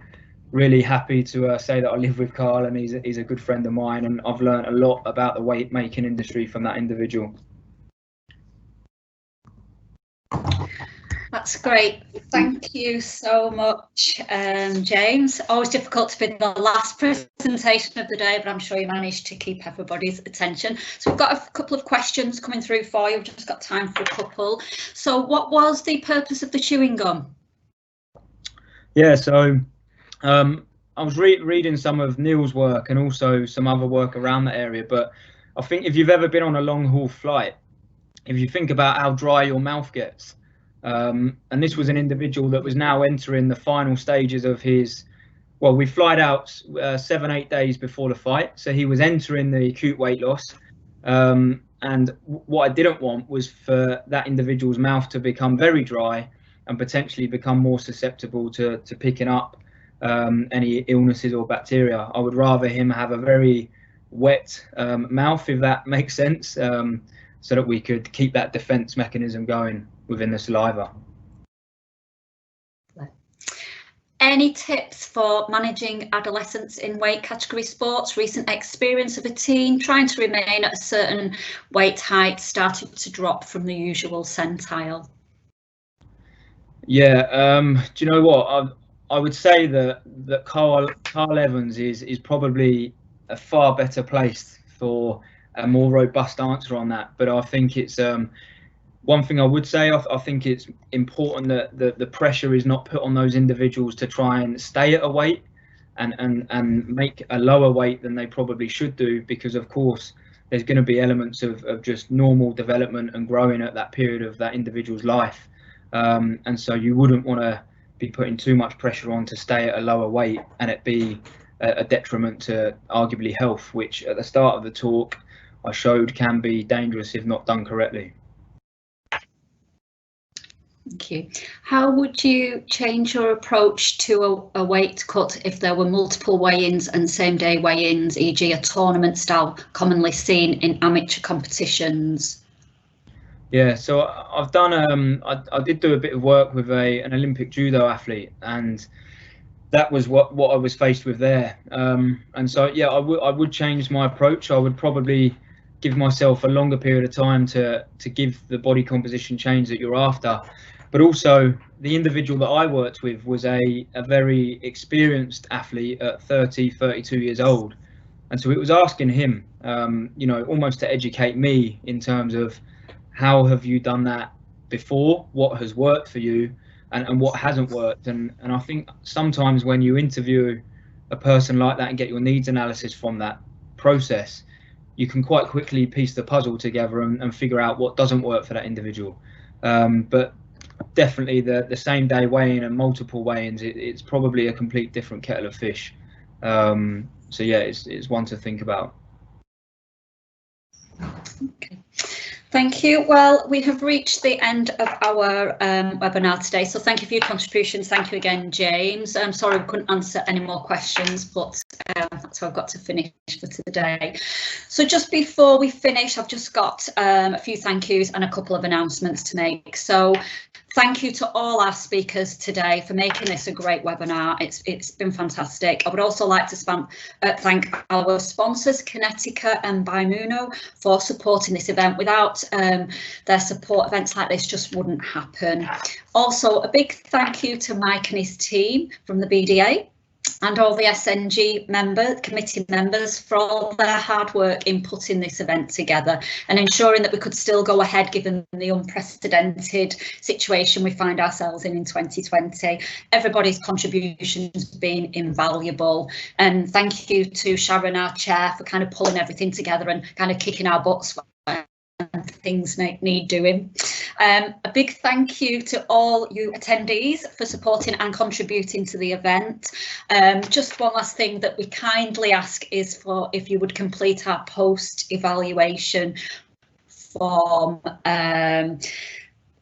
really happy to say that I live with Carl, and he's a good friend of mine, and I've learned a lot about the weight making industry from that individual. That's great. Thank you so much, James. Always difficult to be the last presentation of the day, but I'm sure you managed to keep everybody's attention. So we've got a couple of questions coming through for you. We've just got time for a couple. So what was the purpose of the chewing gum? Yeah, so I was reading some of Neil's work and also some other work around the area, but I think if you've ever been on a long haul flight, if you think about how dry your mouth gets, and this was an individual that was now entering the final stages of his, well, we flied out 7-8 days before the fight, so he was entering the acute weight loss, and what I didn't want was for that individual's mouth to become very dry and potentially become more susceptible to picking up any illnesses or bacteria. I would rather him have a very wet mouth, if that makes sense, so that we could keep that defense mechanism going within the saliva. Any tips for managing adolescents in weight category sports? Recent experience of a teen trying to remain at a certain weight height started to drop from the usual centile. Yeah, do you know what? I would say that Carl Evans is probably a far better placed for a more robust answer on that. But I think it's one thing I would say. I think it's important that the pressure is not put on those individuals to try and stay at a weight and make a lower weight than they probably should do, because of course there's going to be elements of just normal development and growing at that period of that individual's life. And so you wouldn't want to be putting too much pressure on to stay at a lower weight and it be a detriment to arguably health, which at the start of the talk I showed can be dangerous if not done correctly. Thank you. How would you change your approach to a weight cut if there were multiple weigh-ins and same-day weigh-ins, e.g. a tournament style commonly seen in amateur competitions? Yeah, so I've done I did do a bit of work with an Olympic judo athlete, and that was what I was faced with there. And so yeah, I would change my approach. I would probably give myself a longer period of time to give the body composition change that you're after. But also the individual that I worked with was a very experienced athlete at 32 years old. And so it was asking him, you know, almost to educate me in terms of how have you done that before, what has worked for you, and what hasn't worked. And I think sometimes when you interview a person like that and get your needs analysis from that process, you can quite quickly piece the puzzle together and figure out what doesn't work for that individual. But definitely the same day weigh-in and multiple weigh-ins, it's probably a complete different kettle of fish. So yeah, it's one to think about. Okay. Thank you. Well, we have reached the end of our webinar today, so thank you for your contributions. Thank you again, James. I'm sorry we couldn't answer any more questions, but that's how I've got to finish for today. So just before we finish, I've just got a few thank yous and a couple of announcements to make. So thank you to all our speakers today for making this a great webinar. It's been fantastic. I would also like to thank our sponsors, Kinetica and Bimuno, for supporting this event. Without their support, events like this just wouldn't happen. Also, a big thank you to Mike and his team from the BDA and all the SNG committee members for all their hard work in putting this event together and ensuring that we could still go ahead given the unprecedented situation we find ourselves in 2020. Everybody's contribution has been invaluable, and thank you to Sharon, our chair, for kind of pulling everything together and kind of kicking our butts when things need doing. A big thank you to all you attendees for supporting and contributing to the event. Just one last thing that we kindly ask is for if you would complete our post-evaluation form that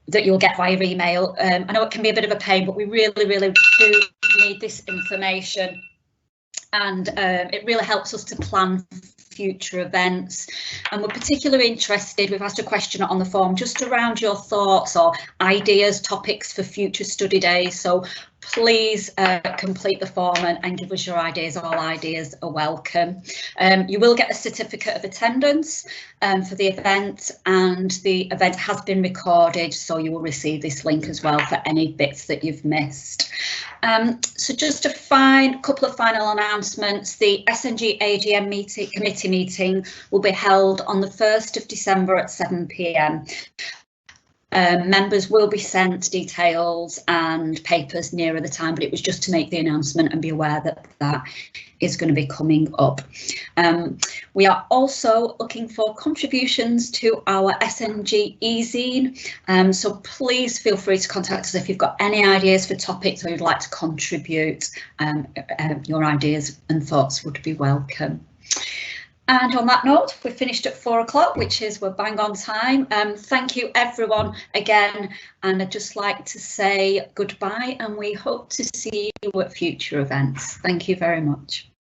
you'll get via email. I know it can be a bit of a pain, but we really do need this information, and it really helps us to plan future events. And we're particularly interested, we've asked a question on the form just around your thoughts or ideas, topics for future study days. So please complete the form and give us your ideas. All ideas are welcome. You will get a certificate of attendance for the event, and the event has been recorded, so you will receive this link as well for any bits that you've missed. So just a couple of final announcements. The SNG AGM committee meeting will be held on the 1st of December at 7 p.m. Members will be sent details and papers nearer the time, but it was just to make the announcement and be aware that that is going to be coming up. We are also looking for contributions to our SNG e-zine, so please feel free to contact us if you've got any ideas for topics or you'd like to contribute. Your ideas and thoughts would be welcome. And on that note, we're finished at 4 o'clock, which is we're bang on time. Thank you everyone again, and I'd just like to say goodbye, and we hope to see you at future events. Thank you very much.